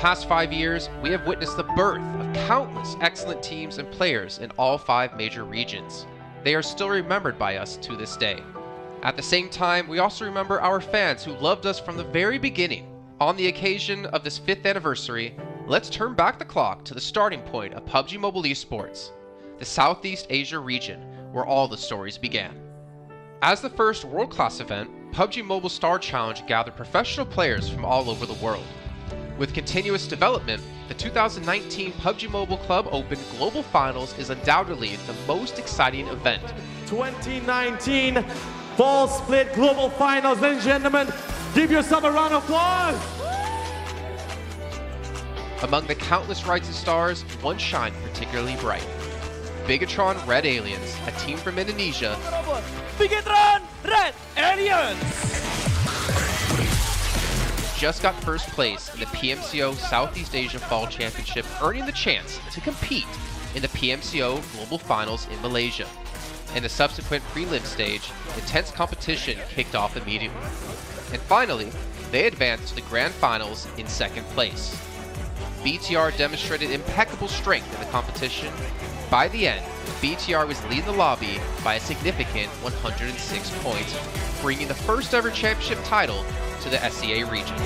past 5 years, we have witnessed the birth of countless excellent teams and players in all 5 major regions. They are still remembered by us to this day. At the same time, we also remember our fans who loved us from the very beginning. On the occasion of this 5th anniversary, let's turn back the clock to the starting point of PUBG Mobile Esports, the Southeast Asia region, where all the stories began. As the first world-class event, PUBG Mobile Star Challenge gathered professional players from all over the world. With continuous development, the 2019 PUBG Mobile Club Open Global Finals is undoubtedly the most exciting event. 2019 Fall Split Global Finals, ladies and gentlemen, give yourself a round of applause! Among the countless rising stars, one shined particularly bright. Bigatron Red Aliens, a team from Indonesia, Bigatron Red Aliens! just got first place in the PMCO Southeast Asia Fall Championship, earning the chance to compete in the PMCO Global Finals in Malaysia. In the subsequent prelim stage, intense competition kicked off immediately. And finally, they advanced to the Grand Finals in 2nd place. BTR demonstrated impeccable strength in the competition. By the end, BTR was leading the lobby by a significant 106 points, bringing the first ever championship title to the SEA region.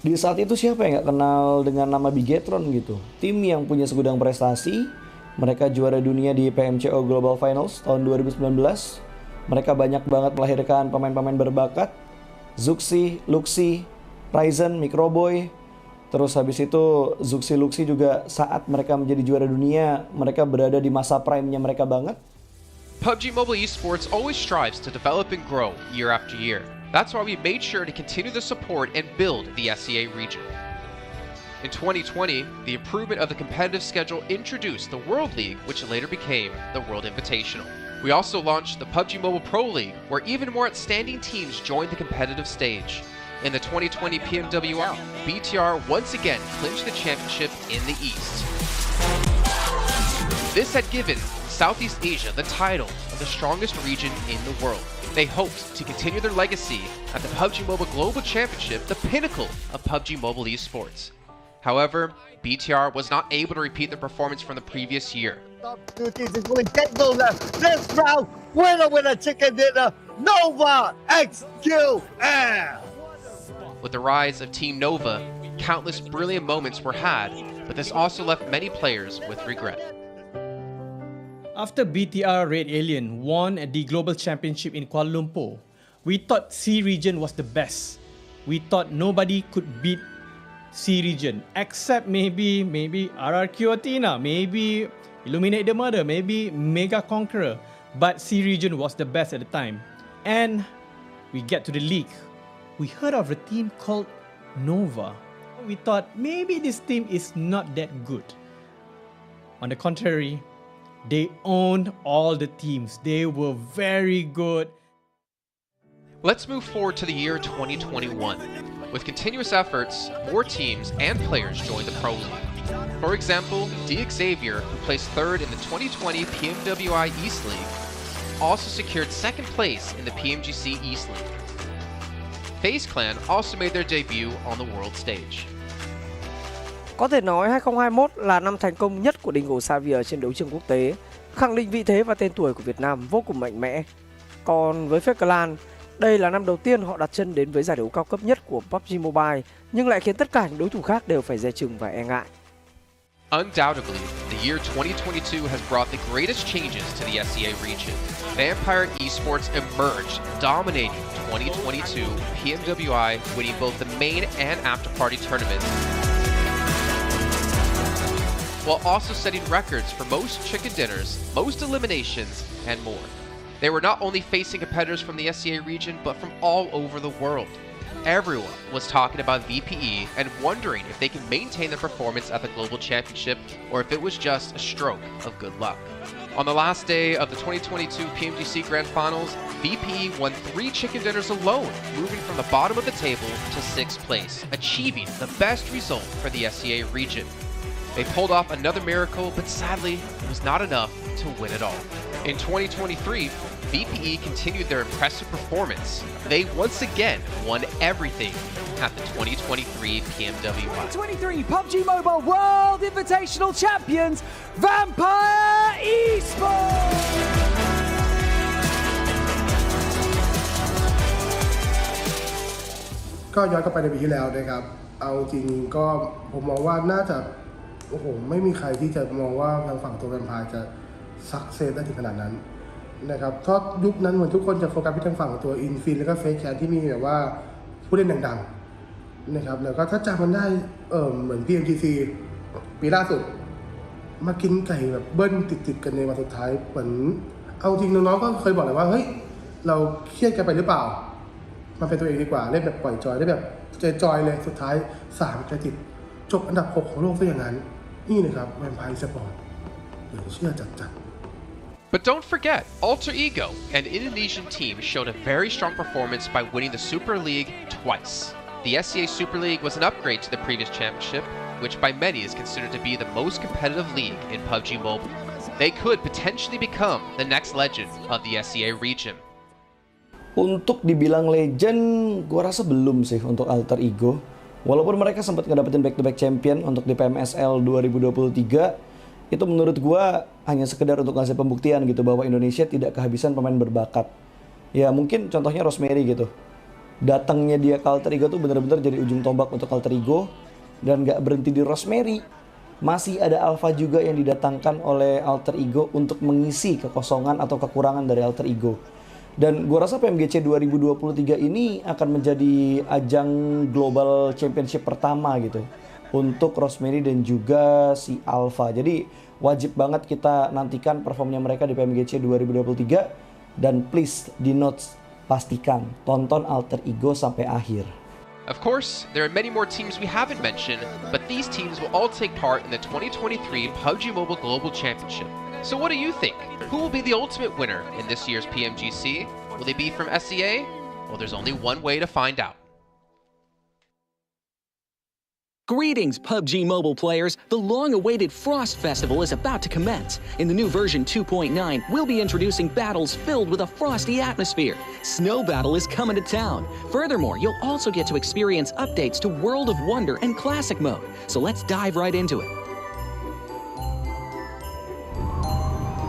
Di saat itu siapa yang nggak kenal dengan nama Bigatron gitu? Tim yang punya segudang prestasi, mereka juara dunia di PMCO Global Finals tahun 2019. Mereka banyak banget melahirkan pemain-pemain berbakat. Zuxi, Luxi, Ryzen, Microboy. Terus habis itu Zuxi, Luxi juga saat mereka menjadi juara dunia, mereka berada di masa prime-nya mereka banget. PUBG Mobile Esports always strives to develop and grow year after year. That's why we made sure to continue the support and build the SEA region. In 2020, the improvement of the competitive schedule introduced the World League, which later became the World Invitational. We also launched the PUBG Mobile Pro League, where even more outstanding teams joined the competitive stage. In the 2020 PMWL, BTR once again clinched the championship in the East. This had given Southeast Asia the title of the strongest region in the world. They hoped to continue their legacy at the PUBG Mobile Global Championship, the pinnacle of PUBG Mobile Esports. However, BTR was not able to repeat their performance from the previous year. Top 2 teams is going to this round. Winner, chicken dinner, Nova XQL. With the rise of Team Nova, countless brilliant moments were had, but this also left many players with regret. After BTR Red Alien won at the Global Championship in Kuala Lumpur, we thought C region was the best. We thought nobody could beat C region except maybe RRQ Athena, maybe Illuminate the Murder, maybe Mega Conqueror, but C region was the best at the time. And we get to the league. We heard of a team called Nova. We thought maybe this team is not that good. On the contrary, they owned all the teams. They were very good. Let's move forward to the year 2021. With continuous efforts, more teams and players joined the Pro League. For example, Xavier, who placed 3rd in the 2020 PMWI East League, also secured 2nd place in the PMGC East League. FaZe Clan also made their debut on the world stage. Có thể nói 2021 là năm thành công nhất của Dingo Xavier trên đấu trường quốc tế, khẳng định vị thế và tên tuổi của Việt Nam vô cùng mạnh mẽ. Còn với FaZe Clan, đây là năm đầu tiên họ đặt chân đến với giải đấu cao cấp nhất của PUBG Mobile, nhưng lại khiến tất cả những đối thủ khác đều phải dè chừng và e ngại. Undoubtedly, the year 2022 has brought the greatest changes to the SEA region. Vampire Esports emerged, dominating 2022 PMWI, winning both the main and after-party tournaments, while also setting records for most chicken dinners, most eliminations, and more. They were not only facing competitors from the SEA region, but from all over the world. Everyone was talking about VPE and wondering if they can maintain their performance at the Global Championship or if it was just a stroke of good luck. On the last day of the 2022 PMGC Grand Finals, VPE won 3 chicken dinners alone, moving from the bottom of the table to 6th place, achieving the best result for the SEA region. They pulled off another miracle, but sadly, it was not enough to win it all. In 2023, VPE continued their impressive performance. They once again won everything at the 2023 PMWI. 2023 PUBG Mobile World Invitational Champions, Vampire Esports! ก็ย้อนกลับไปในปีที่แล้วนะครับเอาจริงก็ผมมองว่าน่าจะโอ้โหไม่มีใครที่จะมองว่าทางฝั่งตัวแวมไพร์จะซักเซสได้ถึงขนาดนั้นนะครับเพราะยุคนั้นเหมือนทุกคนจะโฟกัสไปทางฝั่งตัวอินฟินแล้วก็เฟซแคนที่มีแบบว่าผู้เล่นดังๆนะครับแล้วก็ถ้าจำมันได้เหมือน PMGC ปีล่าสุดมากินไก่แบบเบิ้ลติดๆกันในวันสุดท้ายเหมือนเอาจริงน้องๆก็เคยบอกเลยว่าเฮ้ยเราเครียดกันไปหรือเปล่ามาเป็นตัวเองดีกว่าเล่นแบบปล่อยจอยได้แบบจอยเลยสุดท้าย3 ติดจบอันดับ 6 ของโลกซะอย่างนั้นนี่นะครับแวมไพร์สปอร์ตเหลือเชื่อจัด But don't forget, Alter Ego, an Indonesian team, showed a very strong performance by winning the Super League twice. The SCA Super League was an upgrade to the previous championship, which by many is considered to be the most competitive league in PUBG Mobile. They could potentially become the next legend of the SCA region. Untuk dibilang legend, gua rasa belum sih untuk Alter Ego. Walaupun mereka sempat ngedapetin back-to-back champion untuk di PMSL 2023, itu menurut gua hanya sekedar untuk ngasih pembuktian gitu bahwa Indonesia tidak kehabisan pemain berbakat. Ya mungkin contohnya Rosemary gitu. Datangnya dia ke Alter Ego tuh benar-benar jadi ujung tombak untuk Alter Ego, dan nggak berhenti di Rosemary. Masih ada Alpha juga yang didatangkan oleh Alter Ego untuk mengisi kekosongan atau kekurangan dari Alter Ego. Dan gue rasa PMGC 2023 ini akan menjadi ajang Global Championship pertama gitu untuk Rosemary dan juga si Alpha. Jadi wajib banget kita nantikan performnya mereka di PMGC 2023. Dan please di notes, pastikan tonton Alter Ego sampai akhir. Of course, there are many more teams we haven't mentioned, but these teams will all take part in the 2023 PUBG Mobile Global Championship. So what do you think? Who will be the ultimate winner in this year's PMGC? Will they be from SCA? Well, there's only one way to find out. Greetings, PUBG Mobile players! The long-awaited Frost Festival is about to commence. In the new version 2.9, we'll be introducing battles filled with a frosty atmosphere. Snow Battle is coming to town. Furthermore, you'll also get to experience updates to World of Wonder and Classic Mode. So let's dive right into it.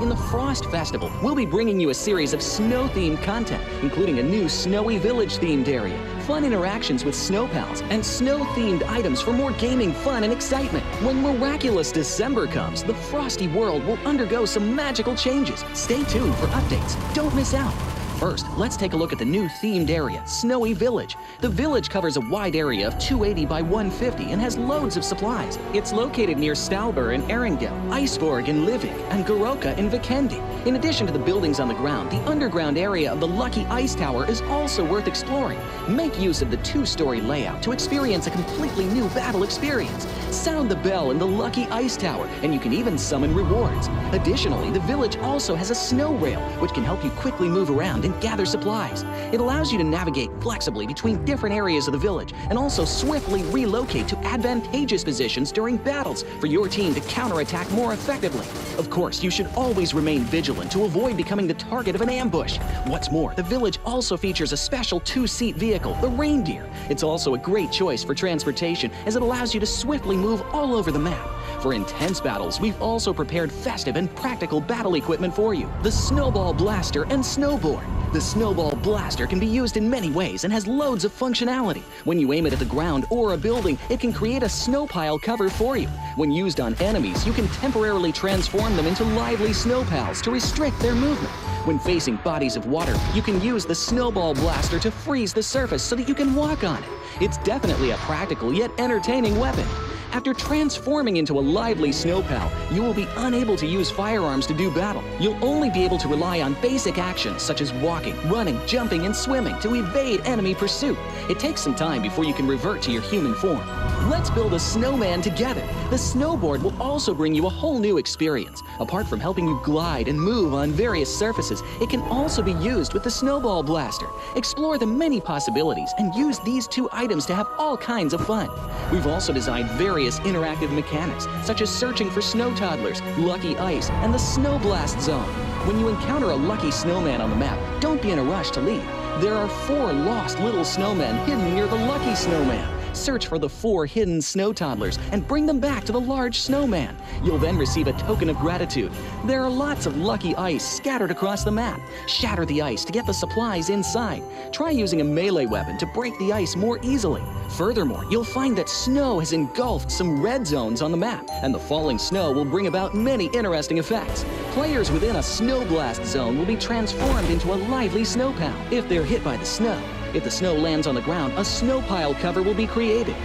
In the Frost Festival, we'll be bringing you a series of snow-themed content, including a new Snowy Village-themed area, fun interactions with snow pals, and snow-themed items for more gaming fun and excitement. When miraculous December comes, the frosty world will undergo some magical changes. Stay tuned for updates. Don't miss out. First, let's take a look at the new themed area, Snowy Village. The village covers a wide area of 280 by 150 and has loads of supplies. It's located near Stalber in Erringdale, Iceborg in Livik, and Goroka in Vikendi. In addition to the buildings on the ground, the underground area of the Lucky Ice Tower is also worth exploring. Make use of the 2-story layout to experience a completely new battle experience. Sound the bell in the Lucky Ice Tower, and you can even summon rewards. Additionally, the village also has a snow rail, which can help you quickly move around and gather supplies. It allows you to navigate flexibly between different areas of the village and also swiftly relocate to advantageous positions during battles for your team to counterattack more effectively. Of course, you should always remain vigilant to avoid becoming the target of an ambush. What's more, the village also features a special 2-seat vehicle, the Reindeer. It's also a great choice for transportation as it allows you to swiftly move all over the map. For intense battles, we've also prepared festive and practical battle equipment for you. The Snowball Blaster and Snowboard. The Snowball Blaster can be used in many ways and has loads of functionality. When you aim it at the ground or a building, it can create a snow pile cover for you. When used on enemies, you can temporarily transform them into lively snow pals to restrict their movement. When facing bodies of water, you can use the Snowball Blaster to freeze the surface so that you can walk on it. It's definitely a practical yet entertaining weapon. After transforming into a lively snow pal, you will be unable to use firearms to do battle. You'll only be able to rely on basic actions such as walking, running, jumping, and swimming to evade enemy pursuit. It takes some time before you can revert to your human form. Let's build a snowman together. The snowboard will also bring you a whole new experience. Apart from helping you glide and move on various surfaces, it can also be used with the Snowball Blaster. Explore the many possibilities and use these two items to have all kinds of fun. We've also designed various various interactive mechanics, such as searching for snow toddlers, lucky ice, and the snow blast zone. When you encounter a lucky snowman on the map, don't be in a rush to leave. There are 4 lost little snowmen hidden near the lucky snowman. Search for the 4 hidden snow toddlers and bring them back to the large snowman. You'll then receive a token of gratitude. There are lots of lucky ice scattered across the map. Shatter the ice to get the supplies inside. Try using a melee weapon to break the ice more easily. Furthermore, you'll find that snow has engulfed some red zones on the map, and the falling snow will bring about many interesting effects. Players within a snow blast zone will be transformed into a lively snow pal if they're hit by the snow. If the snow lands on the ground, a snow pile cover will be created.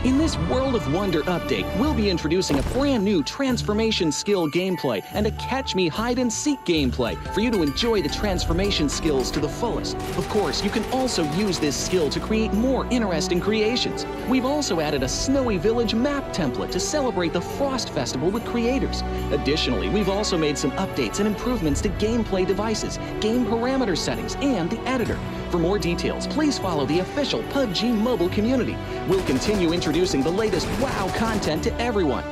In this World of Wonder update, we'll be introducing a brand new transformation skill gameplay and a catch me hide and seek gameplay for you to enjoy the transformation skills to the fullest. Of course, you can also use this skill to create more interesting creations. We've also added a Snowy Village map template to celebrate the Frost Festival with creators. Additionally, we've also made some updates and improvements to gameplay devices, game parameter settings, and the editor. For more details, please follow the official PUBG Mobile community. We'll continue introducing the latest WoW content to everyone.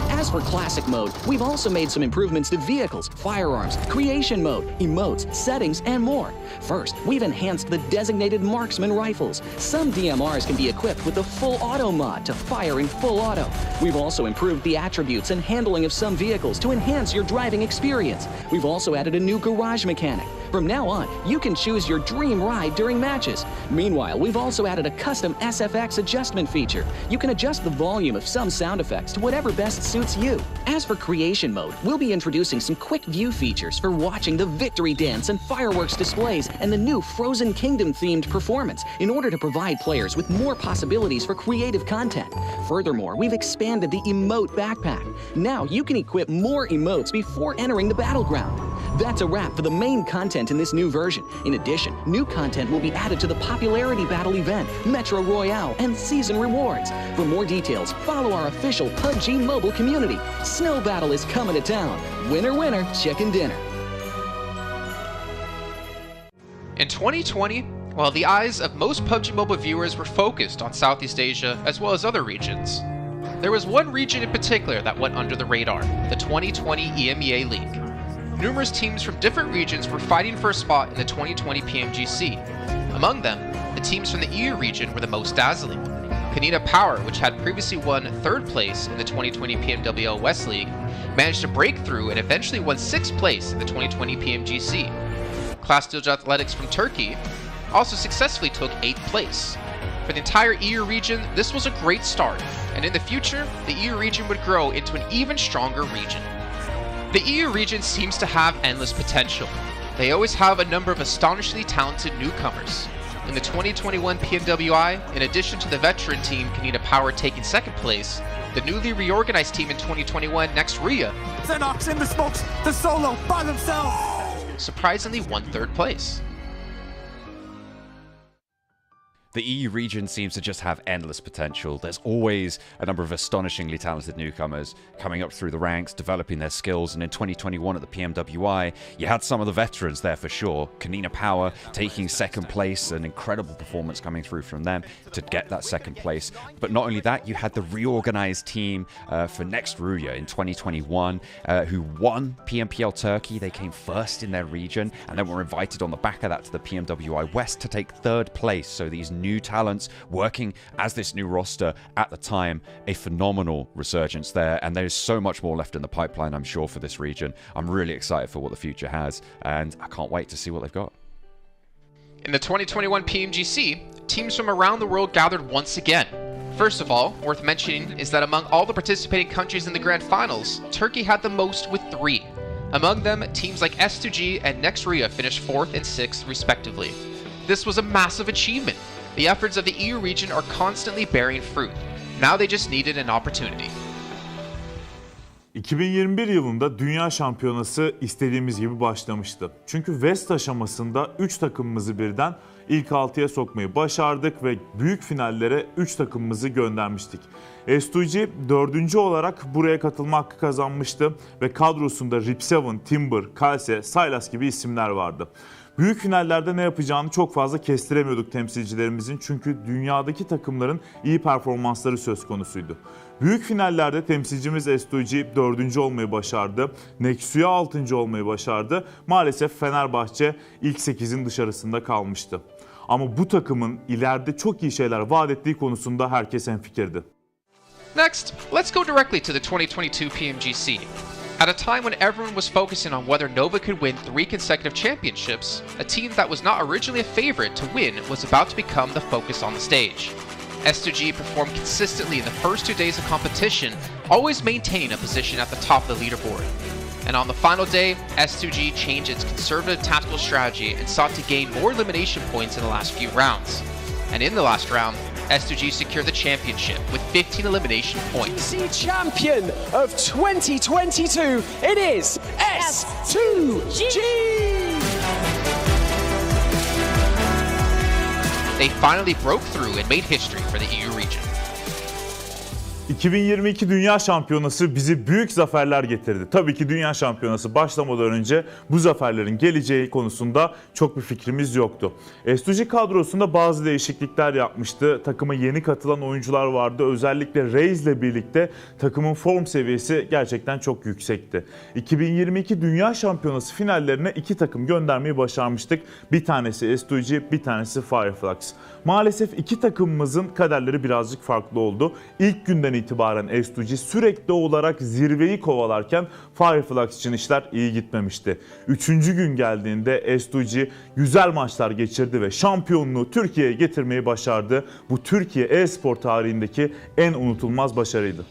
As for Classic Mode, we've also made some improvements to vehicles, firearms, creation mode, emotes, settings, and more. First, we've enhanced the designated marksman rifles. Some DMRs can be equipped with the full auto mod to fire in full auto. We've also improved the attributes and handling of some vehicles to enhance your driving experience. We've also added a new garage mechanic. From now on, you can choose your dream ride during matches. Meanwhile, we've also added a custom SFX adjustment feature. You can adjust the volume of some sound effects to whatever best suits you. As for creation mode, we'll be introducing some quick view features for watching the victory dance and fireworks displays and the new Frozen Kingdom themed performance in order to provide players with more possibilities for creative content. Furthermore, we've expanded the emote backpack. Now you can equip more emotes before entering the battleground. That's a wrap for the main content in this new version. In addition, new content will be added to the popularity battle event, Metro Royale, and season rewards. For more details, follow our official PUBG Mobile community. Snow Battle is coming to town. Winner, winner, chicken dinner. In 2020, while the eyes of most PUBG Mobile viewers were focused on Southeast Asia as well as other regions, there was one region in particular that went under the radar, the 2020 EMEA League. Numerous teams from different regions were fighting for a spot in the 2020 PMGC. Among them, the teams from the EU region were the most dazzling. Canina Power, which had previously won 3rd place in the 2020 PMWL West League, managed to break through and eventually won 6th place in the 2020 PMGC. Class Steel Athletics from Turkey also successfully took 8th place. For the entire EU region, this was a great start, and in the future, the EU region would grow into an even stronger region. The EU region seems to have endless potential. They always have a number of astonishingly talented newcomers. In the 2021 PMWI, in addition to the veteran team Canina Power taking 2nd place, the newly reorganized team in 2021, Nextria, Xenox in the smokes, the solo by themselves, surprisingly won 3rd place. The EU region seems to just have endless potential. There's always a number of astonishingly talented newcomers coming up through the ranks, developing their skills, and in 2021 at the PMWI, you had some of the veterans there for sure. Canina Power taking 2nd place, an incredible performance coming through from them to get that 2nd place. But not only that, you had the reorganized team for Nextria in 2021 who won PMPL Turkey. They came 1st in their region and then were invited on the back of that to the PMWI West to take 3rd place. So these new talents working as this new roster at the time, a phenomenal resurgence there, and there's so much more left in the pipeline, I'm sure, for this region. I'm really excited for what the future has, and I can't wait to see what they've got. In the 2021 PMGC, teams from around the world gathered once again. First of all, worth mentioning is that among all the participating countries in the Grand Finals, Turkey had the most with 3. Among them, teams like S2G and Nextria finished 4th and 6th respectively. This was a massive achievement. The efforts of the EU region are constantly bearing fruit. Now they just needed an opportunity. 2021 yılında Dünya Şampiyonası istediğimiz gibi başlamıştı. Çünkü West aşamasında 3 takımımızı birden ilk 6'ya sokmayı başardık ve büyük finallere 3 takımımızı göndermiştik. S2G 4. olarak buraya katılma hakkı kazanmıştı ve kadrosunda Rip7, Timber, Kalse, Sylas gibi isimler vardı. Büyük finallerde ne yapacağını çok fazla kestiremiyorduk temsilcilerimizin çünkü dünyadaki takımların iyi performansları söz konusuydu. Büyük finallerde temsilcimiz S2G 4. olmayı başardı. Nexu'ya 6. olmayı başardı. Maalesef Fenerbahçe ilk 8'in dışarısında kalmıştı. Ama bu takımın ileride çok iyi şeyler vaat ettiği konusunda herkes hemfikirdi. Next, let's go directly to the 2022 PMGC. At a time when everyone was focusing on whether Nova could win 3 consecutive championships, a team that was not originally a favorite to win was about to become the focus on the stage. S2G performed consistently in the first 2 days of competition, always maintaining a position at the top of the leaderboard. And on the final day, S2G changed its conservative tactical strategy and sought to gain more elimination points in the last few rounds. And in the last round, S2G secured the championship with 15 elimination points. Champion of 2022, it is S2G! They finally broke through and made history for the EU region. 2022 Dünya Şampiyonası bizi büyük zaferler getirdi. Tabii ki Dünya Şampiyonası başlamadan önce bu zaferlerin geleceği konusunda çok bir fikrimiz yoktu. S2G kadrosunda bazı değişiklikler yapmıştı. Takıma yeni katılan oyuncular vardı. Özellikle Reis ile birlikte takımın form seviyesi gerçekten çok yüksekti. 2022 Dünya Şampiyonası finallerine 2 takım göndermeyi başarmıştık. Bir tanesi S2G, bir tanesi Fireflux. Maalesef 2 takımımızın kaderleri birazcık farklı oldu. İlk günden itibaren S2G sürekli olarak zirveyi kovalarken Fireflux için işler iyi gitmemişti. 3. gün geldiğinde S2G güzel maçlar geçirdi ve şampiyonluğu Türkiye'ye getirmeyi başardı. Bu Türkiye e-spor tarihindeki en unutulmaz başarıydı.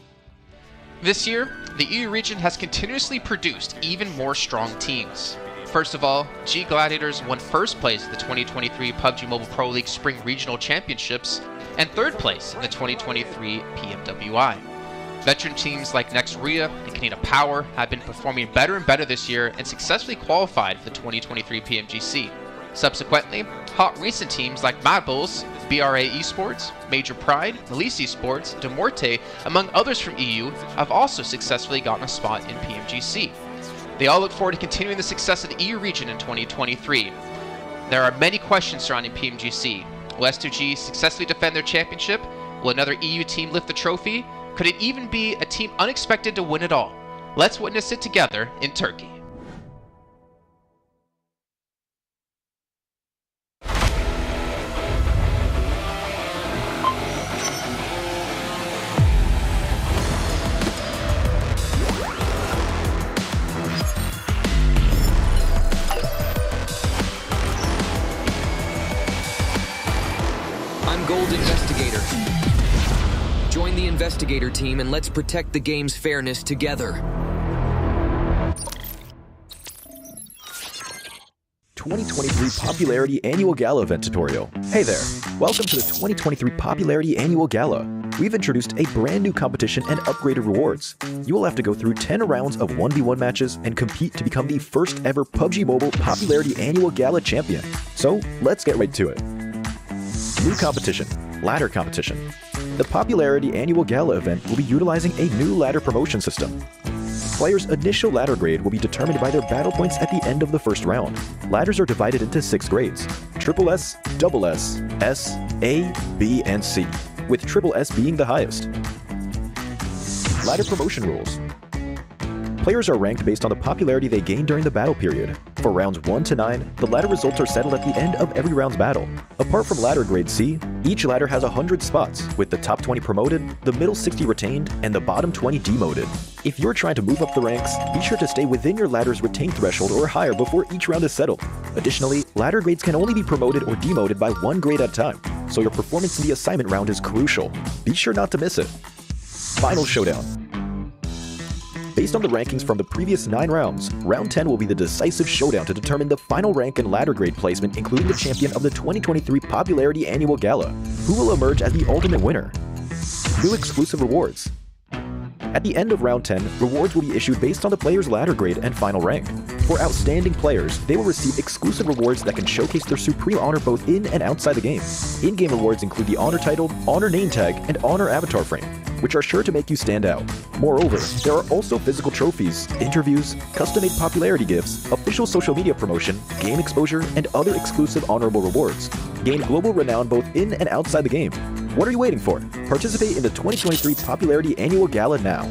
This year, the EU region has continuously produced even more strong teams. First of all, G Gladiators won first place at the 2023 PUBG Mobile Pro League Spring Regional Championships and third place in the 2023 PMWI. Veteran teams like Nexuria and Canada Power have been performing better and better this year and successfully qualified for the 2023 PMGC. Subsequently, hot recent teams like Mad Bulls, BRA Esports, Major Pride, Elise Esports, Demorte, among others from EU, have also successfully gotten a spot in PMGC. They all look forward to continuing the success of the EU region in 2023. There are many questions surrounding PMGC. Will S2G successfully defend their championship? Will another EU team lift the trophy? Could it even be a team unexpected to win it all? Let's witness it together in Turkey. Investigator. Join the Investigator team and let's protect the game's fairness together. 2023 Popularity Annual Gala event tutorial. Hey there, welcome to the 2023 Popularity Annual Gala. We've introduced a brand new competition and upgraded rewards. You will have to go through 10 rounds of 1v1 matches and compete to become the first ever PUBG Mobile Popularity Annual Gala champion. So let's get right to it. New competition, ladder competition. The Popularity Annual Gala event will be utilizing a new ladder promotion system. Players' initial ladder grade will be determined by their battle points at the end of the first round. Ladders are divided into 6 grades: Triple S, Double S, S, A, B, and C, with Triple S being the highest. Ladder promotion rules. Players are ranked based on the popularity they gain during the battle period. For rounds 1 to 9, the ladder results are settled at the end of every round's battle. Apart from ladder grade C, each ladder has 100 spots, with the top 20 promoted, the middle 60 retained, and the bottom 20 demoted. If you're trying to move up the ranks, be sure to stay within your ladder's retained threshold or higher before each round is settled. Additionally, ladder grades can only be promoted or demoted by 1 grade at a time, so your performance in the assignment round is crucial. Be sure not to miss it. Final Showdown. Based on the rankings from the previous 9 rounds, round 10 will be the decisive showdown to determine the final rank and ladder grade placement, including the champion of the 2023 Popularity Annual Gala, who will emerge as the ultimate winner. New exclusive rewards. At the end of round 10, rewards will be issued based on the player's ladder grade and final rank. For outstanding players, they will receive exclusive rewards that can showcase their supreme honor both in and outside the game. In-game rewards include the Honor Title, Honor Name Tag, and Honor Avatar Frame, which are sure to make you stand out. Moreover, there are also physical trophies, interviews, custom-made popularity gifts, official official social media promotion, game exposure, and other exclusive honorable rewards. Gain global renown both in and outside the game. What are you waiting for? Participate in the 2023 Popularity Annual Gala now.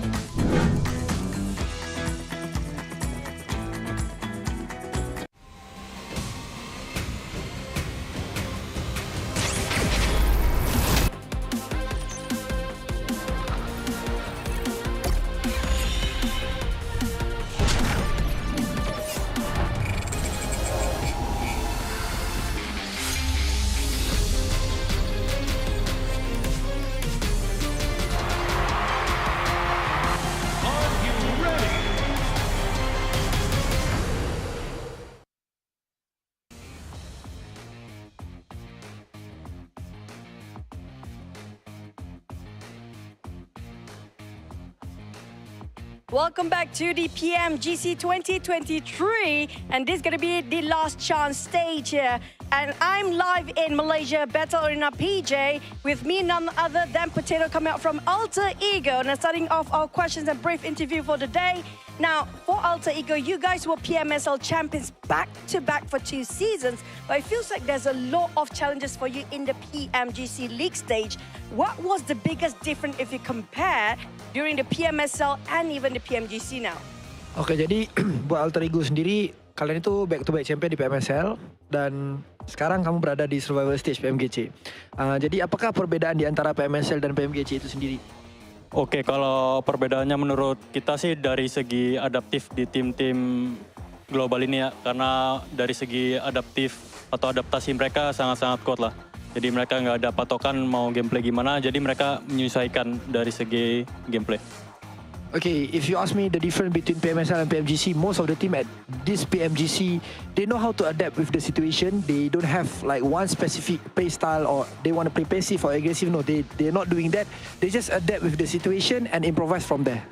Welcome back to the PMGC 2023, and this is going to be the last chance stage here. And I'm live in Malaysia, Battle Arena PJ, with me none other than Potato coming out from Alter Ego. Now starting off our questions and brief interview for the day. Now, for Alter Ego, you guys were PMSL champions back-to-back for 2 seasons, but it feels like there's a lot of challenges for you in the PMGC League stage. What was the biggest difference if you compare during the PMSL and even the PMGC now? Oke, jadi buat Alter Ego sendiri, kalian itu back-to-back champion di PMSL dan sekarang kamu berada di survival stage PMGC. Jadi apakah perbedaan di antara PMSL dan PMGC itu sendiri? Oke, kalau perbedaannya menurut kita sih dari segi adaptif di tim-tim global ini ya. Karena dari segi adaptif atau adaptasi mereka sangat-sangat kuat lah. Jadi mereka nggak ada patokan mau gameplay gimana, jadi mereka menyesuaikan dari segi gameplay. Okay, if you ask me the difference between PMSL and PMGC, most of the team at this PMGC, they know how to adapt with the situation. They don't have like one specific play style or they want to play passive or aggressive. No, they're not doing that. They just adapt with the situation and improvise from there.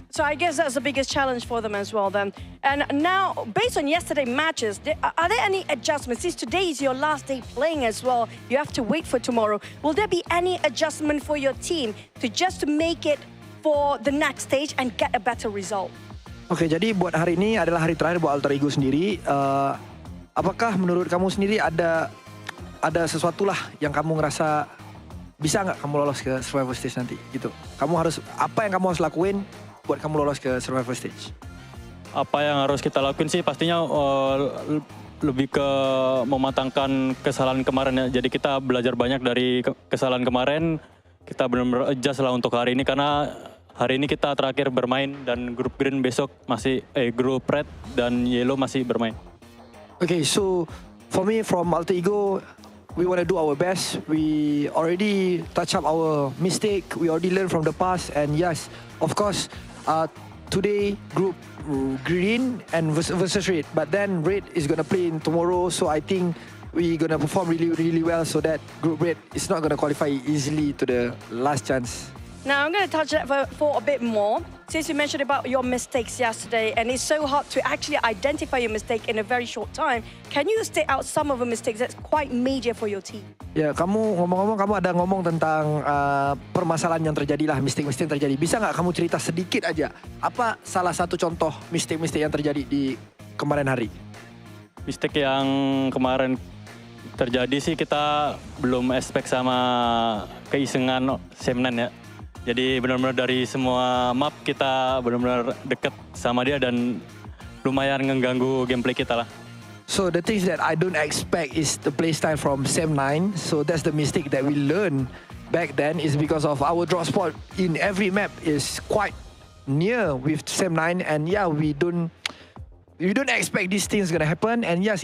So I guess that's the biggest challenge for them as well then. And now, based on yesterday's matches, are there any adjustments? Since today is your last day playing as well, you have to wait for tomorrow. Will there be any adjustment for your team to just make it for the next stage and get a better result? Oke, jadi buat hari ini adalah hari terakhir buat Alter Ego sendiri. Apakah menurut kamu sendiri ada sesuatu lah yang kamu ngerasa bisa nggak kamu lolos ke survival stage nanti gitu? Apa yang kamu harus lakuin buat kamu lolos ke survival stage? Apa yang harus kita lakuin sih pastinya lebih ke mematangkan kesalahan kemarin ya. Jadi kita belajar banyak dari kesalahan kemarin. Kita benar-benar adjust lah untuk hari ini karena hari ini kita terakhir bermain dan grup green besok masih grup red dan yellow masih bermain. Okay, so for me from Alter Ego, we want to do our best. We already touch up our mistake. We already learned from the past, and yes, of course, today group green and versus red, but then red is gonna play in tomorrow. So I think we're gonna perform really well so that group red is not gonna qualify easily to the last chance. Now I'm going to touch that for a bit more. Since you mentioned about your mistakes yesterday, and it's so hard to actually identify your mistake in a very short time, can you state out some of the mistakes that's quite major for your team? Ya, kamu ngomong-ngomong, kamu ada ngomong tentang permasalahan yang terjadi lah, mistake-mistake yang terjadi. Bisa nggak kamu cerita sedikit aja, apa salah satu contoh mistake-mistake yang terjadi di kemarin hari? Mistake yang kemarin terjadi sih kita belum expect sama keisengan Semnan ya. Jadi benar-benar dari semua map kita benar-benar deket sama dia dan lumayan mengganggu gameplay kita lah. So the things that I don't expect is the playstyle from Sem9. So that's the mistake that we learned back then is because of our drop spot in every map is quite near with Sem9, and yeah, we don't expect these things gonna happen, and yes,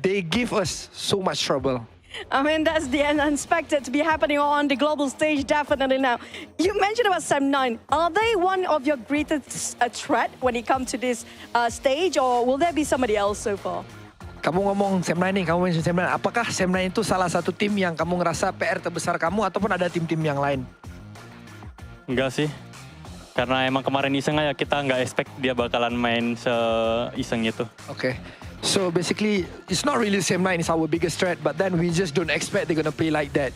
they give us so much trouble. I mean, that's the unexpected to be happening on the global stage, definitely now. You mentioned about Sem9. Are they one of your greatest threat when it comes to this stage, or will there be somebody else so far? Kamu ngomong Sem9 nih, kamu mention Sem9. Apakah Sem9 itu salah satu tim yang kamu ngerasa PR terbesar kamu, ataupun ada tim-tim yang lain? Enggak sih. Karena emang kemarin iseng aja, kita nggak expect dia bakalan main se-iseng itu. Okay. So basically, it's not really Sem9 is our biggest threat, but then we just don't expect they're gonna play like that.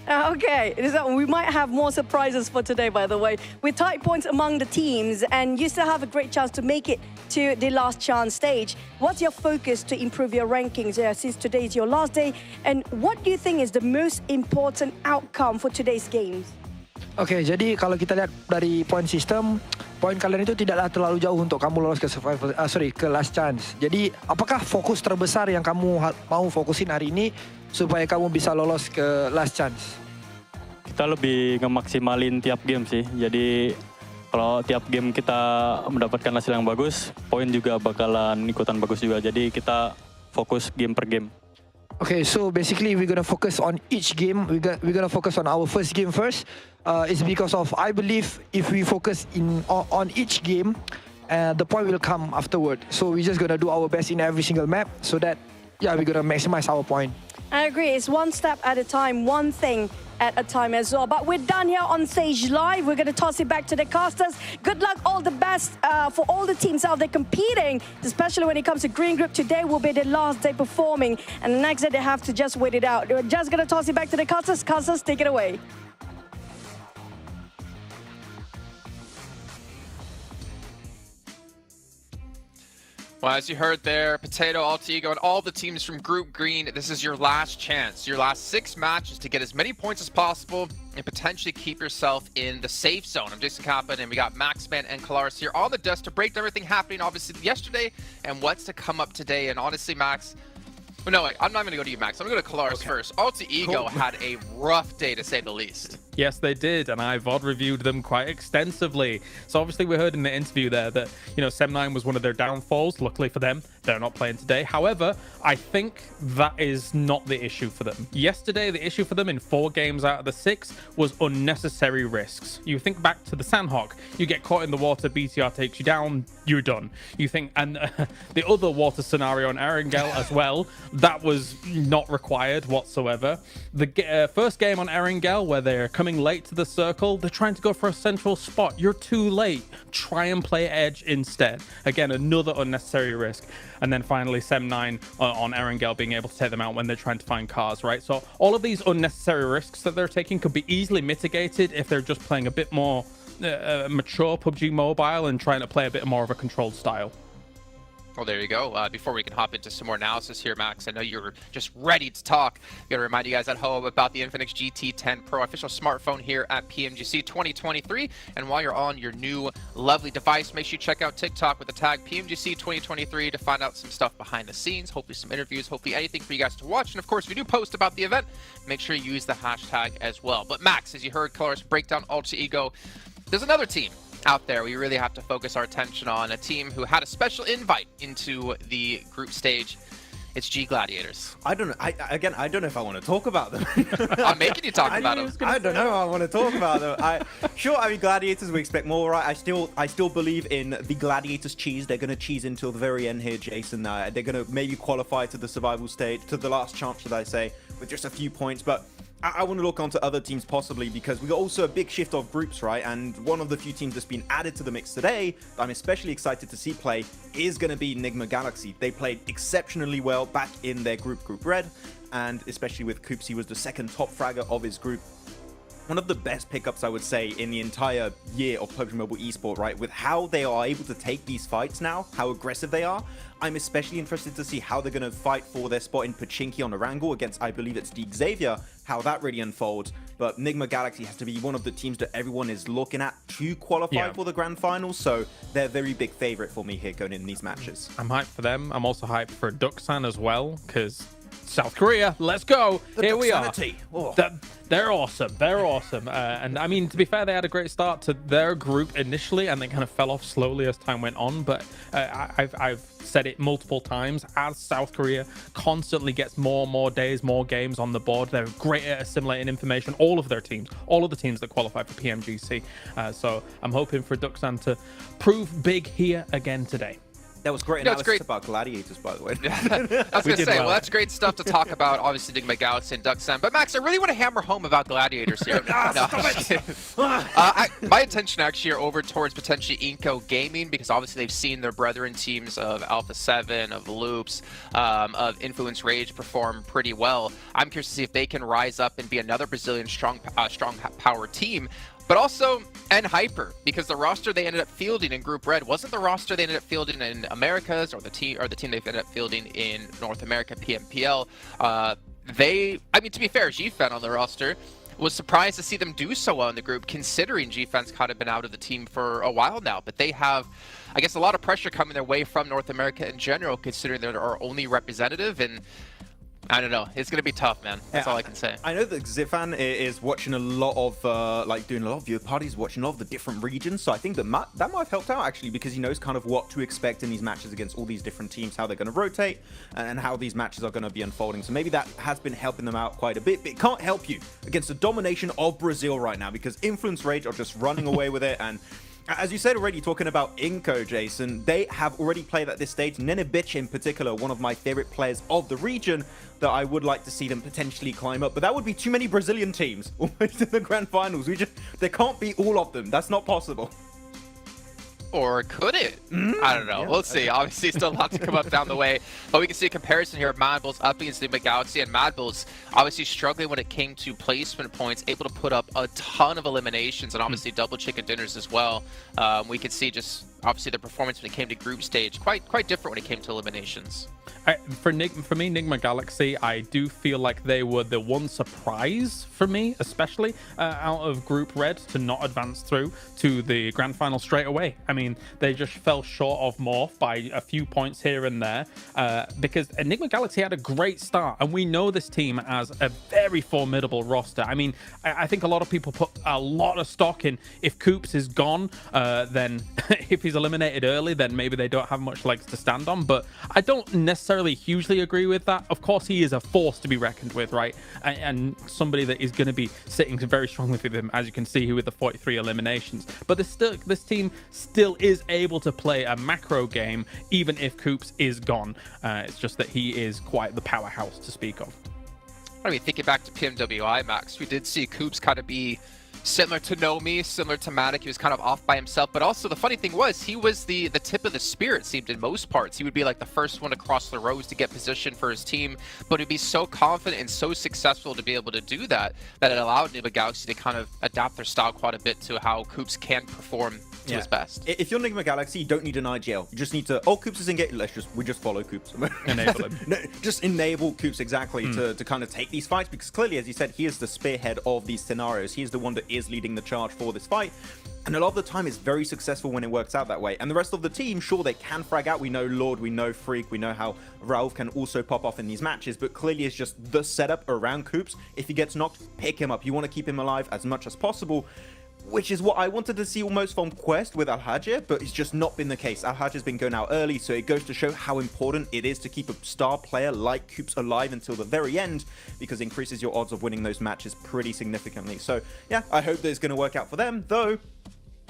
Okay, so we might have more surprises for today, by the way. With tight points among the teams, and you still have a great chance to make it to the last chance stage. What's your focus to improve your rankings since today is your last day? And what do you think is the most important outcome for today's games? Oke, jadi kalau kita lihat dari point system, poin kalian itu tidaklah terlalu jauh untuk kamu lolos ke ke last chance. Jadi, apakah fokus terbesar yang kamu mau fokusin hari ini supaya kamu bisa lolos ke last chance? Kita lebih ngemaksimalin tiap game sih. Jadi kalau tiap game kita mendapatkan hasil yang bagus, poin juga bakalan ikutan bagus juga. Jadi kita fokus game per game. Okay, so basically we're gonna focus on each game. We're gonna focus on our first game first. It's because of I believe if we focus on each game, the point will come afterward. So we're just gonna do our best in every single map so that we're gonna maximize our point. I agree. It's one step at a time, one thing at a time as well. But we're done here on stage live. We're going to toss it back to the casters. Good luck, all the best for all the teams out there competing, especially when it comes to Green Group. Today will be the last day performing, and the next day they have to just wait it out. We're just going to toss it back to the casters. Casters, take it away. Well, as you heard there, Potato, Alter Ego, and all the teams from Group Green, this is your last chance, your last 6 matches to get as many points as possible and potentially keep yourself in the safe zone. I'm Jason Kaplan, and we got Maxman and Kalaris here on the desk to break down everything happening, obviously, yesterday and what's to come up today. And honestly, Max, well, no, wait, I'm not going to go to you, Max. I'm going to go to Kalaris first. Alter Ego had a rough day, to say the least. Yes, they did, and I VOD reviewed them quite extensively. So obviously we heard in the interview there that, Sem9 was one of their downfalls. Luckily for them, they're not playing today. However, I think that is not the issue for them. Yesterday, the issue for them in 4 games out of the 6 was unnecessary risks. You think back to the Sandhawk, you get caught in the water, BTR takes you down, you're done. You think, and the other water scenario on Erangel as well, that was not required whatsoever. The first game on Erangel, where they're coming late to the circle, they're trying to go for a central spot. You're too late. Try and play edge instead. Again, another unnecessary risk. And then finally, Sem9 on Erangel being able to take them out when they're trying to find cars, right? So all of these unnecessary risks that they're taking could be easily mitigated if they're just playing a bit more mature PUBG Mobile and trying to play a bit more of a controlled style. Well, there you go. Before we can hop into some more analysis here, Max, I know you're just ready to talk. Got to remind you guys at home about the Infinix GT10 Pro official smartphone here at PMGC 2023. And while you're on your new lovely device, make sure you check out TikTok with the tag PMGC 2023 to find out some stuff behind the scenes, hopefully some interviews, hopefully anything for you guys to watch. And of course, if you do post about the event, make sure you use the hashtag as well. But Max, as you heard Kalaris break down Alter Ego, there's another team out there we really have to focus our attention on, a team who had a special invite into the group stage. It's G Gladiators. I don't know. I don't know if I want to talk about them. I'm making you talk about them. I don't know if I want to talk about them. I mean, Gladiators, we expect more, right? I still believe in the Gladiators cheese. They're going to cheese until the very end here, Jason. They're going to maybe qualify to the survival stage, to the last chance, should I say, with just a few points. But I want to look onto other teams possibly, because we got also a big shift of groups, right? And one of the few teams that's been added to the mix today that I'm especially excited to see play is going to be Nigma Galaxy. They played exceptionally well back in their Group Red, and especially with Coops, he was the second top fragger of his group. One of the best pickups, I would say, in the entire year of PUBG Mobile Esports, right? With how they are able to take these fights now, how aggressive they are. I'm especially interested to see how they're going to fight for their spot in Pachinki on the Wrangle against, I believe it's the Xavier, how that really unfolds. But Nigma Galaxy has to be one of the teams that everyone is looking at to qualify for the Grand Finals, so they're a very big favorite for me here going in these matches. I'm hyped for them. I'm also hyped for Duxan as well, because South Korea, let's go. Here we are. Oh. They're awesome. They're awesome. And I mean, to be fair, they had a great start to their group initially, and they kind of fell off slowly as time went on. But I've said it multiple times, as South Korea constantly gets more and more days, more games on the board, they're great at assimilating information. All of their teams, all of the teams that qualify for PMGC. So I'm hoping for Duxan to prove big here again today. That was great analysis about gladiators, by the way. I was going to say, well, that's great stuff to talk about, obviously, Enigma Galaxy and Duxan. But, Max, I really want to hammer home about gladiators here. My intention, actually, are over towards potentially Inco Gaming, because obviously they've seen their brethren teams of Alpha 7, of Loops, of Influence Rage perform pretty well. I'm curious to see if they can rise up and be another Brazilian strong power team. But also Hyper, because the roster they ended up fielding in Group Red wasn't the roster they ended up fielding in Americas, or the team they ended up fielding in North America PMPL. I mean, to be fair, GFan on the roster was surprised to see them do so well in the group, considering GFan's kind of been out of the team for a while now. But they have, I guess, a lot of pressure coming their way from North America in general, considering they're our only representative. And I don't know. It's going to be tough, man. That's all I can say. I know that Zifan is watching a lot of, doing a lot of viewer parties, watching a lot of the different regions. So I think that might have helped out, actually, because he knows kind of what to expect in these matches against all these different teams, how they're going to rotate, and how these matches are going to be unfolding. So maybe that has been helping them out quite a bit. But it can't help you against the domination of Brazil right now, because Influence Rage are just running away with it. And as you said already, talking about Inco, Jason, they have already played at this stage. Nenebich in particular, one of my favorite players of the region, that I would like to see them potentially climb up. But that would be too many Brazilian teams almost in the Grand Finals. There can't be all of them. That's not possible. Or could it? I don't know. Yeah, we'll see. Obviously, still a lot to come up down the way. But we can see a comparison here of Mad Bulls up against Enigma Galaxy. And Mad Bulls obviously struggling when it came to placement points, able to put up a ton of eliminations and obviously double chicken dinners as well. We could see just obviously the performance when it came to group stage quite different when it came to eliminations. For me, Enigma Galaxy, I do feel like they were the one surprise for me, especially out of Group Red, to not advance through to the Grand Final straight away. I mean, they just fell short of Morph by a few points here and there, because Enigma Galaxy had a great start, and we know this team as a very formidable roster. I mean, I think a lot of people put a lot of stock in if Coops is gone, then if he's eliminated early, then maybe they don't have much legs to stand on. But I don't necessarily hugely agree with that. Of course, he is a force to be reckoned with, right? And somebody that is going to be sitting very strongly with him, as you can see here with the 43 eliminations. But this team still is able to play a macro game, even if Coops is gone. It's just that he is quite the powerhouse to speak of. I mean, thinking back to PMWI, Max, we did see Coops kind of be similar to Nomi, similar to Matic. He was kind of off by himself, but also the funny thing was he was the tip of the spear, it seemed, in most parts. He would be like the first one to cross the rows to get position for his team, but he'd be so confident and so successful to be able to do that it allowed Enigma Galaxy to kind of adapt their style quite a bit to how Coops can perform to his best. If you're Enigma Galaxy, you don't need an IGL. You just need to, Coops is engaged, we just follow Coops. Enable him. No, just enable Coops, exactly, to kind of take these fights, because clearly, as you said, he is the spearhead of these scenarios. He is the one that is leading the charge for this fight, and a lot of the time it's very successful when it works out that way. And the rest of the team, sure, they can frag out. We know Lord, we know Freak, we know how Rauf can also pop off in these matches, but clearly it's just the setup around Coops. If he gets knocked, pick him up. You want to keep him alive as much as possible, which is what I wanted to see almost from Quest with Alhaji, but it's just not been the case. Alhaji has been going out early, so it goes to show how important it is to keep a star player like Coops alive until the very end, because it increases your odds of winning those matches pretty significantly. So yeah, I hope that it's going to work out for them, though.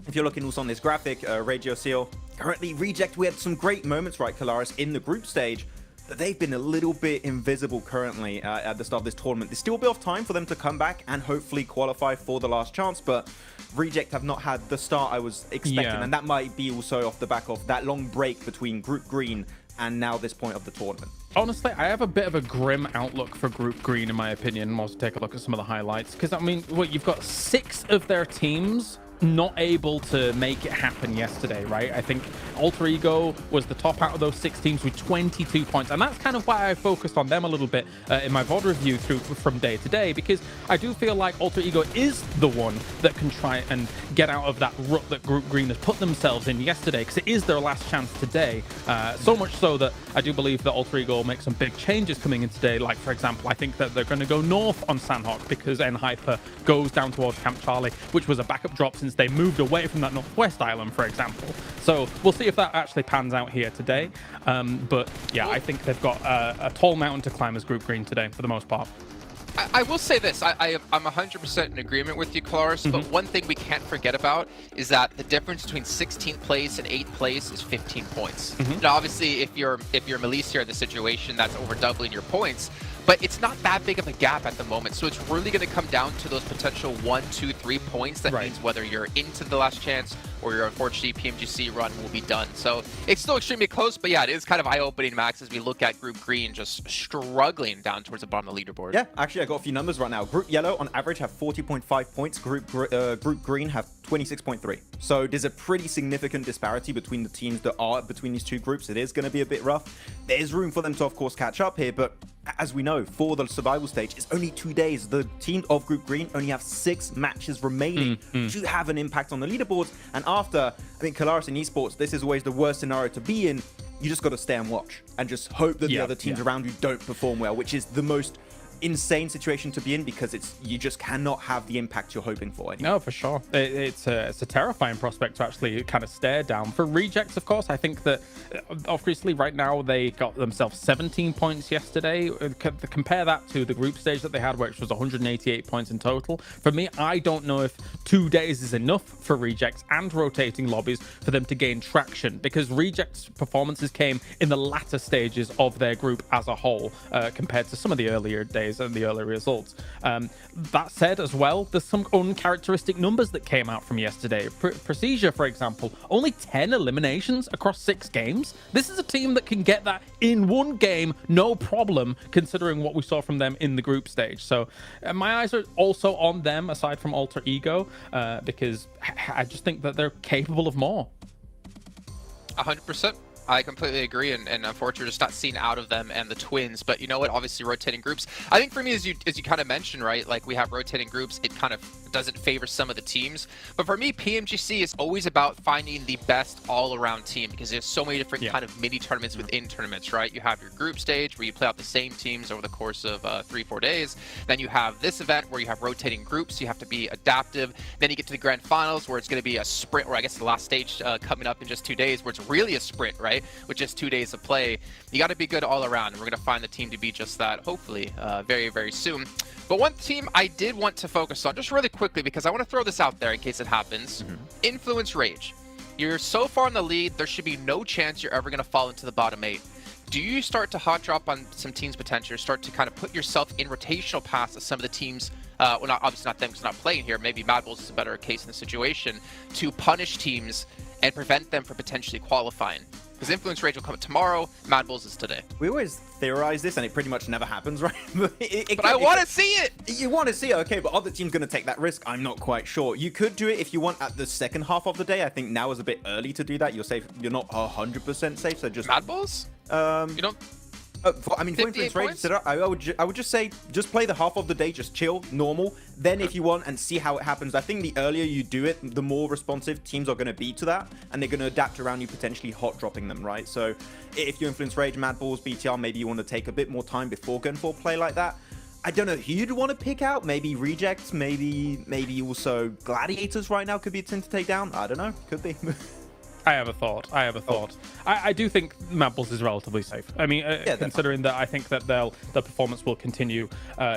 If you're looking also on this graphic, Radio Seal, currently Reject, we had some great moments, right, Kalaris, in the group stage, but they've been a little bit invisible currently at the start of this tournament. There's still a bit of time for them to come back and hopefully qualify for the last chance, but Reject have not had the start I was expecting, and that might be also off the back of that long break between Group Green and now this point of the tournament. Honestly, I have a bit of a grim outlook for Group Green, in my opinion, once we take a look at some of the highlights, because, I mean, you've got 6 of their teams not able to make it happen yesterday, right? I think Alter Ego was the top out of those 6 teams with 22 points, and that's kind of why I focused on them a little bit in my VOD review from day to day, because I do feel like Alter Ego is the one that can try and get out of that rut that Group Green has put themselves in yesterday, because it is their last chance today. So much so that I do believe that Alter Ego will make some big changes coming in today. Like, for example, I think that they're going to go north on Sandhawk because Hyper goes down towards Camp Charlie, which was a backup drop since they moved away from that northwest island, for example. So we'll see if that actually pans out here today. But yeah, I think they've got a tall mountain to climb as Group Green today for the most part. I will say this, I'm 100% in agreement with you, Klaus, but one thing we can't forget about is that the difference between 16th place and 8th place is 15 points. Now, obviously, if you're Melissa in the situation, that's over doubling your points, but it's not that big of a gap at the moment. So it's really going to come down to those potential 1, 2, 3 points. That means whether you're into the last chance or your unfortunately PMGC run will be done. So it's still extremely close, but yeah, it is kind of eye-opening, Max, as we look at Group Green just struggling down towards the bottom of the leaderboard. Yeah, actually, I got a few numbers right now. Group Yellow, on average, have 40.5 points. Group Green have 26.3. So there's a pretty significant disparity between the teams that are between these two groups. It is going to be a bit rough. There's room for them to, of course, catch up here, but as we know, for the survival stage, it's only 2 days. The teams of Group Green only have 6 matches remaining to have an impact on the leaderboards. And after, I think, Kalaris in Esports, this is always the worst scenario to be in. You just got to stay and watch and just hope that the other teams around you don't perform well, which is the most insane situation to be in, because you just cannot have the impact you're hoping for anymore. No, for sure. It's a terrifying prospect to actually kind of stare down. For Rejects, of course, I think that obviously right now they got themselves 17 points yesterday. Compare that to the group stage that they had, which was 188 points in total. For me, I don't know if 2 days is enough for Rejects and rotating lobbies for them to gain traction, because Rejects' performances came in the latter stages of their group as a whole, compared to some of the earlier days and the early results. That said, as well, there's some uncharacteristic numbers that came out from yesterday. Procedure, for example, only 10 eliminations across 6 games. This is a team that can get that in one game, no problem, considering what we saw from them in the group stage. So my eyes are also on them, aside from Alter Ego, because I just think that they're capable of more. 100%. I completely agree, and unfortunately just not seen out of them and the Twins. But you know what, obviously rotating groups, I think for me, as you kind of mentioned, right, like we have rotating groups, it kind of doesn't favor some of the teams. But for me, PMGC is always about finding the best all-around team, because there's so many different kind of mini tournaments within tournaments, right? You have your group stage where you play out the same teams over the course of 3-4 days. Then you have this event where you have rotating groups, you have to be adaptive. Then you get to the grand finals where it's going to be a sprint, or I guess the last stage coming up in just 2 days, where it's really a sprint, right? With just 2 days of play. You got to be good all around, and we're going to find the team to be just that, hopefully, very, very soon. But one team I did want to focus on, just really quickly, because I want to throw this out there in case it happens. Influence Rage. You're so far in the lead, there should be no chance you're ever going to fall into the bottom 8. Do you start to hot drop on some teams' potential, start to kind of put yourself in rotational paths of some of the teams, well, obviously not them because they're not playing here, maybe Mad Bulls is a better case in the situation, to punish teams and prevent them from potentially qualifying? Because Influence Rage will come tomorrow, Mad Bulls is today. We always theorize this, and it pretty much never happens, right? But I want to see it! You want to see it, okay, but are the teams going to take that risk? I'm not quite sure. You could do it if you want at the second half of the day. I think now is a bit early to do that. You're safe. You're not 100% safe, so just... Mad Bulls? You don't... I mean, for Influence Rage, I would just say, just play the half of the day, just chill, normal. Then if you want, and see how it happens. I think the earlier you do it, the more responsive teams are going to be to that, and they're going to adapt around you, potentially hot dropping them, right? So if you Influence Rage, Mad Bulls, BTR, maybe you want to take a bit more time before going for a play like that. I don't know who you'd want to pick out. Maybe Rejects, maybe also Gladiators right now could be a team to take down. I don't know, could be. I have a thought. I do think Mad Bulls is relatively safe. I mean, considering that I think that the performance will continue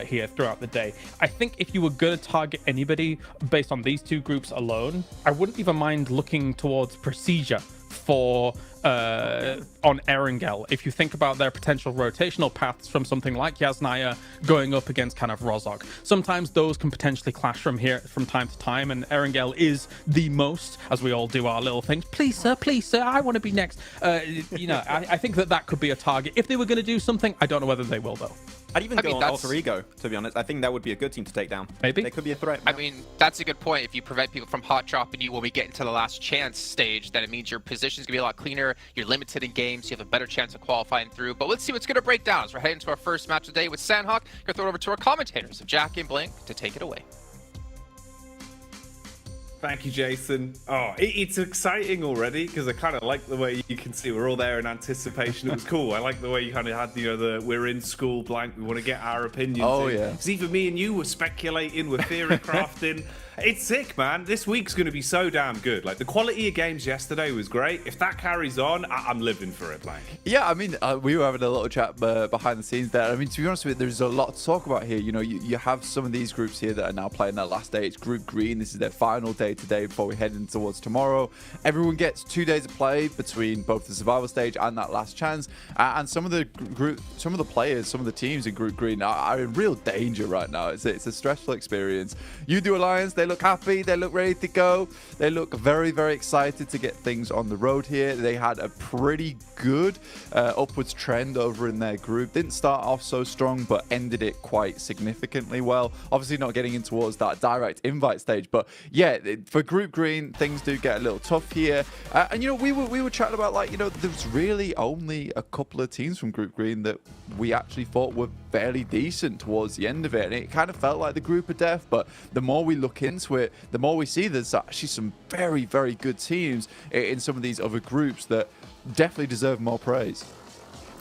here throughout the day. I think if you were going to target anybody based on these two groups alone, I wouldn't even mind looking towards Procedure for on Erangel. If you think about their potential rotational paths from something like Yasnaya going up against kind of Rozok, sometimes those can potentially clash from time to time, and Erangel is the most, as we all do our little things. Please sir, I want to be next. You know, I think that could be a target. If they were going to do something, I don't know whether they will though. I'd even go on Alter Ego, to be honest. I think that would be a good team to take down. Maybe. They could be a threat. I mean, that's a good point. If you prevent people from hot dropping you when we get into the last chance stage, then it means your position's going to be a lot cleaner. You're limited in games. You have a better chance of qualifying through. But let's see what's going to break down as we're heading to our first match of the day with Sandhawk. Going to throw it over to our commentators of Jack and Blink to take it away. Thank you, Jason. Oh, it's exciting already because I kind of like the way you can see we're all there in anticipation. It was cool. I like the way you kind of had, you know, we're in school blank. We want to get our opinions. Oh, in. yeah. See, for me and you, we're speculating, we're theory crafting. It's sick, man. This week's going to be so damn good. Like, the quality of games yesterday was great. If that carries on, I'm living for it, Blank. Yeah, I mean, we were having a little chat behind the scenes there. I mean, to be honest with you, there's a lot to talk about here. You know, you have some of these groups here that are now playing their last day. It's Group Green. This is their final day today before we head in towards tomorrow. Everyone gets 2 days of play between both the survival stage and that last chance. And some of the players, some of the teams in Group Green are in real danger right now. It's a stressful experience. U2 Alliance, they look happy. They look ready to go. They look very, very excited to get things on the road here. They had a pretty good upwards trend over in their group. Didn't start off so strong, but ended it quite significantly well. Obviously not getting in towards that direct invite stage, but yeah, for Group Green, things do get a little tough here. And you know, we were chatting about, like, you know, there's really only a couple of teams from Group Green that we actually thought were fairly decent towards the end of it, and it kind of felt like the group of death. But the more we look into it, the more we see there's actually some very, very good teams in some of these other groups that definitely deserve more praise.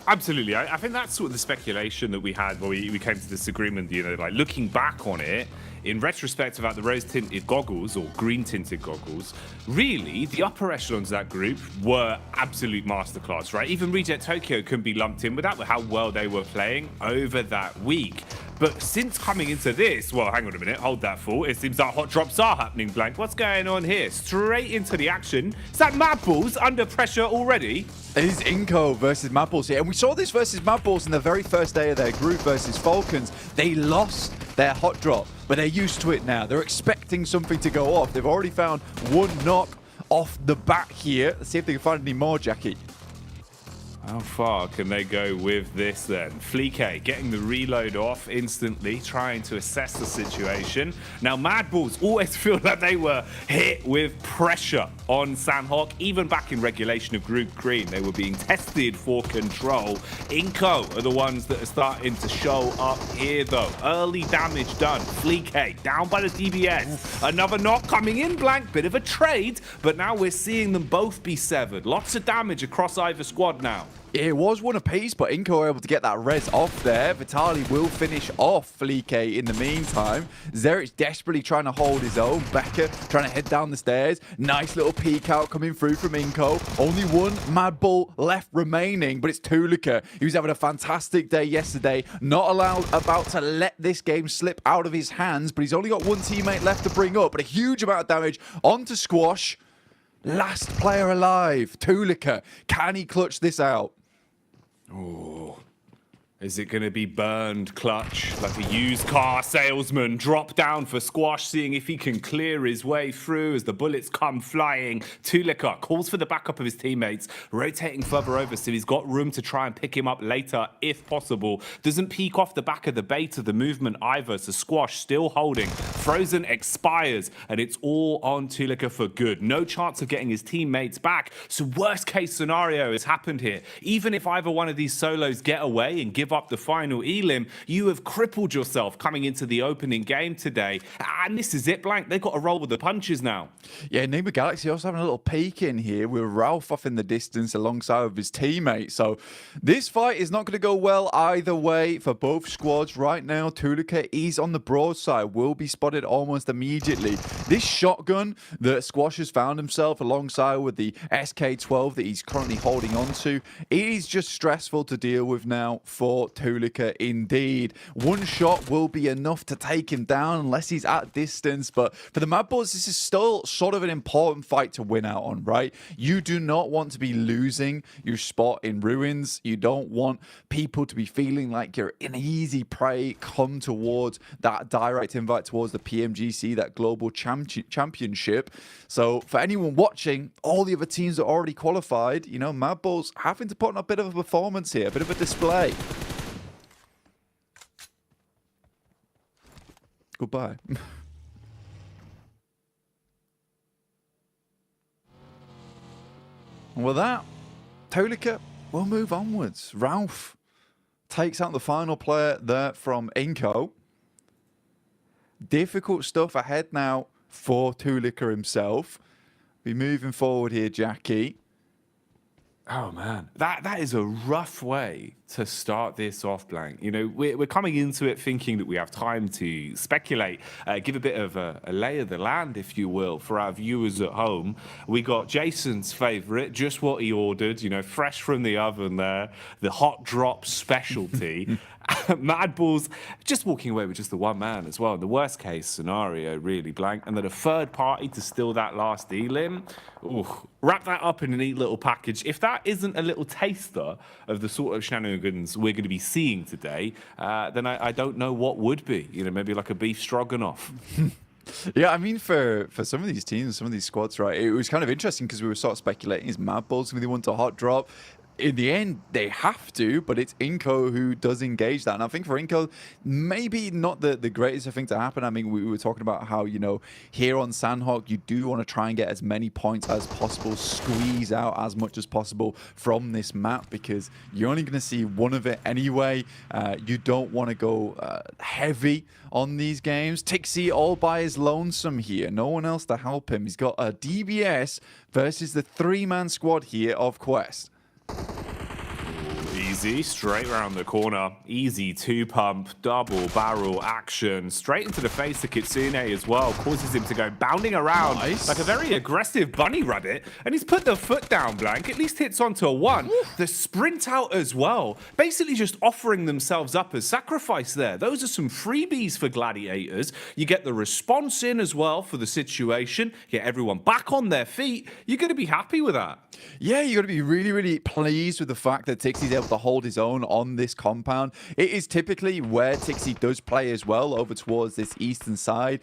Absolutely. I think that's sort of the speculation that we had when we came to this agreement, you know, like looking back on it, in retrospect about the rose-tinted goggles or green-tinted goggles, really, the upper echelons of that group were absolute masterclass, right? Even Reject Tokyo couldn't be lumped in with that, with how well they were playing over that week. But since coming into this, well, hang on a minute, hold that thought. It seems that hot drops are happening, Blank. What's going on here? Straight into the action. Is that Mad Balls under pressure already? It is Inco versus Mad Balls here. And we saw this versus Mad Balls in the very first day of their group versus Falcons. They lost their hot drop, but they're used to it now. They're expecting something to go off. They've already found one knock off the bat here. Let's see if they can find any more, Jackie. How far can they go with this then? Fleek getting the reload off instantly, trying to assess the situation. Now, Mad Balls always feel like they were hit with pressure on Sanhok. Even back in regulation of Group Green, they were being tested for control. Inco are the ones that are starting to show up here, though. Early damage done. Fleek down by the DBS. Another knock coming in, Blank. Bit of a trade, but now we're seeing them both be severed. Lots of damage across either squad now. It was one apiece, but Inco were able to get that res off there. Vitali will finish off Fleek in the meantime. Zerich desperately trying to hold his own. Becker trying to head down the stairs. Nice little peek out coming through from Inco. Only one Mad Bull left remaining, but it's Tulika. He was having a fantastic day yesterday. Not about to let this game slip out of his hands, but he's only got one teammate left to bring up, but a huge amount of damage onto Squash. Last player alive, Tulika. Can he clutch this out? Oh, is it going to be burned clutch like a used car salesman? Drop down for Squash, seeing if he can clear his way through as the bullets come flying. Tulika calls for the backup of his teammates, rotating further over so he's got room to try and pick him up later if possible. Doesn't peek off the back of the bait of the movement either, so Squash still holding. Frozen expires, and it's all on Tulika for good. No chance of getting his teammates back, so worst case scenario has happened here. Even if either one of these solos get away and give up the final elim, you have crippled yourself coming into the opening game today. And this is it, Blank. They've got to roll with the punches now. Yeah, Nima Galaxy also having a little peek in here with Ralph off in the distance alongside of his teammate. So this fight is not going to go well either way for both squads right now. Tulika is on the broadside, will be spotted almost immediately. This shotgun that Squash has found himself alongside with the SK-12 that he's currently holding on to, it is just stressful to deal with now for Tulika indeed. One shot will be enough to take him down unless he's at distance, but for the Mad Bulls, this is still sort of an important fight to win out on, right? You do not want to be losing your spot in Ruins. You don't want people to be feeling like you're an easy prey come towards that direct invite towards the PMGC, that global championship. So for anyone watching, all the other teams are already qualified. You know, Mad Bulls having to put on a bit of a performance here, a bit of a display. Goodbye. And with that, Tulika will move onwards. Ralph takes out the final player there from Inco. Difficult stuff ahead now for Tulika himself. Be moving forward here, Jackie. Oh man, that is a rough way to start this off, Blank. You know, we're coming into it thinking that we have time to speculate, give a bit of a lay of the land, if you will, for our viewers at home. We got Jason's favourite, just what he ordered, you know, fresh from the oven there, the hot drop specialty. Mad Balls just walking away with just the one man as well. The worst case scenario, really, Blank. And then a third party to steal that last elim. Ooh, wrap that up in a neat little package. If that isn't a little taster of the sort of shenanigans we're going to be seeing today, then I don't know what would be. You know, maybe like a beef stroganoff. Yeah, I mean, for some of these teams, some of these squads, right, it was kind of interesting because we were sort of speculating, is Mad Balls going to be the one to hot drop? In the end, they have to, but it's Inco who does engage that. And I think for Inco, maybe not the greatest thing to happen. I mean, we were talking about how, you know, here on Sandhawk, you do want to try and get as many points as possible, squeeze out as much as possible from this map, because you're only going to see one of it anyway. You don't want to go heavy on these games. Tixie all by his lonesome here. No one else to help him. He's got a DBS versus the three-man squad here of Quest. Easy, straight around the corner. Easy two-pump, double barrel action. Straight into the face of Kitsune as well. Causes him to go bounding around like a very aggressive bunny rabbit. And he's put the foot down, Blank. At least hits onto a one. The sprint out as well. Basically just offering themselves up as sacrifice there. Those are some freebies for Gladiators. You get the response in as well for the situation. Get everyone back on their feet. You're going to be happy with that. Yeah, you got to be really, really pleased with the fact that Tixie's able to hold his own on this compound. It is typically where Tixie does play as well, over towards this eastern side,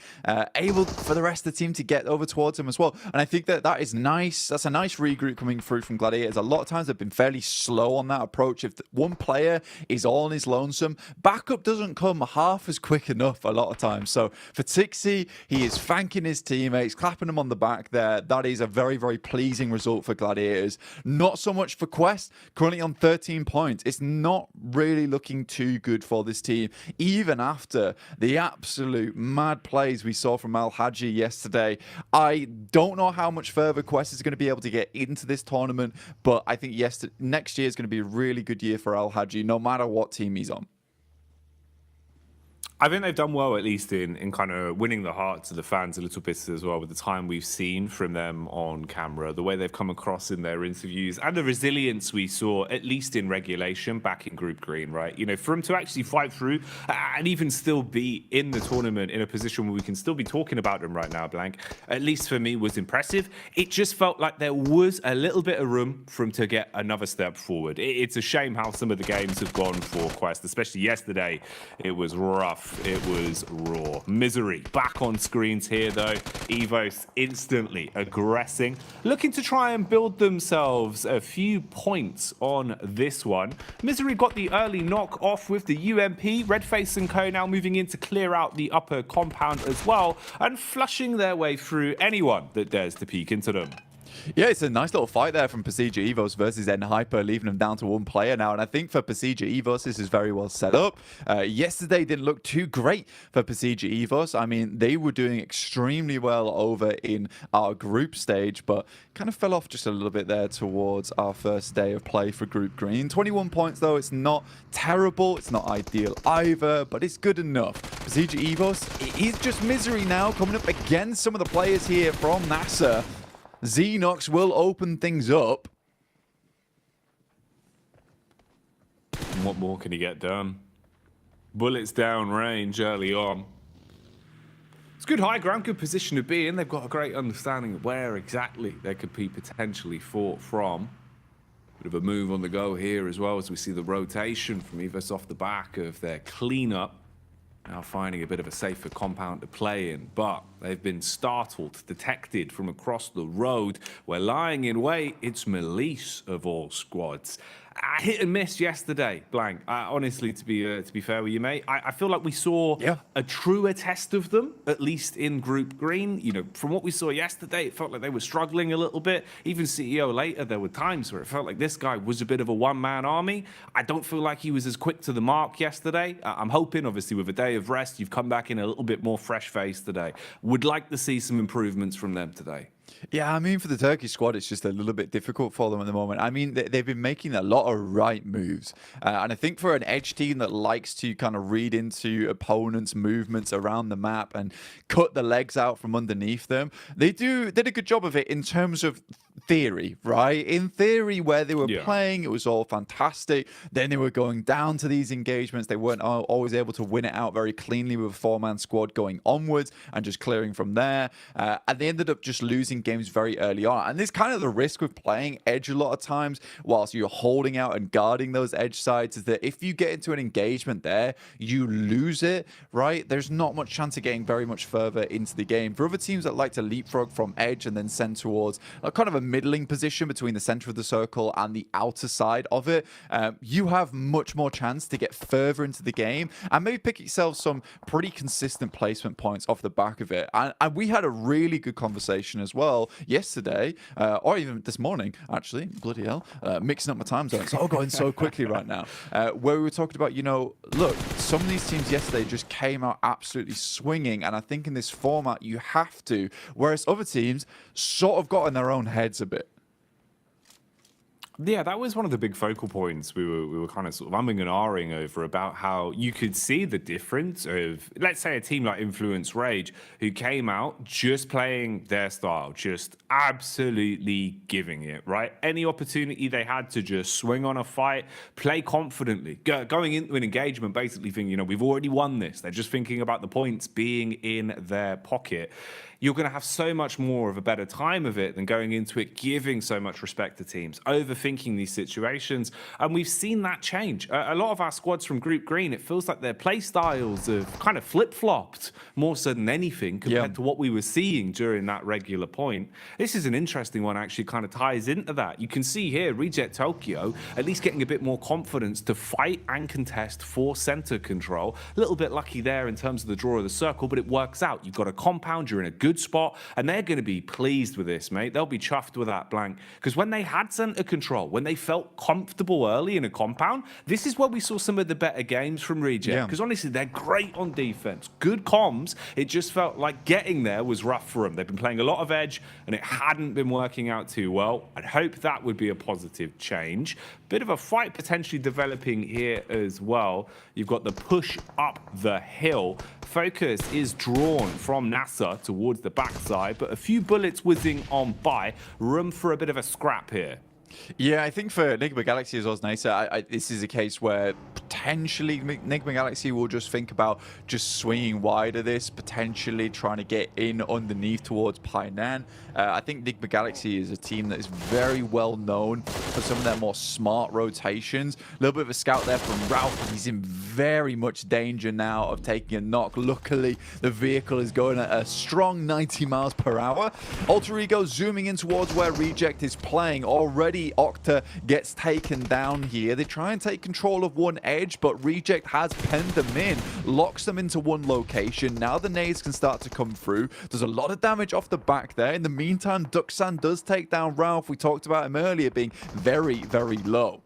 able for the rest of the team to get over towards him as well. And I think that is nice. That's a nice regroup coming through from Gladiators. A lot of times they've been fairly slow on that approach. If one player is all on his lonesome, backup doesn't come half as quick enough a lot of times. So for Tixie, he is thanking his teammates, clapping them on the back there. That is a very, very pleasing result for Gladiators. Not so much for Quest, currently on 13 points. It's not really looking too good for this team, even after the absolute mad plays we saw from Al Haji yesterday. I don't know how much further Quest is going to be able to get into this tournament, but I think next year is going to be a really good year for Al Haji, no matter what team he's on. I think they've done well, at least in kind of winning the hearts of the fans a little bit as well, with the time we've seen from them on camera, the way they've come across in their interviews, and the resilience we saw, at least in regulation, back in Group Green, right? You know, for them to actually fight through and even still be in the tournament in a position where we can still be talking about them right now, Blank, at least for me, was impressive. It just felt like there was a little bit of room for them to get another step forward. It's a shame how some of the games have gone for Quest, especially yesterday. It was rough. It was raw. Misery back on screens here, though. Evos instantly aggressing, looking to try and build themselves a few points on this one. Misery got the early knock off with the UMP. Redface and Co now moving in to clear out the upper compound as well, and flushing their way through anyone that dares to peek into them. Yeah, it's a nice little fight there from Pasija Evos versus N-Hyper, leaving them down to one player now. And I think for Pasija Evos, this is very well set up. Yesterday didn't look too great for Pasija Evos. I mean, they were doing extremely well over in our group stage, but kind of fell off just a little bit there towards our first day of play for Group Green. 21 points, though. It's not terrible. It's not ideal either, but it's good enough. Pasija Evos, it is just Misery now coming up against some of the players here from NASA. Xenox will open things up. What more can he get done? Bullets down range early on. It's good high ground, good position to be in. They've got a great understanding of where exactly they could be potentially fought from. Bit of a move on the go here as well, as we see the rotation from Evos off the back of their cleanup. Now finding a bit of a safer compound to play in, but they've been startled, detected from across the road. We're lying in wait. It's Melise of all squads. Hit and miss yesterday, Blank. Honestly, to be fair with you, mate, I feel like we saw a truer test of them, at least in Group Green. You know, from what we saw yesterday, it felt like they were struggling a little bit. Even CEO later, there were times where it felt like this guy was a bit of a one-man army. I don't feel like he was as quick to the mark yesterday. I'm hoping, obviously, with a day of rest, you've come back in a little bit more fresh-faced today. Would like to see some improvements from them today. Yeah, I mean, for the Turkish squad, it's just a little bit difficult for them at the moment. I mean, they've been making a lot of right moves. And I think for an Edge team that likes to kind of read into opponents' movements around the map and cut the legs out from underneath them, they did a good job of it in terms of theory, right? In theory, where they were playing, it was all fantastic. Then they were going down to these engagements. They weren't always able to win it out very cleanly with a four-man squad going onwards and just clearing from there. And they ended up just losing games very early on. And this kind of the risk with playing Edge a lot of times whilst you're holding out and guarding those Edge sides is that if you get into an engagement there, you lose it, right? There's not much chance of getting very much further into the game. For other teams that like to leapfrog from Edge and then send towards a kind of a middling position between the center of the circle and the outer side of it, you have much more chance to get further into the game and maybe pick yourself some pretty consistent placement points off the back of it. And we had a really good conversation as well yesterday, or even this morning, actually, bloody hell, mixing up my time zones. It's all going so quickly right now, where we were talking about, you know, look, some of these teams yesterday just came out absolutely swinging, and I think in this format you have to, whereas other teams sort of got in their own heads a bit. Yeah, that was one of the big focal points we were kind of sort of umming and ahhing over, about how you could see the difference of, let's say, a team like Influence Rage, who came out just playing their style, just absolutely giving it, right? Any opportunity they had to just swing on a fight, play confidently, going into an engagement, basically thinking, you know, we've already won this. They're just thinking about the points being in their pocket. You're going to have so much more of a better time of it than going into it giving so much respect to teams, overthinking these situations. And we've seen that change. A lot of our squads from Group Green, it feels like their play styles have kind of flip-flopped more so than anything compared to what we were seeing during that regular point. This is an interesting one, actually kind of ties into that. You can see here, Reject Tokyo at least getting a bit more confidence to fight and contest for center control. A little bit lucky there in terms of the draw of the circle, but it works out. You've got a compound, you're in a good spot, and they're going to be pleased with this, mate. They'll be chuffed with that blank, because when they had center control, when they felt comfortable early in a compound, this is where we saw some of the better games from Reject, because honestly, they're great on defense, good comms. It just felt like getting there was rough for them. They've been playing a lot of Edge, and it hadn't been working out too well. I'd hope that would be a positive change. Bit of a fight potentially developing here as well. You've got the push up the hill. Focus is drawn from NASA towards the backside, but a few bullets whizzing on by. Room for a bit of a scrap here. Yeah, I think for Enigma Galaxy as well as Nisa, this is a case where potentially Enigma Galaxy will just think about just swinging wide of this, potentially trying to get in underneath towards Painan. I think Enigma Galaxy is a team that is very well known for some of their more smart rotations. A little bit of a scout there from Ralph. He's in very much danger now of taking a knock. Luckily, the vehicle is going at a strong 90 miles per hour. Alter Ego zooming in towards where Reject is playing. Already Octa gets taken down here. They try and take control of one edge, but Reject has penned them in, locks them into one location. Now the nades can start to come through. There's a lot of damage off the back there. In the meantime, Duxan does take down Ralph. We talked about him earlier being very, very low.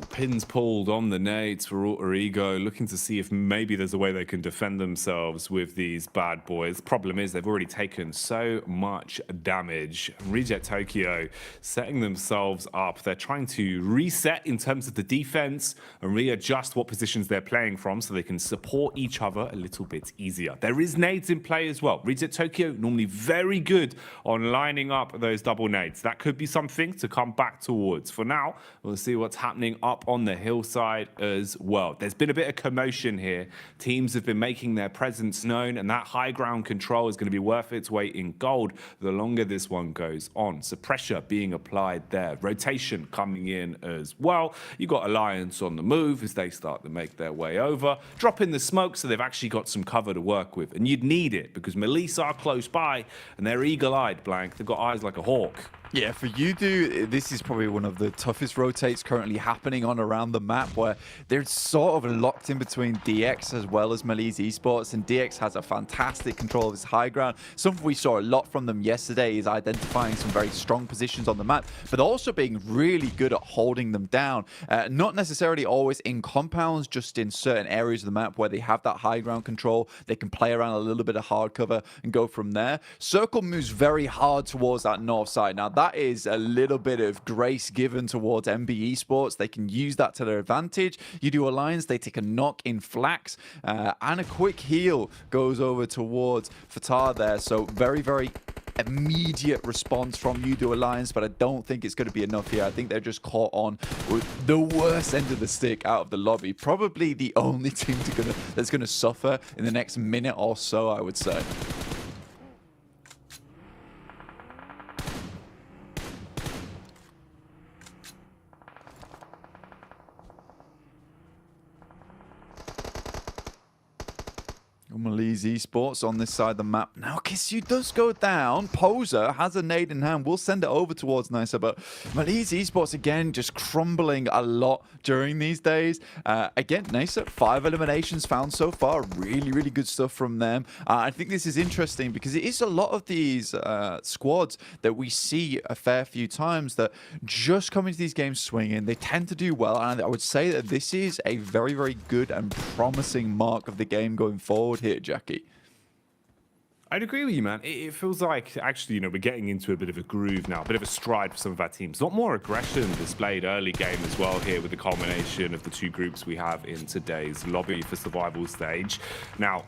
Pins pulled on the nades for Alter Ego, looking to see if maybe there's a way they can defend themselves with these bad boys. Problem is they've already taken so much damage. Reject Tokyo setting themselves up. They're trying to reset in terms of the defense and readjust what positions they're playing from so they can support each other a little bit easier. There is nades in play as well. Reject Tokyo normally very good on lining up those double nades. That could be something to come back towards. For now, we'll see what's happening up on the hillside as well. There's been a bit of commotion here. Teams have been making their presence known, and that high ground control is going to be worth its weight in gold the longer this one goes on. So pressure being applied there. Rotation coming in as well. You've got Alliance on the move as they start to make their way over. Drop in the smoke so they've actually got some cover to work with. And you'd need it because Melissa are close by and they're eagle-eyed, Blank. They've got eyes like a hawk. Yeah, for Udo, this is probably one of the toughest rotates currently happening on around the map, where they're sort of locked in between DX as well as Malise Esports, and DX has a fantastic control of his high ground. Something we saw a lot from them yesterday is identifying some very strong positions on the map, but also being really good at holding them down. Not necessarily always in compounds, just in certain areas of the map where they have that high ground control. They can play around a little bit of hard cover and go from there. Circle moves very hard towards that north side. Now, that is a little bit of grace given towards MB Esports. They can use that to their advantage. Udo Alliance, they take a knock in Flax, and a quick heal goes over towards Fatar there. So very, very immediate response from Udo Alliance, but I don't think it's going to be enough here. I think they're just caught on with the worst end of the stick out of the lobby. Probably the only team that's going to suffer in the next minute or so, I would say. Malise Esports on this side of the map. Now, Kissu does go down. Poser has a nade in hand. We'll send it over towards Nisa, but Malise Esports, again, just crumbling a lot during these days. Again, Nisa, 5 eliminations found so far. Really, really good stuff from them. I think this is interesting because it is a lot of these squads that we see a fair few times that just come into these games swinging. They tend to do well, and I would say that this is a very, very good and promising mark of the game going forward here, Jackie. I'd agree with you, man. It feels like, actually, you know, we're getting into a bit of a groove now, a bit of a stride for some of our teams. A lot more aggression displayed early game as well here with the culmination of the 2 groups we have in today's lobby for survival stage. Now,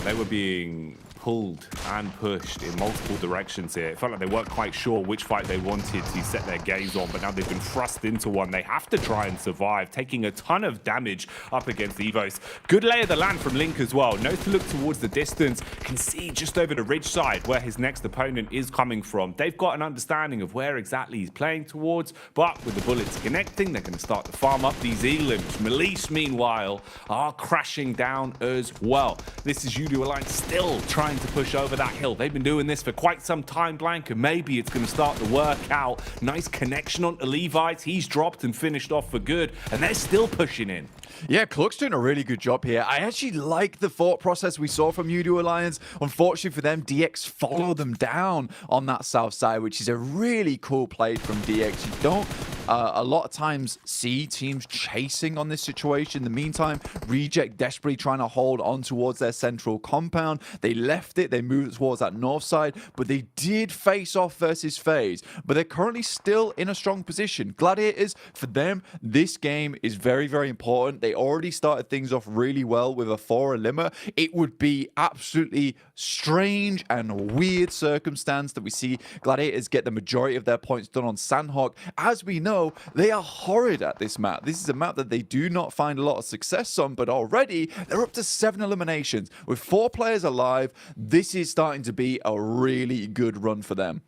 they were being pulled and pushed in multiple directions here. It felt like they weren't quite sure which fight they wanted to set their gaze on, but now they've been thrust into one. They have to try and survive, taking a ton of damage up against Evos. Good lay of the land from Link as well. Knows to look towards the distance, can see just over the ridge side where his next opponent is coming from. They've got an understanding of where exactly he's playing towards, but with the bullets connecting, they're going to start to farm up these elims. Malise, meanwhile, are crashing down as well. This is Udo Alliance still trying to push over that hill. They've been doing this for quite some time, Blank, and maybe it's going to start to work out. Nice connection onto Levites. He's dropped and finished off for good, and they're still pushing in. Yeah, Cluck's doing a really good job here. I actually like the thought process we saw from Udo Alliance. Unfortunately for them, DX follow them down on that south side, which is a really cool play from DX. You don't a lot of times see teams chasing on this situation. In the meantime, Reject desperately trying to hold on towards their central compound. They left it, they moved towards that north side, but they did face off versus FaZe. But they're currently still in a strong position. Gladiators, for them, this game is very, very important. They already started things off really well with a 4 eliminer. It would be absolutely strange and weird circumstance that we see Gladiators get the majority of their points done on Sandhawk. As we know, they are horrid at this map. This is a map that they do not find a lot of success on, but already they're up to 7 eliminations. With 4 players alive, this is starting to be a really good run for them.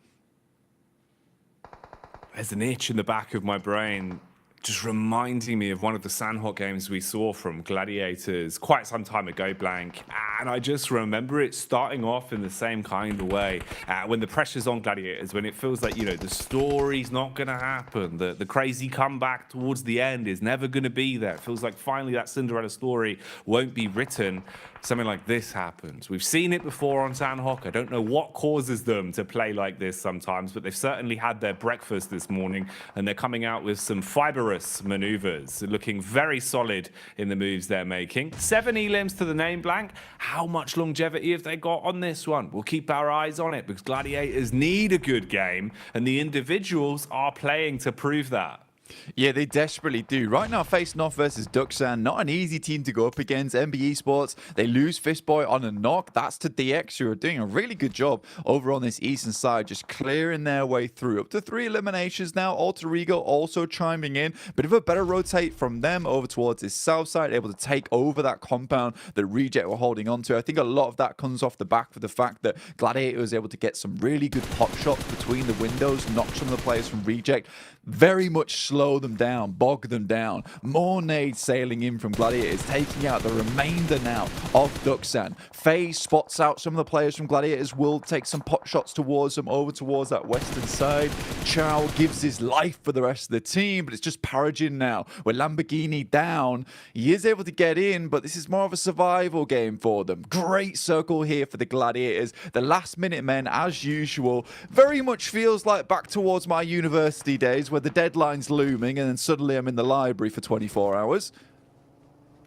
There's an itch in the back of my brain just reminding me of one of the Sandhawk games we saw from Gladiators quite some time ago, Blank. And I just remember it starting off in the same kind of way. When the pressure's on Gladiators, when it feels like, you know, the story's not going to happen, the crazy comeback towards the end is never going to be there. It feels like finally that Cinderella story won't be written. Something like this happens. We've seen it before on Sandhawk. I don't know what causes them to play like this sometimes, but they've certainly had their breakfast this morning, and they're coming out with some fibrous maneuvers, looking very solid in the moves they're making. 7 elims to the name, Blank. How much longevity have they got on this one? We'll keep our eyes on it because Gladiators need a good game, and the individuals are playing to prove that. Yeah, they desperately do. Right now, facing off versus Duxan, not an easy team to go up against. MB Esports, they lose Fistboy on a knock. That's to DX, who are doing a really good job over on this eastern side, just clearing their way through. Up to 3 eliminations now. Alter Ego also chiming in. Bit of a better rotate from them over towards this south side, able to take over that compound that Reject were holding on to. I think a lot of that comes off the back of the fact that Gladiator was able to get some really good pop shots between the windows, knock some of the players from Reject. Very much slow slow them down, bog them down. More nades sailing in from Gladiators, taking out the remainder now of Duxan. FaZe spots out some of the players from Gladiators, will take some pot shots towards them, over towards that western side. Chow gives his life for the rest of the team, but it's just Paragin now. With Lamborghini down, he is able to get in, but this is more of a survival game for them. Great circle here for the Gladiators. The last minute men, as usual, very much feels like back towards my university days where the deadline's looming and then suddenly I'm in the library for 24 hours.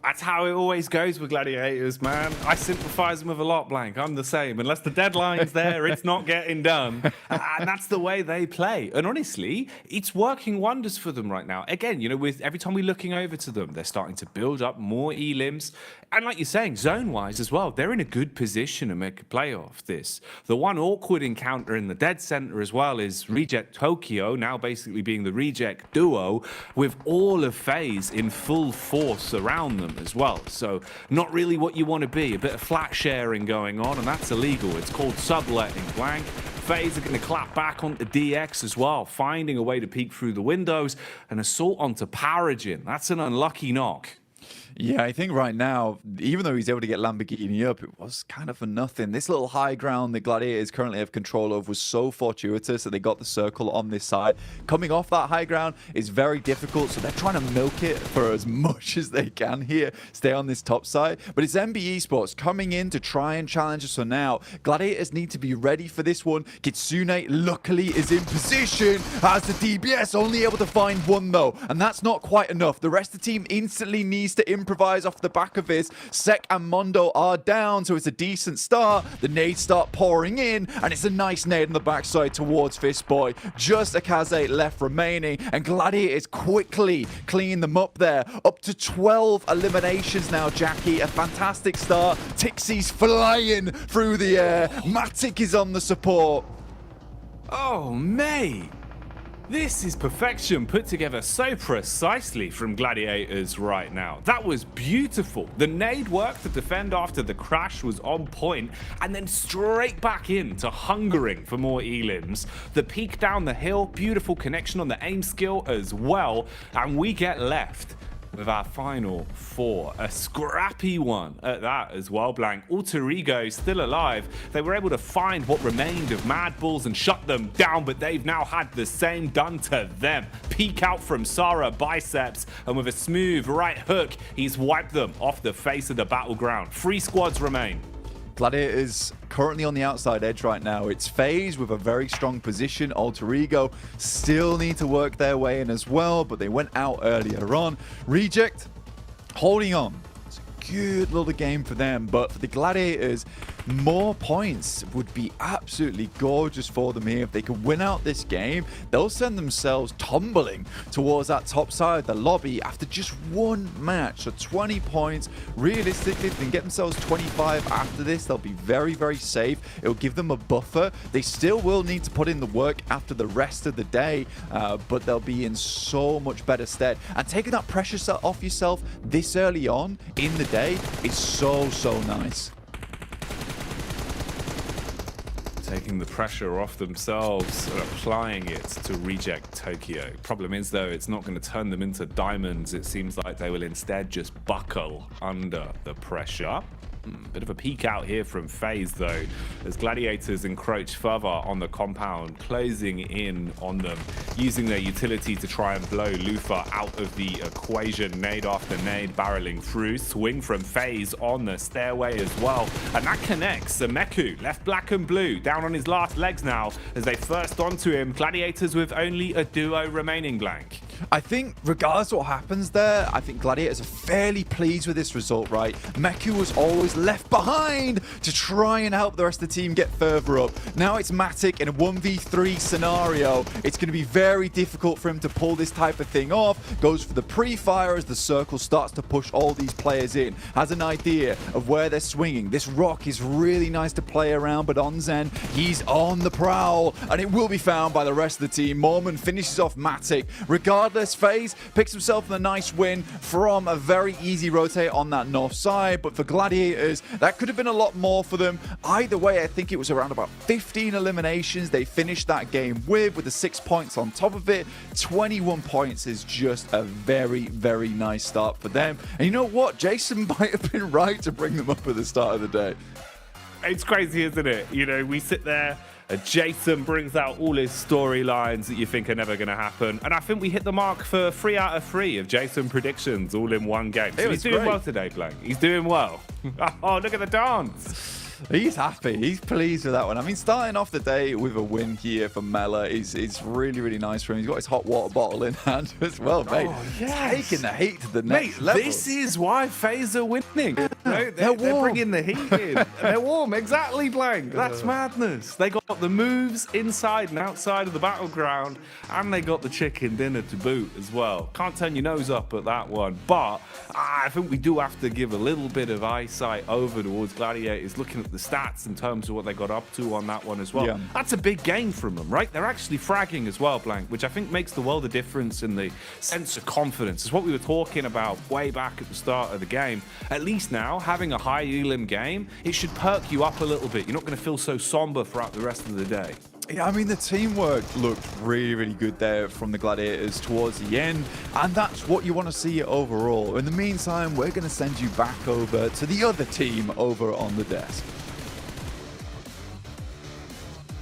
That's how it always goes with Gladiators, man. I sympathize them with a lot, Blank. I'm the same. Unless the deadline's there, it's not getting done. And that's the way they play. And honestly, it's working wonders for them right now. Again, you know, with every time we're looking over to them, they're starting to build up more elims. And like you're saying, zone-wise as well, they're in a good position to make a play off this. The one awkward encounter in the dead center as well is Reject Tokyo, now basically being the Reject duo, with all of FaZe in full force around them as well. So not really what you want to be. A bit of flat sharing going on, and that's illegal. It's called subletting, Blank. FaZe are going to clap back onto DX as well, finding a way to peek through the windows. An assault onto Paragin. That's an unlucky knock. Yeah, I think right now, even though he's able to get Lamborghini up, it was kind of for nothing. This little high ground that Gladiators currently have control of was so fortuitous that they got the circle on this side. Coming off that high ground is very difficult, so they're trying to milk it for as much as they can here, stay on this top side. But it's MB Esports coming in to try and challenge us. So now, Gladiators need to be ready for this one. Kitsune luckily is in position as the DBS, only able to find one though, and that's not quite enough. The rest of the team instantly needs to improvise off the back of this. Sek and Mondo are down, so it's a decent start. The nades start pouring in, and it's a nice nade on the backside towards Fistboy. Just Akaze left remaining, and Gladiators quickly clean them up there. Up to 12 eliminations now, Jackie. A fantastic start. Tixie's flying through the air. Matic is on the support. Oh, mate. This is perfection put together so precisely from Gladiators right now. That was beautiful. The nade work to defend after the crash was on point, and then straight back into hungering for more elims. The peek down the hill, beautiful connection on the aim skill as well, and we get left with our final four. A scrappy one at that as well, Blank. Alter Ego still alive. They were able to find what remained of Mad Bulls and shut them down, but they've now had the same done to them. Peek out from Sara Biceps, and with a smooth right hook, he's wiped them off the face of the battleground. 3 squads remain. Gladiators currently on the outside edge right now. It's FaZe with a very strong position. Alter Ego still need to work their way in as well, but they went out earlier on. Reject holding on. It's a good little game for them, but for the Gladiators, more points would be absolutely gorgeous for them here. If they could win out this game, they'll send themselves tumbling towards that top side of the lobby after just one match. So 20 points. Realistically, if they can get themselves 25 after this, they'll be very, very safe. It'll give them a buffer. They still will need to put in the work after the rest of the day, but they'll be in so much better stead. And taking that pressure off yourself this early on in the day is so, so nice. Taking the pressure off themselves and applying it to Reject Tokyo. Problem is, though, it's not going to turn them into diamonds. It seems like they will instead just buckle under the pressure. Bit of a peek out here from FaZe, though, as Gladiators encroach further on the compound, closing in on them, using their utility to try and blow Lufa out of the equation. Nade after nade barreling through. Swing from FaZe on the stairway as well. And that connects. Sameku left black and blue, down on his last legs now, as they first onto him. Gladiators with only a duo remaining, Blank. I think regardless of what happens there, I think Gladiators are fairly pleased with this result, right? Meku was always left behind to try and help the rest of the team get further up. Now it's Matic in a 1v3 scenario. It's going to be very difficult for him to pull this type of thing off. Goes for the pre-fire as the circle starts to push all these players in. Has an idea of where they're swinging. This rock is really nice to play around, but Onzen, he's on the prowl, and it will be found by the rest of the team. Mormon finishes off Matic. Regardless Regardless, FaZe picks himself a nice win from a very easy rotate on that north side, but for Gladiators, that could have been a lot more for them. Either way, I think it was around about 15 eliminations they finished that game with the 6 points on top of it. 21 points is just a very, very nice start for them. And you know what? Jason might have been right to bring them up at the start of the day. It's crazy, isn't it? You know, we sit there and Jason brings out all his storylines that you think are never going to happen. And I think we hit the mark for 3 out of 3 of Jason predictions all in one game. So he's doing well today, Blank. He's doing well. Oh, look at the dance. He's happy. He's pleased with that one. I mean, starting off the day with a win here for Mela is really, really nice for him. He's got his hot water bottle in hand as well, mate. Oh, yes. Taking the heat to the next level. This is why FaZe are winning. No, they're bringing the heat in. They're warm. Exactly, Blank. That's madness. They got the moves inside and outside of the battleground, and they got the chicken dinner to boot as well. Can't turn your nose up at that one. But I think we do have to give a little bit of eyesight over towards Gladiators, looking at the stats in terms of what they got up to on that one as well. Yeah. That's a big game from them, right? They're actually fragging as well, Blank, which I think makes the world of difference in the sense of confidence. It's what we were talking about way back at the start of the game. At least now, having a high elim game, it should perk you up a little bit. You're not going to feel so somber throughout the rest of the day. Yeah, I mean, the teamwork looked really, really good there from the Gladiators towards the end, and that's what you want to see overall. In the meantime, we're going to send you back over to the other team over on the desk.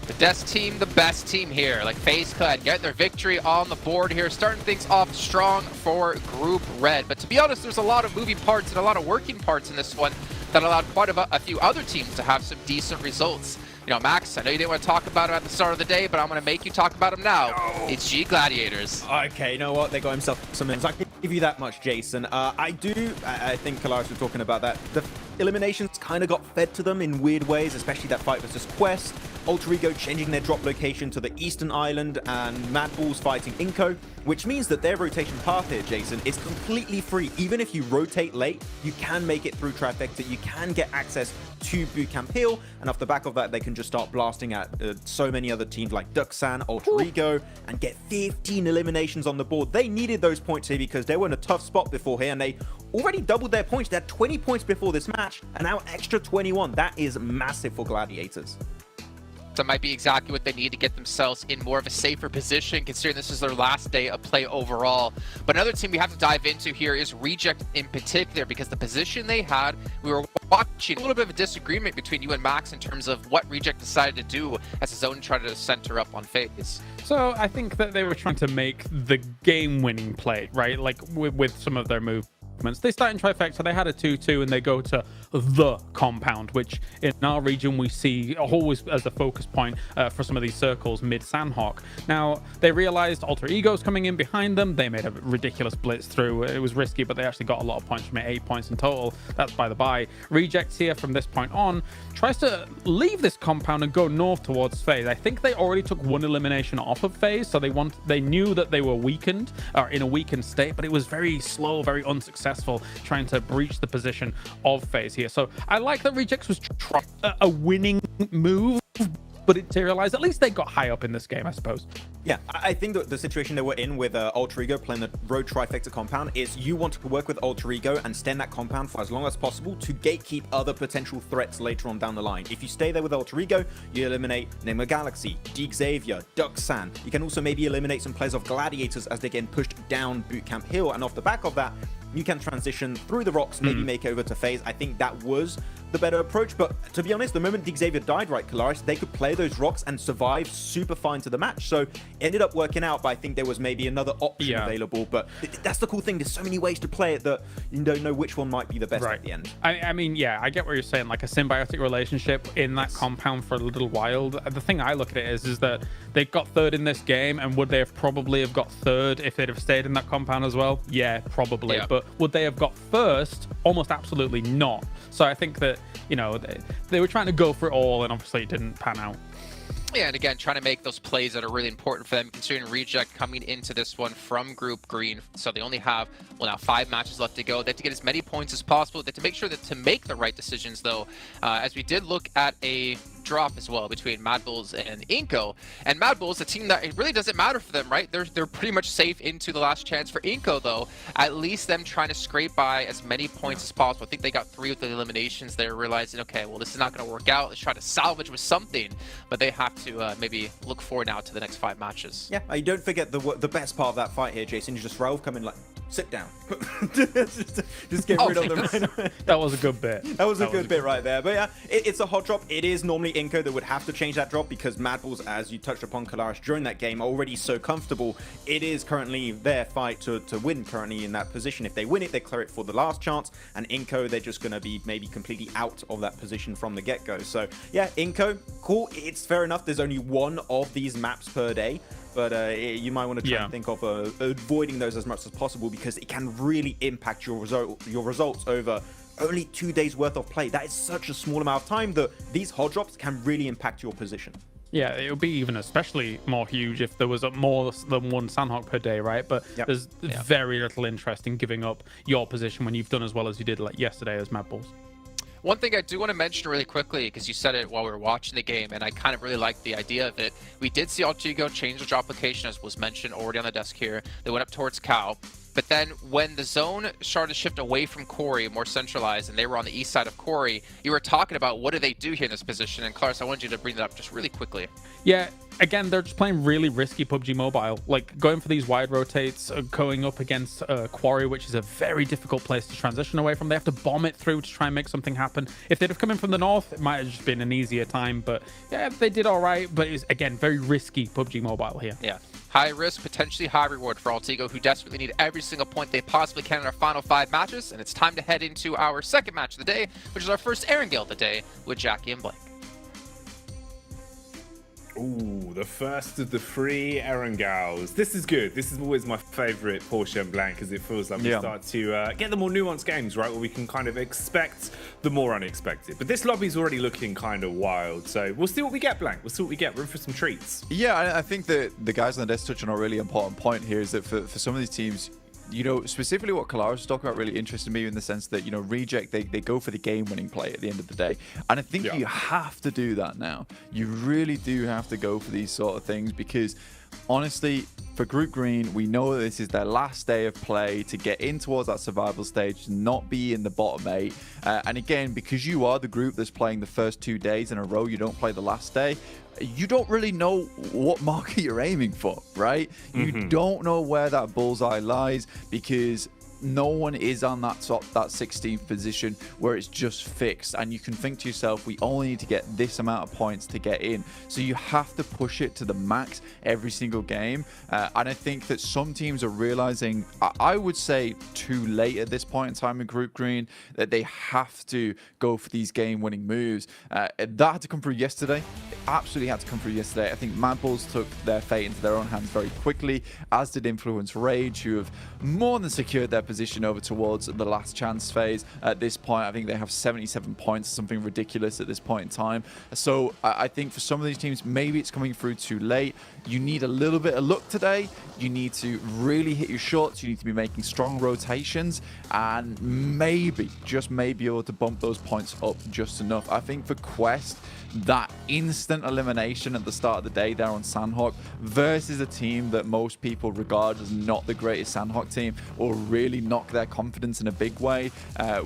The desk team, the best team here. Like FaZe could get their victory on the board here, starting things off strong for Group Red. But to be honest, there's a lot of moving parts and a lot of working parts in this one that allowed quite a few other teams to have some decent results. You know, Max, I know you didn't want to talk about him at the start of the day, but I'm going to make you talk about him now. It's G Gladiators. Okay, you know what? They got himself some wins. I can give you that much, Jason. I think Kalash was talking about that. The eliminations kind of got fed to them in weird ways, especially that fight versus Quest. Alter Ego changing their drop location to the Eastern Island, and Mad Bulls fighting Inko, which means that their rotation path here, Jason, is completely free. Even if you rotate late, you can make it through Trifecta, you can get access to Bootcamp Hill, and off the back of that, they can just start blasting at so many other teams like Duxan, Alter Ego, and get 15 eliminations on the board. They needed those points here because they were in a tough spot before here, and they already doubled their points. They had 20 points before this match, and now extra 21. That is massive for Gladiators. That might be exactly what they need to get themselves in more of a safer position, considering this is their last day of play overall. But another team we have to dive into here is Reject in particular, because the position they had, we were watching a little bit of a disagreement between you and Max in terms of what Reject decided to do as his own tried to center up on FaZe. So I think that they were trying to make the game-winning play, right? Like with some of their moves. They start in Trifecta, they had a 2-2, and they go to the compound, which in our region we see always as a focus point for some of these circles mid-Sandhawk. Now, they realized Alter Ego's coming in behind them. They made a ridiculous blitz through. It was risky, but they actually got a lot of points from it, 8 points in total. That's by the by. Reject here from this point on tries to leave this compound and go north towards FaZe. I think they already took one elimination off of FaZe, so they knew that they were weakened, or in a weakened state, but it was very slow, very unsuccessful trying to breach the position of FaZe here. So I like that Rejects was trying a winning move, but it materialized. At least they got high up in this game, I suppose. Yeah, I think that the situation they were in with Alter Ego playing the Road Trifecta compound is you want to work with Alter Ego and stay in that compound for as long as possible to gatekeep other potential threats later on down the line. If you stay there with Alter Ego, you eliminate Nemo Galaxy, Deke Xavier, Duxan. You can also maybe eliminate some players of Gladiators as they get pushed down Bootcamp Hill, and off the back of that, you can transition through the rocks, maybe make over to FaZe. I think that was the better approach, but to be honest, the moment Deke Xavier died, right, Kalaris, they could play those rocks and survive super fine to the match. So it ended up working out, but I think there was maybe another option available. But that's the cool thing. There's so many ways to play it that you don't know which one might be the best at the end. I mean, yeah, I get what you're saying, like a symbiotic relationship in that compound for a little while. The thing I look at it is that they got third in this game, and would they have probably have got third if they'd have stayed in that compound as well? Yeah, probably. Yeah. But would they have got first? Almost absolutely not. So I think that, you know, they were trying to go for it all, and obviously it didn't pan out. Yeah, and again, trying to make those plays that are really important for them, considering Reject coming into this one from Group Green. So they only have, well, now 5 matches left to go. They have to get as many points as possible. They have to make sure that to make the right decisions, though, as we did look at a drop as well between Mad Bulls and Inco. And Mad Bulls, a team that it really doesn't matter for them, right? They're pretty much safe into the last chance. For Inco, though, at least them trying to scrape by as many points as possible. I think they got 3 with the eliminations. They're realizing, okay, well, this is not going to work out. Let's try to salvage with something. But they have to maybe look forward now to the next 5 matches. Yeah, you don't forget the best part of that fight here, Jason. You just Rauf come in like, sit down. just get rid of them right away. That was a good bit. That was a good bit right there. But yeah, it's a hot drop. It is normally Inco that would have to change that drop because Mad Bulls, as you touched upon, Kalaris, during that game, are already so comfortable. It is currently their fight to win currently in that position. If they win it, they clear it for the last chance. And Inco, they're just going to be maybe completely out of that position from the get-go. So yeah, Inco, cool. It's fair enough. There's only 1 of these maps per day. But you might want to try and think of avoiding those as much as possible because it can really impact your results over only 2 days worth of play. That is such a small amount of time that these hot drops can really impact your position. Yeah, it would be even especially more huge if there was more than 1 Sandhawk per day, right? But there's very little interest in giving up your position when you've done as well as you did like yesterday as Mad Bulls. One thing I do want to mention really quickly, because you said it while we were watching the game, and I kind of really like the idea of it. We did see Altigo change the drop location, as was mentioned already on the desk here. They went up towards Cal. But then when the zone started to shift away from Corey, more centralized, and they were on the east side of Corey, you were talking about what do they do here in this position. And Claris, I wanted you to bring that up just really quickly. Yeah, again, they're just playing really risky PUBG Mobile. Like going for these wide rotates, going up against Quarry, which is a very difficult place to transition away from. They have to bomb it through to try and make something happen. If they'd have come in from the north, it might have just been an easier time. But yeah, they did all right. But it's, again, very risky PUBG Mobile here. Yeah. High risk, potentially high reward for Altigo, who desperately need every single point they possibly can in our final 5 matches. And it's time to head into our second match of the day, which is our first Erangel of the day with Jackie and Blake. Ooh, the first of the 3 Erangels. This is good. This is always my favorite Porsche and Blanc because it feels like we start to get the more nuanced games, right? Where we can kind of expect the more unexpected. But this lobby's already looking kind of wild. So we'll see what we get, Blanc. We'll see what we get. We're in for some treats. Yeah, I think that the guys on the desk touch on a really important point here is that for some of these teams, you know, specifically what Kalaris was talking about really interested me in the sense that, you know, Reject, they go for the game-winning play at the end of the day. And I think you have to do that now. You really do have to go for these sort of things because, honestly, for Group Green, we know that this is their last day of play to get in towards that survival stage, not be in the bottom 8. And again, because you are the group that's playing the first 2 days in a row, you don't play the last day, you don't really know what marker you're aiming for, right? You don't know where that bullseye lies because no one is on that 16th position where it's just fixed, and you can think to yourself, we only need to get this amount of points to get in. So you have to push it to the max every single game, and I think that some teams are realizing, I would say too late at this point in time in Group Green, that they have to go for these game-winning moves. That had to come through yesterday. It absolutely had to come through yesterday. I think Mad Bulls took their fate into their own hands very quickly, as did Influence Rage, who have more than secured their position over towards the last chance phase. At this point, I think they have 77 points, something ridiculous at this point in time. So I think for some of these teams, maybe it's coming through too late. You need a little bit of luck today. You need to really hit your shots. You need to be making strong rotations and maybe, just maybe, able to bump those points up just enough. I think for Quest, that instant elimination at the start of the day there on Sandhawk versus a team that most people regard as not the greatest Sandhawk team will really knock their confidence in a big way.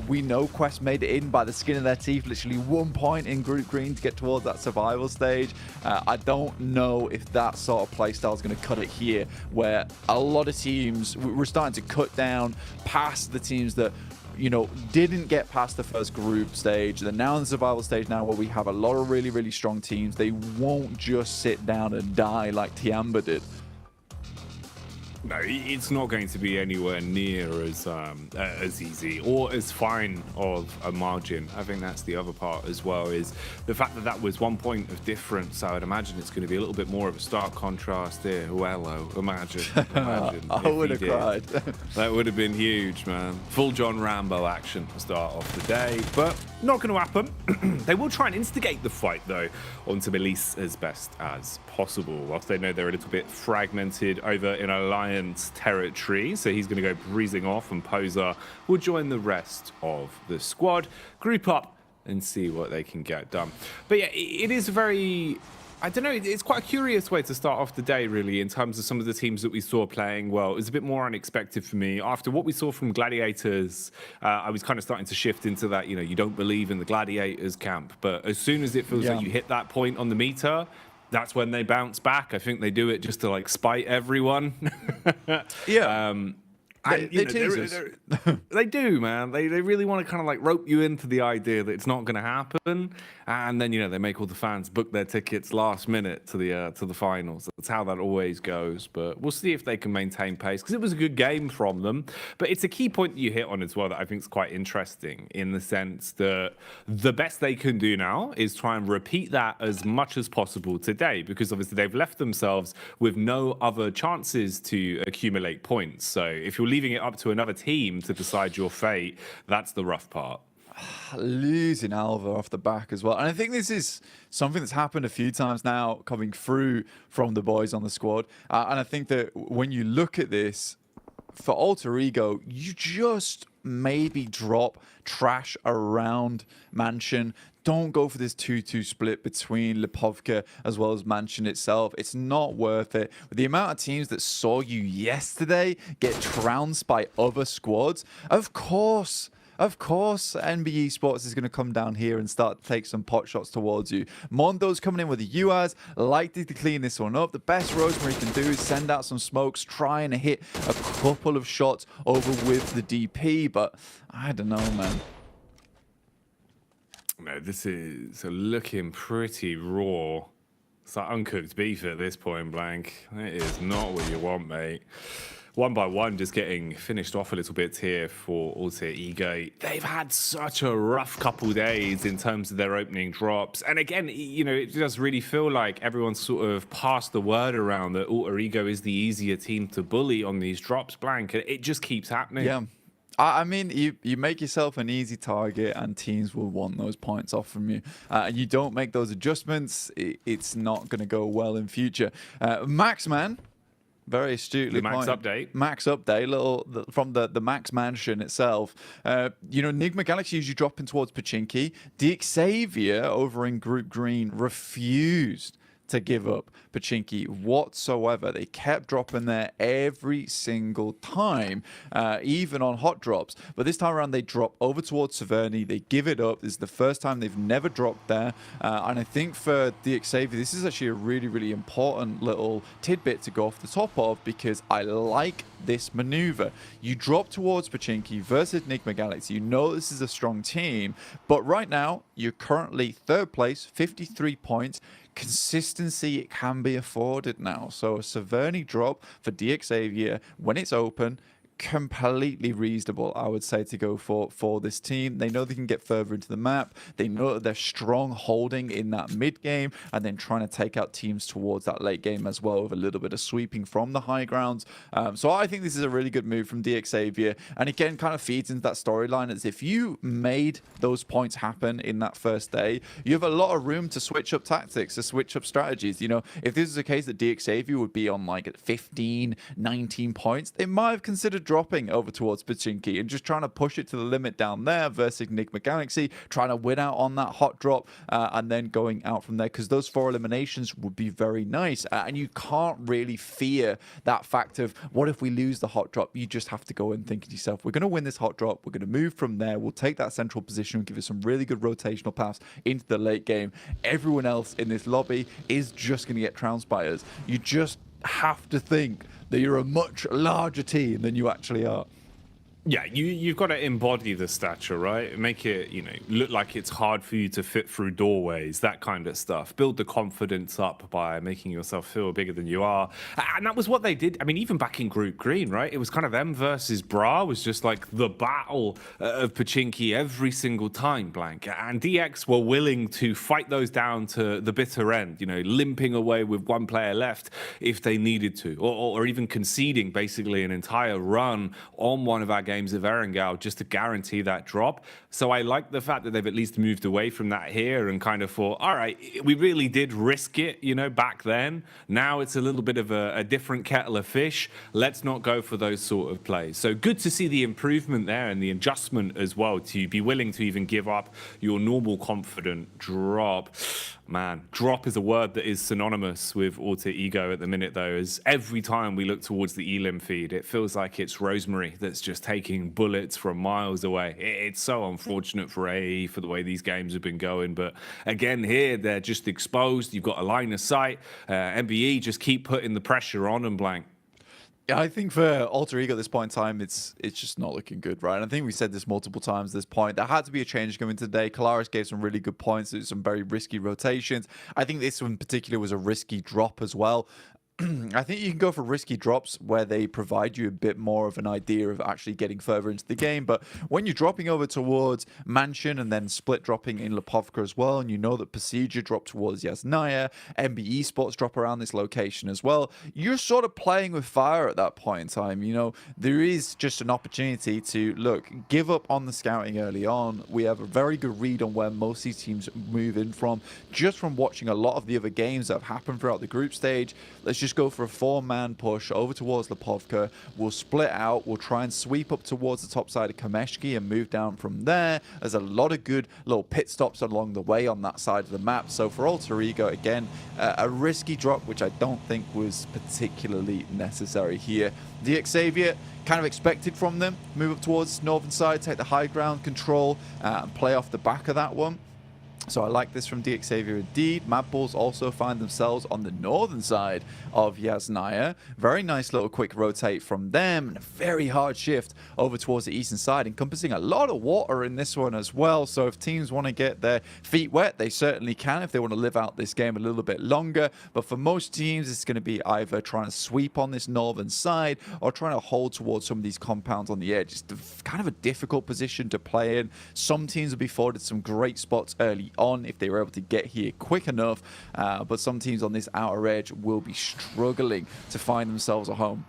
We know Quest made it in by the skin of their teeth, literally 1 point in Group Green to get towards that survival stage. I don't know if that sort of playstyle is going to cut it here, where a lot of teams, we're starting to cut down past the teams that, you know, didn't get past the first group stage. They're now in the survival stage now where we have a lot of really, really strong teams. They won't just sit down and die like Tiamba did. No, it's not going to be anywhere near as easy or as fine of a margin. I think that's the other part as well, is the fact that that was 1 point of difference. I would imagine it's going to be a little bit more of a stark contrast here. Well, imagine I would have cried. That would have been huge, man. Full John Rambo action to start off the day, but not going to happen. They will try and instigate the fight, though, onto Melise as best as possible, whilst they know they're a little bit fragmented over in Alliance territory. So he's going to go breezing off, and Poser will join the rest of the squad. Group up and see what they can get done. But yeah, it is very... I don't know, it's quite a curious way to start off the day, really, in terms of some of the teams that we saw playing well. It was a bit more unexpected for me. After what we saw from Gladiators, I was kind of starting to shift into that, you don't believe in the Gladiators camp. But as soon as it feels like you hit that point on the meter, that's when they bounce back. I think they do it just to, like, spite everyone. Yeah. They do, man. They really want to kind of like rope you into the idea that it's not going to happen, and then they make all the fans book their tickets last minute to the finals. That's how that always goes. But we'll see if they can maintain pace, because it was a good game from them. But it's a key point that you hit on as well that I think is quite interesting, in the sense that the best they can do now is try and repeat that as much as possible today, because obviously they've left themselves with no other chances to accumulate points. So if you're leaving it up to another team to decide your fate, that's the rough part. Losing Alva off the back as well. And I think this is something that's happened a few times now coming through from the boys on the squad. And I think that when you look at this, for Alter Ego, you just maybe drop trash around Mansion. Don't go for this 2-2 split between Lipovka as well as Mansion itself. It's not worth it. With the amount of teams that saw you yesterday get trounced by other squads, of course, NB Esports is going to come down here and start to take some pot shots towards you. Mondo's coming in with the UAS, likely to clean this one up. The best Rosemary can do is send out some smokes, trying to hit a couple of shots over with the DP, but I don't know, man. No, this is looking pretty raw. It's like uncooked beef at this point, Blank. It is not what you want, mate. One by one, just getting finished off a little bit here for Alter Ego. They've had such a rough couple days in terms of their opening drops. And again, it does really feel like everyone's sort of passed the word around that Alter Ego is the easier team to bully on these drops, Blank. It just keeps happening. Yeah. I mean, you make yourself an easy target and teams will want those points off from you. And you don't make those adjustments, it's not going to go well in future. Maxman, very astutely Max pointed. update. Max update, from the Max Mansion itself. Nigma Galaxy usually dropping towards Pachinki. Xavier over in Group Green refused to give up Pachinki whatsoever. They kept dropping there every single time, even on hot drops. But this time around, they drop over towards Severny. They give it up. This is the first time they've never dropped there. And I think for Xavier, this is actually a really, really important little tidbit to go off the top of, because I like this maneuver. You drop towards Pachinki versus Nigma Galaxy. You know this is a strong team, but right now, you're currently third place, 53 points. Consistency, it can be afforded now. So a Severny drop for Xavier when it's open, completely reasonable, I would say, to go for this team. They know they can get further into the map. They know that they're strong holding in that mid game and then trying to take out teams towards that late game as well, with a little bit of sweeping from the high grounds. So I think this is a really good move from Xavier, and again kind of feeds into that storyline, as if you made those points happen in that first day, you have a lot of room to switch up tactics, to switch up strategies. If this is a case that Xavier would be on like 15, 19 points, they might have considered dropping over towards Pachinki and just trying to push it to the limit down there versus Nigma Galaxy, trying to win out on that hot drop and then going out from there, because those 4 eliminations would be very nice. And you can't really fear that fact of, what if we lose the hot drop? You just have to go and think to yourself, we're going to win this hot drop, we're going to move from there, we'll take that central position and give it some really good rotational paths into the late game. Everyone else in this lobby is just going to get trounced by us. You just have to think that you're a much larger team than you actually are. Yeah, you've got to embody the stature, right? Make it, look like it's hard for you to fit through doorways, that kind of stuff. Build the confidence up by making yourself feel bigger than you are. And that was what they did. I mean, even back in Group Green, right? It was kind of them versus Bra, was just like the battle of Pachinki every single time, Blank. And DX were willing to fight those down to the bitter end, limping away with one player left if they needed to, or even conceding basically an entire run on one of our games games of Erangel just to guarantee that drop. So I like the fact that they've at least moved away from that here and kind of thought, all right, we really did risk it, you know, back then. Now it's a little bit of a different kettle of fish. Let's not go for those sort of plays. So good to see the improvement there and the adjustment as well, to be willing to even give up your normal confident drop. Man, drop is a word that is synonymous with Alter Ego at the minute, though, as every time we look towards the Elim feed, it feels like it's Rosemary that's just taking bullets from miles away. It's so unfortunate for AE for the way these games have been going. But again, here, they're just exposed. You've got a line of sight. MBE just keep putting the pressure on and blank. Yeah, I think for Alter Ego at this point in time, it's just not looking good, right? And I think we said this multiple times at this point. There had to be a change coming today. Kalaris gave some really good points, some very risky rotations. I think this one in particular was a risky drop as well. I think you can go for risky drops where they provide you a bit more of an idea of actually getting further into the game. But when you're dropping over towards Mansion and then split dropping in Lipovka as well, and you know that Procedure dropped towards Yasnaya, MB Esports drop around this location as well, you're sort of playing with fire at that point in time. You know, there is just an opportunity to, look, give up on the scouting early on. We have a very good read on where most of these teams move in from, just from watching a lot of the other games that have happened throughout the group stage. Let's just go for a 4-man push over towards Lipovka. We'll split out. We'll try and sweep up towards the top side of Kameshki and move down from there. There's a lot of good little pit stops along the way on that side of the map. So for Alter Ego, again, a risky drop, which I don't think was particularly necessary here. The Xavier, kind of expected from them. Move up towards northern side, take the high ground control, and play off the back of that one. So I like this from DXavier indeed. Mad Bulls also find themselves on the northern side of Yasnaya. Very nice little quick rotate from them, and a very hard shift over towards the eastern side, encompassing a lot of water in this one as well. So if teams want to get their feet wet, they certainly can if they want to live out this game a little bit longer. But for most teams, it's going to be either trying to sweep on this northern side or trying to hold towards some of these compounds on the edge. It's kind of a difficult position to play in. Some teams will be afforded some great spots early on if they were able to get here quick enough, but some teams on this outer edge will be struggling to find themselves a home.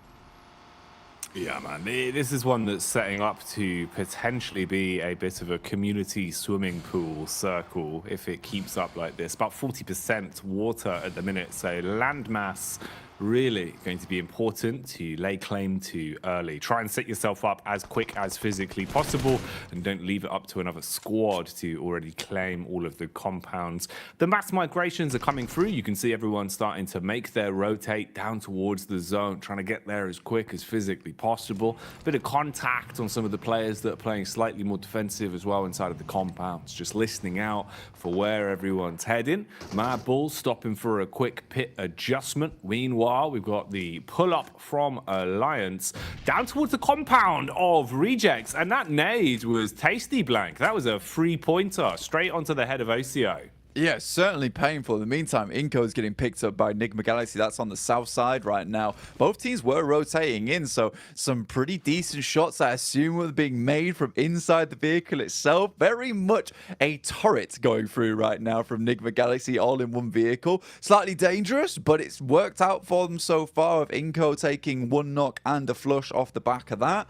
Yeah, man, this is one that's setting up to potentially be a bit of a community swimming pool circle if it keeps up like this. About 40% water at the minute, so landmass really going to be important to lay claim to early. Try and set yourself up as quick as physically possible and don't leave it up to another squad to already claim all of the compounds. The mass migrations are coming through. You can see everyone starting to make their rotate down towards the zone, trying to get there as quick as physically possible. Bit of contact on some of the players that are playing slightly more defensive as well inside of the compounds, just listening out for where everyone's heading. Mad Bulls stopping for a quick pit adjustment. Meanwhile, we've got the pull-up from Alliance down towards the compound of Rejects, and that nade was tasty, Blank. That was a 3-pointer straight onto the head of OCO. Yeah, certainly painful. In the meantime, Inco is getting picked up by Enigma Galaxy. That's on the south side right now. Both teams were rotating in, so some pretty decent shots, I assume, were being made from inside the vehicle itself. Very much a turret going through right now from Enigma Galaxy, all in one vehicle. Slightly dangerous, but it's worked out for them so far, with Inco taking one knock and a flush off the back of that.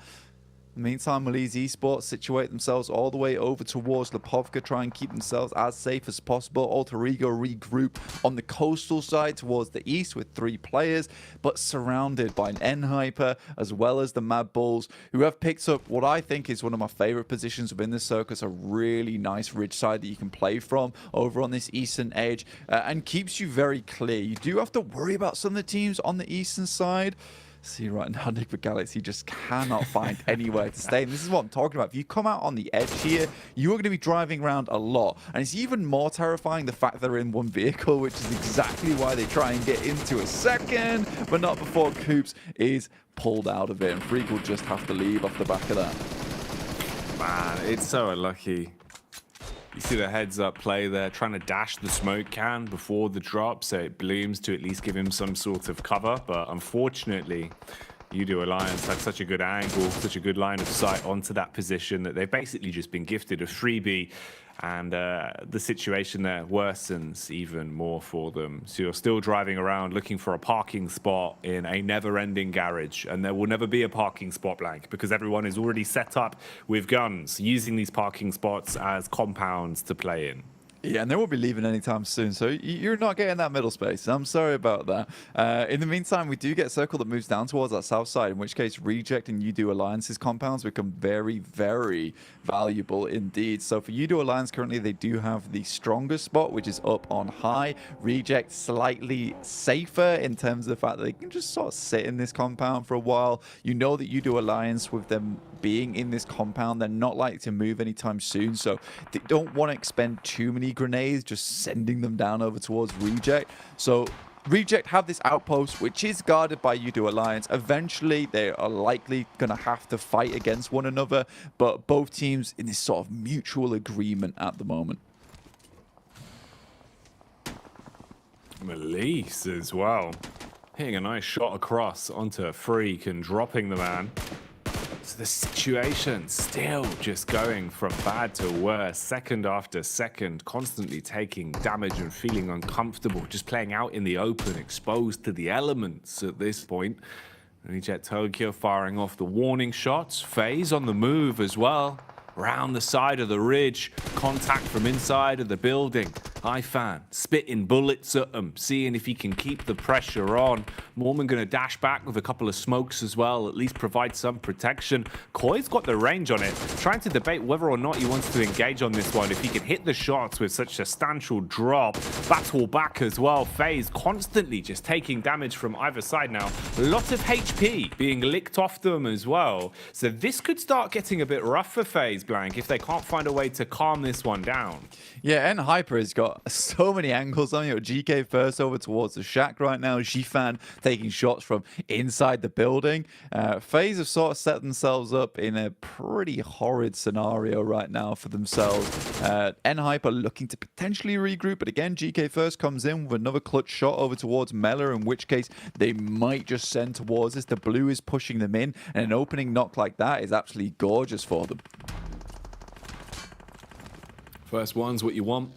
In the meantime, Malise Esports situate themselves all the way over towards Lipovka, try and keep themselves as safe as possible. Alter Ego regroup on the coastal side towards the east with 3 players, but surrounded by an N-Hyper as well as the Mad Bulls, who have picked up what I think is one of my favorite positions within the circus, a really nice ridge side that you can play from over on this eastern edge, and keeps you very clear. You do have to worry about some of the teams on the eastern side. See right now, Enigma Galaxy just cannot find anywhere to stay. And this is what I'm talking about. If you come out on the edge here, you are going to be driving around a lot. And it's even more terrifying the fact they're in one vehicle, which is exactly why they try and get into a second, but not before Coops is pulled out of it. And Freak will just have to leave off the back of that. Man, it's so unlucky. You see the heads-up play there, trying to dash the smoke can before the drop, so it blooms to at least give him some sort of cover. But unfortunately, UDO Alliance had such a good angle, such a good line of sight onto that position that they've basically just been gifted a freebie, and the situation there worsens even more for them. So you're still driving around looking for a parking spot in a never-ending garage, and there will never be a parking spot blank because everyone is already set up with guns, using these parking spots as compounds to play in. Yeah, and they won't be leaving anytime soon, so you're not getting that middle space. I'm sorry about that. In the meantime, we do get a circle that moves down towards that south side, in which case Reject and UDO Alliance's compounds become very, very valuable indeed. So for UDO Alliance, currently they do have the strongest spot, which is up on high. Reject slightly safer in terms of the fact that they can just sort of sit in this compound for a while. You know that UDO Alliance, with them being in this compound, they're not likely to move anytime soon, so they don't want to expend too many grenades just sending them down over towards Reject. So Reject have this outpost which is guarded by UDO Alliance. Eventually they are likely going to have to fight against one another, but both teams in this sort of mutual agreement at the moment. Melise as well, hitting a nice shot across onto Freak and dropping the man. So the situation still just going from bad to worse, second after second, constantly taking damage and feeling uncomfortable, just playing out in the open, exposed to the elements at this point. Reject Tokyo firing off the warning shots. FaZe on the move as well. Round the side of the ridge, contact from inside of the building. iFan spitting bullets at him, seeing if he can keep the pressure on. Mormon going to dash back with a couple of smokes as well, at least provide some protection. Koi's got the range on it, trying to debate whether or not he wants to engage on this one. If he can hit the shots with such a substantial drop, battle back as well. FaZe constantly just taking damage from either side now. A lot of HP being licked off them as well. So this could start getting a bit rough for FaZe, Blank, if they can't find a way to calm this one down. Yeah, and Hyper has got so many angles on you. GK first over towards the shack right now. Jifan taking shots from inside the building. FaZe have sort of set themselves up in a pretty horrid scenario right now for themselves. Hyper looking to potentially regroup, but again, GK first comes in with another clutch shot over towards Mela, in which case they might just send towards this. The blue is pushing them in, and an opening knock like that is absolutely gorgeous for them. First one's what you want.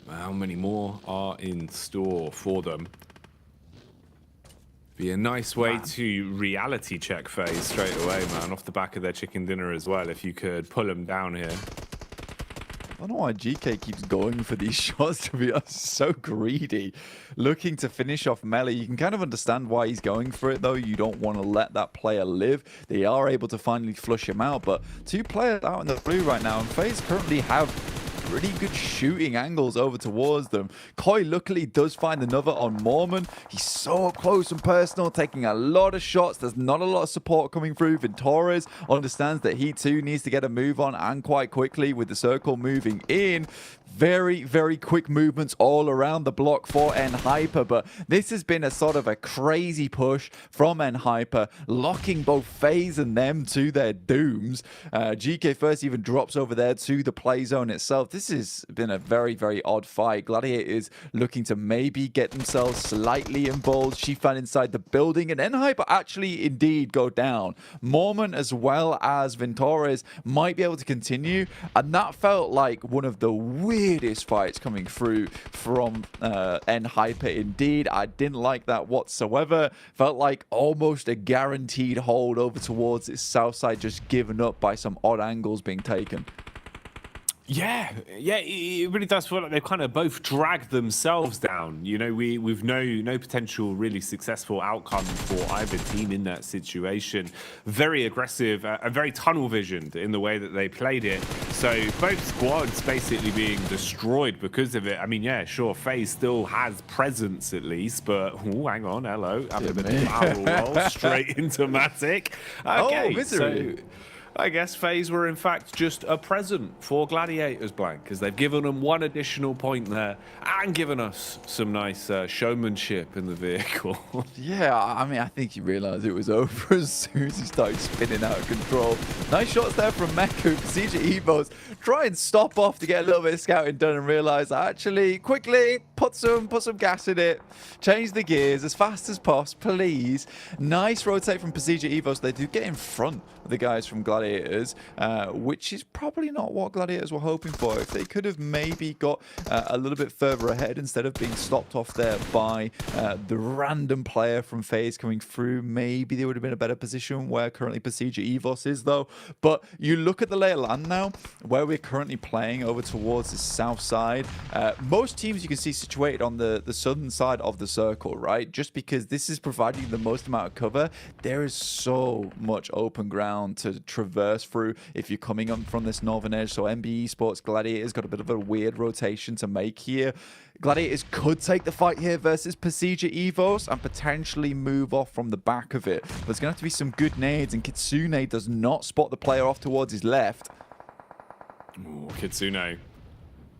How many more are in store for them? Be a nice way to reality check FaZe straight away, man, off the back of their chicken dinner as well, if you could pull them down here. I don't know why GK keeps going for these shots, to be honest. So greedy. Looking to finish off Melee. You can kind of understand why he's going for it, though. You don't want to let that player live. They are able to finally flush him out, but two players out in the blue right now, and FaZe currently have pretty good shooting angles over towards them. Koi luckily does find another on Mormon. He's so up close and personal, taking a lot of shots. There's not a lot of support coming through. Ventores understands that he too needs to get a move on, and quite quickly with the circle moving in. Very, very quick movements all around the block for Hyper, but this has been a sort of a crazy push from Hyper, locking both FaZe and them to their dooms. GK first even drops over there to the play zone itself. This has been a very, very odd fight. Gladiators looking to maybe get themselves slightly involved. Shifan inside the building, and Hyper actually indeed go down. Mormon as well as Ventores might be able to continue, and that felt like one of the weirdest fights coming through from Hyper indeed. I didn't like that whatsoever. Felt like almost a guaranteed hold over towards its south side, just given up by some odd angles being taken. Yeah, it really does feel like they've kind of both dragged themselves down. You know, we've no potential really successful outcome for either team in that situation. Very aggressive and very tunnel visioned in the way that they played it. So both squads basically being destroyed because of it. I mean, yeah, sure, FaZe still has presence at least, but hang on, hello, having a bit of barrel roll straight into Matic. Okay, misery. So I guess FaZe were in fact just a present for Gladiators, Blank, because they've given them one additional point there and given us some nice showmanship in the vehicle. Yeah, I mean, I think he realized it was over as soon as he started spinning out of control. Nice shots there from Meku. CJ Evos try and stop off to get a little bit of scouting done and realize actually quickly put some gas in it, change the gears as fast as possible, please. Nice rotate from Procedure Evo, so they do get in front of the guys from Gladiators, which is probably not what Gladiators were hoping for. If they could have maybe got a little bit further ahead instead of being stopped off there by the random player from FaZe coming through, maybe they would have been in a better position where currently Procedure Evos is, though. But you look at the lay of land now, where we're currently playing over towards the south side. Most teams you can see situated on the southern side of the circle, right? Just because this is providing the most amount of cover, there is so much open ground to traverse through if you're coming on from this northern edge. So MB Esports Gladiators got a bit of a weird rotation to make here. Gladiators could take the fight here versus Procedure Evos and potentially move off from the back of it. But there's going to have to be some good nades, and Kitsune does not spot the player off towards his left. Ooh, Kitsune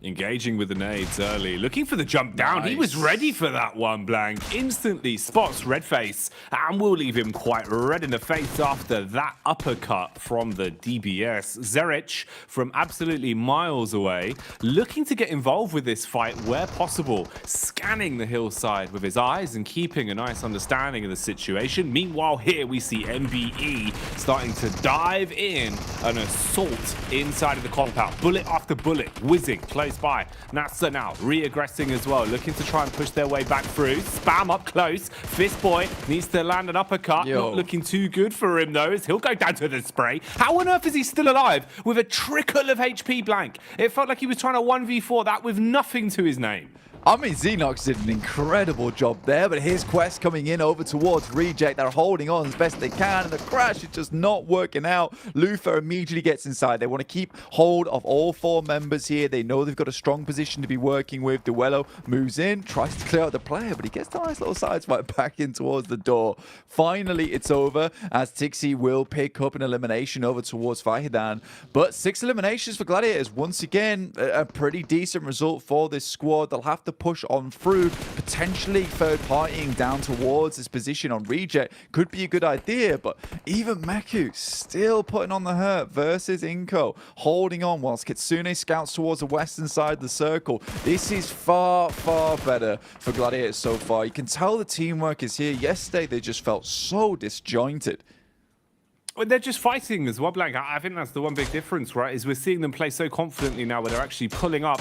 engaging with the nades early, looking for the jump down. Nice. He was ready for that one, Blank. Instantly spots Redface and will leave him quite red in the face after that uppercut from the DBS. Zerich from absolutely miles away, looking to get involved with this fight where possible, scanning the hillside with his eyes and keeping a nice understanding of the situation. Meanwhile, here we see MBE starting to dive in an assault inside of the compound. Bullet after bullet, whizzing close by. Nasa now re-aggressing as well, looking to try and push their way back through. Spam up close. Fist Boy needs to land an uppercut. Not looking too good for him though, as he'll go down to the spray. How on earth is he still alive with a trickle of HP, Blank? It felt like he was trying to 1v4 that with nothing to his name. I mean, Xenox did an incredible job there, but his quest coming in over towards Reject. They're holding on as best they can, and the crash is just not working out. Luther immediately gets inside. They want to keep hold of all four members here. They know they've got a strong position to be working with. Duello moves in, tries to clear out the player, but he gets a nice little sideswipe back in towards the door. Finally, it's over, as Tixi will pick up an elimination over towards Fahidan. But 6 eliminations for Gladiators. Once again, a pretty decent result for this squad. They'll have to push on through, potentially third partying down towards his position on Reject could be a good idea, but even Meku still putting on the hurt versus Inko, holding on whilst Kitsune scouts towards the western side of the circle. This is far, far better for Gladiators so far. You can tell the teamwork is here. Yesterday they just felt so disjointed. Well, they're just fighting as well, Blank. I think that's the one big difference, right? Is we're seeing them play so confidently now where they're actually pulling up,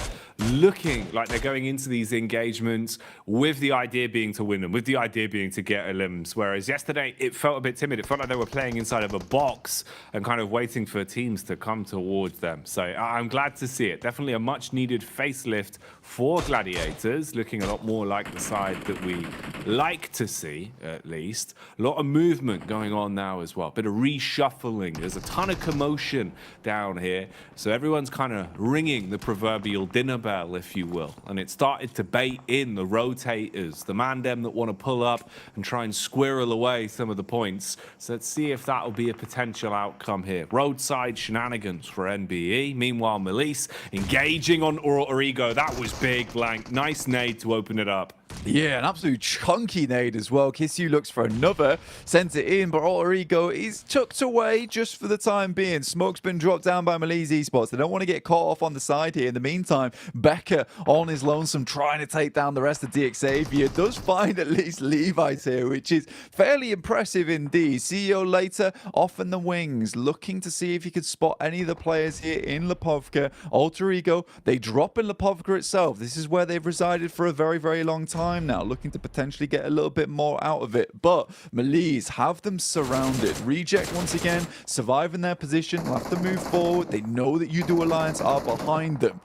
looking like they're going into these engagements with the idea being to win them, with the idea being to get elims. Whereas yesterday, it felt a bit timid. It felt like they were playing inside of a box and kind of waiting for teams to come towards them. So I'm glad to see it. Definitely a much-needed facelift for Gladiators, looking a lot more like the side that we like to see, at least. A lot of movement going on now as well. Bit of reshuffling. There's a ton of commotion down here. So everyone's kind of ringing the proverbial dinner bell, if you will. And it started to bait in the rotators, the mandem that want to pull up and try and squirrel away some of the points. So let's see if that will be a potential outcome here. Roadside shenanigans for NBE. Meanwhile, Melise engaging on Origo. That was big, Blank. Nice nade to open it up. Yeah, an absolute chunky nade as well. Kisyu looks for another, sends it in, but Origo is tucked away just for the time being. Smoke's been dropped down by Malaise Esports. They don't want to get caught off on the side here. In the meantime, Becker on his lonesome trying to take down the rest of DX Xavier. Does find at least Levi's here, which is fairly impressive indeed. CEO later off in the wings, looking to see if he could spot any of the players here in Lipovka. Alter Ego, they drop in Lipovka itself. This is where they've resided for a very, very long time now, looking to potentially get a little bit more out of it. But Malaise have them surrounded. Reject once again, surviving their position, will have to move forward. They know that UDO Alliance are behind them.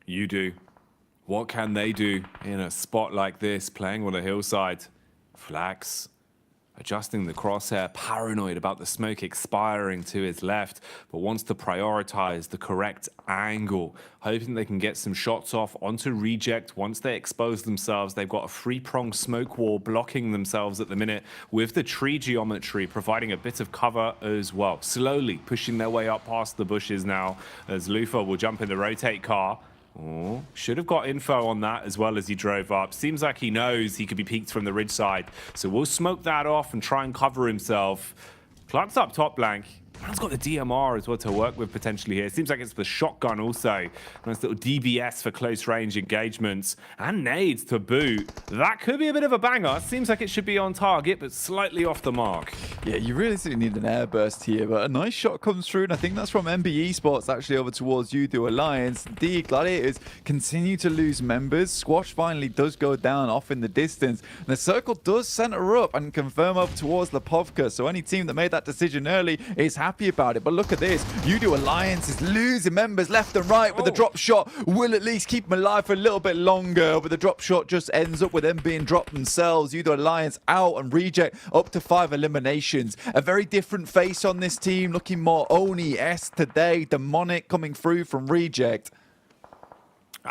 UDO, what can they do in a spot like this, playing on a hillside? Flax adjusting the crosshair, paranoid about the smoke expiring to his left, but wants to prioritize the correct angle, hoping they can get some shots off onto Reject. Once they expose themselves, they've got a three-pronged smoke wall blocking themselves at the minute, with the tree geometry providing a bit of cover as well. Slowly pushing their way up past the bushes now, as Lufa will jump in the rotate car. Oh, should have got info on that as well as he drove up. Seems like he knows he could be peeked from the ridge side. So we'll smoke that off and try and cover himself. Clark's up top, Blank. Man's got the DMR as well to work with potentially here. It seems like it's the shotgun also. Nice little DBS for close range engagements. And nades to boot. That could be a bit of a banger. Seems like it should be on target, but slightly off the mark. Yeah, you really need an airburst here, but a nice shot comes through, and I think that's from MB Esports actually over towards Udo Alliance. The Gladiators continue to lose members. Squash finally does go down off in the distance. And the circle does center up and confirm up towards Lepovka, so any team that made that decision early is happy about it. But look at this. Udo Alliance is losing members left and right, but the drop shot will at least keep them alive for a little bit longer, but the drop shot just ends up with them being dropped themselves. Udo Alliance out and Reject up to 5 eliminations. A very different face on this team, looking more Oni-esque today. Demonic coming through from Reject.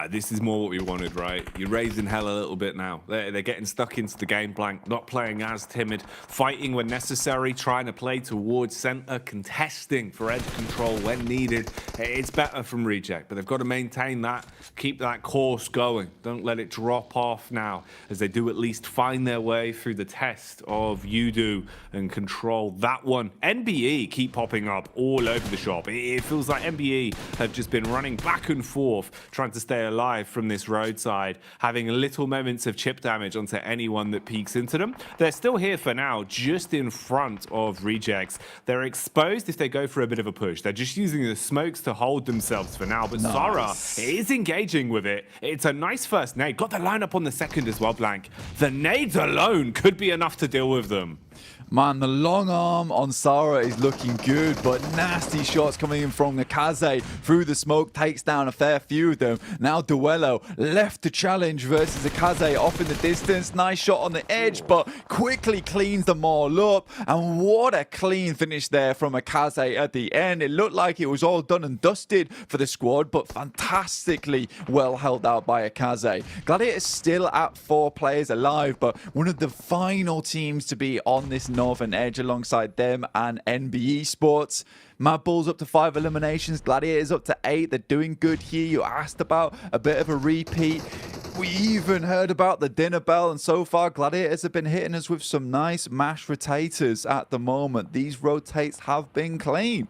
This is more what we wanted, right? You're raising hell a little bit now. They're getting stuck into the game blank, not playing as timid, fighting when necessary, trying to play towards center, contesting for edge control when needed. It's better from Reject, but they've got to maintain that, keep that course going. Don't let it drop off now, as they do at least find their way through the test of Udo and control that one. NBE keep popping up all over the shop. It feels like NBE have just been running back and forth, trying to stay alive from this roadside, having little moments of chip damage onto anyone that peeks into them. They're still here for now, just in front of Rejects. They're exposed if they go for a bit of a push. They're just using the smokes to hold themselves for now, but Zara is engaging with it. It's a nice first nade. Got the lineup on the second as well, Blank. The nades alone could be enough to deal with them. Man, the long arm on Sarah is looking good, but nasty shots coming in from Nakaze through the smoke, takes down a fair few of them. Now Duello left to challenge versus Nakaze off in the distance. Nice shot on the edge, but quickly cleans them all up. And what a clean finish there from Nakaze at the end. It looked like it was all done and dusted for the squad, but fantastically well held out by Nakaze. Gladiators still at 4 players alive, but one of the final teams to be on this northern edge alongside them and NB Esports. Mad Bulls up to 5 eliminations, Gladiators up to 8. They're doing good here. You asked about a bit of a repeat. We even heard about the dinner bell, and so far Gladiators have been hitting us with some nice mashed rotators at the moment. These rotates have been clean.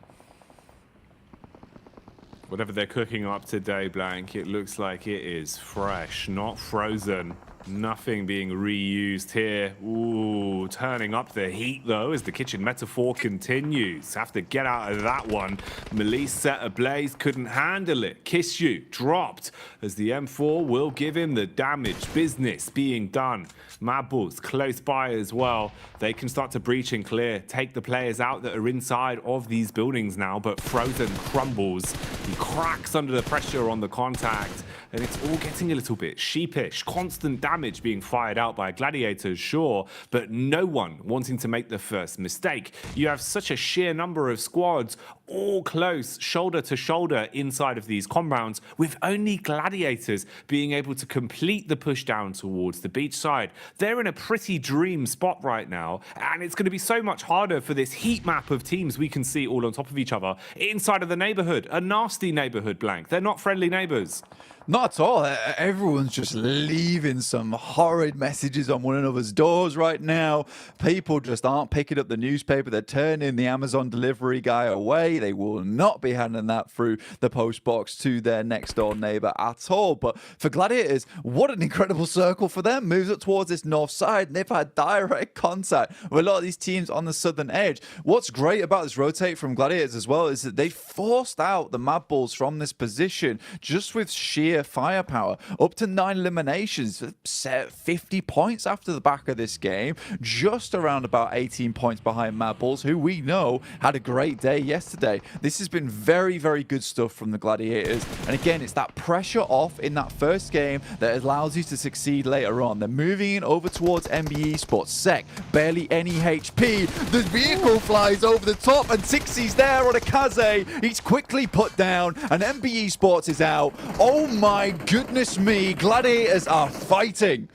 Whatever they're cooking up today, Blank, it looks like it is fresh, not frozen. Nothing being reused here. Ooh, turning up the heat though as the kitchen metaphor continues. Have to get out of that one. Melise set ablaze, couldn't handle it. Kiss You dropped as the M4 will give him the damage. Business being done. Mad Bulls close by as well. They can start to breach and clear. Take the players out that are inside of these buildings now, but Frozen crumbles. He cracks under the pressure on the contact. And it's all getting a little bit sheepish. Constant damage being fired out by Gladiators, sure, but no one wanting to make the first mistake. You have such a sheer number of squads all close, shoulder to shoulder inside of these compounds, with only Gladiators being able to complete the push down towards the beach side. They're in a pretty dream spot right now, and it's going to be so much harder for this heat map of teams we can see all on top of each other inside of the neighborhood. A nasty neighborhood, Blank. They're not friendly neighbors. Not at all. Everyone's just leaving some horrid messages on one another's doors right now. People just aren't picking up the newspaper. They're turning the Amazon delivery guy away. They will not be handing that through the post box to their next door neighbor at all. But for Gladiators, what an incredible circle for them. Moves up towards this north side, and they've had direct contact with a lot of these teams on the southern edge. What's great about this rotate from Gladiators as well is that they forced out the Mad Bulls from this position just with sheer firepower. Up to 9 eliminations, set 50 points after the back of this game, just around about 18 points behind Mad Bulls, who we know had a great day yesterday. This has been very, very good stuff from the Gladiators, and again, it's that pressure off in that first game that allows you to succeed later on. They're moving in over towards MB Esports. Sec, barely any HP. The vehicle flies over the top, and Tixie's there on a Kaze. He's quickly put down, and MB Esports is out. Oh my goodness me, Gladiators are fighting.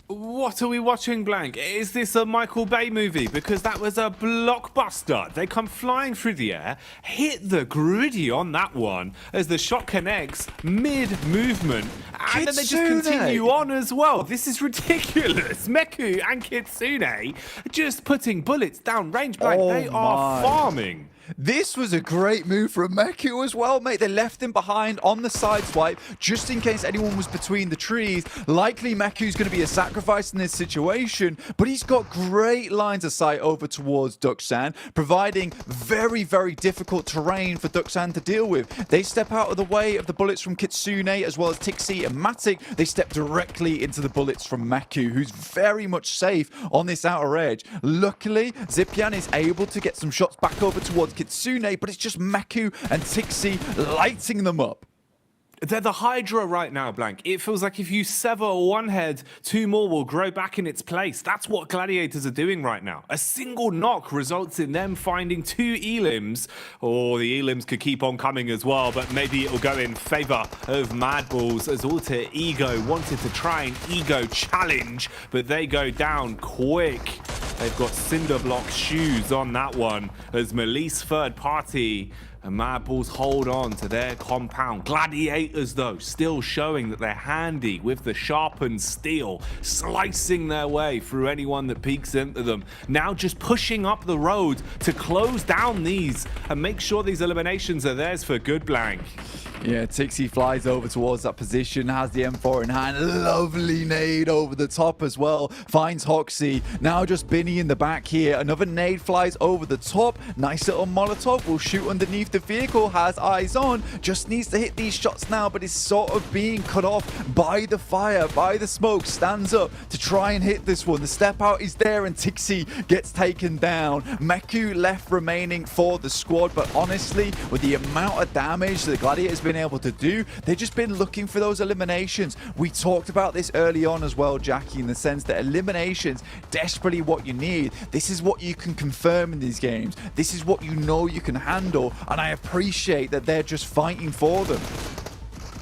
What are we watching, Blank? Is this a Michael Bay movie? Because that was a blockbuster. They come flying through the air, hit the griddy on that one as the shot connects mid-movement, and then they just continue on as well. This is ridiculous. Meku and Kitsune just putting bullets down range, Blank. They are farming. This was a great move from Meku as well, mate. They left him behind on the side swipe just in case anyone was between the trees. Likely Meku's going to be a sacrifice in this situation, but he's got great lines of sight over towards Duxan, providing very, very difficult terrain for Duxan to deal with. They step out of the way of the bullets from Kitsune as well as Tixi and Matic. They step directly into the bullets from Meku, who's very much safe on this outer edge. Luckily, Zipian is able to get some shots back over towards Kitsune, but it's just Meku and Tixi lighting them up. They're the Hydra right now, Blank. It feels like if you sever one head, two more will grow back in its place. That's what Gladiators are doing right now. A single knock results in them finding two Elims, or the Elims could keep on coming as well, but maybe it'll go in favor of Mad Balls as Alter Ego wanted to try an ego challenge, but they go down quick. They've got cinder block shoes on that one as Melise third party and Mad Balls hold on to their compound. Gladiators, though, still showing that they're handy with the sharpened steel, slicing their way through anyone that peeks into them. Now just pushing up the road to close down these and make sure these eliminations are theirs for good, Blank. Yeah, Tixi flies over towards that position, has the M4 in hand. Lovely nade over the top as well. Finds Hoxie. Now just Binny in the back here. Another nade flies over the top. Nice little Molotov. Will shoot underneath the vehicle. Has eyes on. Just needs to hit these shots now, but is sort of being cut off by the fire, by the smoke. Stands up to try and hit this one. The step out is there and Tixi gets taken down. Meku left remaining for the squad, but honestly, with the amount of damage the Gladiators been able to do, they've just been looking for those eliminations. We talked about this early on as well, Jackie, in the sense that eliminations desperately what you need. This is what you can confirm in these games. This is what you know you can handle, and I appreciate that they're just fighting for them.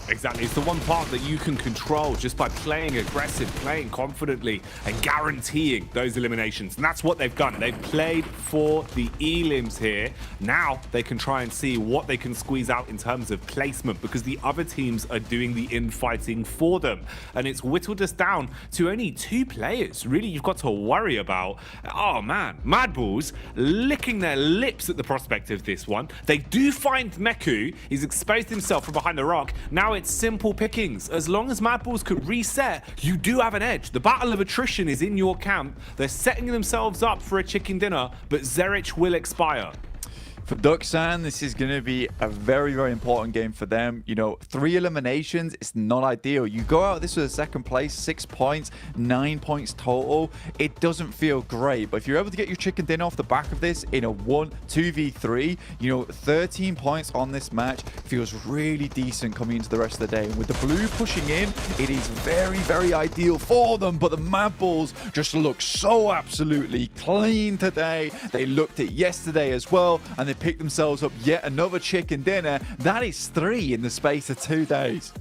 Exactly. It's the one part that you can control just by playing aggressive, playing confidently, and guaranteeing those eliminations. And that's what they've done. They've played for the Elims here. Now they can try and see what they can squeeze out in terms of placement, because the other teams are doing the infighting for them. And it's whittled us down to only 2 players, really, you've got to worry about. Oh, man. Mad Balls licking their lips at the prospect of this one. They do find Meku. He's exposed himself from behind the rock. Now it's simple pickings. As long as Mad Balls could reset, you do have an edge. The battle of attrition is in your camp. They're setting themselves up for a chicken dinner, but Zerich will expire. For Duxan, this is going to be a very, very important game for them. You know, 3 eliminations, it's not ideal. You go out this with a second place, 6 points, 9 points total. It doesn't feel great, but if you're able to get your chicken dinner off the back of this in a 2v3, you know, 13 points on this match feels really decent coming into the rest of the day. And with the blue pushing in, it is very, very ideal for them, but the Mad Balls just look so absolutely clean today. They looked at yesterday as well, and they picked themselves up yet another chicken dinner. That is 3 in the space of 2 days.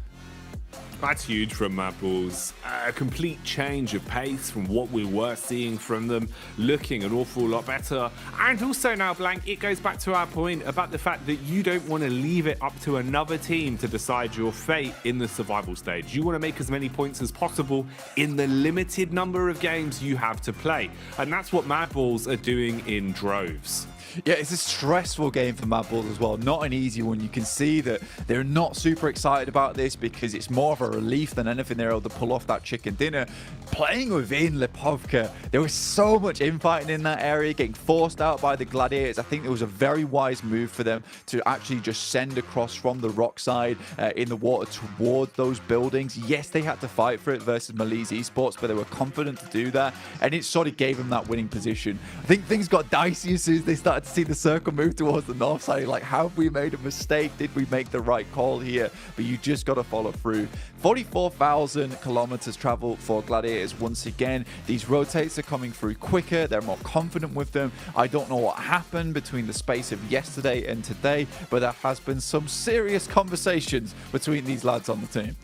That's huge from Mad Balls. A complete change of pace from what we were seeing from them, looking an awful lot better. And also now, Blank, it goes back to our point about the fact that you don't want to leave it up to another team to decide your fate in the survival stage. You want to make as many points as possible in the limited number of games you have to play. And that's what Mad Balls are doing in droves. Yeah, it's a stressful game for Mad Balls as well. Not an easy one. You can see that they're not super excited about this because it's more of a relief than anything they're able to pull off that chicken dinner. Playing within Lipovka, there was so much infighting in that area, getting forced out by the Gladiators. I think it was a very wise move for them to actually just send across from the rock side in the water towards those buildings. Yes, they had to fight for it versus Melise Esports, but they were confident to do that, and it sort of gave them that winning position. I think things got dicey as soon as they started to see the circle move towards the north side. Like, have we made a mistake? Did we make the right call here? But you just got to follow through. 44,000 kilometers travel for Gladiators once again. These rotates are coming through quicker. They're more confident with them. I don't know what happened between the space of yesterday and today, but there has been some serious conversations between these lads on the team.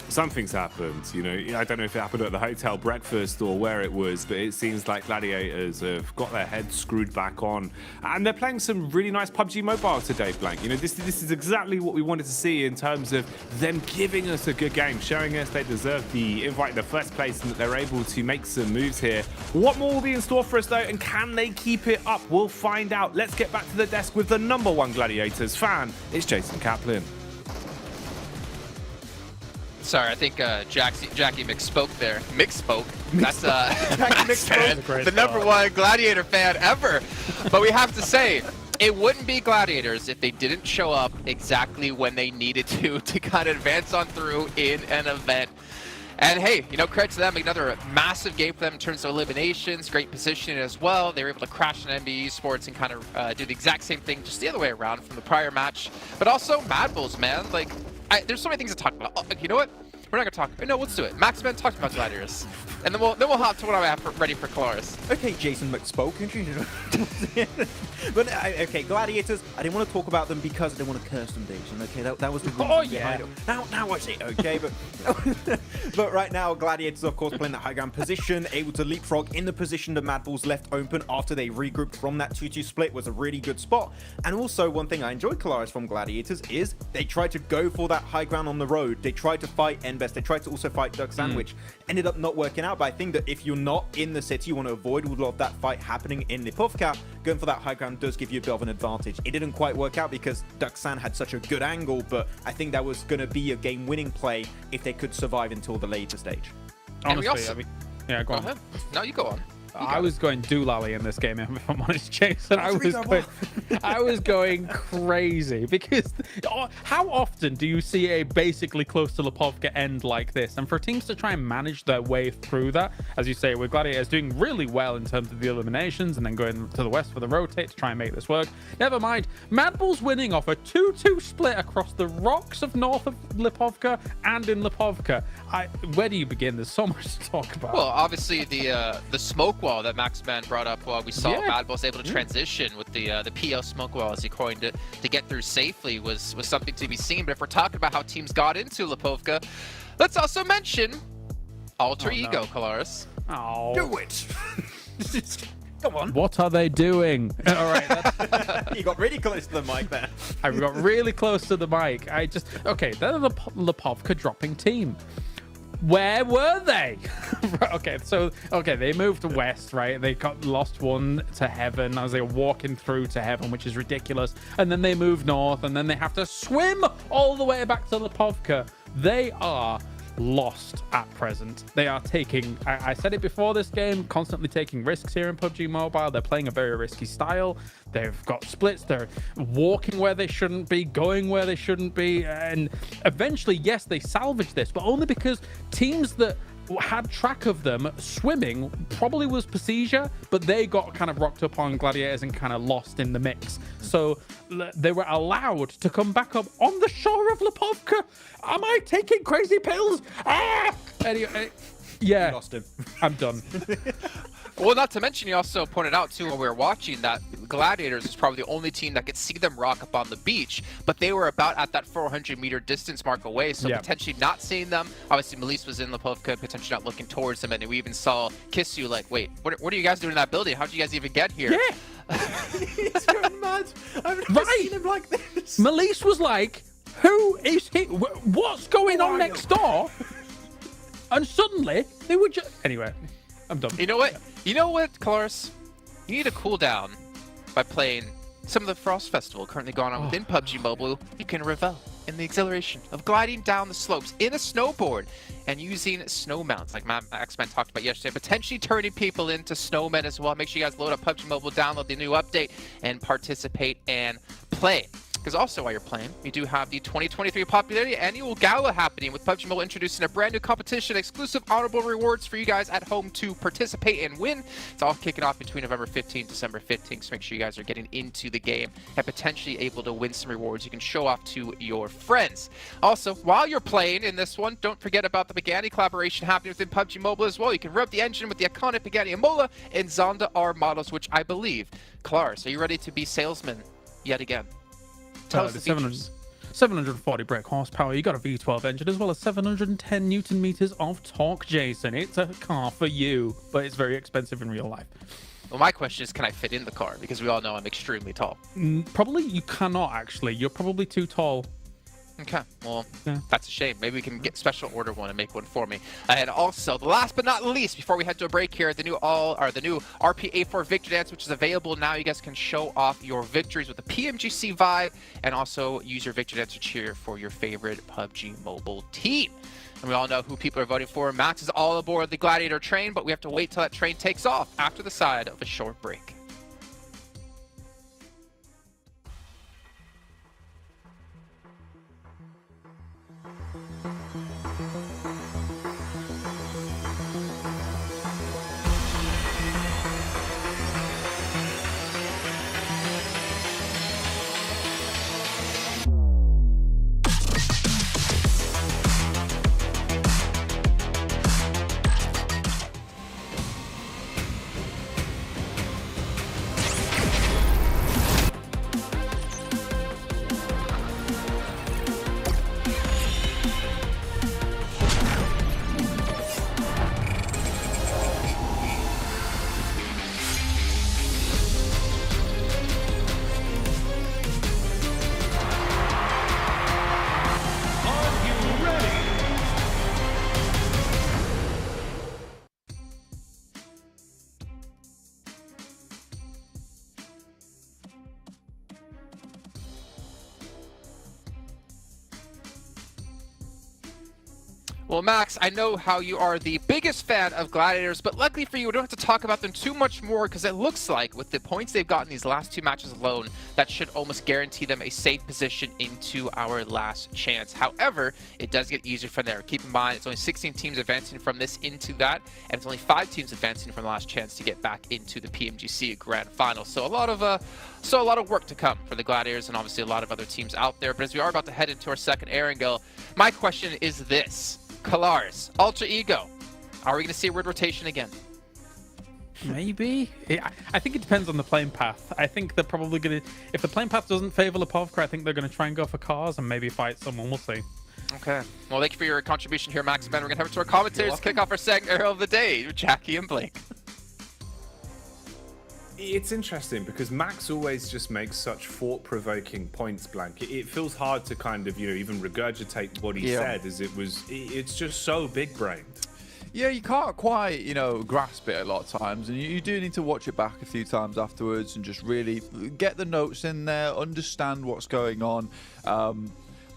Something's happened, you know. I don't know if it happened at the hotel breakfast or where it was, but it seems like Gladiators have got their heads screwed back on, and they're playing some really nice PUBG Mobile today, Blank. You know, this is exactly what we wanted to see in terms of them giving us a good game, showing us they deserve the invite in the first place and that they're able to make some moves here. What more will be in store for us though, and can they keep it up? We'll find out. Let's get back to the desk with the #1 Gladiators fan. It's Jason Kaplan. Sorry, I think Jackie misspoke there. Mixspoke. That's the #1 Gladiator fan ever. But we have to say, it wouldn't be Gladiators if they didn't show up exactly when they needed to kind of advance on through in an event. And hey, you know, credit to them, another massive game for them in terms of eliminations, great positioning as well. They were able to crash an NBA Esports and kind of do the exact same thing, just the other way around from the prior match. But also, Mad Bulls, man, like, there's so many things to talk about. Oh, you know what? We're not gonna talk. No, let's do it. Maxman talked about Gladiators, and then we'll hop to what I have ready for Colaris. Okay, Jason McSpoke. But okay, Gladiators. I didn't want to talk about them because I didn't want to curse them, Jason. Okay, that was the reason behind them. Now I see. Okay, but right now, Gladiators, of course, playing that high ground position, able to leapfrog in the position that Mad Bulls left open after they regrouped from that 2-2 split was a really good spot. And also, one thing I enjoyed Colaris from Gladiators is they tried to go for that high ground on the road. They tried to fight Enbest. They tried to also fight Duck Sandwich. Ended up not working out, but I think that if you're not in the city, you want to avoid a lot of that fight happening in Lipovka. Going for that high ground does give you a bit of an advantage. It didn't quite work out because Duck Sand had such a good angle, but I think that was going to be a game-winning play if they could survive until the later stage. Honestly, yeah, go on. No, you go on. I was going doolally in this game, if I'm honest, Jason. I was going crazy because how often do you see a basically close to Lipovka end like this? And for teams to try and manage their way through that, as you say, with Gladiators doing really well in terms of the eliminations and then going to the west for the rotate to try and make this work. Never mind, Mad Bulls winning off a 2-2 split across the rocks of north of Lipovka and in Lipovka. Where do you begin? There's so much to talk about. Well, obviously the smoke wall that Maxman brought up while we saw Mad Bulls able to transition with the PL smoke wall, as he coined it, to get through safely was something to be seen. But if we're talking about how teams got into Lipovka, let's also mention Alter Ego, Colaris. Oh. Do it! Come on. What are they doing? All right. You got really close to the mic there. I got really close to the mic. Okay, they're the Lipovka dropping team. Where were they? Okay, they moved west, right? They got lost one to heaven as they were walking through to heaven, which is ridiculous. And then they moved north, and then they have to swim all the way back to Lipovka. They are lost at present. They are taking, I said it before this game, constantly taking risks here in PUBG Mobile. They're playing a very risky style. They've got splits. They're walking where they shouldn't be, going where they shouldn't be. And eventually, yes, they salvaged this, but only because teams that had track of them swimming probably was Pasija, but they got kind of rocked up on Gladiators and kind of lost in the mix. So they were allowed to come back up on the shore of Lipovka. Am I taking crazy pills? Anyway, yeah, you lost him. I'm done. Well, not to mention, you also pointed out, too, when we were watching, that Gladiators was probably the only team that could see them rock up on the beach, but they were about at that 400-meter distance mark away, so potentially not seeing them. Obviously, Melise was in Lipovka, potentially not looking towards them, and we even saw Kissu like, wait, what are you guys doing in that building? How did you guys even get here? Yeah! He's going mad. I've never seen him like this. Melise was like, who is he? What's going on next door? And suddenly, they were just... Anyway, I'm done. You know what, Colaris? You need to cool down by playing some of the Frost Festival currently going on within PUBG Mobile. You can revel in the exhilaration of gliding down the slopes in a snowboard and using snow mounts like Maxman talked about yesterday, potentially turning people into snowmen as well. Make sure you guys load up PUBG Mobile, download the new update, and participate and play. Because also while you're playing, we do have the 2023 Popularity Annual Gala happening with PUBG Mobile introducing a brand new competition, exclusive honorable rewards for you guys at home to participate and win. It's all kicking off between November 15th and December 15th, so make sure you guys are getting into the game and potentially able to win some rewards you can show off to your friends. Also, while you're playing in this one, don't forget about the Pagani collaboration happening within PUBG Mobile as well. You can rev the engine with the iconic Pagani Amola and Zonda R models, which I believe, Colaris, are you ready to be salesman yet again? Tell us the features. 740 brake horsepower, you got a V12 engine, as well as 710 Newton meters of torque, Jason. It's a car for you, but it's very expensive in real life. Well, my question is, can I fit in the car? Because we all know I'm extremely tall. Probably you cannot, actually. You're probably too tall. Okay, well, that's a shame. Maybe we can get special order one and make one for me. And also, the last but not least, before we head to a break here, the new RPA4 Victory Dance, which is available now. You guys can show off your victories with the PMGC vibe, and also use your Victory Dance to cheer for your favorite PUBG Mobile team. And we all know who people are voting for. Max is all aboard the Gladiator train, but we have to wait till that train takes off after the side of a short break. Well, Max, I know how you are the biggest fan of Gladiators, but luckily for you, we don't have to talk about them too much more, because it looks like with the points they've gotten these last two matches alone, that should almost guarantee them a safe position into our last chance. However, it does get easier from there. Keep in mind, it's only 16 teams advancing from this into that, and it's only 5 teams advancing from the last chance to get back into the PMGC Grand Finals. So a lot of work to come for the Gladiators, and obviously a lot of other teams out there. But as we are about to head into our second Erangel, my question is this. Kalars, Ultra Ego, are we going to see a weird rotation again? Maybe. I think it depends on the playing path. I think they're probably going to... If the playing path doesn't favor Lipovka, I think they're going to try and go for cars and maybe fight someone. We'll see. Okay. Well, thank you for your contribution here, Max. Ben, we're going to head over to our commentators to kick off our second Arrow of the day, Jackie and Blake. It's interesting because Max always just makes such thought-provoking points blank. It feels hard to kind of, even regurgitate what he said, as it's just so big-brained. Yeah, you can't quite, grasp it a lot of times, and you do need to watch it back a few times afterwards and just really get the notes in there, understand what's going on.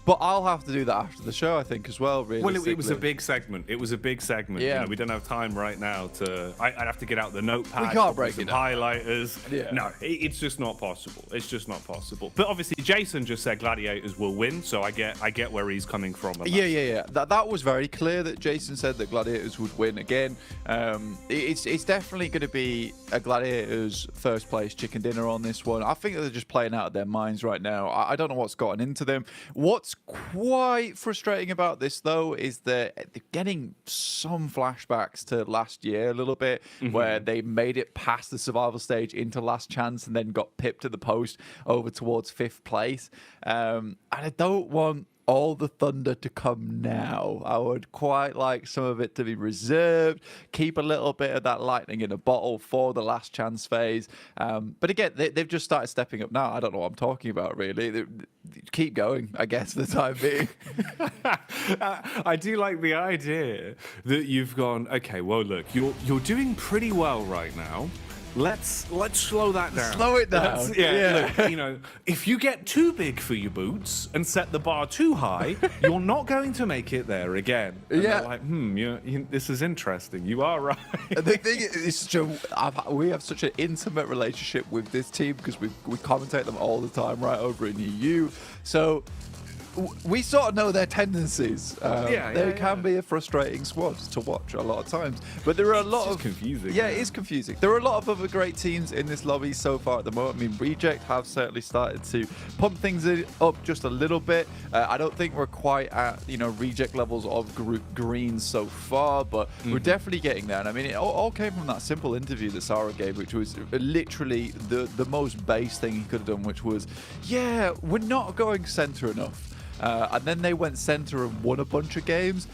But I'll have to do that after the show, I think, as well, really. Well, it was a big segment. It was a big segment. Yeah. We don't have time right now to... I'd have to get out the notepad. We can't break it down. Highlighters. Yeah. No, it's just not possible. It's just not possible. But obviously, Jason just said Gladiators will win, so I get where he's coming from. Yeah. That was very clear that Jason said that Gladiators would win again. It's definitely going to be a Gladiators first place chicken dinner on this one. I think they're just playing out of their minds right now. I don't know what's gotten into them. What's quite frustrating about this, though, is that they're getting some flashbacks to last year a little bit, where they made it past the survival stage into last chance and then got pipped at the post over towards 5th place. And I don't want all the thunder to come now. I would quite like some of it to be reserved, keep a little bit of that lightning in a bottle for the last chance phase. But again, they've just started stepping up now. I don't know what I'm talking about, really. Keep going, I guess, for the time being. I do like the idea that you've gone, okay, well, look, you're doing pretty well right now. Let's slow that down. Slow it down. Look, if you get too big for your boots and set the bar too high, you're not going to make it there again. And they're like, this is interesting. You are right. The thing is, we have such an intimate relationship with this team because we commentate them all the time right over in EU. So we sort of know their tendencies. They can be a frustrating squad to watch a lot of times. But there are a lot of... confusing. Yeah, it is confusing. There are a lot of other great teams in this lobby so far at the moment. I mean, Reject have certainly started to pump things up just a little bit. I don't think we're quite at, Reject levels of Group Green so far, but we're definitely getting there. And I mean, it all came from that simple interview that Sarah gave, which was literally the most base thing he could have done, which was, we're not going center enough. and then they went center and won a bunch of games.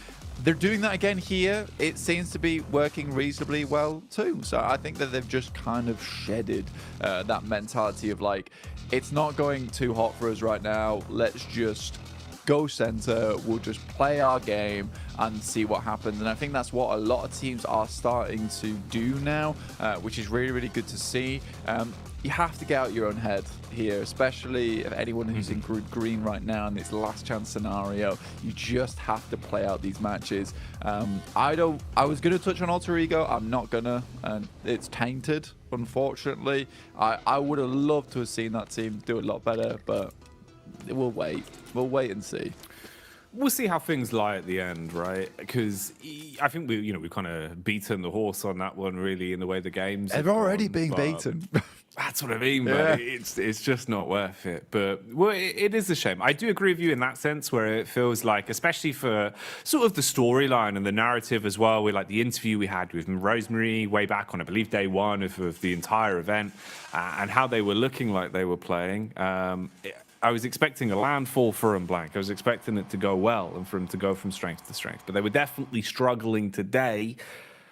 They're doing that again here. It seems to be working reasonably well too. So I think that they've just kind of shedded that mentality of like, it's not going too hot for us right now. Let's just go center. We'll just play our game and see what happens. And I think that's what a lot of teams are starting to do now, which is really, really good to see. You have to get out your own head here, especially if anyone who's in group green right now in this last chance scenario. You just have to play out these matches. I was going to touch on Alter Ego. I'm not gonna, and it's tainted, unfortunately. I would have loved to have seen that team do a lot better, but we'll wait. We'll wait and see. We'll see how things lie at the end, right? Because I think we've kind of beaten the horse on that one, really, in the way the games. They're already being beaten. That's what I mean, man. It's just not worth it. But it is a shame. I do agree with you in that sense, where it feels like, especially for sort of the storyline and the narrative as well, with like the interview we had with Rosemary way back on, I believe, day one of the entire event, and how they were looking like they were playing. I was expecting a landfall for him, Blank. I was expecting it to go well and for him to go from strength to strength. But they were definitely struggling today.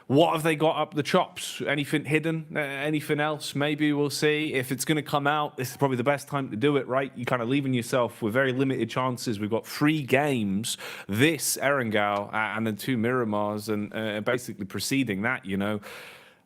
What have they got up the chops? Anything hidden? Anything else? Maybe we'll see. If it's going to come out, this is probably the best time to do it, right? You're kind of leaving yourself with very limited chances. We've got 3 games, this Erangel and then 2 Miramars, and basically preceding that,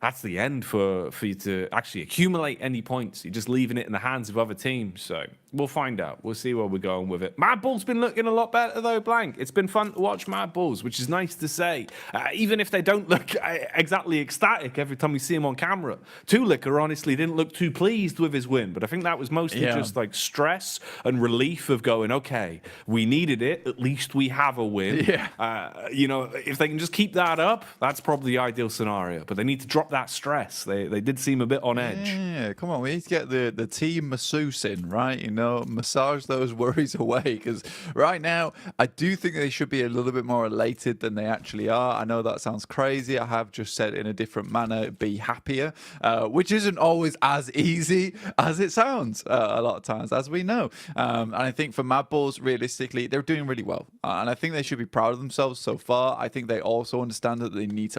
that's the end for you to actually accumulate any points. You're just leaving it in the hands of other teams. So we'll find out. We'll see where we're going with it. Mad Bull's been looking a lot better, though, Blank. It's been fun to watch Mad Bulls, which is nice to say. Even if they don't look exactly ecstatic every time we see him on camera. Tulicker, honestly, didn't look too pleased with his win. But I think that was mostly just like stress and relief of going, okay, we needed it. At least we have a win. If they can just keep that up, that's probably the ideal scenario. But they need to drop that stress. They did seem a bit on edge. Yeah, come on. We need to get the team masseuse in, right? Massage those worries away. Because right now, I do think they should be a little bit more elated than they actually are. I know that sounds crazy. I have just said in a different manner, be happier, which isn't always as easy as it sounds a lot of times, as we know. And I think for Mad Bulls, realistically, they're doing really well. And I think they should be proud of themselves so far. I think they also understand that they need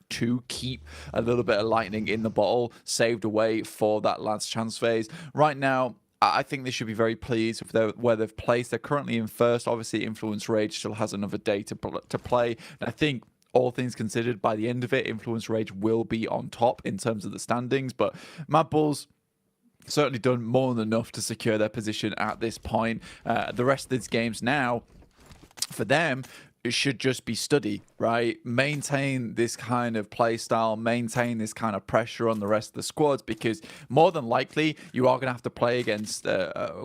to keep a little bit of lightning in the bottle saved away for that last chance phase. Right now, I think they should be very pleased with where they've placed. They're currently in first. Obviously, Influence Rage still has another day to play. And I think, all things considered, by the end of it, Influence Rage will be on top in terms of the standings. But Mad Bulls certainly done more than enough to secure their position at this point. The rest of these games now, for them, it should just be study, right? Maintain this kind of play style, maintain this kind of pressure on the rest of the squads, because more than likely you are going to have to play against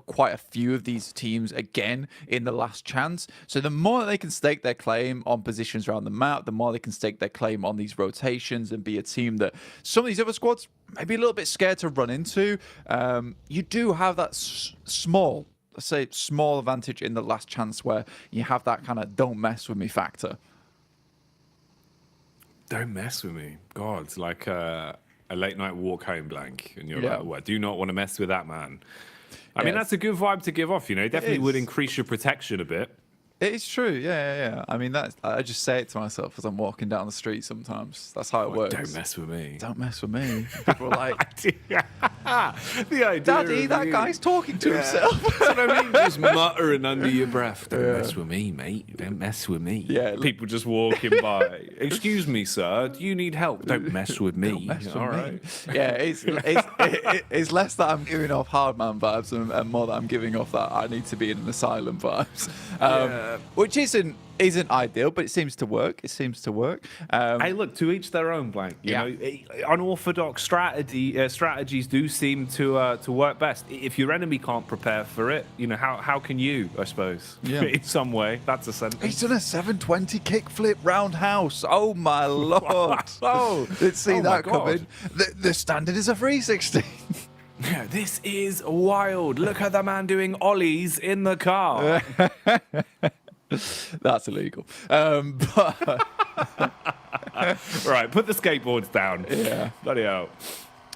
quite a few of these teams again in the last chance. So the more they can stake their claim on positions around the map, the more they can stake their claim on these rotations and be a team that some of these other squads may be a little bit scared to run into. You do have that small advantage in the last chance where you have that kind of don't mess with me factor. Don't mess with me. God, it's like a late night walk home, Blank. And you're like, well, I do not want to mess with that man. I mean, that's a good vibe to give off, It definitely would increase your protection a bit. It's true, yeah. I mean, I just say it to myself as I'm walking down the street sometimes. That's how it works. Don't mess with me. Don't mess with me. People are like, the idea Daddy, that guy's talking to himself. That's what I mean. Just muttering under your breath. Don't mess with me, mate. Don't mess with me. Yeah. People just walking by. Excuse me, sir. Do you need help? Don't mess with me. Don't mess with All me. right. Yeah, it's less that I'm giving off hard man vibes and more that I'm giving off that I need to be in an asylum vibes. Which isn't ideal, but it seems to work. Hey, look, to each their own, Blank. You know, unorthodox strategies do seem to work best. If your enemy can't prepare for it, how can you? I suppose. Yeah. In some way, that's a sentence. He's done a 720 kickflip roundhouse. Oh my lord! Let's see that coming. The standard is a 360. Yeah, this is wild. Look at the man doing ollies in the car. That's illegal. But right, put the skateboards down. Yeah. Bloody hell.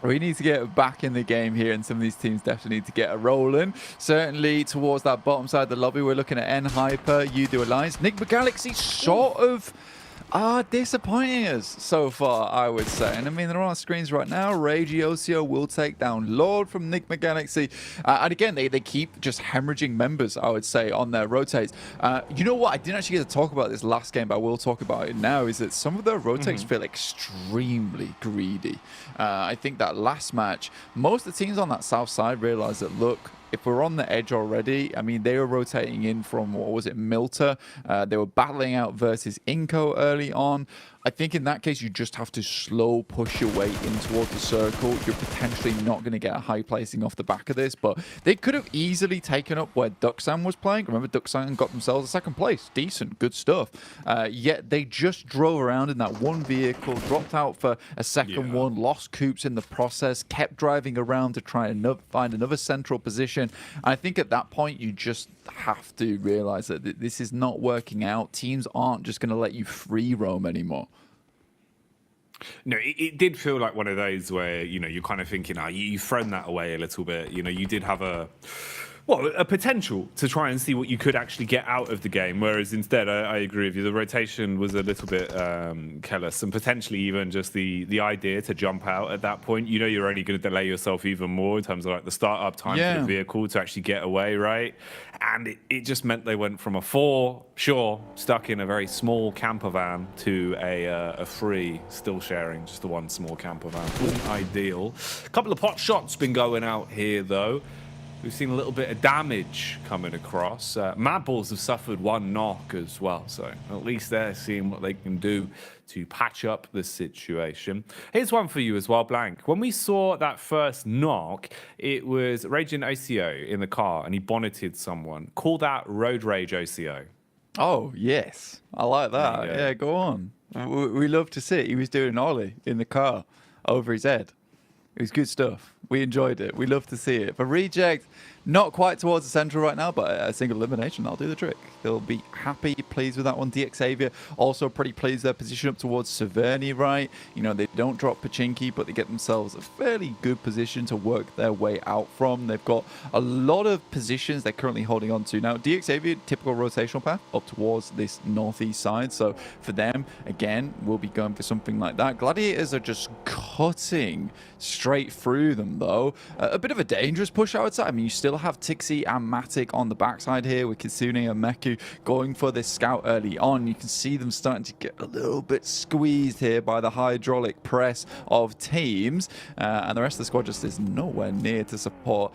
We need to get back in the game here, and some of these teams definitely need to get a rolling. Certainly towards that bottom side of the lobby, we're looking at N-Hyper, Udo Alliance. Nigma Galaxy sort of are disappointing us so far, I would say. And I mean, they're on our screens right now. Ragey Ocio will take down Lord from Nigma Galaxy. And again, they keep just hemorrhaging members, I would say, on their rotates. You know what? I didn't actually get to talk about this last game, but I will talk about it now, is that some of their rotates feel extremely greedy. I think that last match, most of the teams on that south side realized that, look, if we're on the edge already, I mean, they were rotating in from, what was it, Milta. They were battling out versus Inco early on. I think in that case, you just have to slow push your way in towards the circle. You're potentially not going to get a high placing off the back of this, but they could have easily taken up where Duxan was playing. Remember, Duxan got themselves a second place. Decent, good stuff. Yet they just drove around in that one vehicle, dropped out for a second one, lost Coops in the process, kept driving around to try and find another central position. I think at that point, you just have to realize that this is not working out. Teams aren't just going to let you free roam anymore. No, it did feel like one of those where, you know, you're kind of thinking, you've thrown that away a little bit. You know, you did have a potential to try and see what you could actually get out of the game. Whereas instead, I agree with you, the rotation was a little bit careless, and potentially even just the idea to jump out at that point. You know, you're only going to delay yourself even more in terms of like the startup time for the vehicle to actually get away, right? And it just meant they went from a 4, stuck in a very small camper van, to a 3, still sharing just the one small camper van. Wasn't ideal. A couple of pot shots been going out here, though. We've seen a little bit of damage coming across. Mad Balls have suffered 1 knock as well, so at least they're seeing what they can do to patch up the situation. Here's one for you as well, Blank. When we saw that first knock, it was Raging OCO in the car, and he bonneted someone. Call that Road Rage OCO. Oh, yes. I like that. Yeah, go on. We love to see it. He was doing an ollie in the car over his head. It was good stuff. We enjoyed it. We love to see it. For Reject, not quite towards the central right now, but a single elimination, that'll do the trick. They'll be happy, pleased with that one. DX Xavier also pretty pleased. Their position up towards Severny, right? You know, they don't drop Pachinki, but they get themselves a fairly good position to work their way out from. They've got a lot of positions they're currently holding on to. Now, DX Xavier, typical rotational path up towards this northeast side. So for them, again, we'll be going for something like that. Gladiators are just cutting straight through them, though. A bit of a dangerous push, I would say. I mean, you still have Tixie and Matic on the backside here with Kitsune and Meku going for this scout early on. You can see them starting to get a little bit squeezed here by the hydraulic press of teams, and the rest of the squad just is nowhere near to support.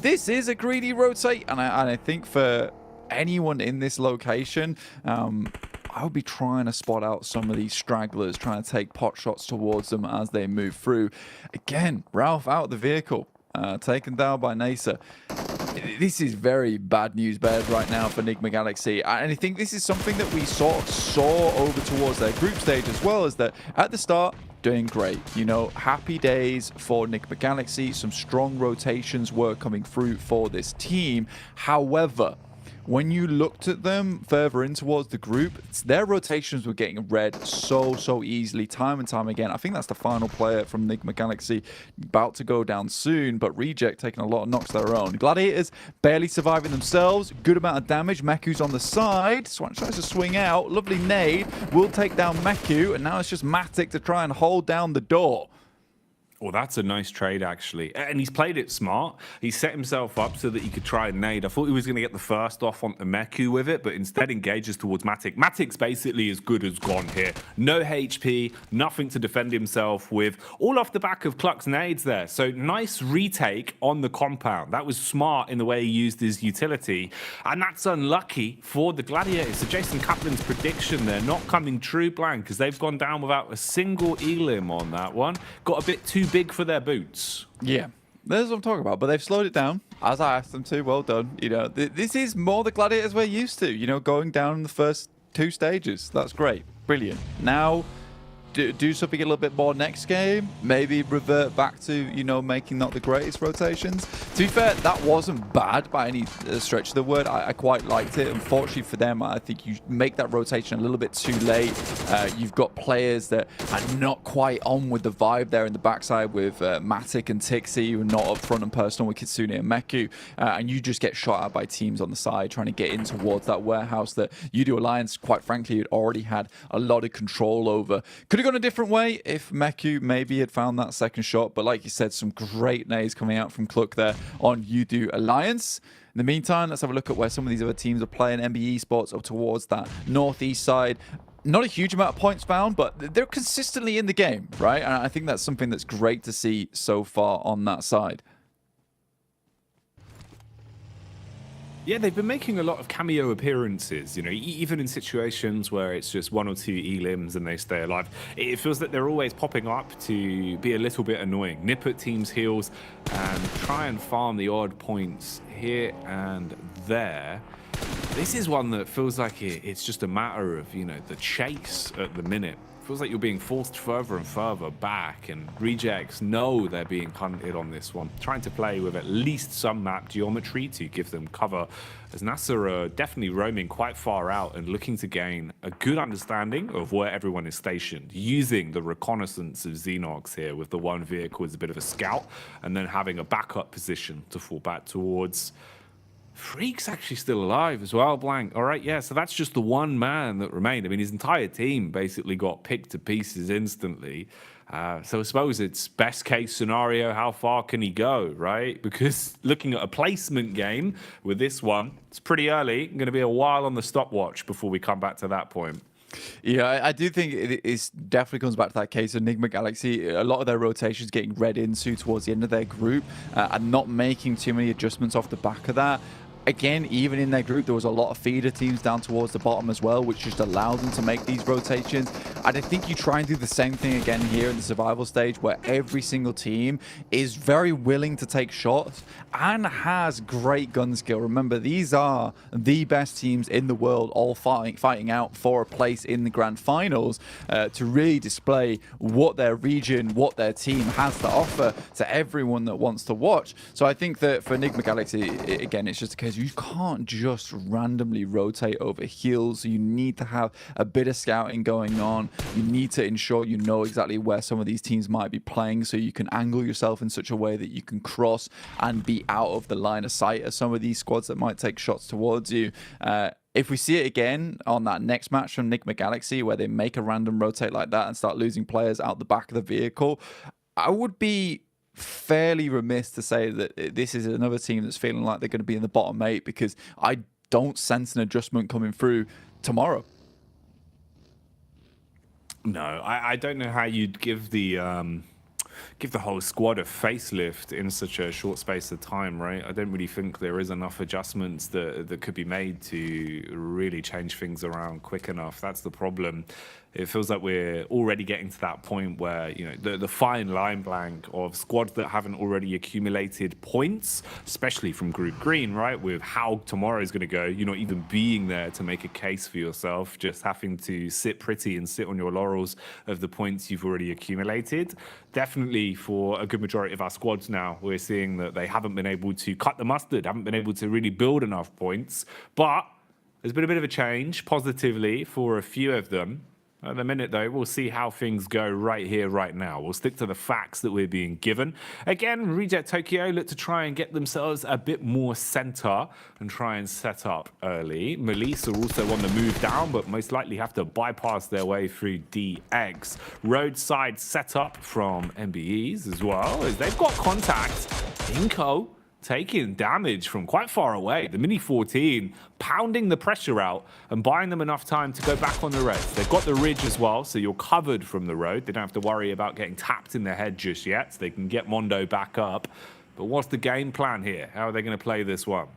This is a greedy rotate, and I think for anyone in this location, I would be trying to spot out some of these stragglers, trying to take pot shots towards them as they move through. Again, Ralph out of the vehicle, taken down by Nasa. This is very bad news bears right now for Nigma Galaxy, and I think this is something that we saw over towards their group stage as well, is that at the start, doing great. You know, happy days for Nigma Galaxy. Some strong rotations were coming through for this team. However, when you looked at them further in towards the group, their rotations were getting read so easily, time and time again. I think that's the final player from Nigma Galaxy, about to go down soon, but Reject taking a lot of knocks of their own. Gladiators barely surviving themselves, good amount of damage. Meku's on the side, Swan tries to swing out, lovely nade, will take down Meku, and now it's just Matic to try and hold down the door. Well, that's a nice trade, actually. And he's played it smart. He set himself up so that he could try and nade. I thought he was going to get the first off on the Meku with it, but instead engages towards Matic. Matic's basically as good as gone here. No HP, nothing to defend himself with. All off the back of Cluck's nades there. So nice retake on the compound. That was smart in the way he used his utility. And that's unlucky for the Gladiators. So Jason Kaplan's prediction there not coming true, Blank, because they've gone down without a single elim on that one. Got a bit too big for their boots. Yeah, that's what I'm talking about. But they've slowed it down, as I asked them to. Well done. You know, this is more the Gladiators we're used to. You know, going down in the first 2 stages. That's great. Brilliant. Now, do something a little bit more next game. Maybe revert back to, you know, making not the greatest rotations. To be fair, that wasn't bad by any stretch of the word. I quite liked it. Unfortunately for them, I think you make that rotation a little bit too late. You've got players that are not quite on with the vibe there in the backside with Matic and Tixi, who are not up front and personal with Kitsune and Meku. And you just get shot at by teams on the side trying to get in towards that warehouse that UDO Alliance, quite frankly, had already had a lot of control over. Could have gone a different way if Meku maybe had found that second shot, but like you said, some great nades coming out from Cluck there on UDO Alliance. In the meantime, let's have a look at where some of these other teams are playing. MB Esports up towards that northeast side. Not a huge amount of points found, but they're consistently in the game, right? And I think that's something that's great to see so far on that side. Yeah, they've been making a lot of cameo appearances, you know, even in situations where it's just 1 or 2 elims and they stay alive. It feels that they're always popping up to be a little bit annoying, nip at teams' heels and try and farm the odd points here and there. This is one that feels like it's just a matter of, you know, the chase at the minute. Feels like you're being forced further and further back, and rejects know they're being hunted on this one, trying to play with at least some map geometry to give them cover, as NASA are definitely roaming quite far out and looking to gain a good understanding of where everyone is stationed, using the reconnaissance of Xenox here with the one vehicle as a bit of a scout, and then having a backup position to fall back towards. Freak's actually still alive as well, Blank. All right, yeah, so that's just the one man that remained. I mean, his entire team basically got picked to pieces instantly. So I suppose it's best case scenario, how far can he go, right? Because looking at a placement game with this one, it's pretty early. Going to be a while on the stopwatch before we come back to that point. Yeah, I do think it definitely comes back to that case of Enigma Galaxy. A lot of their rotations getting read into towards the end of their group and not making too many adjustments off the back of that. Again, even in their group, there was a lot of feeder teams down towards the bottom as well, which just allowed them to make these rotations. And I think you try and do the same thing again here in the survival stage, where every single team is very willing to take shots and has great gun skill. Remember, these are the best teams in the world, all fighting out for a place in the Grand Finals to really display what their region, what their team has to offer to everyone that wants to watch. So I think that for Enigma Galaxy, again, it's just a case you can't just randomly rotate over heals. You need to have a bit of scouting going on. You need to ensure you know exactly where some of these teams might be playing, so you can angle yourself in such a way that you can cross and be out of the line of sight of some of these squads that might take shots towards you. If we see it again on that next match from Enigma Galaxy, where they make a random rotate like that and start losing players out the back of the vehicle, I would be fairly remiss to say that this is another team that's feeling like they're going to be in the bottom 8, because I don't sense an adjustment coming through tomorrow. No, I don't know how you'd give the whole squad a facelift in such a short space of time, right? I don't really think there is enough adjustments that could be made to really change things around quick enough. That's the problem. It feels like we're already getting to that point where, you know, the fine line, Blank, of squads that haven't already accumulated points, especially from Group Green, right? With how tomorrow is going to go, you're not even being there to make a case for yourself, just having to sit pretty and sit on your laurels of the points you've already accumulated. Definitely for a good majority of our squads now, we're seeing that they haven't been able to cut the mustard, haven't been able to really build enough points. But there's been a bit of a change positively for a few of them. At the minute, though, we'll see how things go right here, right now. We'll stick to the facts that we're being given. Again, Reject Tokyo look to try and get themselves a bit more center and try and set up early. Melise are also on the move down, but most likely have to bypass their way through DX. Roadside setup from MBEs as well, as they've got contact. Inko taking damage from quite far away. The Mini 14 pounding the pressure out and buying them enough time to go back on the reds. They've got the ridge as well, so you're covered from the road. They don't have to worry about getting tapped in the head just yet. So they can get Mondo back up. But what's the game plan here? How are they going to play this one?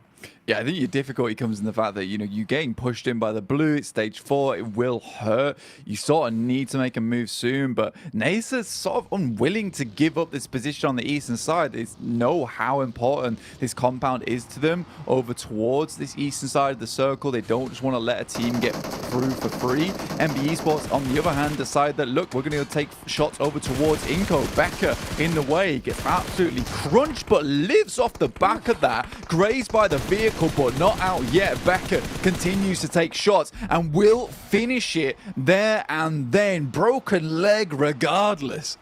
Yeah, I think your difficulty comes in the fact that, you're getting pushed in by the blue. It's stage 4. It will hurt. You sort of need to make a move soon, but NACE's sort of unwilling to give up this position on the eastern side. They know how important this compound is to them over towards this eastern side of the circle. They don't just want to let a team get through for free. MB Esports, on the other hand, decide that, look, we're going to take shots over towards Inko. Becker in the way, gets absolutely crunched, but lives off the back of that. Grazed by the vehicle, but not out yet. Becker continues to take shots and will finish it there and then. Broken leg regardless.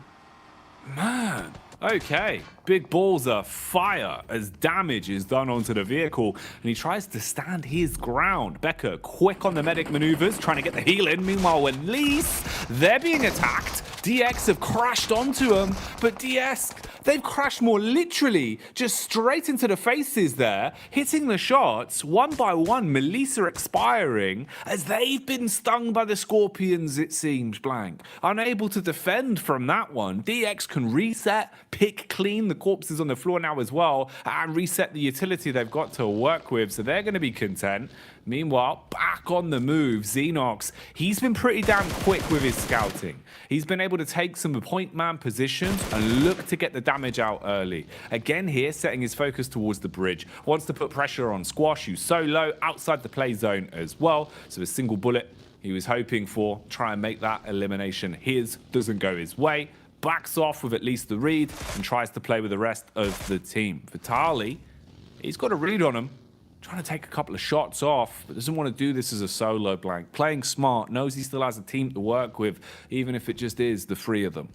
Man, okay. Big balls are fire as damage is done onto the vehicle, and he tries to stand his ground. Becker quick on the medic maneuvers, trying to get the heal in. Meanwhile, when Lease, they're being attacked. DX have crashed onto him, but DS, they've crashed more literally just straight into the faces there, hitting the shots one by one. Melissa expiring as they've been stung by the Scorpions, it seems. Blank unable to defend from that one. DX can reset, pick clean the corpses on the floor now as well, and reset the utility they've got to work with, so they're going to be content. Meanwhile, back on the move, Xenox, he's been pretty damn quick with his scouting. He's been able to take some point man positions and look to get the damage out early. Again here, setting his focus towards the bridge. Wants to put pressure on Squash, who's so low outside the play zone as well. So a single bullet he was hoping for, try and make that elimination his, doesn't go his way. Backs off with at least the read and tries to play with the rest of the team. Vitali, he's got a read on him. Trying to take a couple of shots off, but doesn't want to do this as a solo. Blank. Playing smart, knows he still has a team to work with, even if it just is the 3 of them.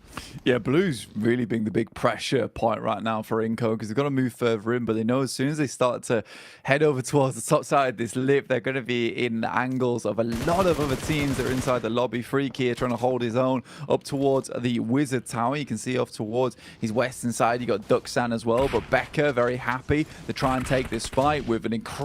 Yeah, Blue's really being the big pressure point right now for Inco, because they've got to move further in, but they know as soon as they start to head over towards the top side of this lip, they're going to be in angles of a lot of other teams that are inside the lobby. Freak here trying to hold his own up towards the Wizard Tower. You can see off towards his western side, you got Duxan as well, but Becker very happy to try and take this fight with an incredible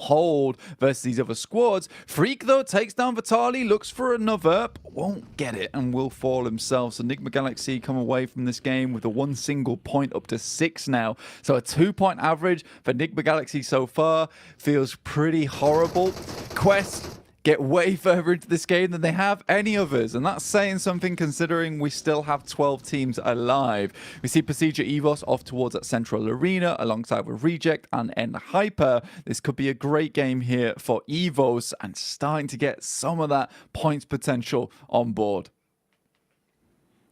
hold versus these other squads. Freak, though, takes down Vitali, looks for another, but won't get it and will fall himself. So Enigma Galaxy come away from this game with a 1 single point, up to 6 now. So a 2-point average for Enigma Galaxy so far. Feels pretty horrible. Quest get way further into this game than they have any others, and that's saying something considering we still have 12 teams alive. We see Procedure Evos off towards that central arena alongside with Reject and Hyper. This could be a great game here for Evos and starting to get some of that points potential on board.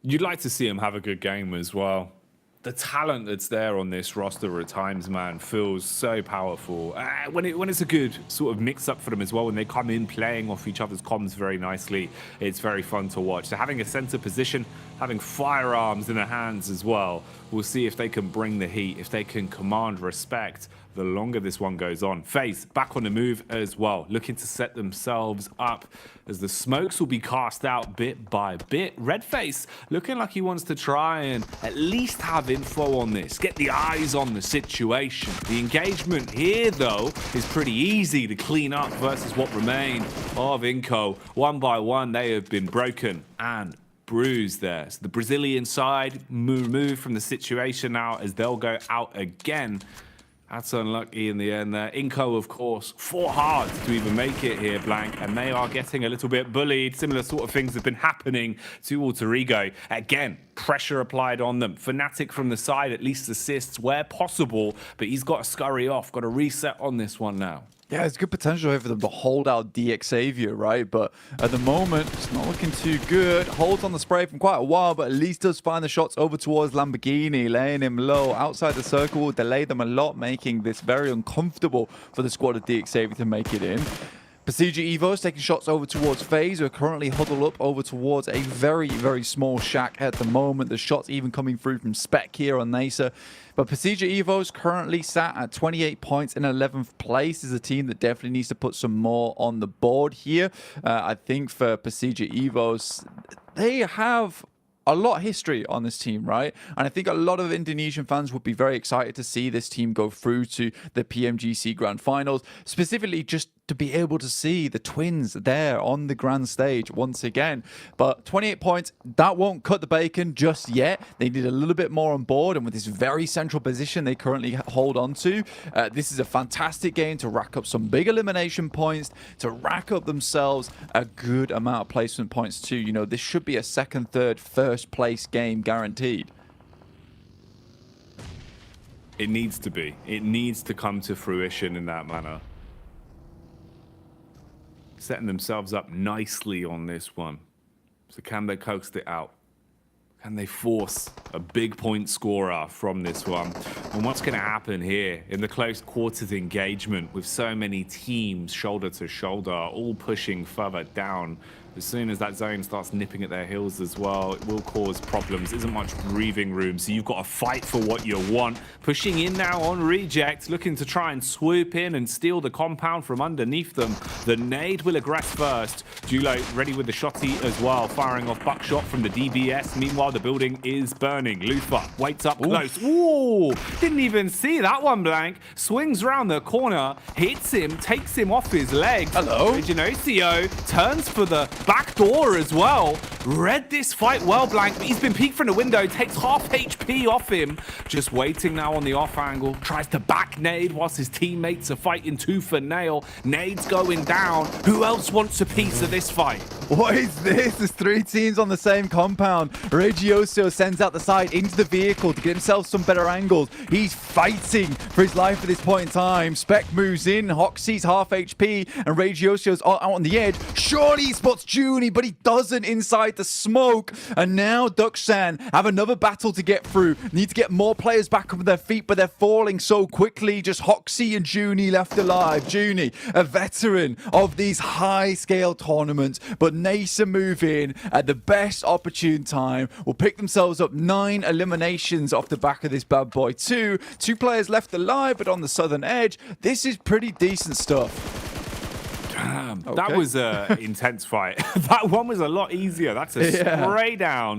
You'd like to see him have a good game as well. The talent that's there on this roster at times, man, feels so powerful. When it's a good sort of mix-up for them as well, when they come in playing off each other's comms very nicely, it's very fun to watch. So having a center position, having firearms in their hands as well, we'll see if they can bring the heat, if they can command respect the longer this one goes on. FaZe back on the move as well, looking to set themselves up as the smokes will be cast out bit by bit. Redface looking like he wants to try and at least have info on this, get the eyes on the situation. The engagement here, though, is pretty easy to clean up versus what remained of Inco. One by one, they have been broken and bruised there. So the Brazilian side removed from the situation now as they'll go out again. That's unlucky in the end there. Inco, of course, fought hard to even make it here, Blank, and they are getting a little bit bullied. Similar sort of things have been happening to Alter Ego. Again, pressure applied on them. Fnatic from the side at least assists where possible, but he's got to scurry off, got to reset on this one now. Yeah, it's good potential here for them to hold out DX Xavier, right? But at the moment, it's not looking too good. Holds on the spray from quite a while, but at least does find the shots over towards Lamborghini, laying him low. Outside the circle will delay them a lot, making this very uncomfortable for the squad of DX Xavier to make it in. Procedure Evos taking shots over towards FaZe, who are currently huddled up over towards a very, very small shack at the moment. The shots even coming through from Spec here on Nasa. But Procedure Evos currently sat at 28 points in 11th place. Is a team that definitely needs to put some more on the board here. I think for Procedure Evos, they have a lot of history on this team, right? And I think a lot of Indonesian fans would be very excited to see this team go through to the PMGC Grand Finals, specifically just to be able to see the twins there on the grand stage once again. But 28 points, that won't cut the bacon just yet. They need a little bit more on board, and with this very central position they currently hold on to, this is a fantastic game to rack up some big elimination points, to rack up themselves a good amount of placement points too. You know, this should be a second, third, first place game guaranteed. It needs to be. It needs to come to fruition in that manner. Setting themselves up nicely on this one. So can they coax it out? Can they force a big point scorer from this one? And what's going to happen here in the close quarters engagement with so many teams shoulder to shoulder, all pushing further down? As soon as that zone starts nipping at their heels as well, it will cause problems. Isn't much breathing room, so you've got to fight for what you want. Pushing in now on Reject, looking to try and swoop in and steal the compound from underneath them. The nade will aggress first. Julo ready with the shotty as well, firing off buckshot from the DBS. Meanwhile, the building is burning. Lufa waits up close. Ooh, didn't even see that one, Blank. Swings around the corner, hits him, takes him off his legs. Hello. Reginocio turns for the back door as well. Read this fight well, Blank, but he's been peeked from the window, takes half HP off him. Just waiting now on the off angle, tries to back nade whilst his teammates are fighting tooth and nail. Nade's going down. Who else wants a piece of this fight? What is this? There's 3 teams on the same compound. Regioso sends out the side into the vehicle to get himself some better angles. He's fighting for his life at this point in time. Spec moves in, Hoxie's half HP, and Regioso's out on the edge. Surely he spots Junie, but he doesn't inside the smoke. And now Dukshan have another battle to get through. Need to get more players back up on their feet, but they're falling so quickly. Just Hoxie and Junie left alive. Junie, a veteran of these high-scale tournaments, but Nasa move in at the best opportune time. Will pick themselves up 9 eliminations off the back of this bad boy. Two players left alive, but on the southern edge, this is pretty decent stuff. Damn, that was an intense fight. That one was a lot easier. That's a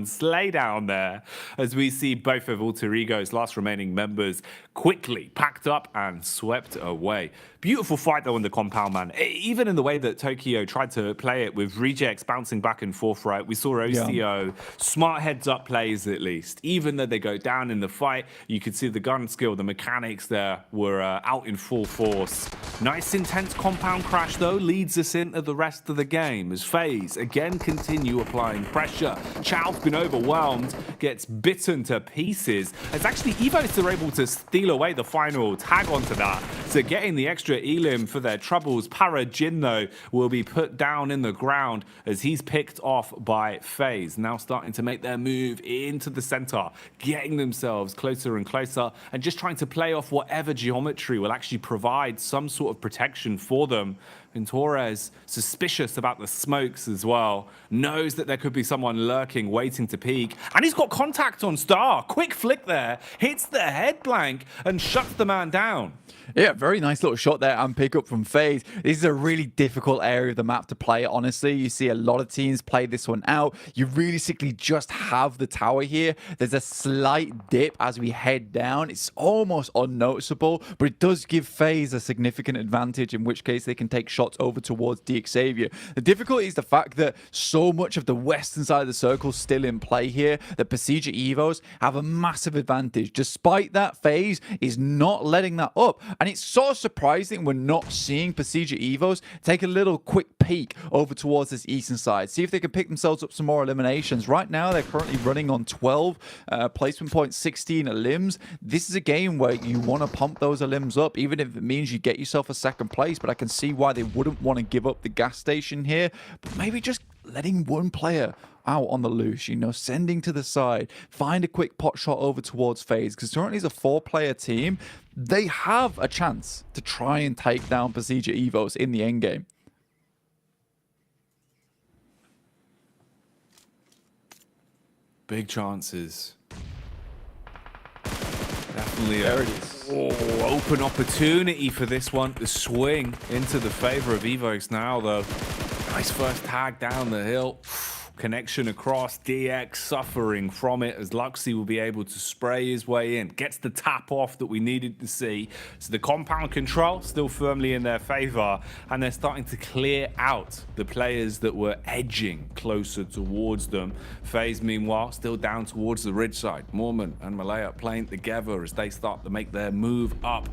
slay down there, as we see both of Alter Ego's last remaining members quickly packed up and swept away. Beautiful fight though on the compound, man. Even in the way that Tokyo tried to play it with rejects bouncing back and forth, right? We saw OCO, smart heads up plays at least. Even though they go down in the fight, you could see the gun skill, the mechanics there were out in full force. Nice intense compound crash though, leads us into the rest of the game as FaZe again continue applying pressure. Chow's been overwhelmed, gets bitten to pieces. It's actually Evos are able to steal away the final tag onto that. So getting the extra elim for their troubles. Parajin though will be put down in the ground as he's picked off by FaZe. Now starting to make their move into the center, getting themselves closer and closer and just trying to play off whatever geometry will actually provide some sort of protection for them. And Torres, suspicious about the smokes as well, knows that there could be someone lurking, waiting to peek. And he's got contact on Star. Quick flick there, hits the head blank and shuts the man down. Yeah, very nice little shot there and pick up from FaZe. This is a really difficult area of the map to play, honestly. You see a lot of teams play this one out. You realistically just have the tower here. There's a slight dip as we head down. It's almost unnoticeable, but it does give FaZe a significant advantage, in which case they can take shots over towards DXavier. The difficulty is the fact that so much of the western side of the circle is still in play here, that Pasija Evos have a massive advantage. Despite that, FaZe is not letting that up. And it's so surprising we're not seeing Pasija Evos take a little quick peek over towards this eastern side. See if they can pick themselves up some more eliminations. Right now, they're currently running on 12 placement points, 16 elims. This is a game where you want to pump those elims up, even if it means you get yourself a second place. But I can see why they wouldn't want to give up the gas station here. But maybe just letting one player out on the loose, you know, sending to the side, find a quick pot shot over towards FaZe, because currently it's a 4-player team. They have a chance to try and take down Pasija Evos in the endgame. Big chances. Definitely there it is. Open opportunity for this one. The swing into the favor of Evos now, though. Nice first tag down the hill. Connection across, DX suffering from it as Luxy will be able to spray his way in. Gets the tap off that we needed to see. So the compound control still firmly in their favor, and they're starting to clear out the players that were edging closer towards them. FaZe, meanwhile, still down towards the ridge side. Mormon and Malaya playing together as they start to make their move up,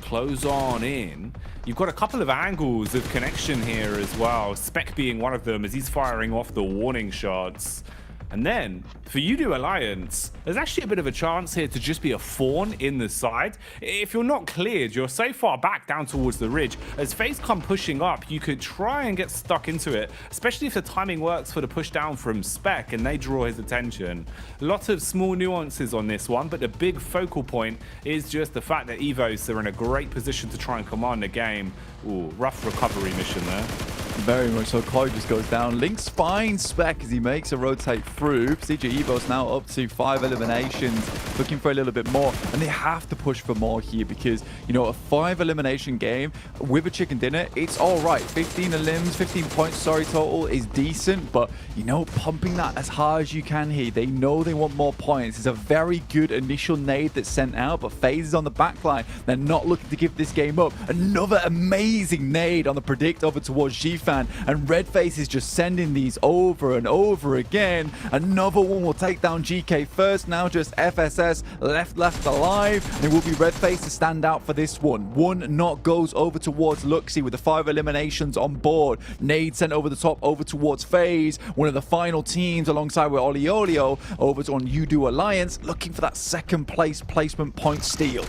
close on in. You've got a couple of angles of connection here as well. Spec being one of them as he's firing off the warning shots. And then, for Udo Alliance, there's actually a bit of a chance here to just be a fawn in the side. If you're not cleared, you're so far back down towards the ridge. As FaZe come pushing up, you could try and get stuck into it, especially if the timing works for the push down from Spec and they draw his attention. Lots of small nuances on this one, but the big focal point is just the fact that Evos are in a great position to try and command the game. Ooh, rough recovery mission there. Very much so. Koi just goes down. Link's fine Spec as he makes a rotate through. CJ Evos now up to 5 eliminations, looking for a little bit more, and they have to push for more here because, you know, a 5 elimination game with a chicken dinner, it's all right. 15 elims, 15 points, sorry, total is decent, but, you know, pumping that as hard as you can here. They know they want more points. It's a very good initial nade that's sent out, but FaZe is on the back line. They're not looking to give this game up. Another amazing nade on the predict over towards G-Fan, and Redface is just sending these over and over again. Another one will take down GK first. Now just FSS left alive. And it will be Redface to stand out for this one. One knock goes over towards Luxy with the 5 eliminations on board. Nade sent over the top over towards FaZe. One of the final teams alongside with Oliolio over on Udo Alliance, looking for that second place placement point steal.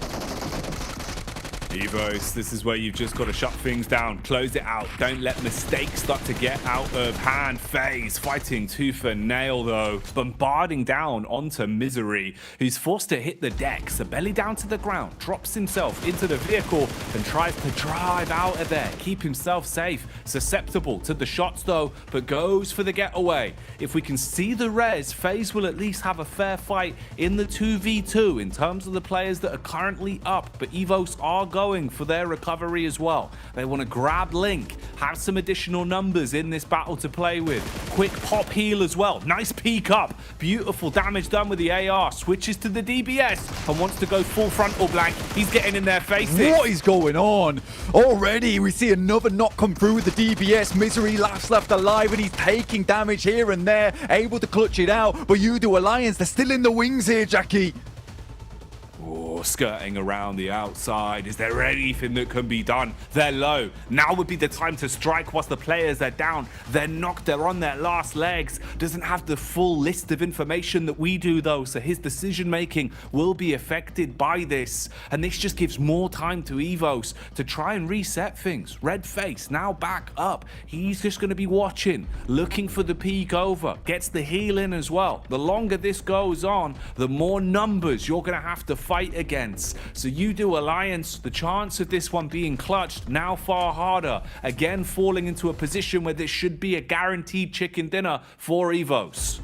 Evos, this is where you've just got to shut things down, close it out, don't let mistakes start to get out of hand. FaZe fighting tooth and nail though, bombarding down onto Misery, who's forced to hit the deck, so belly down to the ground, drops himself into the vehicle and tries to drive out of there, keep himself safe, susceptible to the shots though, but goes for the getaway. If we can see the res, FaZe will at least have a fair fight in the 2v2 in terms of the players that are currently up, but Evos are going for their recovery as well. They want to grab Link, have some additional numbers in this battle to play with. Quick pop heal as well. Nice peek up. Beautiful damage done with the AR. Switches to the DBS and wants to go full frontal blank. He's getting in their faces. What is going on? Already we see another knock come through with the DBS. Misery left alive and he's taking damage here and there, able to clutch it out. But Udo Alliance, they're still in the wings here, Jackie. Oh, skirting around the outside. Is there anything that can be done? They're low. Now would be the time to strike whilst the players are down. They're knocked. They're on their last legs. Doesn't have the full list of information that we do, though, so his decision-making will be affected by this. And this just gives more time to Evos to try and reset things. Redface now back up. He's just going to be watching, looking for the peek over. Gets the heal in as well. The longer this goes on, the more numbers you're going to have to fight against. So Udo Alliance, the chance of this one being clutched now far harder. Again, falling into a position where this should be a guaranteed chicken dinner for Evos.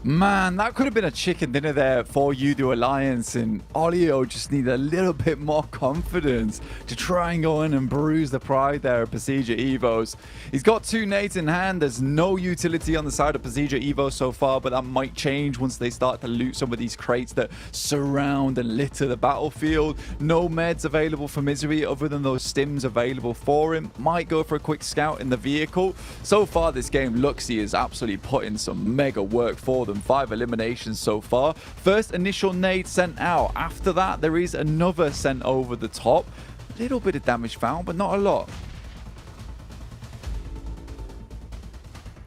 Man, that could have been a chicken dinner there for Udo Alliance, and Olio just needed a little bit more confidence to try and go in and bruise the pride there of Procedure Evos. He's got 2 nades in hand. There's no utility on the side of Procedure Evos so far, but that might change once they start to loot some of these crates that surround and litter the battlefield. No meds available for Misery other than those stims available for him. Might go for a quick scout in the vehicle. So far this game, Luxy is absolutely putting some mega work for them. 5 eliminations so far. First initial nade sent out. After that, there is another sent over the top. A little bit of damage found, but not a lot.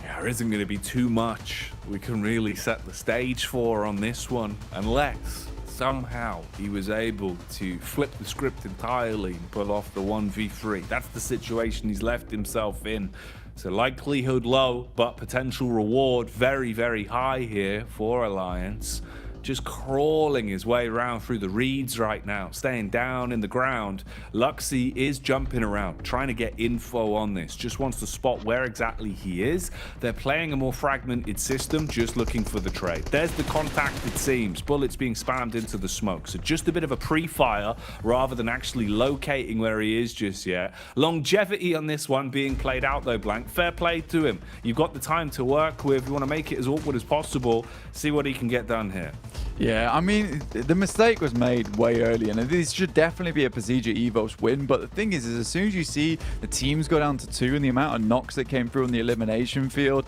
Yeah, there isn't going to be too much we can really set the stage for on this one, unless somehow he was able to flip the script entirely and pull off the 1v3. That's the situation he's left himself in. So likelihood low, but potential reward very, very high here for Alliance. just crawling his way around through the reeds right now, staying down in the ground. Luxy is jumping around, trying to get info on this, just wants to spot where exactly he is. They're playing a more fragmented system, just looking for the trade. There's the contact, it seems. Bullets being spammed into the smoke. So just a bit of a pre-fire rather than actually locating where he is just yet. Longevity on this one being played out though, Blank. Fair play to him. You've got the time to work with. You want to make it as awkward as possible. See what he can get done here. Yeah, I mean, the mistake was made way early, and this should definitely be a Procedure Evos win. But the thing is as soon as you see the teams go down to 2 and the amount of knocks that came through on the elimination field,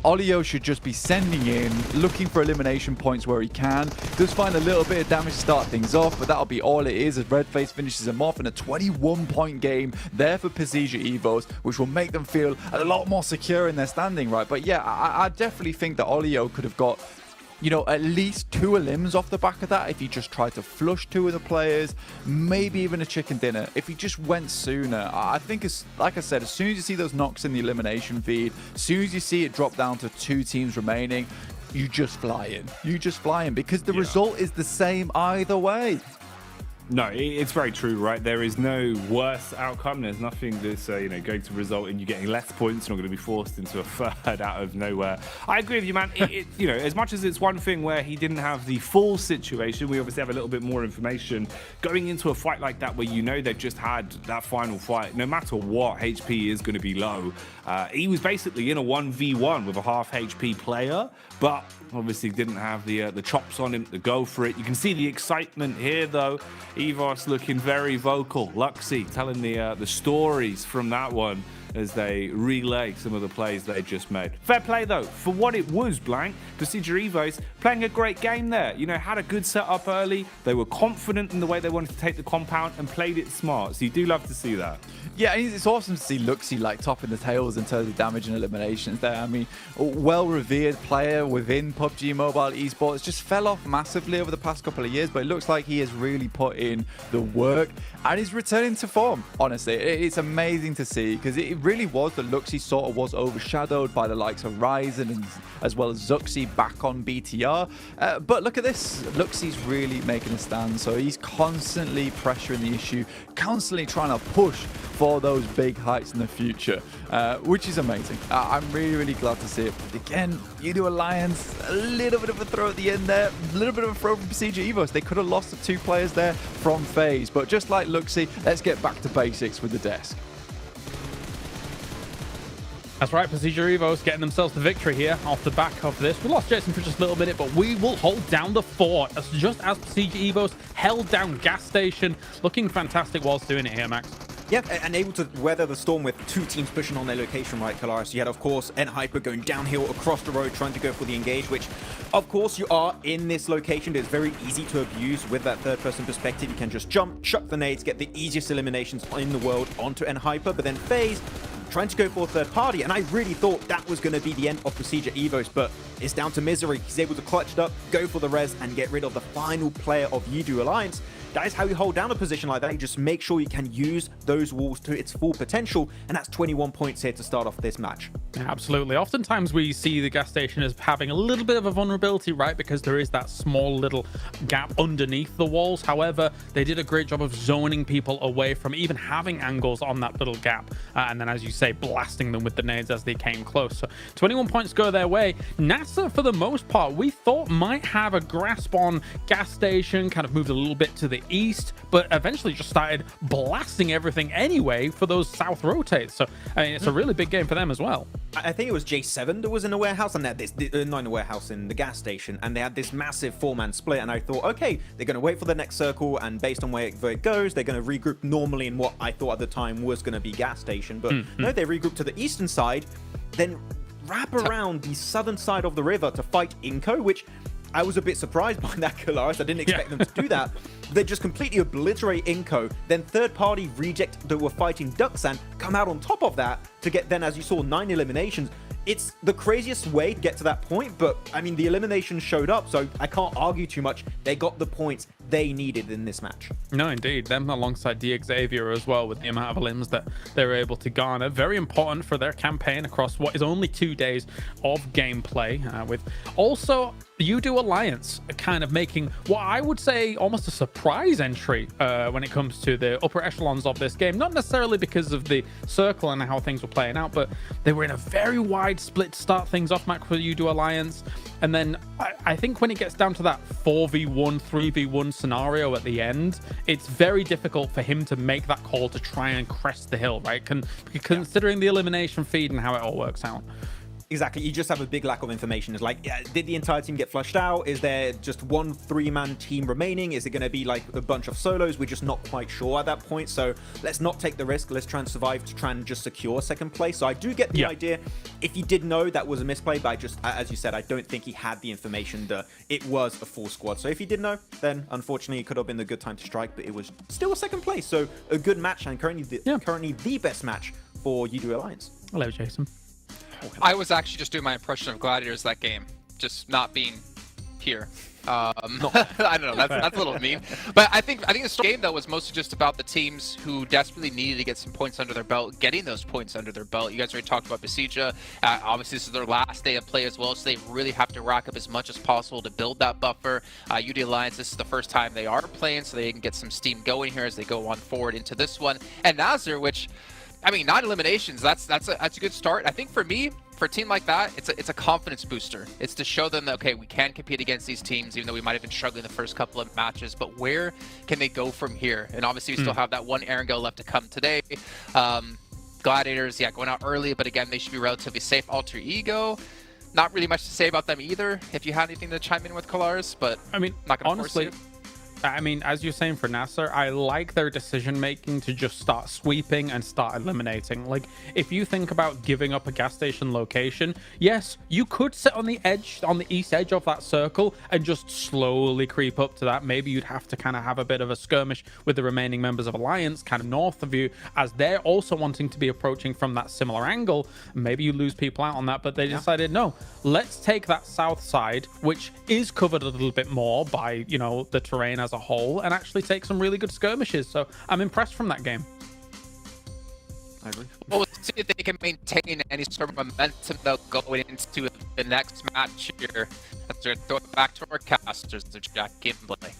Olio should just be sending in, looking for elimination points where he can. Does find a little bit of damage to start things off, but that'll be all it is as Redface finishes him off in a 21-point game there for Procedure Evos, which will make them feel a lot more secure in their standing, right? But yeah, I definitely think that Olio could have got, you know, at least 2 elims off the back of that if he just tried to flush 2 of the players, maybe even a chicken dinner. If he just went sooner, I think, like I said, as soon as you see those knocks in the elimination feed, as soon as you see it drop down to 2 teams remaining, you just fly in. You just fly in because the result is the same either way. No, it's very true, right? There is no worse outcome. There's nothing that's going to result in you getting less points. You're not going to be forced into a third out of nowhere. I agree with you, man. As much as it's one thing where he didn't have the full situation, we obviously have a little bit more information. Going into a fight like that where you know they've just had that final fight, no matter what, HP is going to be low. He was basically in a 1v1 with a half HP player, but obviously didn't have the chops on him to go for it. You can see the excitement here, though. Evos looking very vocal. Luxy telling the stories from that one as they relay some of the plays they just made. Fair play, though, for what it was, Blank. Procedure Evos playing a great game there. You know, had a good setup early. They were confident in the way they wanted to take the compound and played it smart. So you do love to see that. Yeah, it's awesome to see Luxy like topping the tails in terms of damage and eliminations there. I mean, a well-revered player within PUBG Mobile Esports, just fell off massively over the past couple of years, but it looks like he has really put in the work and is returning to form, honestly. It's amazing to see because it really was that Luxy sort of was overshadowed by the likes of Ryzen and as well as Zuxi back on BTR. But look at this. Luxy's really making a stand, so he's constantly pressuring the issue, constantly trying to push for those big heights in the future, which is amazing. I'm really, really glad to see it. But again, Udo Alliance, a little bit of a throw at the end there, a little bit of a throw from Procedure Evos. They could have lost the 2 players there from FaZe, but just like Luxy, let's get back to basics with the desk. That's right, Procedure Evos getting themselves the victory here off the back of this. We lost Jason for just a little minute, but we will hold down the fort just as Procedure Evos held down Gas Station. Looking fantastic whilst doing it here, Max. Yeah, and able to weather the storm with 2 teams pushing on their location, right, Kalaris? You had, of course, Hyper going downhill across the road, trying to go for the engage, which, of course, you are in this location. It's very easy to abuse with that third-person perspective. You can just jump, chuck the nades, get the easiest eliminations in the world onto Hyper, but then FaZe trying to go for a third party, and I really thought that was going to be the end of Procedure Evos, but it's down to Misery. He's able to clutch it up, go for the res, and get rid of the final player of Yidu Alliance. That is how you hold down a position like that. You just make sure you can use those walls to its full potential, and that's 21 points here to start off this match. Absolutely. Oftentimes we see the Gas Station as having a little bit of a vulnerability, right? Because there is that small little gap underneath the walls. However, they did a great job of zoning people away from even having angles on that little gap. And then, as you say, blasting them with the nades as they came close. So 21 points go their way. NASA, for the most part, we thought might have a grasp on Gas Station, kind of moved a little bit to the east, but eventually just started blasting everything anyway for those south rotates. So, I mean, it's a really big game for them as well. I think it was J7 that was in a warehouse, and they had this, not in a warehouse, in the gas station, and they had this massive 4-man split, and I thought, okay, they're going to wait for the next circle, and based on where it goes, they're going to regroup normally in what I thought at the time was going to be gas station, but no, they regrouped to the eastern side, then wrap around the southern side of the river to fight Inco, which I was a bit surprised by that, Kalaris. I didn't expect them to do that. They just completely obliterate Inco. Then third-party reject that were fighting Duxan come out on top of that to get then, as you saw, 9 eliminations. It's the craziest way to get to that point, but I mean, the eliminations showed up, so I can't argue too much. They got the points. they needed in this match. No, indeed. Them alongside Xavier as well, with the amount of limbs that they were able to garner. Very important for their campaign across what is only 2 days of gameplay, with also the Udo Alliance kind of making what I would say almost a surprise entry when it comes to the upper echelons of this game. Not necessarily because of the circle and how things were playing out, but they were in a very wide split to start things off match for the Udo Alliance. And then I think when it gets down to that 4v1, 3v1 scenario at the end, it's very difficult for him to make that call to try and crest the hill, right? Considering the elimination feed and how it all works out. Exactly, you just have a big lack of information. It's like, did the entire team get flushed out? Is there just one 3-man team remaining? Is it going to be like a bunch of solos? We're just not quite sure at that point. So let's not take the risk. Let's try and survive to try and just secure second place. So I do get the idea. If he did know that was a misplay, but I just, as you said, I don't think he had the information that it was a full squad. So if he did know, then unfortunately it could have been the good time to strike, but it was still a second place. So a good match, and currently the best match for Udo Alliance. Hello, Jason. I was actually just doing my impression of Gladiators that game, just not being here. I don't know, that's a little mean. But I think this game, though, was mostly just about the teams who desperately needed to get some points under their belt, getting those points under their belt. You guys already talked about Besieja. Obviously, this is their last day of play as well, so they really have to rack up as much as possible to build that buffer. UD Alliance, this is the first time they are playing, so they can get some steam going here as they go on forward into this one. And Nazir, which, I mean, 9 eliminations, that's a good start. I think for me, for a team like that, it's a confidence booster. It's to show them that, okay, we can compete against these teams, even though we might have been struggling the first couple of matches, but where can they go from here? And obviously we still have that one Erangel left to come today. Gladiators, going out early, but again, they should be relatively safe. Alter Ego, not really much to say about them either, if you had anything to chime in with Kalaris, but I mean, not gonna honestly, force you. I mean, as you're saying for Nasser, I like their decision making to just start sweeping and start eliminating. Like, if you think about giving up a gas station location, yes, you could sit on the edge, on the east edge of that circle and just slowly creep up to that. Maybe you'd have to kind of have a bit of a skirmish with the remaining members of Alliance kind of north of you, as they're also wanting to be approaching from that similar angle. Maybe you lose people out on that, but they decided, no, let's take that south side, which is covered a little bit more by, you know, the terrain as a whole, and actually take some really good skirmishes. So I'm impressed from that game. I agree. Well, we'll see if they can maintain any sort of momentum though going into the next match here. Let's throw it back to our casters, Jack Gimbley.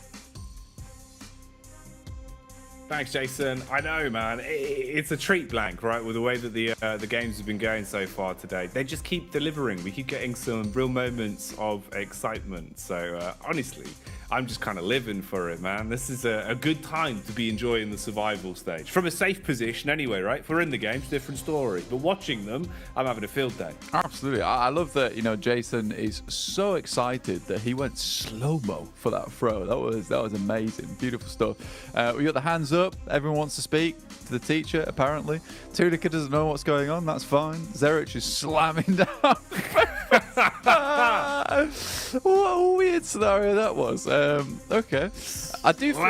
Thanks, Jason. I know, man. It's a treat blank, right? With the way that the games have been going so far today, they just keep delivering. We keep getting some real moments of excitement. So honestly, I'm just kind of living for it, man. This is a good time to be enjoying the survival stage. From a safe position anyway, right? If we're in the games, different story. But watching them, I'm having a field day. Absolutely. I love that, you know, Jason is so excited that he went slow-mo for that throw. That was amazing. Beautiful stuff. We got the hands up. Everyone wants to speak to the teacher, apparently. Tulika doesn't know what's going on. That's fine. Zerich is slamming down. What a weird scenario that was. Okay. I do feel,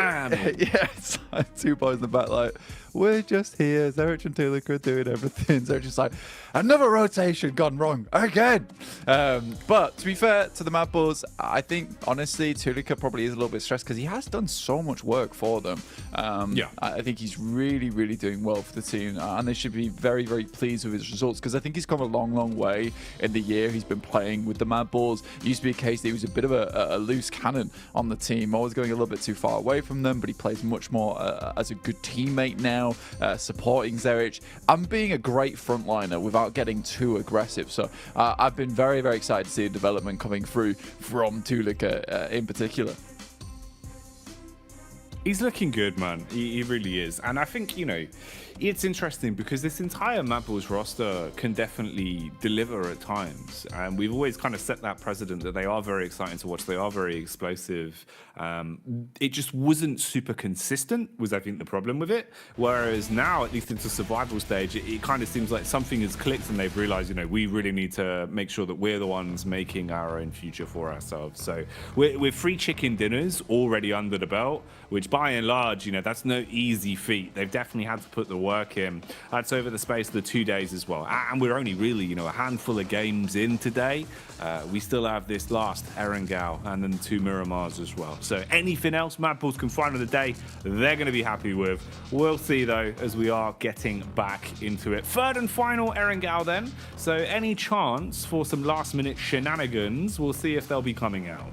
yes, 2 boys in the back, like, we're just here. Zerich and Tulika doing everything. Zerich is like, another rotation gone wrong again. But to be fair to the Mad Bulls, I think honestly Tulika probably is a little bit stressed because he has done so much work for them. I think he's really, really doing well for the team, and they should be very, very pleased with his results because I think he's come a long, long way in the year he's been playing with the Mad Bulls. It used to be a case that he was a bit of a loose cannon on the team, always going a little bit too far away from them, but he plays much more as a good teammate now, supporting Zerich and being a great frontliner without getting too aggressive. So I've been very, very excited to see the development coming through from Tulika in particular. He's looking good, man. He really is. And I think, you know, it's interesting because this entire Mad Bulls roster can definitely deliver at times. And we've always kind of set that precedent that they are very exciting to watch. They are very explosive. It just wasn't super consistent, was I think the problem with it. Whereas now, at least into survival stage, it kind of seems like something has clicked and they've realized, you know, we really need to make sure that we're the ones making our own future for ourselves. So we're free chicken dinners already under the belt, which, by by and large, you know, that's no easy feat. They've definitely had to put the work in. That's over the space of the 2 days as well. And we're only really, you know, a handful of games in today. We still have this last Erangel and then 2 Miramars as well. So anything else Mad Bulls can find on the day, they're going to be happy with. We'll see, though, as we are getting back into it. Third and final Erangel then. So any chance for some last-minute shenanigans, we'll see if they'll be coming out.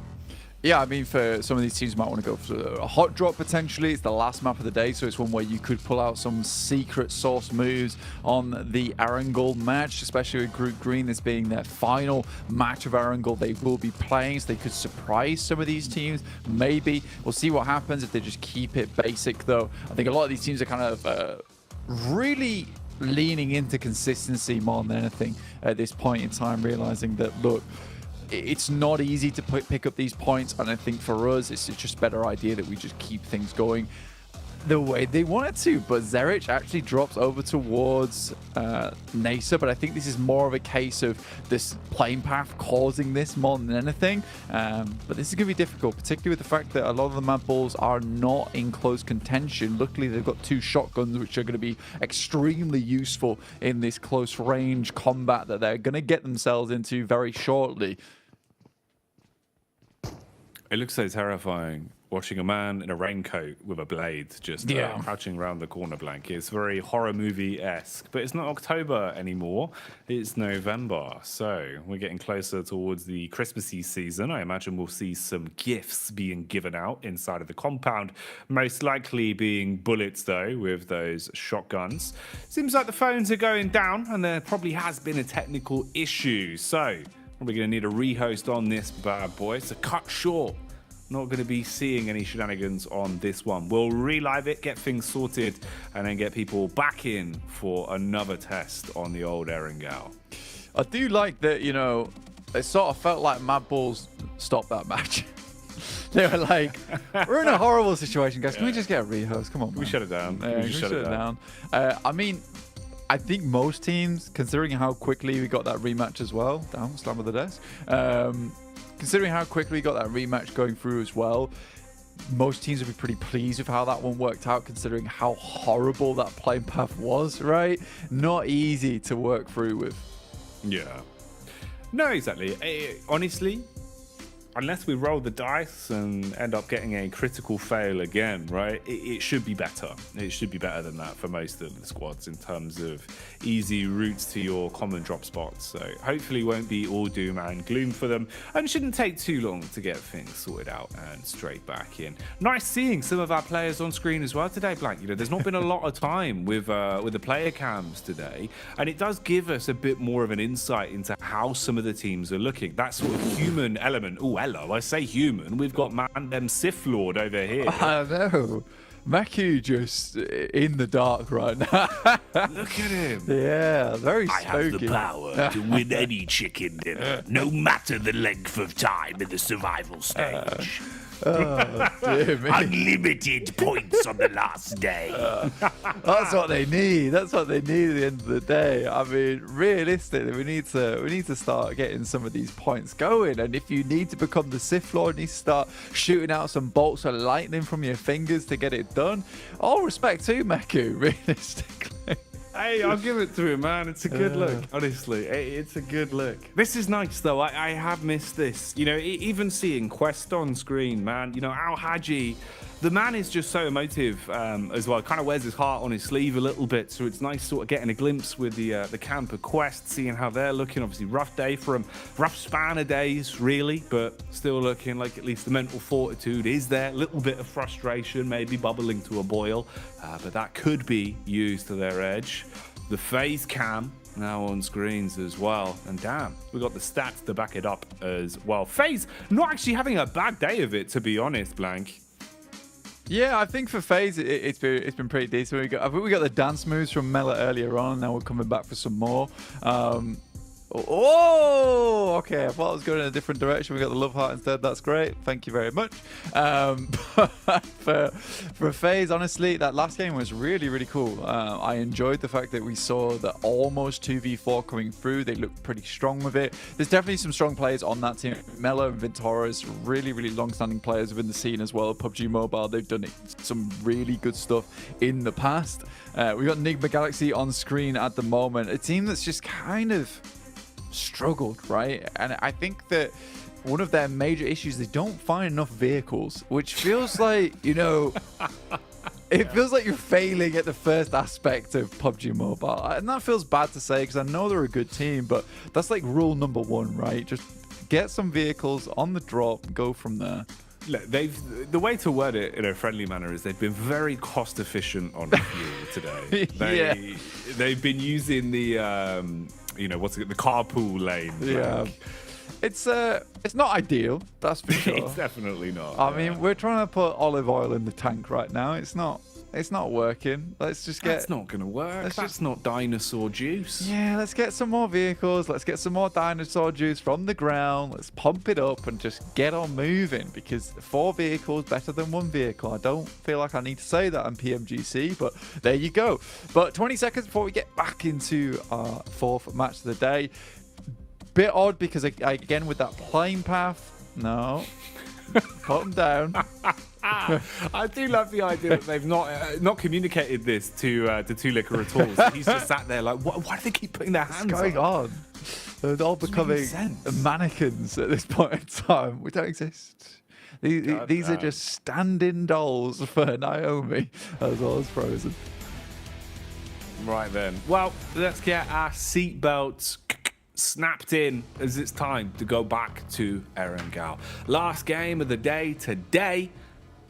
Yeah, I mean, for some of these teams, might want to go for a hot drop potentially. It's the last map of the day, so it's one where you could pull out some secret sauce moves on the Erangel match, especially with Group Green, this being their final match of Erangel they will be playing, so they could surprise some of these teams. Maybe. We'll see what happens if they just keep it basic, though. I think a lot of these teams are kind of really leaning into consistency more than anything at this point in time, realizing that, look, it's not easy to pick up these points, and I think for us, it's just a better idea that we just keep things going the way they want it to. But Zerich actually drops over towards Nasa, but I think this is more of a case of this playing path causing this more than anything. But this is going to be difficult, particularly with the fact that a lot of the Mad Bulls are not in close contention. Luckily, they've got 2 shotguns, which are going to be extremely useful in this close range combat that they're going to get themselves into very shortly. It looks so terrifying watching a man in a raincoat with a blade just crouching around the corner blank. It's very horror movie-esque, but it's not October anymore. It's November, so we're getting closer towards the Christmassy season. I imagine we'll see some gifts being given out inside of the compound, most likely being bullets, though, with those shotguns. Seems like the phones are going down, and there probably has been a technical issue, so probably going to need a rehost on this bad boy. So cut short. Not going to be seeing any shenanigans on this one. We'll relive it, get things sorted, and then get people back in for another test on the old Erangel. I do like that, you know, it sort of felt like Mad Bulls stopped that match. They were like, we're in a horrible situation, guys. Can we just get a rehost? Come on, man. We shut it down. Yeah, we shut it down. I mean, I think most teams, considering how quickly we got that rematch as well, down, slam of the desk, considering how quickly we got that rematch going through as well, most teams would be pretty pleased with how that one worked out, considering how horrible that playing path was, right? Not easy to work through with. Yeah. No, exactly. Honestly, unless we roll the dice and end up getting a critical fail again, right? It should be better. It should be better than that for most of the squads in terms of easy routes to your common drop spots. So hopefully it won't be all doom and gloom for them, and shouldn't take too long to get things sorted out and straight back in. Nice seeing some of our players on screen as well today, Blank. You know, there's not been a lot of time with the player cams today, and it does give us a bit more of an insight into how some of the teams are looking. That sort of human element. Oh, hello, I say human. We've got man them Sith Lord over here. I know. Maku just in the dark right now. Look at him. Yeah, very spooky. I have the power to win any chicken dinner, no matter the length of time in the survival stage. Oh, dear me. Unlimited points on the last day. That's what they need. That's what they need at the end of the day. I mean, realistically, we need to start getting some of these points going. And if you need to become the Sith Lord, you need to start shooting out some bolts of lightning from your fingers to get it done. All respect to Maku, realistically. Hey, I'll give it to him, man. It's a good look. Honestly, it's a good look. This is nice, though. I have missed this. You know, even seeing Quest on screen, man. You know, Al Haji, the man is just so emotive as well. Kind of wears his heart on his sleeve a little bit. So it's nice sort of getting a glimpse with the camp of Quest, seeing how they're looking. Obviously, rough day for them. Rough span of days, really. But still looking like at least the mental fortitude is there. A little bit of frustration, maybe bubbling to a boil. But that could be used to their edge. The phase cam now on screens as well, and damn, we got the stats to back it up as well. FaZe not actually having a bad day of it, to be honest, Blank. Yeah, I think for FaZe it's been pretty decent. I think we got the dance moves from Mela earlier on. Now we're coming back for some more. Oh, okay. I thought I was going in a different direction. We got the love heart instead. That's great. Thank you very much. For FaZe, honestly, that last game was really, really cool. I enjoyed the fact that we saw the almost 2v4 coming through. They looked pretty strong with it. There's definitely some strong players on that team. Mello and Ventora's really, really long-standing players within the scene as well. PUBG Mobile, they've done some really good stuff in the past. We've got Enigma Galaxy on screen at the moment. A team that's just kind of struggled, right? And I think that one of their major issues, they don't find enough vehicles, which feels like, you know, it feels like you're failing at the first aspect of PUBG Mobile. And that feels bad to say because I know they're a good team, but that's like rule number one, right? Just get some vehicles on the drop, go from there. Look, the way to word it in a friendly manner is they've been very cost efficient on fuel today. They've been using the you know, what's it, the carpool lane. Yeah. It's not ideal, that's for sure. It's definitely not. I mean, we're trying to put olive oil in the tank right now. It's not working. Let's just get. That's not going to work. That's not dinosaur juice. Yeah, let's get some more vehicles. Let's get some more dinosaur juice from the ground. Let's pump it up and just get on moving because 4 vehicles better than 1 vehicle. I don't feel like I need to say that on PMGC, but there you go. But 20 seconds before we get back into our 4th match of the day. Bit odd because again with that plane path. No. Put them down. I do love the idea that they've not communicated this to Two Liquor at all. So he's just sat there like, why do they keep putting their hands What's going on? They're all becoming mannequins at this point in time. We don't exist. These are just stand-in dolls for Naomi as well as Frozen. Right then. Well, let's get our seatbelts snapped in as it's time to go back to Erangel. Last game of the day today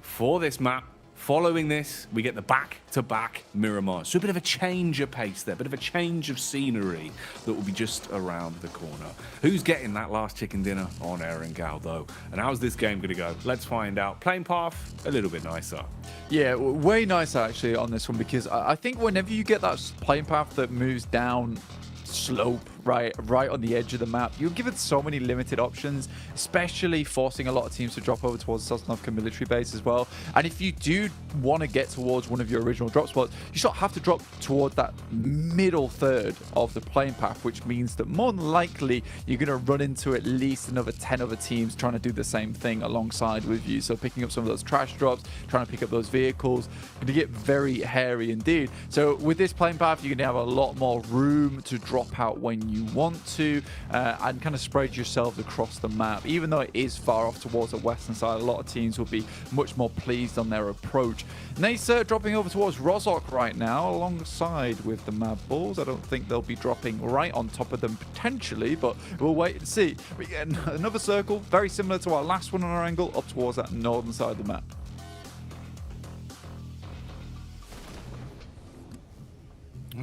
for this map. Following this, we get the back-to-back Miramar. So a bit of a change of pace there, a bit of a change of scenery that will be just around the corner. Who's getting that last chicken dinner on Erangel, though? And how's this game going to go? Let's find out. Plane path, a little bit nicer. Yeah, way nicer, actually, on this one, because I think whenever you get that plane path that moves down slope right on the edge of the map, you're given so many limited options, especially forcing a lot of teams to drop over towards the Sosnovka military base as well. And if you do want to get towards one of your original drop spots, you sort of have to drop towards that middle third of the plane path, which means that more than likely you're going to run into at least another 10 other teams trying to do the same thing alongside with you. So picking up some of those trash drops, trying to pick up those vehicles, going to get very hairy indeed. So with this plane path, you're going to have a lot more room to drop out when you want to and kind of spread yourselves across the map. Even though it is far off towards the western side, a lot of teams will be much more pleased on their approach. Nacer dropping over towards Rozhok right now alongside with the Mad Bulls. I don't think they'll be dropping right on top of them potentially, but we'll wait and see. We get another circle very similar to our last one on our angle up towards that northern side of the map.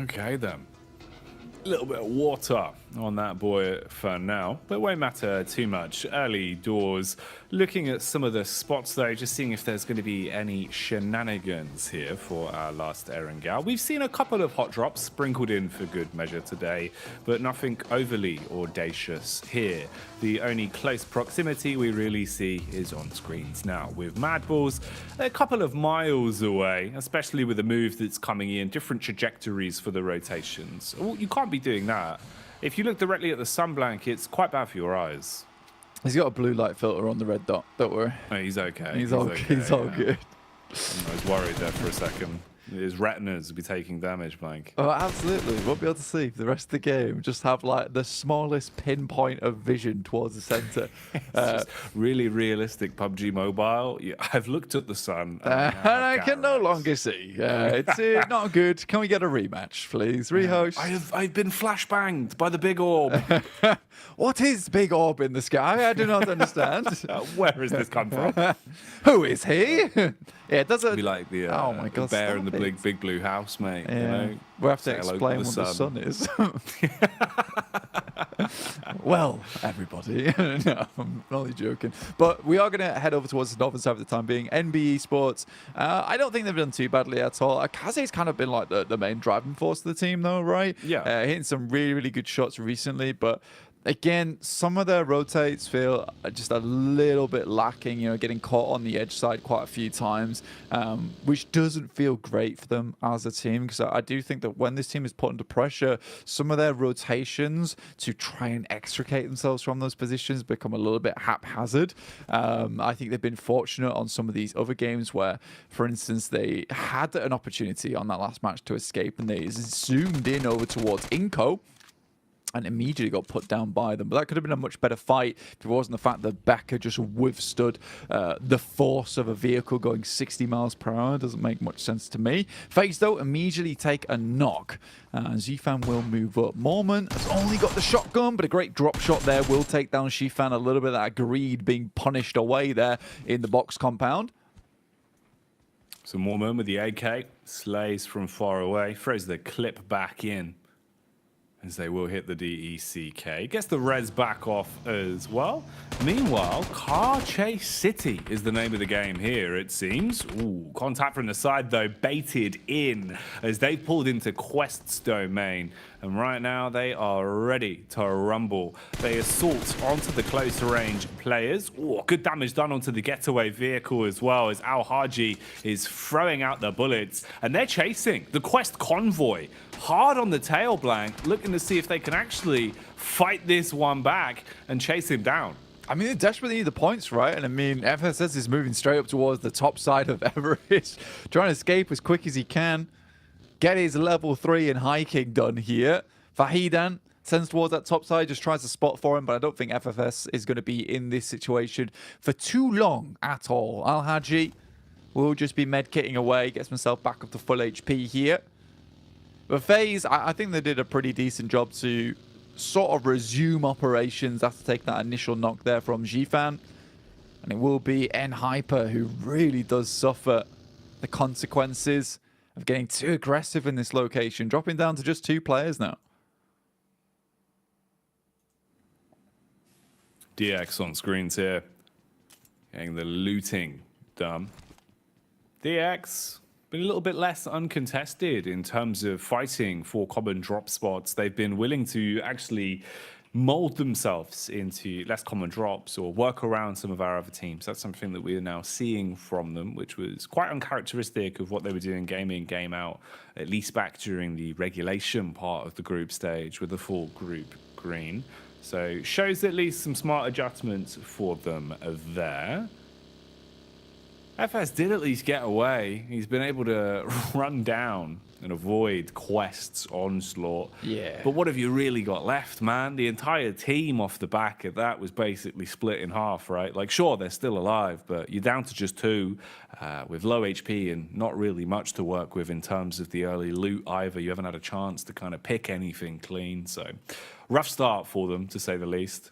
Okay then. A little bit of water on that boy for now, but it won't matter too much. Early doors. Looking at some of the spots though, just seeing if there's going to be any shenanigans here for our last Erangel. We've seen a couple of hot drops sprinkled in for good measure today, but nothing overly audacious here. The only close proximity we really see is on screens now, with Mad Bulls a couple of miles away, especially with the move that's coming in, different trajectories for the rotations. Oh, you can't be doing that. If you look directly at the sunblank, it's quite bad for your eyes. He's got a blue light filter on the red dot, don't worry. Oh, he's okay. He's all good. I was worried there for a second. His retinas will be taking damage, Blank. Oh, absolutely. Won't be able to see for the rest of the game. Just have like the smallest pinpoint of vision towards the center. Just really realistic PUBG Mobile. Yeah, I've looked at the sun. And I can no longer see. It's not good. Can we get a rematch, please? Rehost. I've been flashbanged by the big orb. What is big orb in the sky? I do not understand. Where has this come from? Who is he? Yeah, it doesn't be like the oh my God, bear in the big blue house, mate. Yeah. You know, we'll have to explain what the sun is. Well, everybody. No, I'm only joking. But we are going to head over towards the northern side for the time being. NB Esports, I don't think they've done too badly at all. Akaze's kind of been like the main driving force of the team, though, right? Yeah. Hitting some really, really good shots recently, but again, some of their rotates feel just a little bit lacking, getting caught on the edge side quite a few times, which doesn't feel great for them as a team, because I do think that when this team is put under pressure, some of their rotations to try and extricate themselves from those positions become a little bit haphazard. I think they've been fortunate on some of these other games where, for instance, they had an opportunity on that last match to escape and they zoomed in over towards Inco and immediately got put down by them. But that could have been a much better fight if it wasn't the fact that Becker just withstood the force of a vehicle going 60 miles per hour. Doesn't make much sense to me. FaZe, though, immediately take a knock. Zfan will move up. Mormon has only got the shotgun, but a great drop shot there will take down Zfan. A little bit of that greed being punished away there in the box compound. So Mormon with the AK, slays from far away, throws the clip back in, as they will hit the DECK. Gets the res back off as well. Meanwhile, Car Chase City is the name of the game here, it seems. Ooh, contact from the side, though, baited in as they pulled into Quest's domain. And right now, they are ready to rumble. They assault onto the close range players. Ooh, good damage done onto the getaway vehicle as well, as Al Haji is throwing out the bullets. And they're chasing the Quest convoy hard on the tail blank, looking to see if they can actually fight this one back and chase him down. I mean, they desperately need the points, right? And I mean, FSS is moving straight up towards the top side of Everest, trying to escape as quick as he can. Get his level 3 and hiking done here. Fahidan sends towards that top side, just tries to spot for him, but I don't think FFS is going to be in this situation for too long at all. Al Haji will just be medkitting away, gets himself back up to full HP here. But FaZe, I think they did a pretty decent job to sort of resume operations after taking that initial knock there from Zfan. And it will be N Hyper who really does suffer the consequences of getting too aggressive in this location, dropping down to just 2 players now. DX on screens here, getting the looting done. DX been a little bit less uncontested in terms of fighting for common drop spots. They've been willing to actually mold themselves into less common drops or work around some of our other teams. That's something that we are now seeing from them, which was quite uncharacteristic of what they were doing game in, game out, at least back during the regulation part of the group stage with the full group green. So shows at least some smart adjustments for them there. FS did at least get away. He's been able to run down and avoid Quest's onslaught. Yeah. But what have you really got left, man? The entire team off the back of that was basically split in half, right? Like, sure, they're still alive, but you're down to just 2 with low HP and not really much to work with in terms of the early loot either. You haven't had a chance to kind of pick anything clean. So rough start for them, to say the least.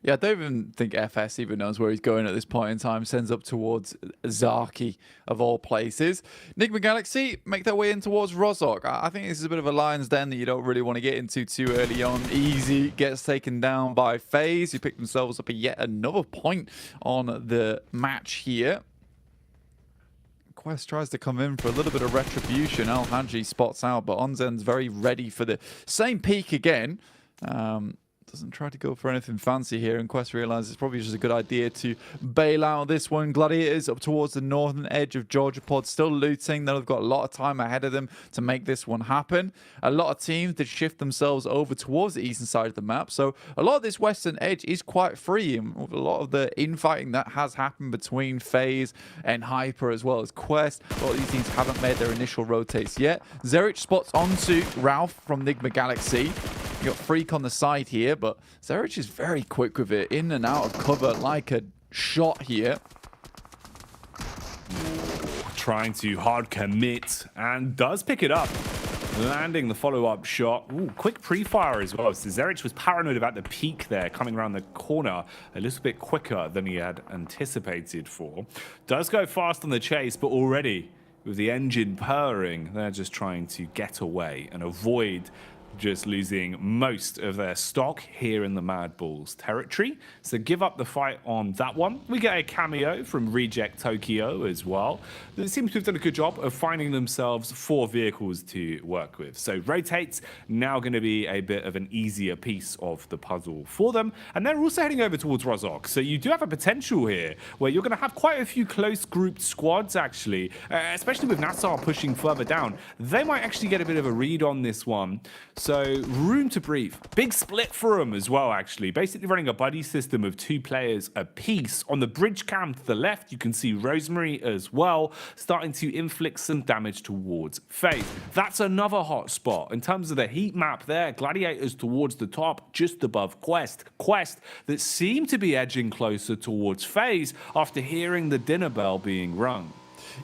Yeah, I don't even think FS even knows where he's going at this point in time. Sends up towards Zaki, of all places. Enigma Galaxy make their way in towards Rozok. I think this is a bit of a lion's den that you don't really want to get into too early on. Easy gets taken down by FaZe, who pick themselves up yet another point on the match here. Quest tries to come in for a little bit of retribution. Al Haji spots out, but Onzen's very ready for the same peak again. Doesn't try to go for anything fancy here, and Quest realizes it's probably just a good idea to bail out this one. Gladiators up towards the northern edge of Georgia Pod, still looting. They've got a lot of time ahead of them to make this one happen. A lot of teams did shift themselves over towards the eastern side of the map, so a lot of this western edge is quite free, and with a lot of the infighting that has happened between FaZe and Hyper as well as Quest, a lot of these teams haven't made their initial rotates yet. Zerich spots onto Ralph from Enigma Galaxy. You got Freak on the side here, but Zerich is very quick with it, in and out of cover like a shot here. Trying to hard commit and does pick it up, landing the follow-up shot. Ooh, quick pre-fire as well. So Zerich was paranoid about the peak there, coming around the corner a little bit quicker than he had anticipated for. Does go fast on the chase, but already with the engine purring, they're just trying to get away and avoid just losing most of their stock here in the Mad Bulls territory. So give up the fight on that one. We get a cameo from Reject Tokyo as well. They seem to have done a good job of finding themselves 4 vehicles to work with. So Rotate's now going to be a bit of an easier piece of the puzzle for them. And they're also heading over towards Rozhok. So you do have a potential here where you're going to have quite a few close grouped squads actually, especially with Nassau pushing further down. They might actually get a bit of a read on this one. So room to breathe. Big split for them as well, actually. Basically running a buddy system of 2 players apiece. On the bridge cam to the left, you can see Rosemary as well, starting to inflict some damage towards FaZe. That's another hot spot. In terms of the heat map there, Gladiators towards the top, just above Quest. Quest that seem to be edging closer towards FaZe after hearing the dinner bell being rung.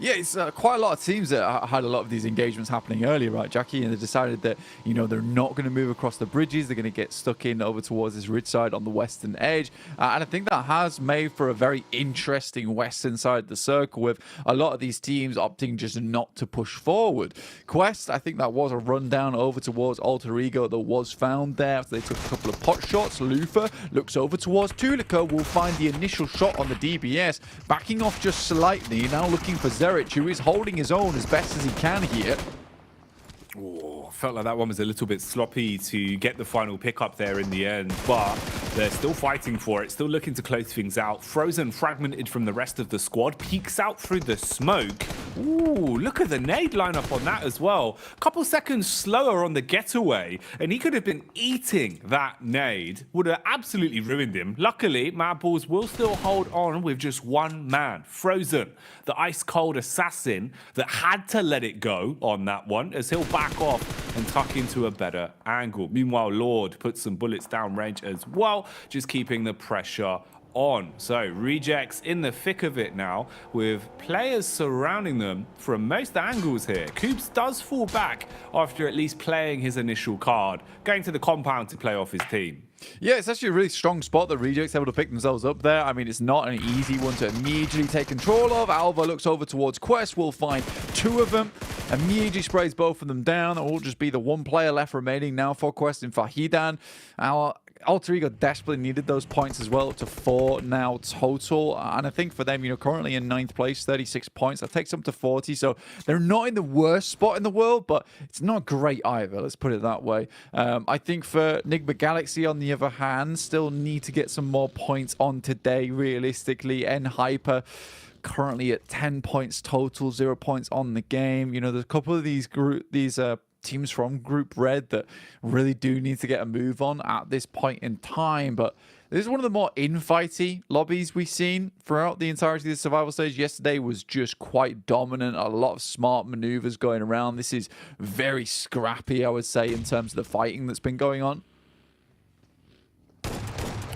Yeah, it's quite a lot of teams that had a lot of these engagements happening earlier, right, Jackie? And they decided that, you know, they're not going to move across the bridges. They're going to get stuck in over towards this ridge side on the western edge. And I think that has made for a very interesting western side of the circle with a lot of these teams opting just not to push forward. Quest, I think that was a rundown over towards Alter Ego that was found there after they took a couple of pot shots. Lufa looks over towards Tulika, will find the initial shot on the DBS, backing off just slightly, now looking for Zerich, who is holding his own as best as he can here. Oh, felt like that one was a little bit sloppy to get the final pick up there in the end, but they're still fighting for it, still looking to close things out. Frozen fragmented from the rest of the squad, peeks out through the smoke. Ooh, look at the nade lineup on that as well. A couple seconds slower on the getaway, and he could have been eating that nade. Would have absolutely ruined him. Luckily, Mad Bulls will still hold on with just one man, Frozen, the ice-cold assassin that had to let it go on that one, as he'll back off and tuck into a better angle. Meanwhile, Lord puts some bullets down range as well, just keeping the pressure on. So Rejects in the thick of it now with players surrounding them from most angles here. Coops does fall back after at least playing his initial card, going to the compound to play off his team. Yeah, it's actually a really strong spot that Reject's able to pick themselves up there. I mean, it's not an easy one to immediately take control of. Alva looks over towards Quest, will find 2 of them, immediately sprays both of them down. It will just be the 1 player left remaining now for Quest in Fahidan. Our Alter Ego desperately needed those points as well, up to 4 now total. And I think for them, you know, currently in 9th place, 36 points. That takes them to 40. So they're not in the worst spot in the world, but it's not great either. Let's put it that way. I think for Nigma Galaxy, on the other hand, still need to get some more points on today, realistically. N-Hyper currently at 10 points total, 0 points on the game. You know, there's a couple of these teams from Group Red that really do need to get a move on at this point in time, but this is one of the more infighty lobbies we've seen throughout the entirety of the survival stage. Yesterday was just quite dominant, a lot of smart maneuvers going around. This is very scrappy, I would say, in terms of the fighting that's been going on.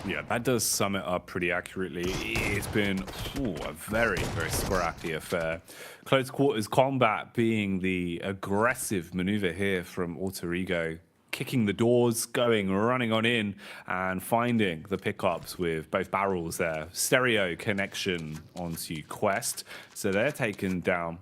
Yeah, that does sum it up pretty accurately. It's been a very, very scrappy affair. Close quarters combat being the aggressive maneuver here from Alter Ego. Kicking the doors, running on in, and finding the pickups with both barrels there. Stereo connection onto Quest. So they're taken down.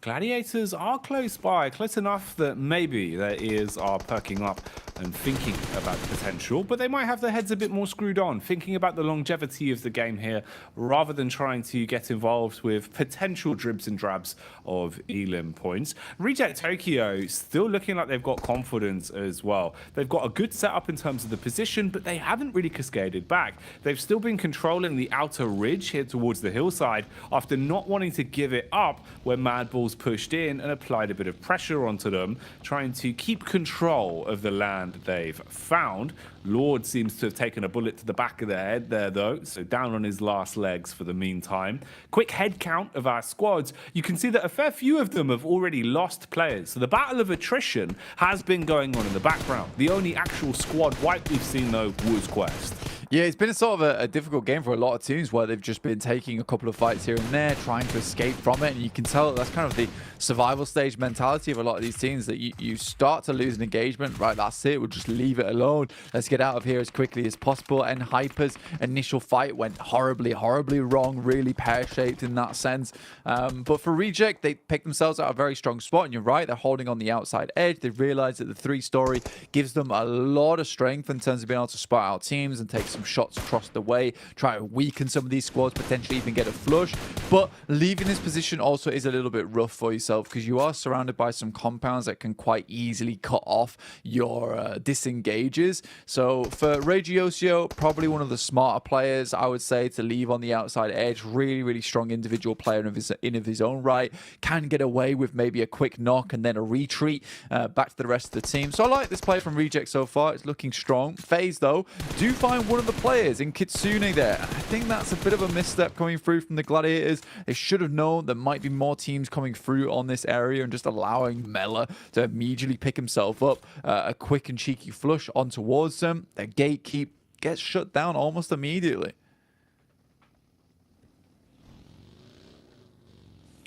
Gladiators are close by, close enough that maybe their ears are perking up and thinking about the potential, but they might have their heads a bit more screwed on, thinking about the longevity of the game here, rather than trying to get involved with potential dribs and drabs of Elim points. Reject Tokyo still looking like they've got confidence as well. They've got a good setup in terms of the position, but they haven't really cascaded back. They've still been controlling the outer ridge here towards the hillside after not wanting to give it up when Mad Bulls pushed in and applied a bit of pressure onto them, trying to keep control of the land they've found. Lord seems to have taken a bullet to the back of the head there, though, so down on his last legs for the meantime. Quick head count of our squads. You can see that a fair few of them have already lost players, so the battle of attrition has been going on in the background. The only actual squad wipe we've seen, though, was Quest. Yeah, it's been a sort of a difficult game for a lot of teams where they've just been taking a couple of fights here and there, trying to escape from it. And you can tell that's kind of the survival stage mentality of a lot of these teams, that you start to lose an engagement. Right, that's it. We'll just leave it alone. Let's get out of here as quickly as possible. And Hyper's initial fight went horribly, horribly wrong, really pear-shaped in that sense. But for Reject, they picked themselves out a very strong spot. And you're right, they're holding on the outside edge. They've realized that the 3-story gives them a lot of strength in terms of being able to spot out teams and take some shots across the way, try to weaken some of these squads, potentially even get a flush. But leaving this position also is a little bit rough for yourself, because you are surrounded by some compounds that can quite easily cut off your disengages. So for Regiosio, probably one of the smarter players, I would say, to leave on the outside edge. Really, really strong individual player in of his own right. Can get away with maybe a quick knock and then a retreat back to the rest of the team. So I like this play from Reject so far. It's looking strong. FaZe, though, do find one of the players in Kitsune there. I think that's a bit of a misstep coming through from the Gladiators. They should have known there might be more teams coming through on this area, and just allowing Mela to immediately pick himself up. A quick and cheeky flush on towards them. Their gatekeep gets shut down almost immediately.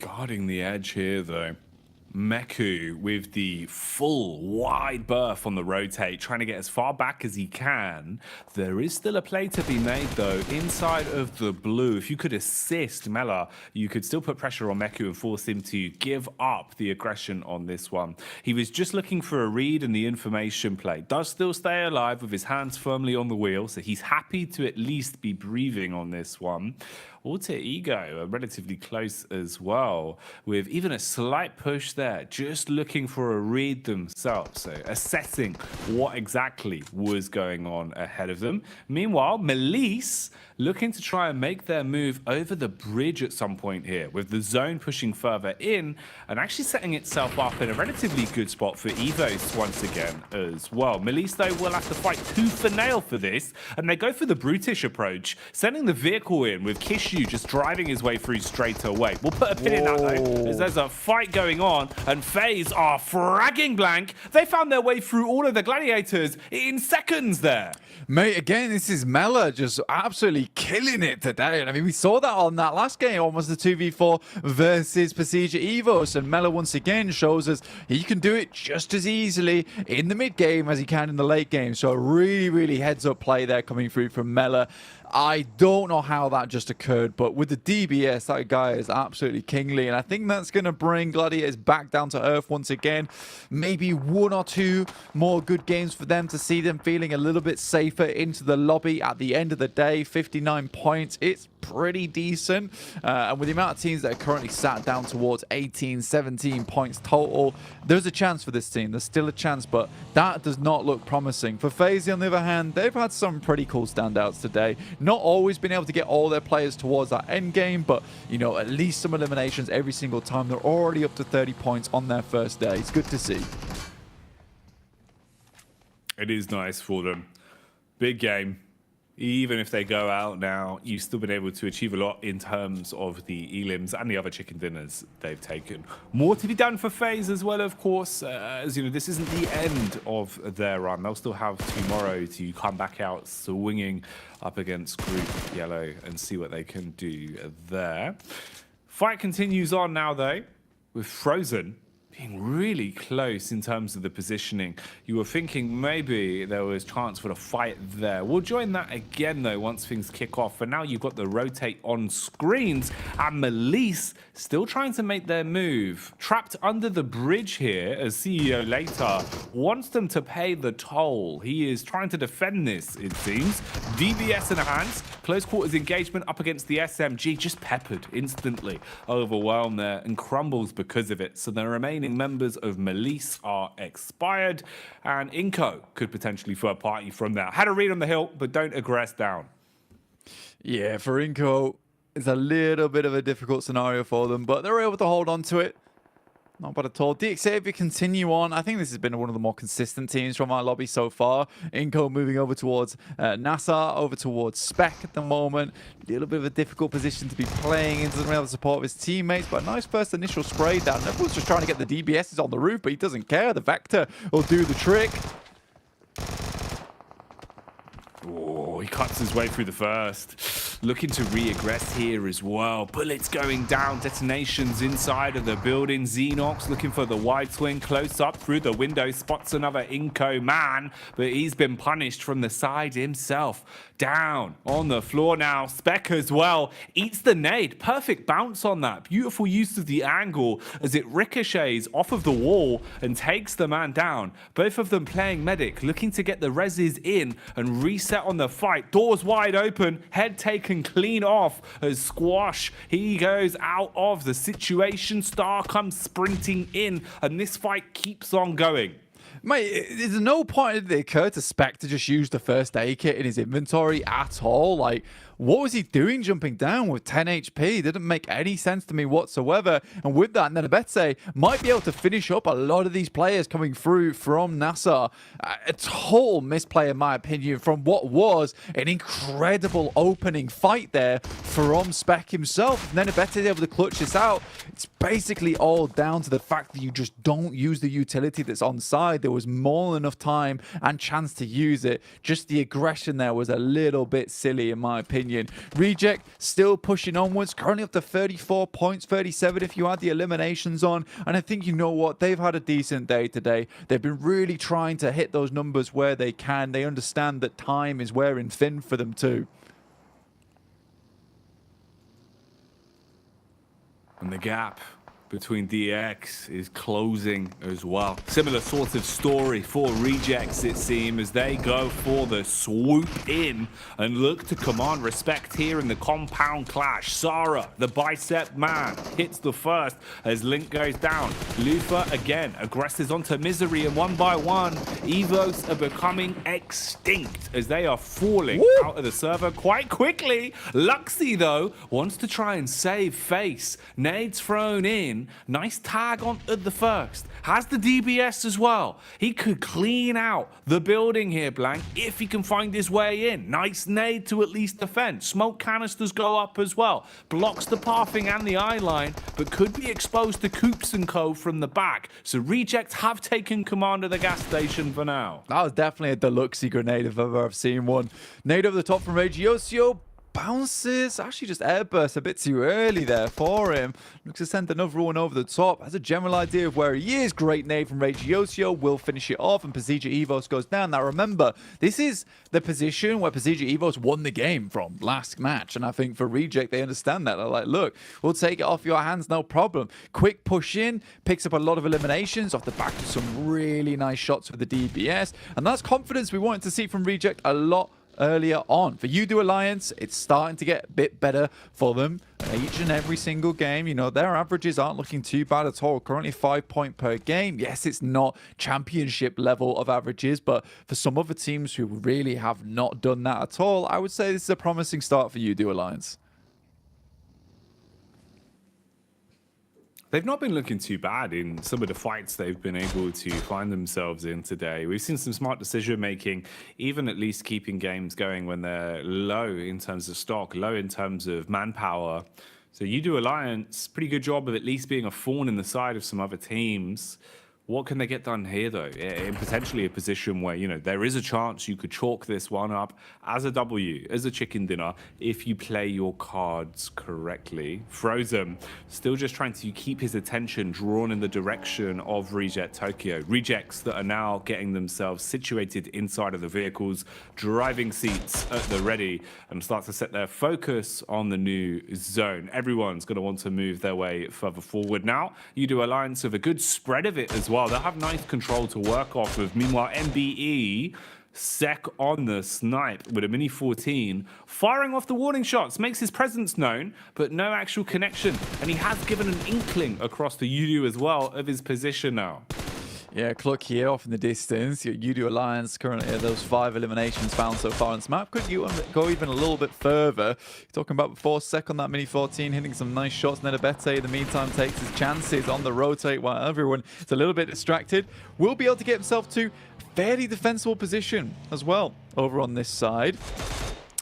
Guarding the edge here, though. Meku with the full wide berth on the rotate, trying to get as far back as he can. There is still a play to be made, though, inside of the blue. If you could assist Mela, you could still put pressure on Meku and force him to give up the aggression on this one. He was just looking for a read, and the information play does still stay alive with his hands firmly on the wheel, so he's happy to at least be breathing on this one. Alter Ego are relatively close as well, with even a slight push there, just looking for a read themselves, so assessing what exactly was going on ahead of them. Meanwhile, Melise looking to try and make their move over the bridge at some point here, with the zone pushing further in and actually setting itself up in a relatively good spot for Evos once again as well. Melise, though, will have to fight tooth and nail for this, and they go for the brutish approach, sending the vehicle in with Kishu just driving his way through straight away. We'll put a pin in that, though, as there's a fight going on, and FaZe are fragging blank. They found their way through all of the Gladiators in seconds there. Mate, again, this is Mela just absolutely killing it today. And I mean, we saw that on that last game, almost the 2v4 versus Pasija Evos. And Mela once again shows us he can do it just as easily in the mid game as he can in the late game. So a really, really heads up play there coming through from Mela. I don't know how that just occurred, but with the DBS, that guy is absolutely kingly, and I think that's going to bring Gladiators back down to earth once again. Maybe one or two more good games for them to see them feeling a little bit safer into the lobby at the end of the day. 59 points, it's pretty decent, and with the amount of teams that are currently sat down towards 18, 17 points total, there's a chance for this team. There's still a chance, but that does not look promising. For FaZe, on the other hand, they've had some pretty cool standouts today. Not always been able to get all their players towards that end game, but, you know, at least some eliminations every single time. They're already up to 30 points on their first day. It's good to see. It is nice for them. Big game. Even if they go out now, you've still been able to achieve a lot in terms of the elims and the other chicken dinners they've taken. More to be done for FaZe as well, of course, as you know, this isn't the end of their run. They'll still have tomorrow to come back out swinging up against Group Yellow and see what they can do there. Fight continues on now, though, with Frozen being really close in terms of the positioning. You were thinking maybe there was chance for the fight there. We'll join that again, though, once things kick off. For now, you've got the rotate on screens, and Melise still trying to make their move. Trapped under the bridge here, as CEO later wants them to pay the toll. He is trying to defend this, it seems. DBS in the hands. Close quarters engagement up against the SMG, just peppered instantly. Overwhelmed there and crumbles because of it. So the remaining members of Melise are expired, and Inco could potentially throw a party from there. Had a read on the hill, but don't aggress down. Yeah, for Inco, it's a little bit of a difficult scenario for them, but they're able to hold on to it. Not bad at all. DXAV continue on. I think this has been one of the more consistent teams from our lobby so far. Inco moving over towards NASA, over towards Spec at the moment. A little bit of a difficult position to be playing in. Doesn't really have the support of his teammates, but a nice first initial spray down. Everyone's just trying to get the DBSs on the roof, but he doesn't care. The Vector will do the trick. Oh, he cuts his way through the first. Looking to re-aggress here as well. Bullets going down, detonations inside of the building. Xenox looking for the wide swing, close up through the window, spots another Inco man, but he's been punished from the side himself. Down on the floor now. Spec as well, eats the nade. Perfect bounce on that. Beautiful use of the angle as it ricochets off of the wall and takes the man down. Both of them playing medic, looking to get the reses in and reset on the fight. Doors wide open, head taken clean off as Squash, he goes out of the situation. Star comes sprinting in and this fight keeps on going. Mate, there's no point did it occur to Spec to just use the first aid kit in his inventory at all. Like, what was he doing jumping down with 10 HP? Didn't make any sense to me whatsoever. And with that, Nenebete might be able to finish up a lot of these players coming through from NASA. A total misplay, in my opinion, from what was an incredible opening fight there from Spec himself. Nenebete is able to clutch this out. It's basically all down to the fact that you just don't use the utility that's on side. There was more than enough time and chance to use it. Just the aggression there was a little bit silly, in my opinion. Reject still pushing onwards, currently up to 34 points, 37 if you add the eliminations on. And I think, you know what, they've had a decent day today. They've been really trying to hit those numbers where they can. They understand that time is wearing thin for them too. And the gap between DX is closing as well. Similar sort of story for Rejects, it seems, as they go for the swoop in and look to command respect here in the compound clash. Sarah, the bicep man, hits the first as Link goes down. Lufa again aggresses onto Misery, and one by one, Evos are becoming extinct as they are falling out of the server quite quickly. Luxy, though, wants to try and save face. Nades thrown in. Nice tag on at the first. Has the DBS as well. He could clean out the building here, Blank, if he can find his way in. Nice nade to at least defend. Smoke canisters go up as well. Blocks the pathing and the eye line, but could be exposed to Coops and Co from the back. So Rejects have taken command of the gas station for now. That was definitely a deluxe grenade if I've ever seen one. Nade over the top from Regiosio. Bounces, actually just airburst a bit too early there for him. Looks to send another one over the top. Has a general idea of where he is. Great nade from Regiosio. Will finish it off and Pazija Evos goes down. Now remember, this is the position where Pazija Evos won the game from last match. And I think for Reject, they understand that. They're like, look, we'll take it off your hands, no problem. Quick push in, picks up a lot of eliminations off the back of some really nice shots with the DBS. And that's confidence we wanted to see from Reject a lot earlier on. For Udo Alliance, it's starting to get a bit better for them each and every single game. You know, their averages aren't looking too bad at all. Currently 5 points per game. Yes, it's not championship level of averages, but for some other teams who really have not done that at all, I would say this is a promising start for Udo Alliance. They've not been looking too bad in some of the fights they've been able to find themselves in today. We've seen some smart decision making, even at least keeping games going when they're low in terms of stock, low in terms of manpower. So Udo Alliance, pretty good job of at least being a thorn in the side of some other teams. What can they get done here, though? In potentially a position where, you know, there is a chance you could chalk this one up as a W, as a chicken dinner, if you play your cards correctly. Frozen, still just trying to keep his attention drawn in the direction of Reject Tokyo. Rejects that are now getting themselves situated inside of the vehicles, driving seats at the ready, and start to set their focus on the new zone. Everyone's going to want to move their way further forward now. Udo Alliance with a good spread of it as well. They'll have nice control to work off of. Meanwhile, MBE, Sec on the snipe with a Mini 14, firing off the warning shots, makes his presence known, but no actual connection. And he has given an inkling across the Udo as well of his position now. Yeah, Cluck here off in the distance. Your Udo Alliance currently at those 5 eliminations found so far on this map. Could you go even a little bit further? Talking about before, Sec on that Mini 14, hitting some nice shots. Nenebete, in the meantime, takes his chances on the rotate while everyone is a little bit distracted. Will be able to get himself to fairly defensible position as well over on this side.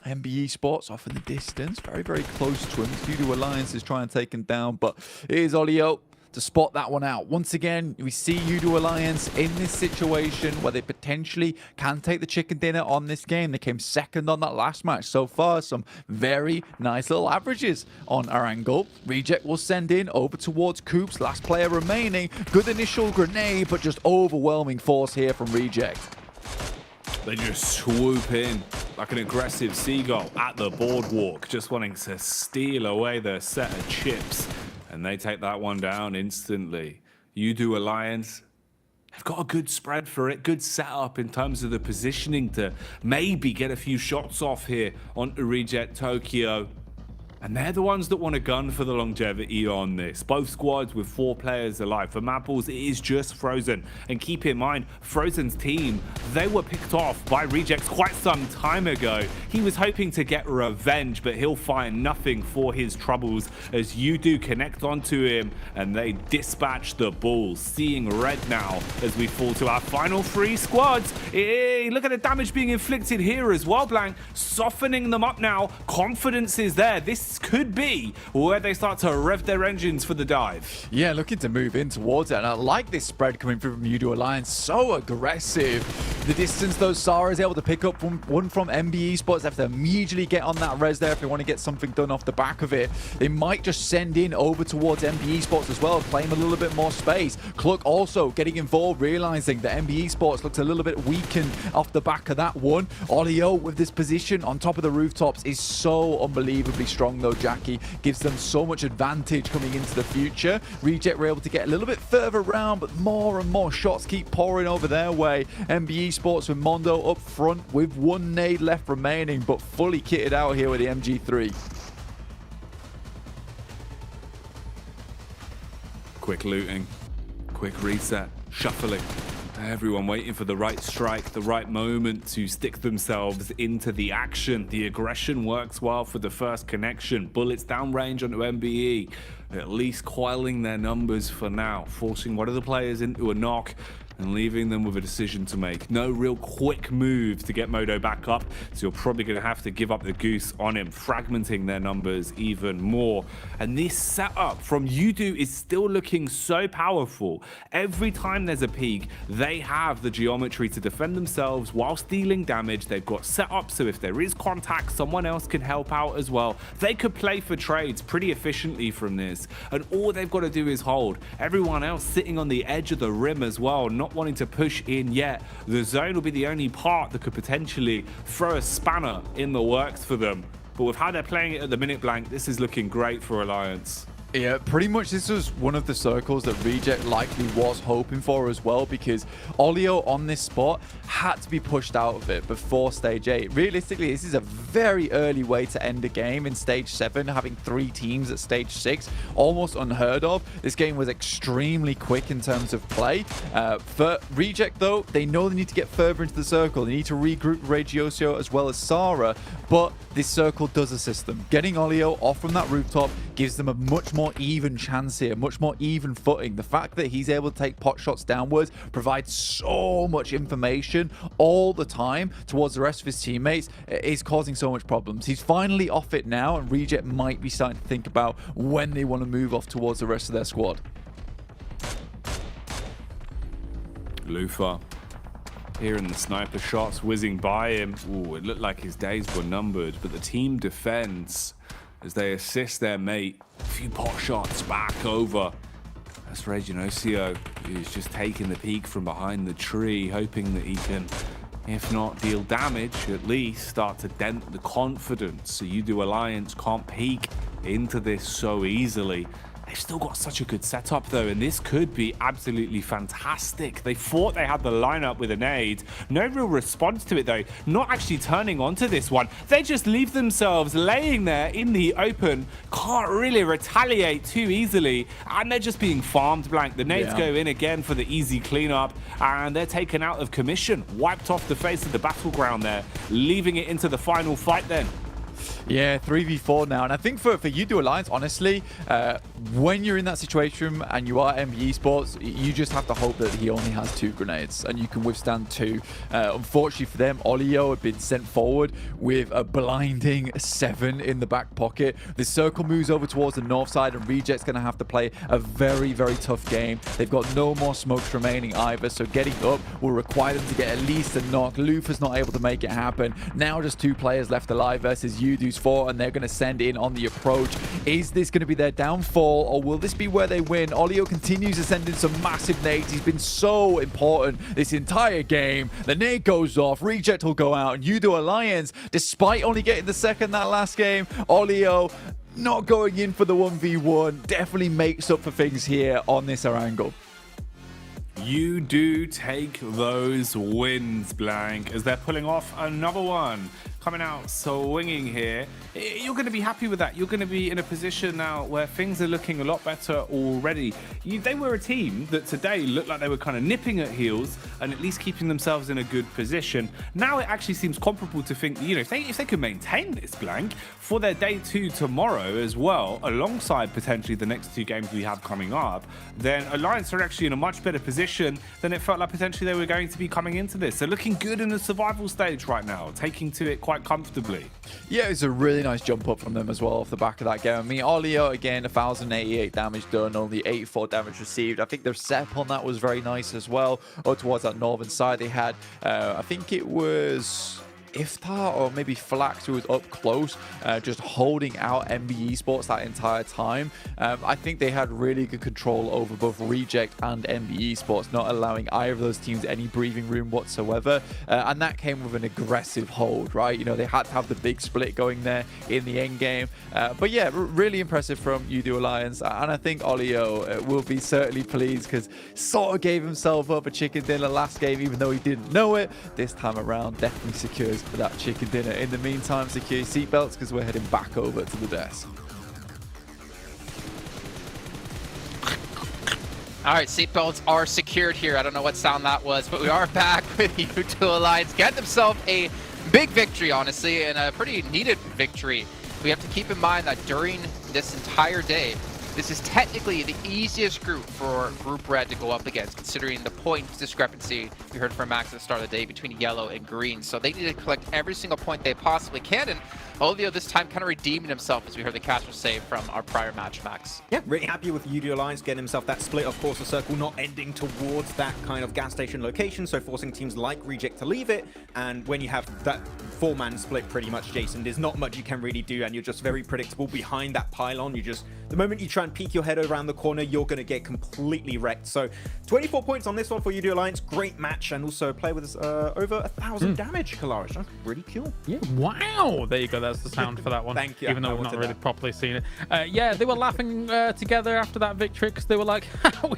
MB Esports off in the distance. Very, very close to him. Udo Alliance is trying to take him down, but it is Olio to spot that one out. Once again, we see Udo Alliance in this situation where they potentially can take the chicken dinner on this game. They came second on that last match. So far, some very nice little averages on our angle. Reject will send in over towards Coops, last player remaining. Good initial grenade, but just overwhelming force here from Reject. They just swoop in like an aggressive seagull at the boardwalk, just wanting to steal away their set of chips. And they take that one down instantly. Udo Alliance have got a good spread for it, good setup in terms of the positioning to maybe get a few shots off here onto Reject Tokyo. And they're the ones that want a gun for the longevity on this. Both squads with 4 players alive. For Mapples, it is just Frozen. And keep in mind, Frozen's team, they were picked off by Rejects quite some time ago. He was hoping to get revenge, but he'll find nothing for his troubles as you do connect onto him and they dispatch the Bulls. Seeing red now as we fall to our final 3 squads. Hey, look at the damage being inflicted here as well, Blank. Softening them up now. Confidence is there. This could be where they start to rev their engines for the dive. Yeah, looking to move in towards it. And I like this spread coming through from Udo Alliance. So aggressive. The distance, though, Sara is able to pick up one from MB Esports. They have to immediately get on that res there if they want to get something done off the back of it. They might just send in over towards MB Esports as well, claim a little bit more space. Cluck also getting involved, realizing that MB Esports looks a little bit weakened off the back of that one. Olio with this position on top of the rooftops is so unbelievably strong, though. Jackie gives them so much advantage coming into the future. Reject were able to get a little bit further around, but more and more shots keep pouring over their way. MB Esports with Mondo up front with 1 nade left remaining, but fully kitted out here with the MG3. Quick looting, quick reset, shuffling. Everyone waiting for the right strike, the right moment to stick themselves into the action. The aggression works well for the first connection. Bullets downrange onto MBE, at least coiling their numbers for now, forcing one of the players into a knock and leaving them with a decision to make. No real quick move to get Modo back up, so you're probably going to have to give up the goose on him, fragmenting their numbers even more. And this setup from Udo is still looking so powerful. Every time there's a peak, they have the geometry to defend themselves whilst dealing damage. They've got set up, so if there is contact, someone else can help out as well. They could play for trades pretty efficiently from this, and all they've got to do is hold. Everyone else sitting on the edge of the rim as well, not wanting to push in yet. The zone will be the only part that could potentially throw a spanner in the works for them. But with how they're playing it at the minute, Blank, this is looking great for Alliance. Yeah, pretty much this was one of the circles that Reject likely was hoping for as well, because Olio on this spot had to be pushed out of it before stage 8. Realistically, this is a very early way to end a game in stage 7, having 3 teams at stage 6, almost unheard of. This game was extremely quick in terms of play. For Reject, though, they know they need to get further into the circle. They need to regroup Regiosio as well as Sara, but this circle does assist them. Getting Olio off from that rooftop gives them a much more even chance here, much more even footing. The fact that he's able to take pot shots downwards provides so much information all the time towards the rest of his teammates is causing so much problems. He's finally off it now, and Reject might be starting to think about when they want to move off towards the rest of their squad. Lufa hearing the sniper shots whizzing by him. Ooh, it looked like his days were numbered, but the team defends as they assist their mate. A few pot shots back over. That's Reginosio, who's just taking the peek from behind the tree, hoping that he can, if not deal damage, at least start to dent the confidence. So Udo Alliance can't peek into this so easily. They've still got such a good setup though, and this could be absolutely fantastic. They thought they had the lineup with a nade. No real response to it though. Not actually turning onto this one. They just leave themselves laying there in the open. Can't really retaliate too easily, and they're just being farmed, Blank. The nades go in again for the easy cleanup, and they're taken out of commission. Wiped off the face of the battleground there, leaving it into the final fight then. Yeah, 3v4 now. And I think for You Alliance, honestly, when you're in that situation and you are MB Esports, you just have to hope that he only has 2 grenades and you can withstand 2. Unfortunately for them, Olio had been sent forward with a blinding 7 in the back pocket. The circle moves over towards the north side and Reject's going to have to play a very, very tough game. They've got no more smokes remaining either, so getting up will require them to get at least a knock. Lufa's not able to make it happen. Now just 2 players left alive versus Yudu's 4, and they're going to send in on the approach. Is this going to be their downfall, or will this be where they win? Olio continues to send in some massive nades. He's been so important this entire game. The nade goes off, Reject will go out, and Yudu Alliance, despite only getting the second that last game, Olio not going in for the 1v1 definitely makes up for things here on this Arangle. You do take those wins, Blank, as they're pulling off another one. Coming out swinging here. You're going to be happy with that. You're going to be in a position now where things are looking a lot better already. They were a team that today looked like they were kind of nipping at heels and at least keeping themselves in a good position. Now it actually seems comparable to think, you know, if they could maintain this, Blank, for their day 2 tomorrow as well, alongside potentially the next 2 games we have coming up, then Alliance are actually in a much better position than it felt like potentially they were going to be coming into this. So looking good in the survival stage right now, taking to it quite comfortably. Yeah, it's a really nice jump up from them as well off the back of that game. I mean, Olio, again, 1,088 damage done, only 84 damage received. I think their setup on that was very nice as well. Or towards that northern side, they had, I think it was Iftar or maybe Flax, who was up close, just holding out MB Esports that entire time. I think they had really good control over both Reject and MB Esports, not allowing either of those teams any breathing room whatsoever. And that came with an aggressive hold, right? You know, they had to have the big split going there in the end game. But yeah, really impressive from Yudu Alliance. And I think Olio will be certainly pleased because sort of gave himself up a chicken dinner last game, even though he didn't know it. This time around, definitely secures that chicken dinner. In the meantime, secure your seatbelts because we're heading back over to the desk. All right, seatbelts are secured here. I don't know what sound that was, but we are back with U2 Alliance. Get themselves a big victory, honestly, and a pretty needed victory. We have to keep in mind that during this entire day, this is technically the easiest group for Group Red to go up against, considering the point discrepancy we heard from Max at the start of the day between yellow and green. So they need to collect every single point they possibly can, and Olio this time kind of redeeming himself, as we heard the caster say from our prior match, Max. Yeah, really happy with UD Alliance getting himself that split. Of course, the circle not ending towards that kind of gas station location, so forcing teams like Reject to leave it. And when you have that 4-man split, pretty much, Jason, there's not much you can really do, and you're just very predictable behind that pylon. You just, the moment you try and peek your head around the corner, you're going to get completely wrecked. So 24 points on this one for UD Alliance. Great match, and also play with over 1,000 damage, Kalaris. That's really cool. Yeah, wow. There you go. That's the sound for that one. Thank you. Even though we've not really properly seen it. Yeah, they were laughing together after that victory because they were like,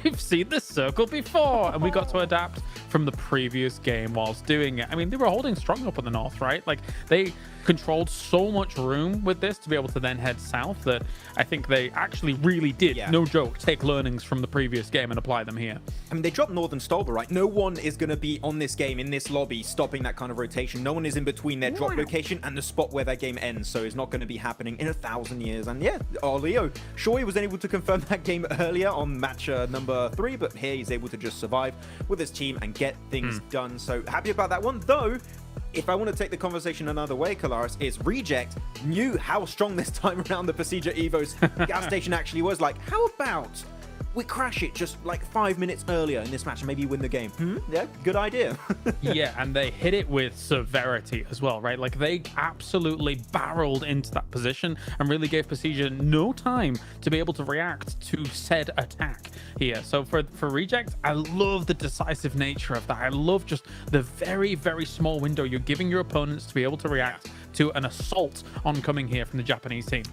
we've seen this circle before. And we got to adapt from the previous game whilst doing it. I mean, they were holding strong up in the north, right? Like, they controlled so much room with this to be able to then head south that I think they actually really did, no joke, take learnings from the previous game and apply them here. I mean, they dropped Northern Stolber, right? No one is going to be on this game, in this lobby, stopping that kind of rotation. No one is in between their drop location and the spot where their game ends, so it's not going to be happening in 1,000 years. And yeah, Leo, sure, he was able to confirm that game earlier on match number 3, but here he's able to just survive with his team and get things done. So happy about that one, though. If I want to take the conversation another way, Kalaris, is Reject knew how strong this time around the Procedure Evo's gas station actually was. Like, how about we crash it just like 5 minutes earlier in this match and maybe win the game? Yeah, good idea. Yeah, and they hit it with severity as well, right? Like, they absolutely barreled into that position and really gave Procedure no time to be able to react to said attack here. So for Reject, I love the decisive nature of that. I love just the very, very small window you're giving your opponents to be able to react to an assault oncoming here from the Japanese team.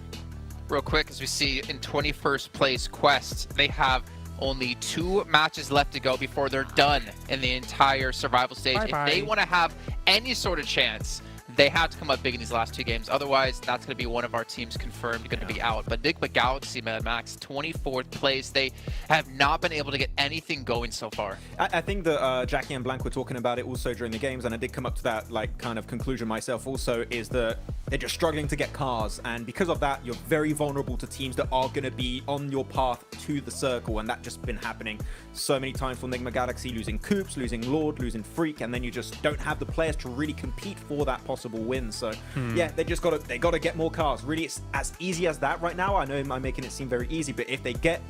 Real quick, as we see in 21st place Quest, they have only 2 matches left to go before they're done in the entire survival stage. If they want to have any sort of chance, they have to come up big in these last 2 games. Otherwise, that's going to be one of our teams confirmed going to be out. But Enigma Galaxy, Max, 24th place. They have not been able to get anything going so far. I think that Jackie and Blank were talking about it also during the games, and I did come up to that like kind of conclusion myself also, is that they're just struggling to get cars, and because of that, you're very vulnerable to teams that are going to be on your path to the circle, and that just been happening so many times for Nigma Galaxy, losing Coops, losing Lord, losing Freak, and then you just don't have the players to really compete for that possible win. So yeah, they gotta get more cars. Really, it's as easy as that right now. I know I'm making it seem very easy, but if they get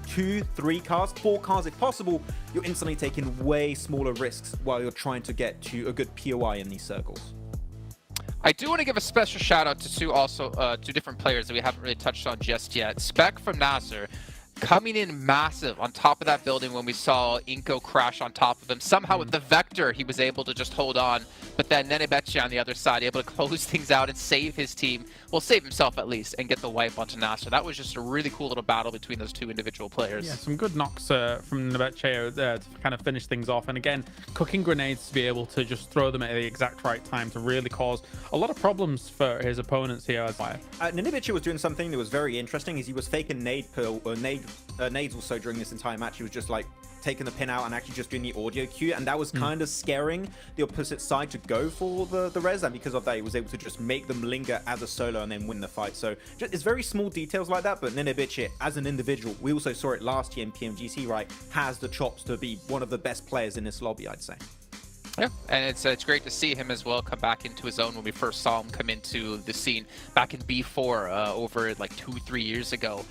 2, 3 cars, 4 cars if possible, you're instantly taking way smaller risks while you're trying to get to a good POI in these circles. I do want to give a special shout out to two different players that we haven't really touched on just yet. Spec from Nasser, coming in massive on top of that building when we saw Inko crash on top of him. Somehow with the Vector, he was able to just hold on. But then Nenebeche on the other side, able to close things out and save his team. Well, save himself at least, and get the wipe onto Nasser. That was just a really cool little battle between those two individual players. Yeah, some good knocks from Nenebeche there to kind of finish things off. And again, cooking grenades to be able to just throw them at the exact right time to really cause a lot of problems for his opponents here. Nenebeche was doing something that was very interesting, is he was faking nades also during this entire match. He was just like taking the pin out and actually just doing the audio cue, and that was kind of scaring the opposite side to go for the res, and because of that he was able to just make them linger as a solo and then win the fight. So it's very small details like that, but Nenebeche as an individual, we also saw it last year in PMGC, right, has the chops to be one of the best players in this lobby, I'd say. Yeah, and it's great to see him as well come back into his own when we first saw him come into the scene back in B4 over like 2-3 years ago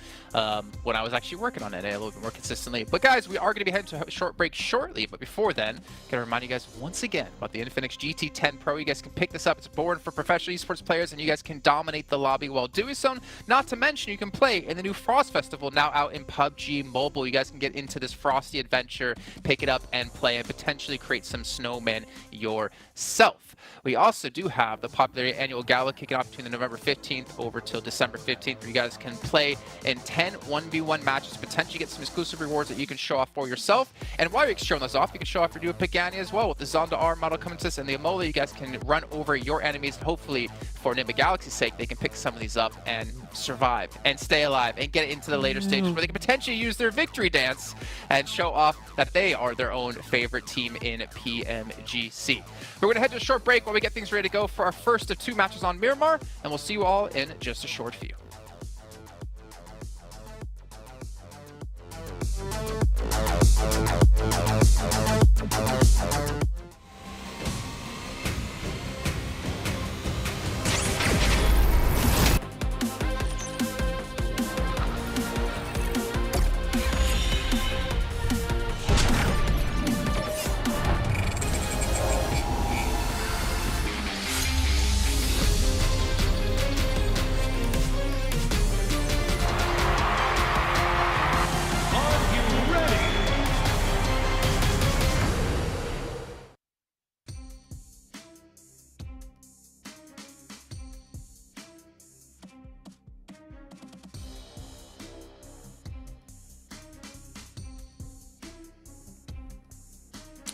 when I was actually working on it a little bit more consistently. But guys, we are going to be heading to a short break shortly, but before then, going to remind you guys once again about the Infinix GT10 Pro. You guys can pick this up. It's born for professional esports players, and you guys can dominate the lobby while doing so. Not to mention, you can play in the new Frost Festival now out in PUBG Mobile. You guys can get into this frosty adventure, pick it up and play, and potentially create some snowmen yourself. We also do have the Popularity Annual Gala kicking off between the November 15th over till December 15th, where you guys can play in 10 1v1 matches, potentially get some exclusive rewards that you can show off for yourself. And while you're showing those off, you can show off your new Pagani as well with the Zonda R model coming to this and the Amola. You guys can run over your enemies, and hopefully for Nimba Galaxy's sake, they can pick some of these up and survive and stay alive and get into the later stages where they can potentially use their victory dance and show off that they are their own favorite team in PMGC. We're going to head to a short break while we get things ready to go for our first of 2 matches on Miramar, and we'll see you all in just a short few.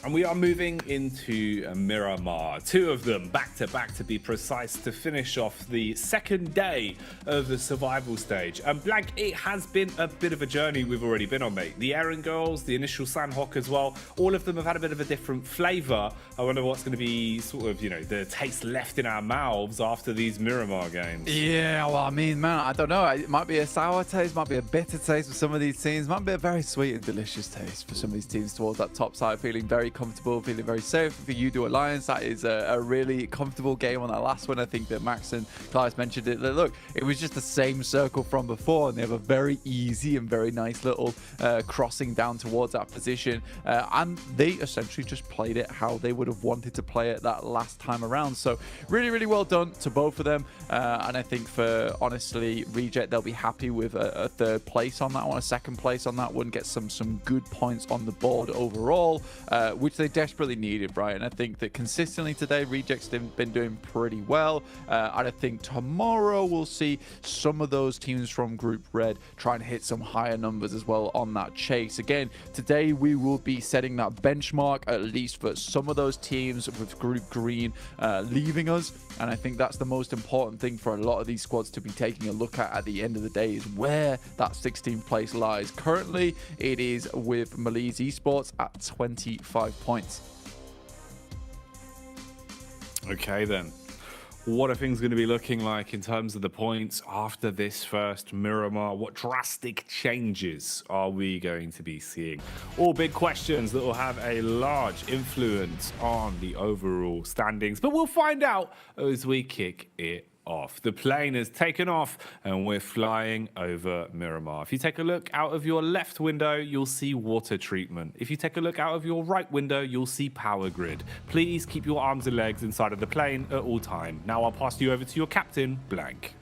And we are moving into Miramar. 2 of them back to back, to be precise, to finish off the second day of the survival stage. And Blank, it has been a bit of a journey we've already been on, mate. The Eren girls, the initial Sanhok as well, all of them have had a bit of a different flavour. I wonder what's going to be sort of, you know, the taste left in our mouths after these Miramar games. Yeah, well, I mean, man, I don't know. It might be a sour taste, might be a bitter taste for some of these teams, might be a very sweet and delicious taste for some of these teams towards that top side, feeling very comfortable, feeling very safe. For Udo Alliance, that is a really comfortable game on that last one. I think that Max and Clive mentioned it. Look, it was just the same circle from before, and they have a very easy and very nice little crossing down towards that position, and they essentially just played it how they would have wanted to play it that last time around. So really, really well done to both of them, and I think for, honestly, Reject, they'll be happy with a 3rd place on that one, a 2nd place on that one, get some good points on the board overall, which they desperately needed, right? And I think that consistently today, Reject's been doing pretty well, and I think tomorrow we'll see some of those teams from Group Red try and hit some higher numbers as well on that chase. Again, today we will be setting that benchmark, at least for some of those teams with Group Green leaving us, and I think that's the most important thing for a lot of these squads to be taking a look at the end of the day, is where that 16th place lies. Currently, it is with Malaise Esports at 25 points. Okay then. What are things going to be looking like in terms of the points after this first Miramar? What drastic changes are we going to be seeing? All big questions that will have a large influence on the overall standings, but we'll find out as we kick it off. The plane has taken off and we're flying over Miramar. If you take a look out of your left window, you'll see water treatment. If you take a look out of your right window, you'll see power grid. Please keep your arms and legs inside of the plane at all time. Now I'll pass you over to your captain, Blank.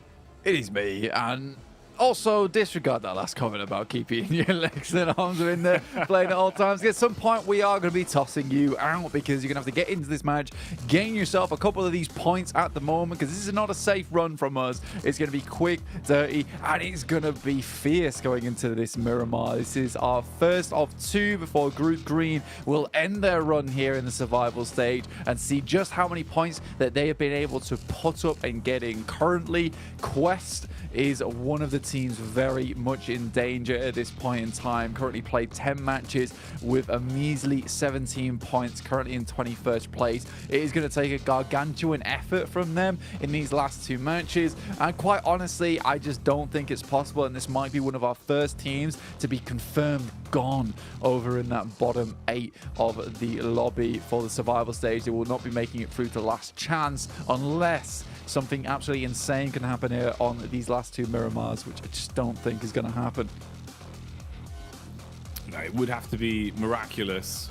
It is me, and also disregard that last comment about keeping your legs and arms in the plane at all times. At some point, we are going to be tossing you out because you're going to have to get into this match, gain yourself a couple of these points at the moment, because this is not a safe run from us. It's going to be quick, dirty, and it's going to be fierce going into this Miramar. This is our first of two before Group Green will end their run here in the survival stage and see just how many points that they have been able to put up and get in. Currently, Quest is one of the teams very much in danger at this point in time. Currently played 10 matches with a measly 17 points, currently in 21st place. It is going to take a gargantuan effort from them in these last two matches, and quite honestly, I just don't think it's possible, and this might be one of our first teams to be confirmed gone over in that bottom 8 of the lobby for the survival stage. They will not be making it through to last chance unless something absolutely insane can happen here on these last two Miramars, which I just don't think is going to happen. No, it would have to be miraculous.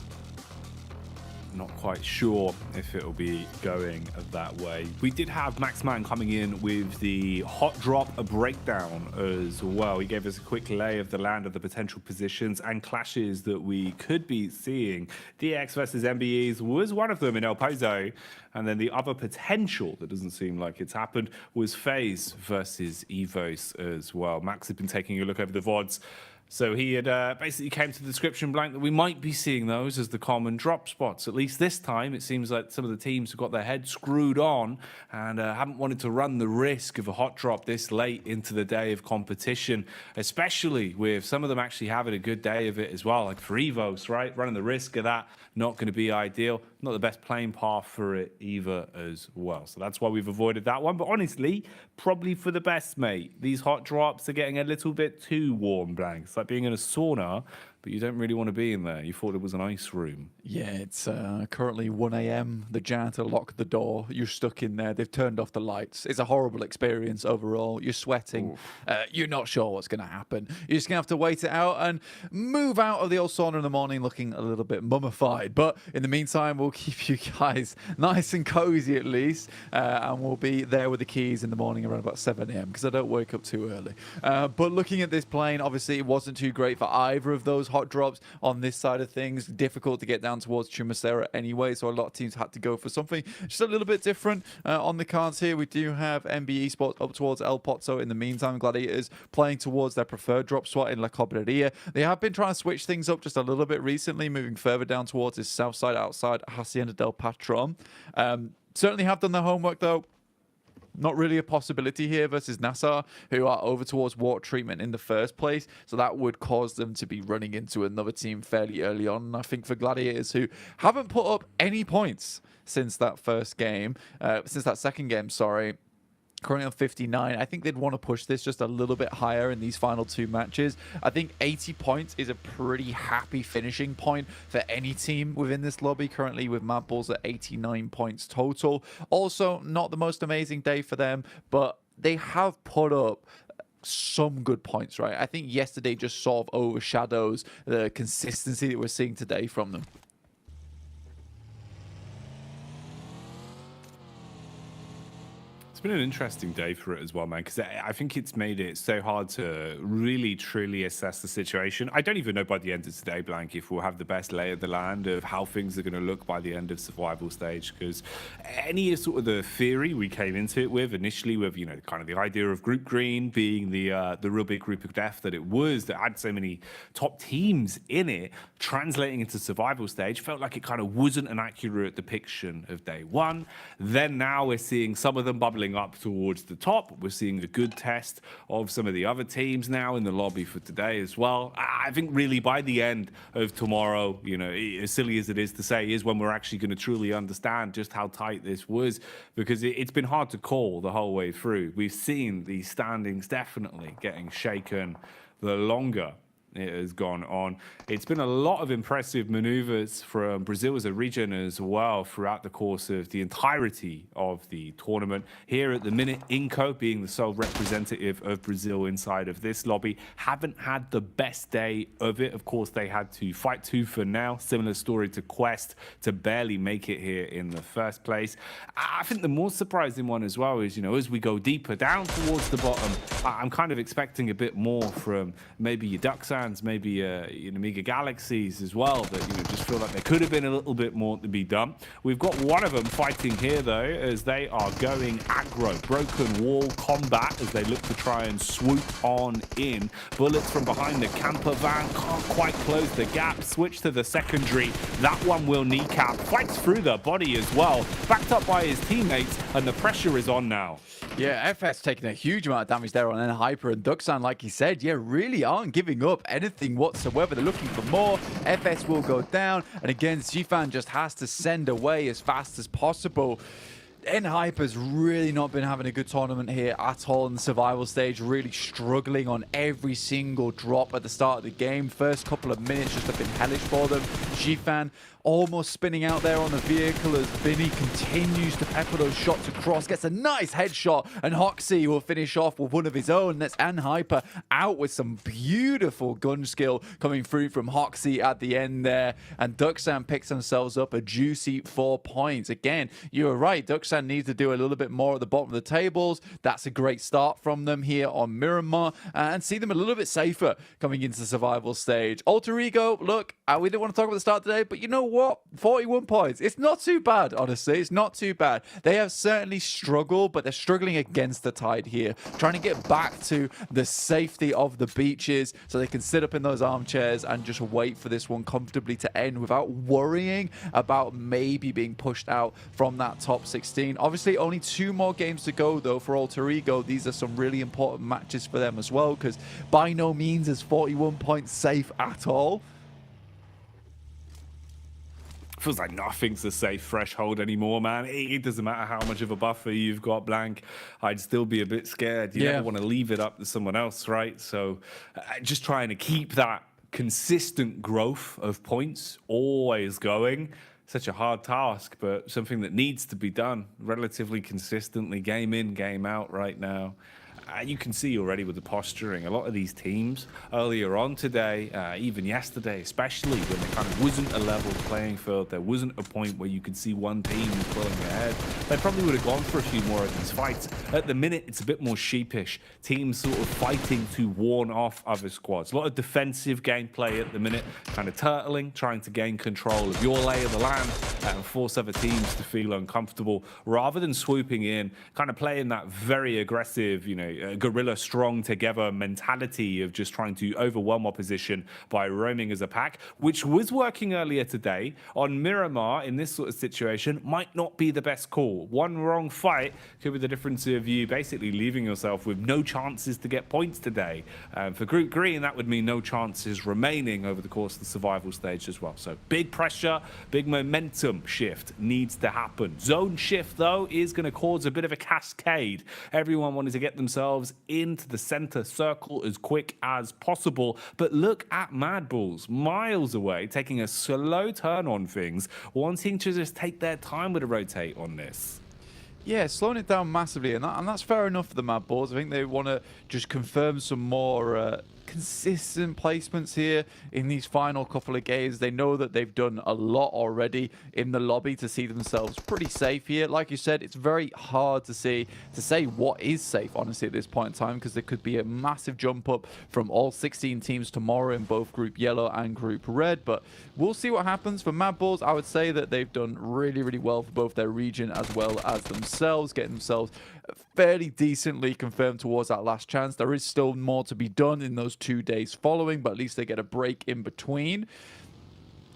Not quite sure if it'll be going that way. We did have Maxman coming in with the hot drop breakdown as well. He gave us a quick lay of the land of the potential positions and clashes that we could be seeing. DX versus MBEs was one of them in El Pozo, and then the other potential that doesn't seem like it's happened was FaZe versus Evos as well. Max had been taking a look over the VODs. So he had basically came to the description, Blank, that we might be seeing those as the common drop spots. At least this time, it seems like some of the teams have got their heads screwed on and haven't wanted to run the risk of a hot drop this late into the day of competition, especially with some of them actually having a good day of it as well, like for Evos, right? Running the risk of that, not going to be ideal. Not the best playing path for it either as well. So that's why we've avoided that one. But honestly, probably for the best, mate. These hot drops are getting a little bit too warm, Blank. It's like being in a sauna, but you don't really want to be in there. You thought it was an ice room. Yeah, it's currently 1 a.m. The janitor locked the door. You're stuck in there. They've turned off the lights. It's a horrible experience overall. You're sweating. You're not sure what's going to happen. You're just going to have to wait it out and move out of the old sauna in the morning looking a little bit mummified. But in the meantime, we'll keep you guys nice and cozy at least. And we'll be there with the keys in the morning around about 7 a.m. because I don't wake up too early. But looking at this plane, obviously it wasn't too great for either of those hot drops on this side of things. Difficult to get down towards Chumacera anyway, so a lot of teams had to go for something just a little bit different. On the cards here, we do have MB Esports up towards El Pozo. In the meantime, Gladiators playing towards their preferred drop spot in La Cobreria. They have been trying to switch things up just a little bit recently, moving further down towards this south side outside Hacienda del Patron. Certainly have done their homework though. Not really a possibility here versus Nassar, who are over towards water treatment in the first place. So that would cause them to be running into another team fairly early on. I think for Gladiators, who haven't put up any points since that second game, sorry. Currently on 59. I think they'd want to push this just a little bit higher in these final two matches. I think 80 points is a pretty happy finishing point for any team within this lobby. Currently with Mad Bulls at 89 points total. Also, not the most amazing day for them, but they have put up some good points, right? I think yesterday just sort of overshadows the consistency that we're seeing today from them. It's been an interesting day for it as well, man, because I think it's made it so hard to really, truly assess the situation. I don't even know by the end of today, Blank, if we'll have the best lay of the land of how things are going to look by the end of survival stage, because any sort of the theory we came into it with initially with, you know, kind of the idea of Group Green being the real big group of death that it was, that had so many top teams in it, translating into survival stage, felt like it kind of wasn't an accurate depiction of day one. Then now we're seeing some of them bubbling battling up towards the top. We're seeing a good test of some of the other teams now in the lobby for today as well. I think really by the end of tomorrow, you know, as silly as it is to say, is when we're actually going to truly understand just how tight this was, because it's been hard to call the whole way through. We've seen these standings definitely getting shaken the longer it has gone on. It's been a lot of impressive maneuvers from Brazil as a region as well throughout the course of the entirety of the tournament. Here at the minute, Inco, being the sole representative of Brazil inside of this lobby, haven't had the best day of it. Of course, they had to fight tooth and nail. Similar story to Quest, to barely make it here in the first place. I think the more surprising one as well is, you know, as we go deeper down towards the bottom, I'm kind of expecting a bit more from maybe your Duxans, maybe you know, Mega Galaxies as well, that, you know, just feel like there could have been a little bit more to be done. We've got one of them fighting here though, as they are going aggro, broken wall combat as they look to try and swoop on in. Bullets from behind the camper van, can't quite close the gap. Switch to the secondary, that one will kneecap, fights through the body as well, backed up by his teammates, and the pressure is on now. Yeah, FS taking a huge amount of damage there on Hyper, and Duxan, like he said, yeah, really aren't giving up anything whatsoever. They're looking for more. FS will go down, and again, Zifan just has to send away as fast as possible. Hyper's really not been having a good tournament here at all in the survival stage, really struggling on every single drop at the start of the game. First couple of minutes just have been hellish for them. Zifan almost spinning out there on the vehicle as Vinny continues to pepper those shots across, gets a nice headshot, and Hoxie will finish off with one of his own. That's Hyper out with some beautiful gun skill coming through from Hoxie at the end there, and Duxan picks themselves up a juicy 4 points. Again, you were right, Duxan needs to do a little bit more at the bottom of the tables. That's a great start from them here on Miramar, and see them a little bit safer coming into the survival stage. Alter Ego, look, we didn't want to talk about the start today, but you know what? 41 points. It's not too bad, honestly. It's not too bad. They have certainly struggled, but they're struggling against the tide here, trying to get back to the safety of the beaches so they can sit up in those armchairs and just wait for this one comfortably to end without worrying about maybe being pushed out from that top 16. Obviously, only 2 more games to go, though, for Alter Ego. These are some really important matches for them as well, because by no means is 41 points safe at all. Feels like nothing's a safe threshold anymore, man. It doesn't matter how much of a buffer you've got, Blank. I'd still be a bit scared. You never want to leave it up to someone else, right? So just trying to keep that consistent growth of points always going. Such a hard task, but something that needs to be done relatively consistently, game in, game out right now. You can see already with the posturing, a lot of these teams earlier on today, even yesterday, especially when there kind of wasn't a level playing field, there wasn't a point where you could see one team pulling ahead, they probably would have gone for a few more of these fights. At the minute, it's a bit more sheepish. Teams sort of fighting to warn off other squads. A lot of defensive gameplay at the minute, kind of turtling, trying to gain control of your lay of the land and force other teams to feel uncomfortable, rather than swooping in, kind of playing that very aggressive, you know, guerrilla strong together mentality of just trying to overwhelm opposition by roaming as a pack, which was working earlier today. On Miramar, in this sort of situation, might not be the best call. One wrong fight could be the difference of you basically leaving yourself with no chances to get points today. For Group Green, that would mean no chances remaining over the course of the survival stage as well. So big pressure, big momentum shift needs to happen. Zone shift, though, is going to cause a bit of a cascade. Everyone wanted to get themselves into the center circle as quick as possible, but look at Mad Bulls miles away, taking a slow turn on things, wanting to just take their time with a rotate on this. Yeah, slowing it down massively, and that's fair enough for the Mad Bulls. I think they want to just confirm some more consistent placements here in these final couple of games. They know that they've done a lot already in the lobby to see themselves pretty safe here. Like you said, it's very hard to say what is safe, honestly, at this point in time, because there could be a massive jump up from all 16 teams tomorrow in both Group Yellow and Group Red, but we'll see what happens. For Mad Bulls, I would say that they've done really, really well for both their region as well as themselves, getting themselves fairly decently confirmed towards that last chance. There is still more to be done in those 2 days following, but at least they get a break in between.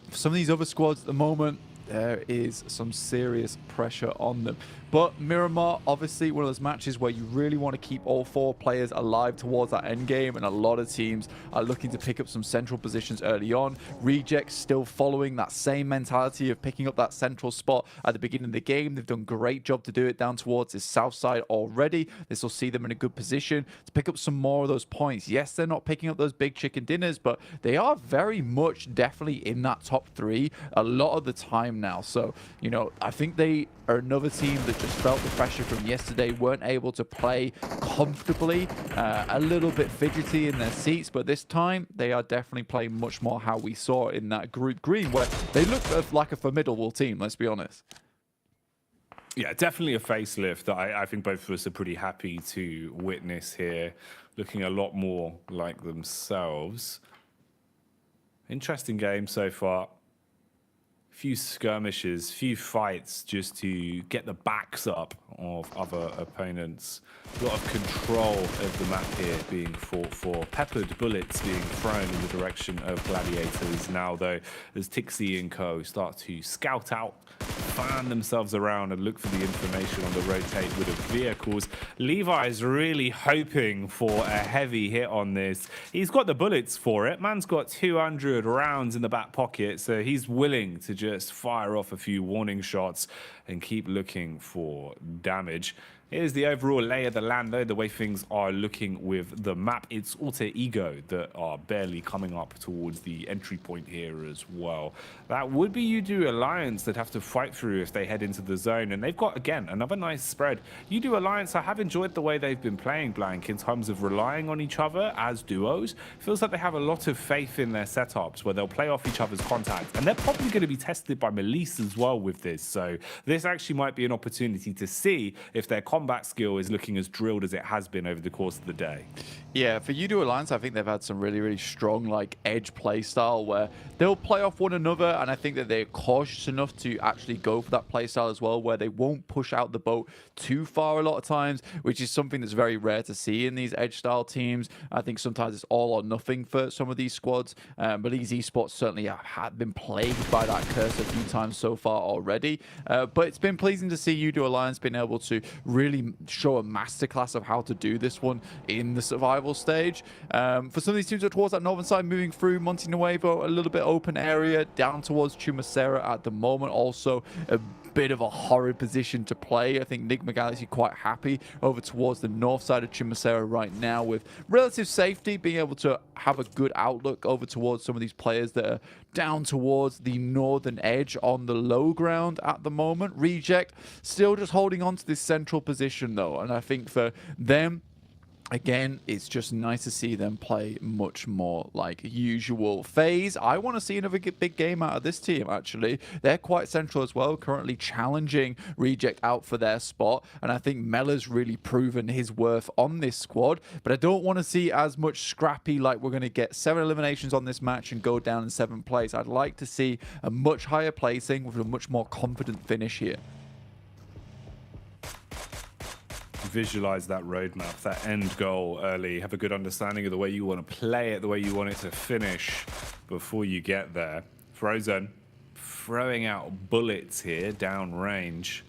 For some of these other squads at the moment, there is some serious pressure on them. But Miramar, obviously one of those matches where you really want to keep all 4 players alive towards that end game, and a lot of teams are looking to pick up some central positions early on. Reject still following that same mentality of picking up that central spot at the beginning of the game. They've done a great job to do it down towards this south side already. This will see them in a good position to pick up some more of those points. Yes, they're not picking up those big chicken dinners, but they are very much definitely in that top 3 a lot of the time now. So, you know, I think they are another team that just felt the pressure from yesterday, weren't able to play comfortably, a little bit fidgety in their seats, but this time they are definitely playing much more how we saw in that group green, where they look like a formidable team, let's be honest. Yeah, definitely a facelift that I think both of us are pretty happy to witness here, looking a lot more like themselves. Interesting game so far. Few skirmishes, few fights just to get the backs up of other opponents. A lot of control of the map here being fought for. Peppered bullets being thrown in the direction of Gladiators now, though, as Tixie and co start to scout out, fan themselves around and look for the information on the rotate with the vehicles. Levi is really hoping for a heavy hit on this. He's got the bullets for it. Man's got 200 rounds in the back pocket, so he's willing to just fire off a few warning shots and keep looking for damage. Here's the overall lay of the land, though, the way things are looking with the map. It's Alter Ego that are barely coming up towards the entry point here as well. That would be Udo Alliance that have to fight through if they head into the zone. And they've got, again, another nice spread. Udo Alliance, I have enjoyed the way they've been playing, Blank, in terms of relying on each other as duos. Feels like they have a lot of faith in their setups where they'll play off each other's contact. And they're probably going to be tested by Melise as well with this. So this actually might be an opportunity to see if their combat skill is looking as drilled as it has been over the course of the day. Yeah, for Udo Alliance, I think they've had some really, really strong like edge play style where they'll play off one another, and I think that they're cautious enough to actually go for that play style as well, where they won't push out the boat too far a lot of times, which is something that's very rare to see in these edge style teams. I think sometimes it's all or nothing for some of these squads, but these esports certainly have been plagued by that curse a few times so far already. But it's been pleasing to see Udo Alliance being able to really show a masterclass of how to do this one in the survival stage. For some of these teams towards that northern side, moving through Monte Nuevo, a little bit open area, down towards Chumacera at the moment. Also a bit of a horrid position to play. I think Nigma Galaxy quite happy over towards the north side of Chumacera right now with relative safety, being able to have a good outlook over towards some of these players that are down towards the northern edge on the low ground at the moment. Reject still just holding on to this central position though, and I think for them, again, it's just nice to see them play much more like usual. FaZe, I want to see another big game out of this team, actually. They're quite central as well, currently challenging Reject out for their spot, and I think Mella's really proven his worth on this squad, but I don't want to see as much scrappy, like we're going to get 7 eliminations on this match and go down in 7th place. I'd like to see a much higher placing with a much more confident finish here. Visualize that roadmap, that end goal early, have a good understanding of the way you want to play it, the way you want it to finish before you get there. Frozen throwing out bullets here down range.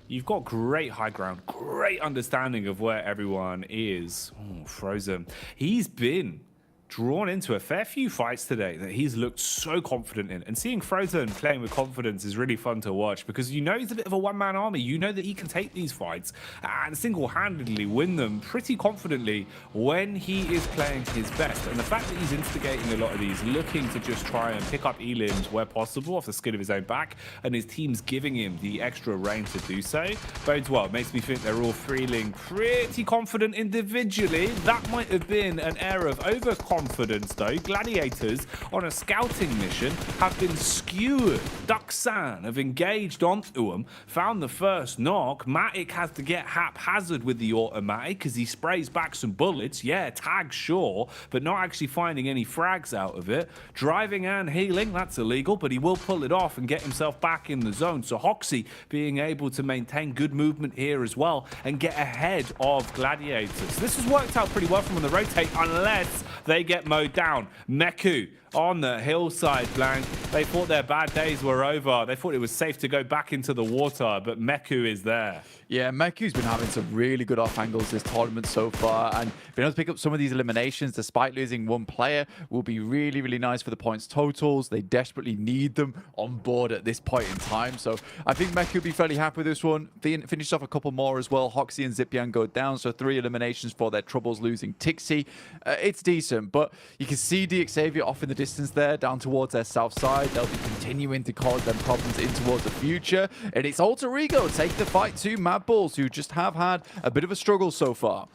You've got great high ground, great understanding of where everyone is. Oh, Frozen, he's been drawn into a fair few fights today that he's looked so confident in. And seeing Frozen playing with confidence is really fun to watch because you know he's a bit of a one-man army. You know that he can take these fights and single-handedly win them pretty confidently when he is playing his best. And the fact that he's instigating a lot of these, looking to just try and pick up elims where possible off the skin of his own back, and his team's giving him the extra range to do so, bodes well. It makes me think they're all feeling pretty confident individually. That might have been an air of overconfidence though. Gladiators on a scouting mission have been skewered. Duxan have engaged onto them, found the first knock. Matic has to get haphazard with the automatic as he sprays back some bullets. Yeah, tag sure, but not actually finding any frags out of it. Driving and healing, that's illegal, but he will pull it off and get himself back in the zone. So Hoxie being able to maintain good movement here as well and get ahead of Gladiators. This has worked out pretty well for them on the rotate, unless they get mowed down. Meku on the hillside, Blank. They thought their bad days were over. They thought it was safe to go back into the water, but Meku is there. Yeah, Meku's been having some really good off angles this tournament so far, and being able to pick up some of these eliminations despite losing one player will be really, really nice for the points totals. They desperately need them on board at this point in time, so I think Meku will be fairly happy with this one. Finished off a couple more as well. Hoxie and Zipian go down, so 3 eliminations for their troubles losing Tixi. It's decent, but you can see DXavier off in the distance there, down towards their south side. They'll be continuing to cause them problems in towards the future, and it's Alter Ego take the fight to Mad Bulls, who just have had a bit of a struggle so far.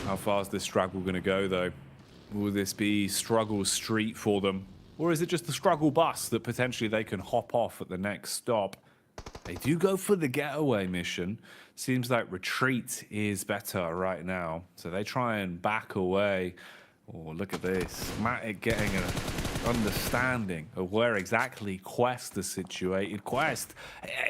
How far is this struggle going to go, though? Will this be struggle street for them? Or is it just the struggle bus that potentially they can hop off at the next stop? They do go for the getaway mission. Seems like retreat is better right now. So they try and back away. Oh, look at this. Matic getting an understanding of where exactly Quest is situated. Quest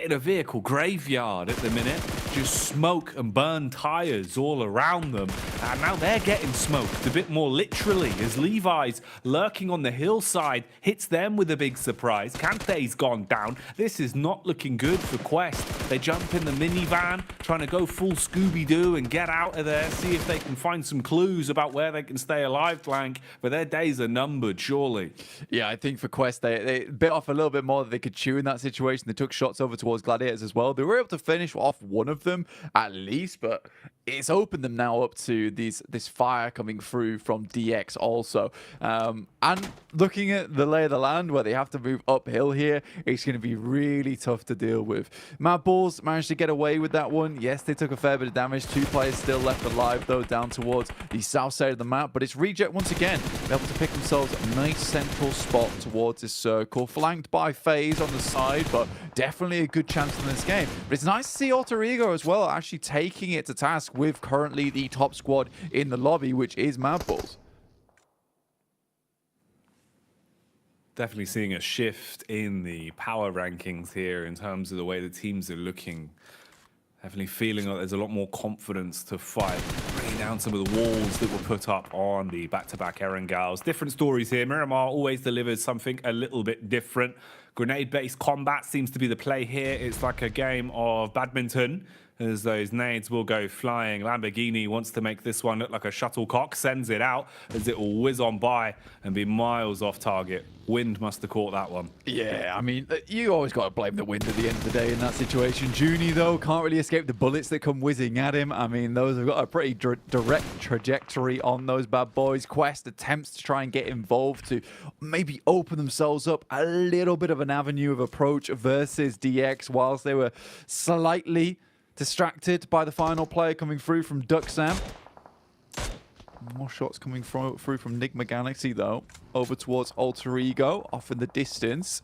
in a vehicle graveyard at the minute. Just smoke and burn tires all around them. And now they're getting smoked a bit more literally as Levi's lurking on the hillside hits them with a big surprise. Kante's gone down. This is not looking good for Quest. They jump in the minivan, trying to go full Scooby-Doo and get out of there, see if they can find some clues about where they can stay alive, Blank. But their days are numbered, surely. Yeah, I think for Quest, they bit off a little bit more than they could chew in that situation. They took shots over towards Gladiators as well. They were able to finish off one of them at least, but it's opened them now up to this fire coming through from DX also. And looking at the lay of the land where they have to move uphill here, it's going to be really tough to deal with. Mad Bulls managed to get away with that one. Yes, they took a fair bit of damage. 2 players still left alive though, down towards the south side of the map, but it's Reject once again able to pick themselves a nice central spot towards this circle, flanked by FaZe on the side, but definitely a good chance in this game. But it's nice to see Alter Ego as well actually taking it to task with currently the top squad in the lobby, which is Mad Bulls. Definitely seeing a shift in the power rankings here in terms of the way the teams are looking. Definitely feeling like there's a lot more confidence to fight, bringing down some of the walls that were put up on the back-to-back Erangels. Different stories here. Miramar always delivers something a little bit different. Grenade-based combat seems to be the play here. It's like a game of badminton, as those nades will go flying. Lamborghini wants to make this one look like a shuttlecock, sends it out as it will whiz on by and be miles off target. Wind must have caught that one. Yeah, I mean, you always got to blame the wind at the end of the day in that situation. Junie, though, can't really escape the bullets that come whizzing at him. I mean, those have got a pretty direct trajectory on those bad boys. Quest attempts to try and get involved to maybe open themselves up a little bit of an avenue of approach versus DX, whilst they were slightly distracted by the final player coming through from Duxam. More shots coming through from Nigma Galaxy, though. Over towards Alter Ego, off in the distance.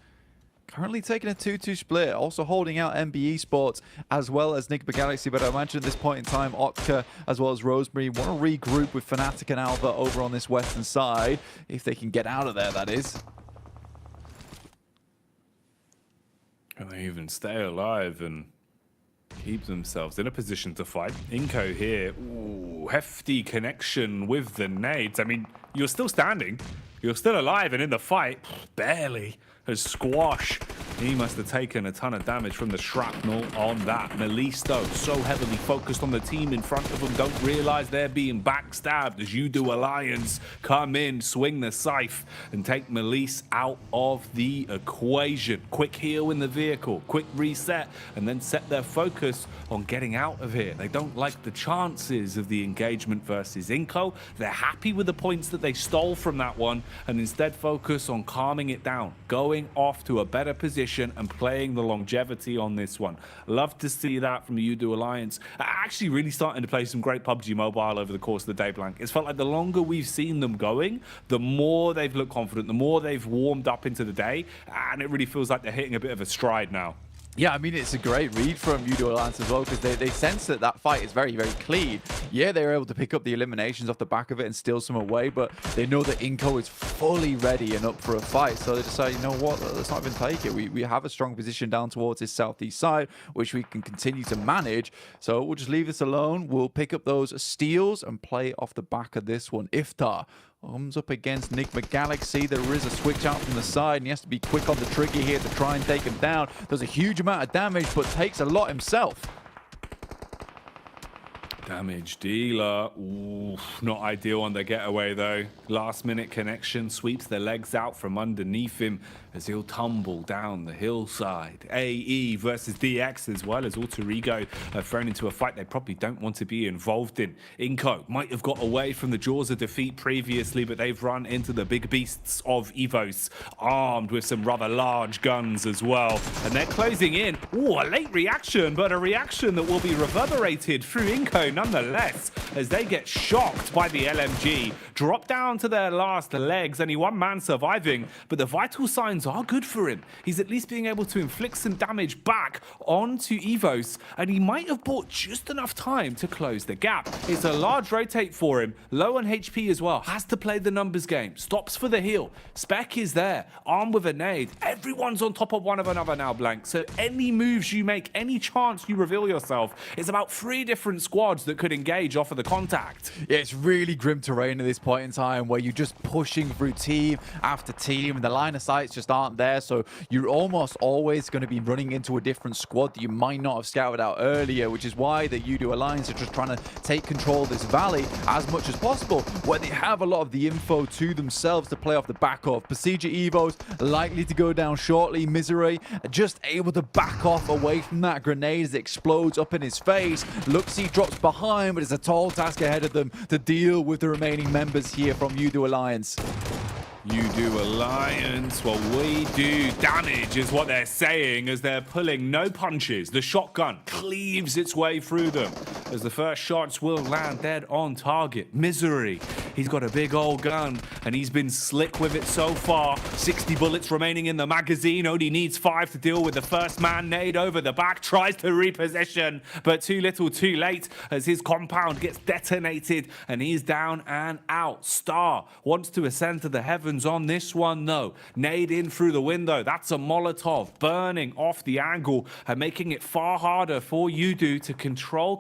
Currently taking a 2-2 split. Also holding out MB Esports as well as Nigma Galaxy. But I imagine at this point in time, Otka as well as Rosemary want to regroup with Fnatic and Alva over on this western side. If they can get out of there, that is. Can they even stay alive and keep themselves in a position to fight? Inko here, ooh, hefty connection with the nades. I mean, you're still standing, you're still alive and in the fight, barely. As Squash, he must have taken a ton of damage from the shrapnel on that. Melisto, so heavily focused on the team in front of them, don't realize they're being backstabbed as you do Alliance come in, swing the scythe and take Melise out of the equation. Quick heal in the vehicle, quick reset, and then set their focus on getting out of here. They don't like the chances of the engagement versus Inko. They're happy with the points that they stole from that one and instead focus on calming it down, going off to a better position and playing the longevity on this one. Love to see that from the Udo Alliance. Actually really starting to play some great PUBG Mobile over the course of the day, Blank. It's felt like the longer we've seen them going, the more they've looked confident, the more they've warmed up into the day, and it really feels like they're hitting a bit of a stride now. Yeah, I mean, it's a great read from Udo Alliance as well, because they sense that that fight is very, very clean. Yeah, they were able to pick up the eliminations off the back of it and steal some away, but they know that Inco is fully ready and up for a fight. So they decide, you know what, let's not even take it. We have a strong position down towards this southeast side, which we can continue to manage. So we'll just leave this alone. We'll pick up those steals and play off the back of this one. Iftar comes up against Enigma Galaxy. There is a switch out from the side, and he has to be quick on the trigger here to try and take him down. Does a huge amount of damage, but takes a lot himself. Damage dealer. Ooh, not ideal on the getaway, though. Last minute connection sweeps the legs out from underneath him as he'll tumble down the hillside. AE versus DX, as well as Alter Ego, are thrown into a fight they probably don't want to be involved in. Inco might have got away from the jaws of defeat previously, but they've run into the big beasts of Evos, armed with some rather large guns as well. And they're closing in. Ooh, a late reaction, but a reaction that will be reverberated through Inco nonetheless, as they get shocked by the LMG, drop down to their last legs, only one man surviving, but the vital signs are good for him. He's at least being able to inflict some damage back onto Evos, and he might have bought just enough time to close the gap. It's a large rotate for him, low on HP as well, has to play the numbers game, stops for the heal. Spec is there, armed with a nade. Everyone's on top of one of another now, Blank, so any moves you make, any chance you reveal yourself, it's about 3 different squads that could engage off of the contact. Yeah, it's really grim terrain at this point in time, where you're just pushing through team after team, and the line of sights just aren't there, so you're almost always going to be running into a different squad that you might not have scouted out earlier, which is why the Udo Alliance are just trying to take control of this valley as much as possible, where they have a lot of the info to themselves to play off the back of. Pasija Evos likely to go down shortly. Misery just able to back off away from that grenade as it explodes up in his face. Luxie drops behind, but it's a tall task ahead of them to deal with the remaining members here from Udo Alliance. You do alliance, well we do damage is what they're saying, as they're pulling no punches. The shotgun cleaves its way through them as the first shots will land dead on target. Misery, he's got a big old gun and he's been slick with it so far. 60 bullets remaining in the magazine, only needs 5 to deal with the first man. Nade over the back, tries to reposition, but too little too late as his compound gets detonated and he's down and out. Star wants to ascend to the heavens on this one though. Nade in through the window. That's a Molotov burning off the angle and making it far harder for Udo to control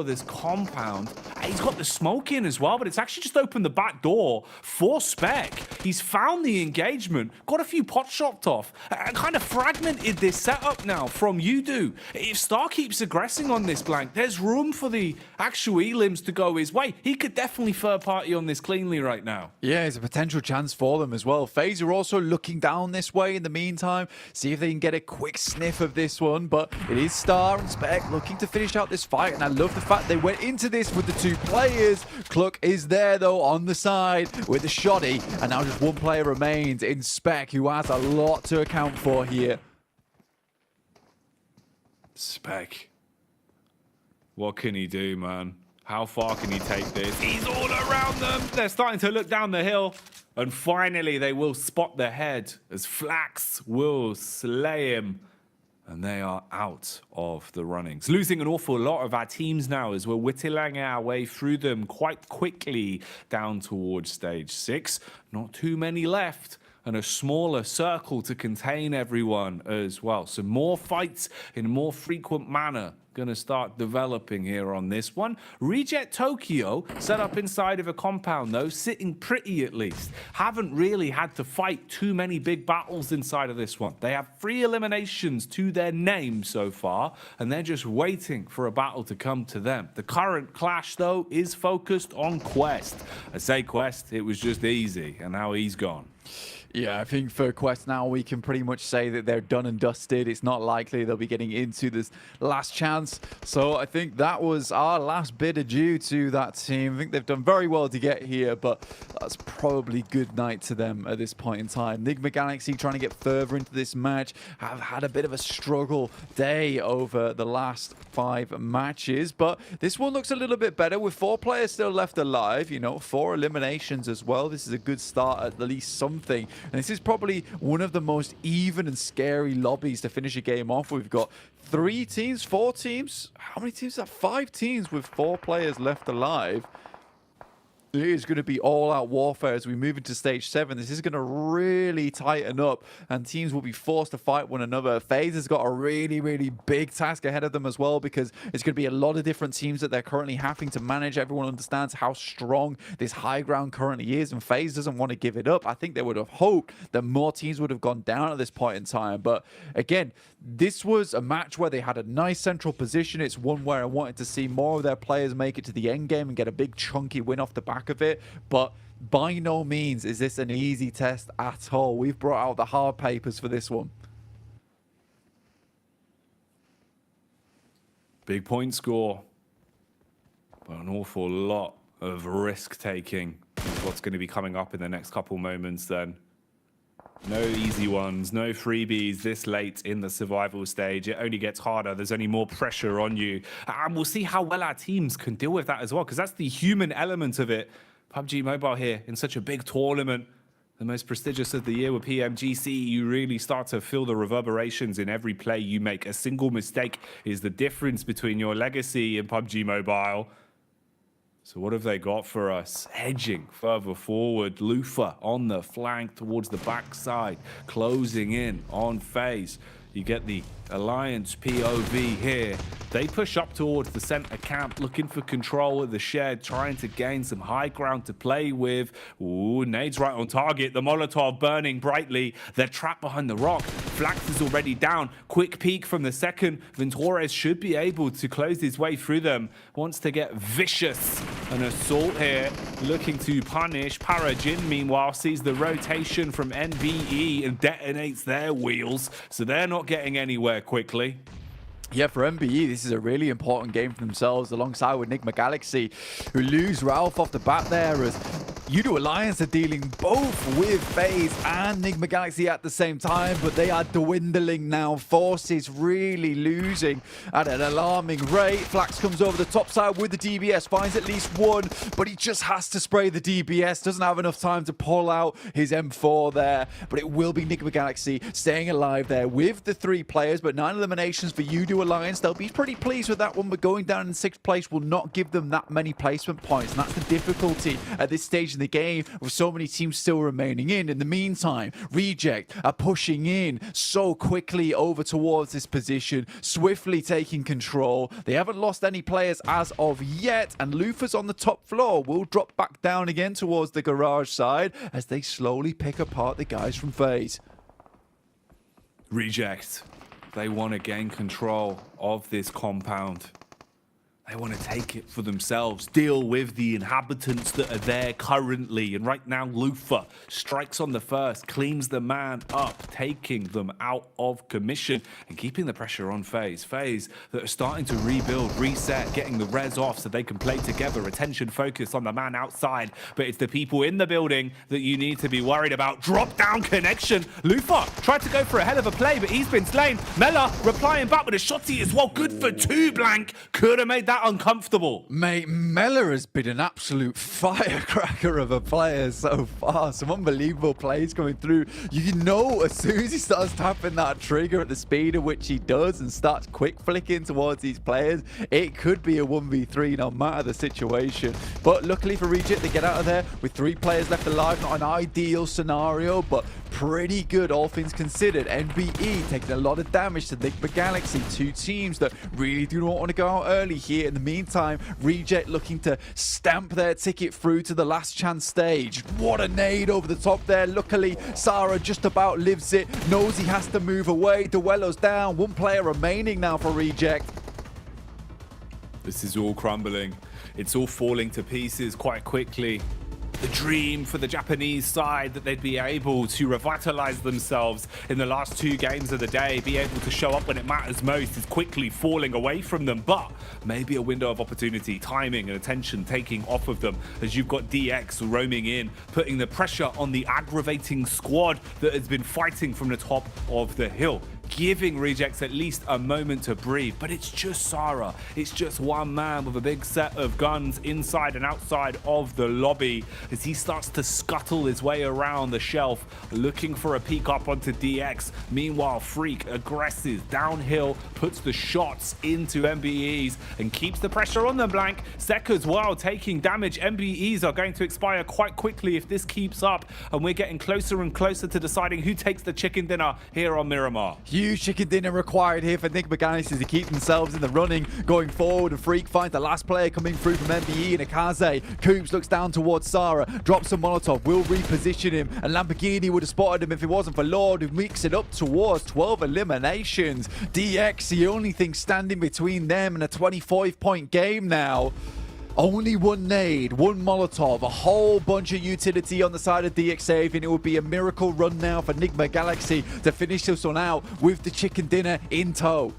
this compound. He's got the smoke in as well, but it's actually just opened the back door for Spec. He's found the engagement, got a few pots chopped off, and kind of fragmented this setup now from Udo. If Star keeps aggressing on this, Blank, there's room for the actual elims to go his way. He could definitely third party on this cleanly right now. Yeah, it's a potential chance for them as well. FaZe are also looking down this way in the meantime, see if they can get a quick sniff of this one, but it is Star and Spec looking to finish out this fight, and I love the fact they went into this with the 2 players. Cluck is there though on the side with the shoddy, and now just 1 player remains in Spec, who has a lot to account for here. Spec, what can he do, man? How far can he take this? He's all around them. They're starting to look down the hill, and finally they will spot the head as Flax will slay him. And they are out of the runnings. Losing an awful lot of our teams now as we're whittling our way through them quite quickly down towards stage 6. Not too many left, and a smaller circle to contain everyone as well. So more fights in a more frequent manner going to start developing here on this one. Reject Tokyo set up inside of a compound though, sitting pretty at least. Haven't really had to fight too many big battles inside of this one. They have 3 eliminations to their name so far, and they're just waiting for a battle to come to them. The current clash though is focused on Quest. I say Quest, it was just easy, and now he's gone. Yeah, I think for Quest now, we can pretty much say that they're done and dusted. It's not likely they'll be getting into this last chance. So I think that was our last bit adieu to that team. I think they've done very well to get here, but that's probably good night to them at this point in time. Enigma Galaxy trying to get further into this match have had a bit of a struggle day over the last 5 matches, but this one looks a little bit better with 4 players still left alive, you know, 4 eliminations as well. This is a good start, at least something And this is probably one of the most even and scary lobbies to finish a game off. We've got 4 teams. How many teams are that? 5 teams with 4 players left alive. It is going to be all-out warfare as we move into Stage 7. This is going to really tighten up, and teams will be forced to fight one another. FaZe has got a really, really big task ahead of them as well, because it's going to be a lot of different teams that they're currently having to manage. Everyone understands how strong this high ground currently is, and FaZe doesn't want to give it up. I think they would have hoped that more teams would have gone down at this point in time. But again, this was a match where they had a nice central position. It's one where I wanted to see more of their players make it to the end game and get a big chunky win off the back of it, but by no means is this an easy test at all. We've brought out the hard papers for this one. Big point score, but an awful lot of risk taking is what's going to be coming up in the next couple moments then. No easy ones, no freebies this late in the survival stage. It only gets harder. There's only more pressure on you. And we'll see how well our teams can deal with that as well, because that's the human element of it. PUBG Mobile here in such a big tournament, the most prestigious of the year with PMGC, you really start to feel the reverberations in every play you make. A single mistake is the difference between your legacy and PUBG Mobile. So what have they got for us? Hedging further forward. Lufa on the flank towards the backside. Closing in on FaZe. You get the Alliance POV here. They push up towards the center camp, looking for control of the shed, trying to gain some high ground to play with. Ooh, nades right on target. The Molotov burning brightly. They're trapped behind the rock. Flax is already down. Quick peek from the second. Ventores should be able to close his way through them. Wants to get vicious. An assault here, looking to punish. Parajin, meanwhile, sees the rotation from NBE and detonates their wheels. So they're not getting anywhere quickly. Yeah, for MBE, this is a really important game for themselves, alongside with Nigma Galaxy, who lose Ralph off the bat there, as U2 Alliance are dealing both with FaZe and Nigma Galaxy at the same time, but they are dwindling now. Forces really losing at an alarming rate. Flax comes over the top side with the DBS, finds at least one, but he just has to spray the DBS, doesn't have enough time to pull out his M4 there, but it will be Nigma Galaxy staying alive there with the 3 players, but 9 eliminations for U2 Alliance. They'll be pretty pleased with that one, but going down in 6th place will not give them that many placement points, and that's the difficulty at this stage in the game with so many teams still remaining in. In the meantime, Reject are pushing in so quickly over towards this position, swiftly taking control. They haven't lost any players as of yet, and Lufa's on the top floor will drop back down again towards the garage side as they slowly pick apart the guys from FaZe. Reject. They want to gain control of this compound. They want to take it for themselves, deal with the inhabitants that are there currently. And right now, Lufa strikes on the first, cleans the man up, taking them out of commission and keeping the pressure on FaZe. FaZe that are starting to rebuild, reset, getting the res off so they can play together. Attention focus on the man outside, but it's the people in the building that you need to be worried about. Drop down connection. Lufa tried to go for a hell of a play, but he's been slain. Mela replying back with a shotty as well. Good for 2 blank. Could have made that uncomfortable. Mate, Mela has been an absolute firecracker of a player so far. Some unbelievable plays coming through. You know, as soon as he starts tapping that trigger at the speed at which he does and starts quick flicking towards these players, it could be a 1v3 no matter the situation. But luckily for Reject, they get out of there with 3 players left alive. Not an ideal scenario, but pretty good all things considered. NBE taking a lot of damage to Nigma Galaxy, 2 teams that really do not want to go out early here. In the meantime, Reject looking to stamp their ticket through to the last chance stage. What a nade over the top there. Luckily, Sarah just about lives it. Knows he has to move away. Duello's down. 1 player remaining now for Reject. This is all crumbling. It's all falling to pieces quite quickly. The dream for the Japanese side that they'd be able to revitalize themselves in the last 2 games of the day, be able to show up when it matters most, is quickly falling away from them. But maybe a window of opportunity, timing and attention taking off of them as you've got DX roaming in, putting the pressure on the aggravating squad that has been fighting from the top of the hill. giving Rejects at least a moment to breathe. But it's just Sarah. It's just one man with a big set of guns inside and outside of the lobby as he starts to scuttle his way around the shelf, looking for a peek up onto DX. Meanwhile, Freak aggressive downhill, puts the shots into MBEs and keeps the pressure on them, Blank. Seconds while taking damage. MBEs are going to expire quite quickly if this keeps up, and we're getting closer and closer to deciding who takes the chicken dinner here on Miramar. Huge chicken dinner required here for Enigma Galaxy to keep themselves in the running going forward. And Freak finds the last player coming through from MBE and Akaze. Coops looks down towards Sarah, drops a Molotov, will reposition him, and Lamborghini would have spotted him if it wasn't for Lord, who makes it up towards 12 eliminations. DX, the only thing standing between them and a 25-point game now. Only one nade, one Molotov, a whole bunch of utility on the side of DXA, and it would be a miracle run now for Enigma Galaxy to finish this one out with the chicken dinner in tow.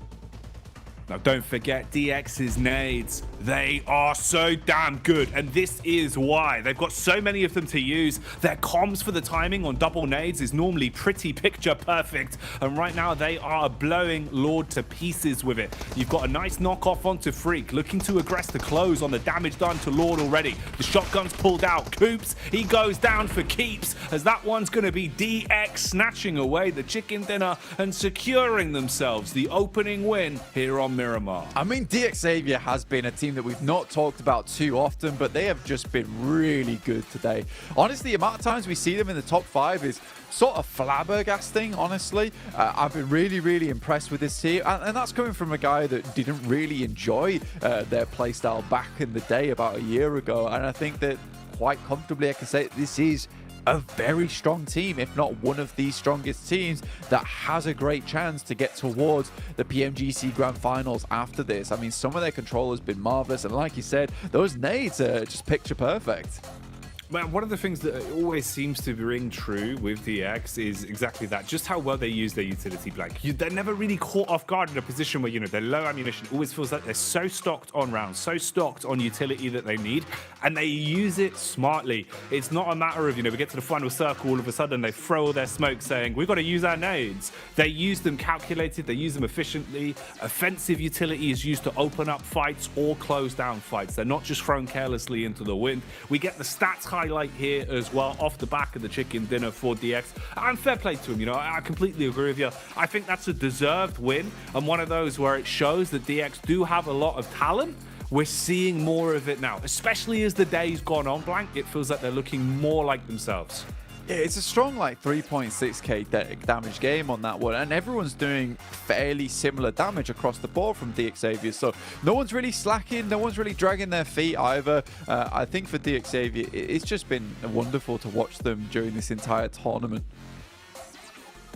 Now don't forget DX's nades. They are so damn good, and this is why. They've got so many of them to use. Their comms for the timing on double nades is normally pretty picture perfect, and right now they are blowing Lord to pieces with it. You've got a nice knockoff onto Freak, looking to aggress the close on the damage done to Lord already. The shotgun's pulled out. Coops, he goes down for keeps, as that one's going to be DX snatching away the chicken dinner and securing themselves the opening win here on Miramar. I mean, DX Xavier has been a team that we've not talked about too often, but they have just been really good today. Honestly, the amount of times we see them in the top 5 is sort of flabbergasting, honestly. I've been really impressed with this team, and that's coming from a guy that didn't really enjoy their playstyle back in the day about a year ago, and I think that quite comfortably I can say this is a very strong team, if not one of the strongest teams that has a great chance to get towards the PMGC Grand Finals after this. I mean, some of their control has been marvelous, and like you said, those nades are just picture perfect. Well, one of the things that always seems to ring true with DX is exactly that, just how well they use their utility blank. They're never really caught off guard in a position where, you know, they're low ammunition. It always feels like they're so stocked on rounds, so stocked on utility that they need, and they use it smartly. It's not a matter of, you know, we get to the final circle, all of a sudden they throw all their smoke saying, we've got to use our nades. They use them calculated, they use them efficiently. Offensive utility is used to open up fights or close down fights. They're not just thrown carelessly into the wind. We get the stats highlight here as well off the back of the chicken dinner for DX, and fair play to him. You know, I completely agree with you. I think that's a deserved win, and one of those where it shows that DX do have a lot of talent. We're seeing more of it now, especially as the day's gone on, Blank. It feels like they're looking more like themselves. Yeah, it's a strong like 3.6k damage game on that one, and everyone's doing fairly similar damage across the board from DX Xavier, so no one's really slacking, no one's really dragging their feet either. I think for DX Xavier, it's just been wonderful to watch them during this entire tournament.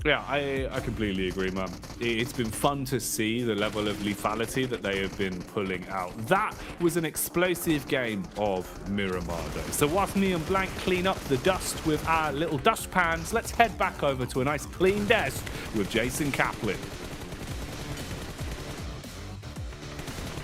Yeah, I completely agree, man. It's been fun to see the level of lethality that they have been pulling out. That was an explosive game of Miramar, though. So whilst me and Blank clean up the dust with our little dustpans, let's head back over to a nice clean desk with Jason Kaplan.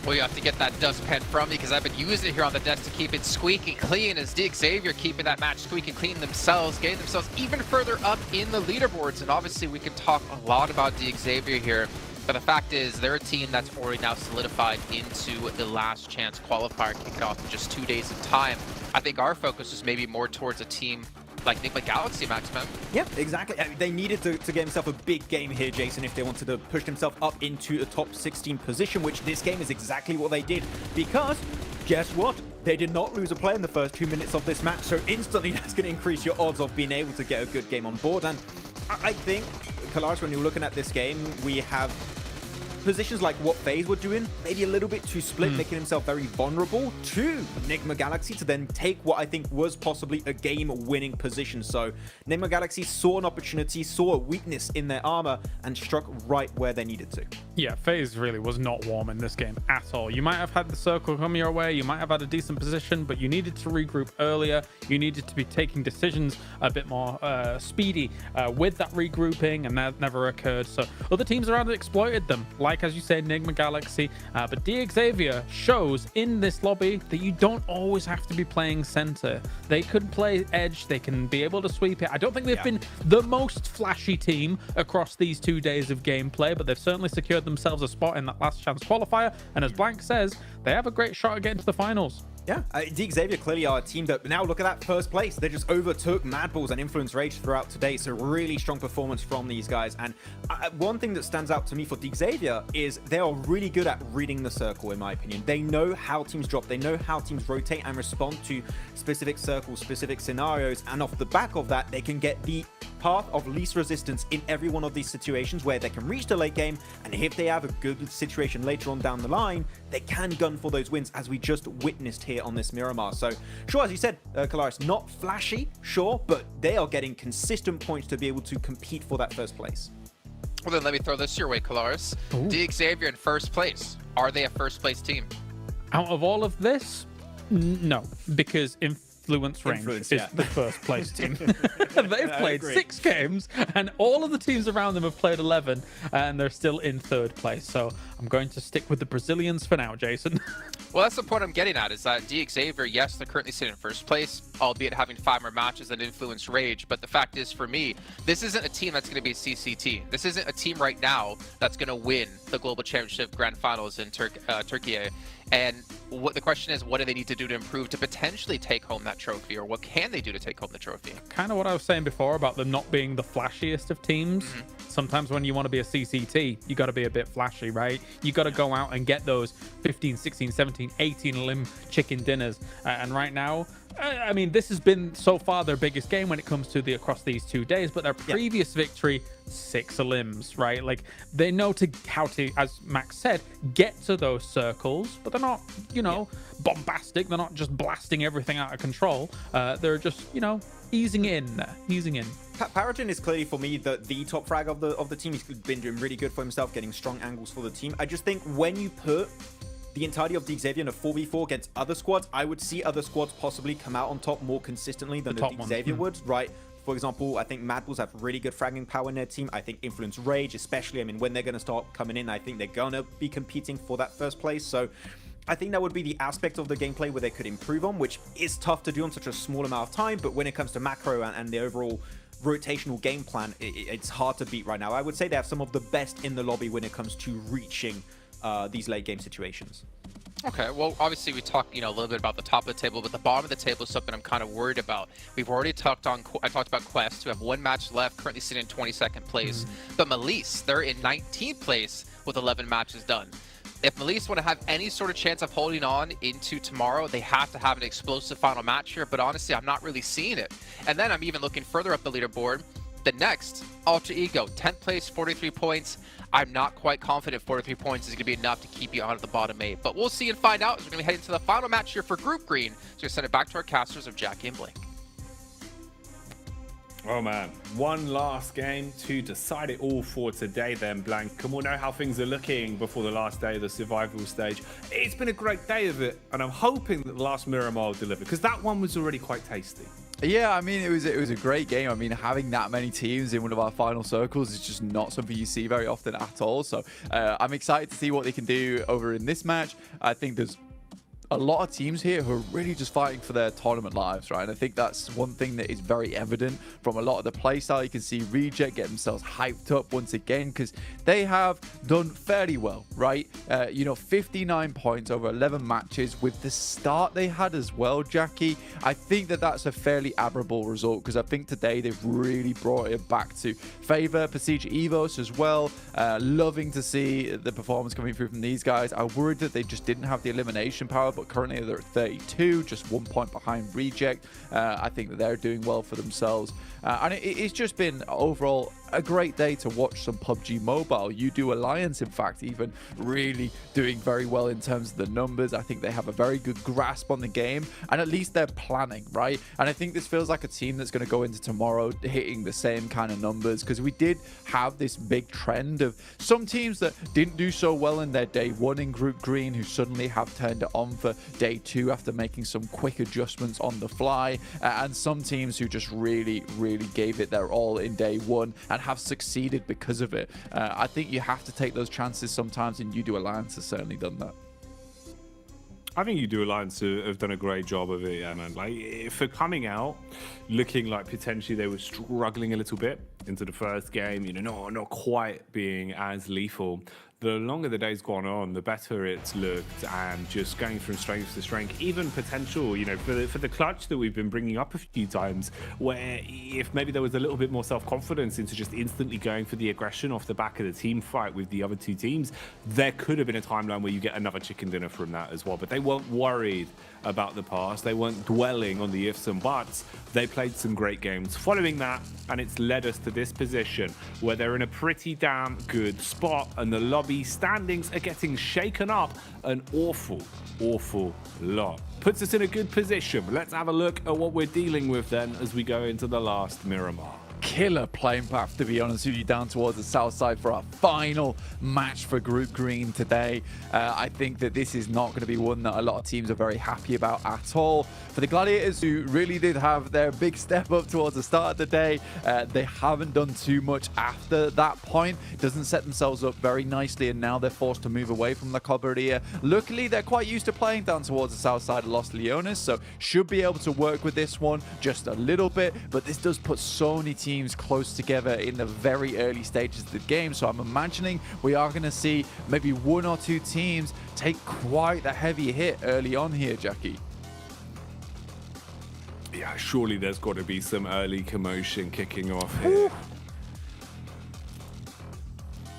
Well, you have to get that dustpan from me because I've been using it here on the desk to keep it squeaky clean, as DX Xavier keeping that match squeaky clean themselves, getting themselves even further up in the leaderboards. And obviously we can talk a lot about DX Xavier here, but the fact is they're a team that's already now solidified into the last chance qualifier, kicking off in just 2 days of time. I think our focus is maybe more towards a team like Enigma Galaxy, Maxman. Yep, exactly. They needed to get himself a big game here, Jason, if they wanted to push themselves up into a top 16 position, which this game is exactly what they did. Because, guess what? They did not lose a player in the first 2 minutes of this match, so instantly that's going to increase your odds of being able to get a good game on board. And I think, Kalaris, when you're looking at this game, we have positions like what FaZe were doing, maybe a little bit too split, making himself very vulnerable to Enigma Galaxy to then take what I think was possibly a game-winning position. So Enigma Galaxy saw an opportunity, saw a weakness in their armor, and struck right where they needed to. Yeah, FaZe really was not warm in this game at all. You might have had the circle come your way, you might have had a decent position, but you needed to regroup earlier. You needed to be taking decisions a bit more speedy with that regrouping, and that never occurred. So other teams around it exploited them, like, as you said, Enigma Galaxy. But DXavier shows in this lobby that you don't always have to be playing center. They could play edge, they can be able to sweep it. I don't think they've been the most flashy team across these 2 days of gameplay, but they've certainly secured themselves a spot in that last chance qualifier, and as Blank says, they have a great shot at getting to the finals. Yeah, DXavier clearly are a team that now look at that first place. They just overtook Mad Bulls and Influence Rage throughout today. So really strong performance from these guys. And one thing that stands out to me for DXavier is they are really good at reading the circle, in my opinion. They know how teams drop. They know how teams rotate and respond to specific circles, specific scenarios. And off the back of that, they can get the path of least resistance in every one of these situations where they can reach the late game. And if they have a good situation later on down the line, they can gun for those wins, as we just witnessed here on this Miramar. So sure, as you said, Kalaris, not flashy, sure, but they are getting consistent points to be able to compete for that first place. Well, then let me throw this your way, Kalaris. DXavier in first place. Are they a first place team? Out of all of this, no, because Influence Range is the first place team. They've played 6 games, and all of the teams around them have played 11, and they're still in third place. So I'm going to stick with the Brazilians for now, Jason. Well, that's the point I'm getting at, is that DXavier, yes, they're currently sitting in first place, albeit having 5 more matches than Influence Rage. But the fact is, for me, this isn't a team that's going to be a CCT. This isn't a team right now that's going to win the Global Championship Grand Finals in Turkey. And what the question is, what do they need to do to improve to potentially take home that trophy, or what can they do to take home the trophy? Kind of what I was saying before about them not being the flashiest of teams. Sometimes when you want to be a CCT, you got to be a bit flashy, right? You got to go out and get those 15, 16, 17, 18 limb chicken dinners. And right now, I mean, this has been so far their biggest game when it comes to across these 2 days, but their previous victory, 6 limbs, right? Like, they know how to, as Max said, get to those circles, but they're not, you know, bombastic. They're not just blasting everything out of control. They're just, you know, easing in. Paragon is clearly, for me, the top frag of the team. He's been doing really good for himself, getting strong angles for the team. I just think when you put the entirety of DXavier in a 4v4 against other squads, I would see other squads possibly come out on top more consistently than the DXavier would, right? For example, I think Mad Bulls have really good fragging power in their team. I think Influence Rage, especially, I mean, when they're going to start coming in, I think they're going to be competing for that first place. So I think that would be the aspect of the gameplay where they could improve on, which is tough to do on such a small amount of time. But when it comes to macro and the overall rotational game plan, it's hard to beat right now. I would say they have some of the best in the lobby when it comes to reaching these late game situations. Okay, well, obviously we talked, you know, a little bit about the top of the table, but the bottom of the table is something I'm kind of worried about. We've already I talked about Quest, who have 1 match left, currently sitting in 22nd place. But Melise, they're in 19th place with 11 matches done. If Melise want to have any sort of chance of holding on into tomorrow, they have to have an explosive final match here, but honestly, I'm not really seeing it. And then I'm even looking further up the leaderboard. The next, Alter Ego, 10th place, 43 points. I'm not quite confident 43 points is going to be enough to keep you out of the bottom 8. But we'll see and find out as we're going to be heading to the final match here for Group Green. So we're going to send it back to our casters of Jackie and Blake. Oh man, one last game to decide it all for today then, Blank. And we'll know how things are looking before the last day of the survival stage. It's been a great day of it, and I'm hoping that the last Miramar will deliver, because that one was already quite tasty. Yeah, I mean, it was a great game. I mean, having that many teams in one of our final circles is just not something you see very often at all. So I'm excited to see what they can do over in this match. I think there's a lot of teams here who are really just fighting for their tournament lives, right? And I think that's one thing that is very evident from a lot of the playstyle. You can see Reject get themselves hyped up once again because they have done fairly well, right? 59 points over 11 matches with the start they had as well, Jackie. I think that that's a fairly admirable result because I think today they've really brought it back to favor. Pasige Evos as well. Loving to see the performance coming through from these guys. I worried that they just didn't have the elimination power but currently they're at 32, just 1 point behind Reject. I think that they're doing well for themselves. And it's just been overall a great day to watch some PUBG Mobile. U2 Alliance, in fact, even really doing very well in terms of the numbers. I think they have a very good grasp on the game, and at least they're planning, right? And I think this feels like a team that's going to go into tomorrow hitting the same kind of numbers, because we did have this big trend of some teams that didn't do so well in their day one in Group Green who suddenly have turned it on for day two after making some quick adjustments on the fly, and some teams who just really gave it their all in day one and have succeeded because of it. I think you have to take those chances sometimes, and U2 Alliance has certainly done that. I think U2 Alliance have done a great job of it, yeah, man. Like, for coming out looking like potentially they were struggling a little bit into the first game, you know, not quite being as lethal. The longer the day's gone on, the better it's looked, and just going from strength to strength, even potential, you know, for the clutch that we've been bringing up a few times, where if maybe there was a little bit more self-confidence into just instantly going for the aggression off the back of the team fight with the other two teams, there could have been a timeline where you get another chicken dinner from that as well. But they weren't worried about the past. They weren't dwelling on the ifs and buts. They played some great games following that, and it's led us to this position where they're in a pretty damn good spot, and the lobby standings are getting shaken up an awful lot. Puts us in a good position. Let's have a look at what we're dealing with then as we go into the last Miramar. Killer playing path, to be honest with you, down towards the south side for our final match for Group Green today. I think that this is not going to be one that a lot of teams are very happy about at all. For the Gladiators, who really did have their big step up towards the start of the day, they haven't done too much after that point. Doesn't set themselves up very nicely, and now they're forced to move away from the Cobarilla. Luckily, they're quite used to playing down towards the south side of Los Leones, so should be able to work with this one just a little bit, but this does put so many teams close together in the very early stages of the game, so I'm imagining we are going to see maybe one or two teams take quite a heavy hit early on here, Jackie. Yeah, surely there's got to be some early commotion kicking off here.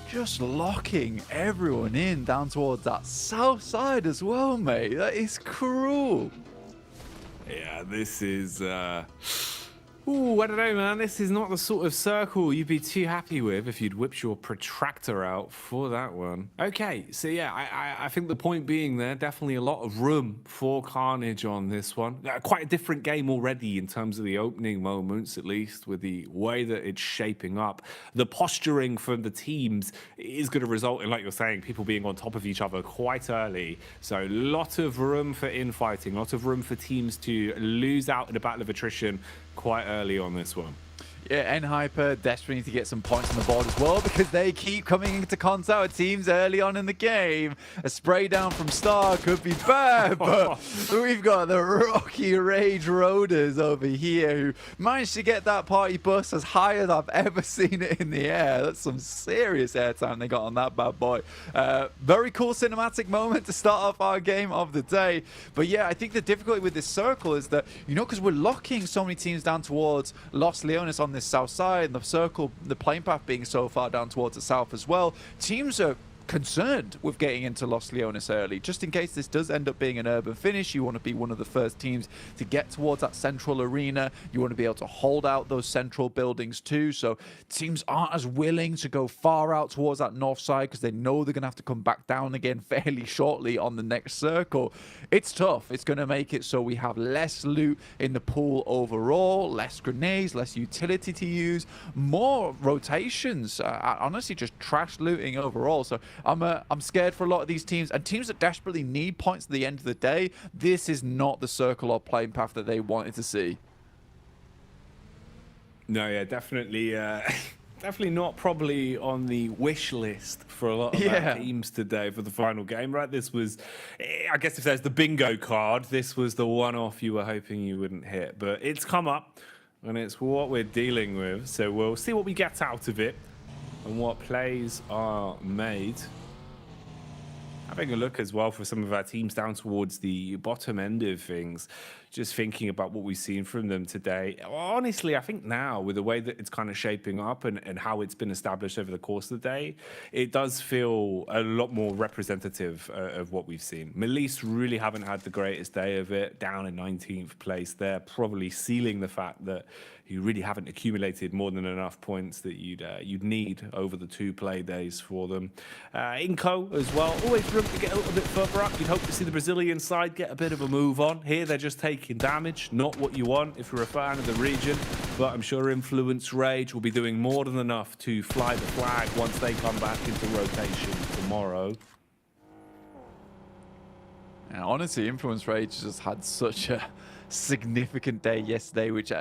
Just locking everyone in down towards that south side as well, mate. That is cruel. Yeah, this is ooh, I don't know, man. This is not the sort of circle you'd be too happy with if you'd whipped your protractor out for that one. Okay, so yeah, I think the point being there, definitely a lot of room for carnage on this one. Quite a different game already in terms of the opening moments, at least, with the way that it's shaping up. The posturing from the teams is going to result in, like you're saying, people being on top of each other quite early. So a lot of room for infighting, a lot of room for teams to lose out in a battle of attrition quite early on this one. Yeah, N-Hyper desperately to get some points on the board as well, because they keep coming into contact with teams early on in the game. A spray down from Star could be bad, but we've got the Rocky Rage Roaders over here who managed to get that party bus as high as I've ever seen it in the air. That's some serious airtime they got on that bad boy. Very cool cinematic moment to start off our game of the day. But yeah, I think the difficulty with this circle is that, you know, because we're locking so many teams down towards Los Leones on this south side, the circle, the playing path being so far down towards the south as well, teams are concerned with getting into Los Leones early. Just in case this does end up being an urban finish, you want to be one of the first teams to get towards that central arena. You want to be able to hold out those central buildings too, so teams aren't as willing to go far out towards that north side because they know they're going to have to come back down again fairly shortly on the next circle. It's tough. It's going to make it so we have less loot in the pool overall, less grenades, less utility to use, more rotations, honestly just trash looting overall. So I'm scared for a lot of these teams, and teams that desperately need points at the end of the day. This is not the circle or playing path that they wanted to see. No, yeah, definitely definitely not probably on the wish list for a lot of our teams today for the final game, right? This was, I guess if there's the bingo card, this was the one-off you were hoping you wouldn't hit, but it's come up and it's what we're dealing with, so we'll see what we get out of it and what plays are made. Having a look as well for some of our teams down towards the bottom end of things, just thinking about what we've seen from them today. Honestly, I think now with the way that it's kind of shaping up and how it's been established over the course of the day, it does feel a lot more representative of what we've seen. Melise really haven't had the greatest day of it, down in 19th place there, probably sealing the fact that you really haven't accumulated more than enough points that you'd need over the 2 play days for them. Inco as well, always room to get a little bit further up. You'd hope to see the Brazilian side get a bit of a move on. Here they're just taking damage, not what you want if you're a fan of the region, but I'm sure Influence Rage will be doing more than enough to fly the flag once they come back into rotation tomorrow. And honestly, Influence Rage just had such a significant day yesterday, which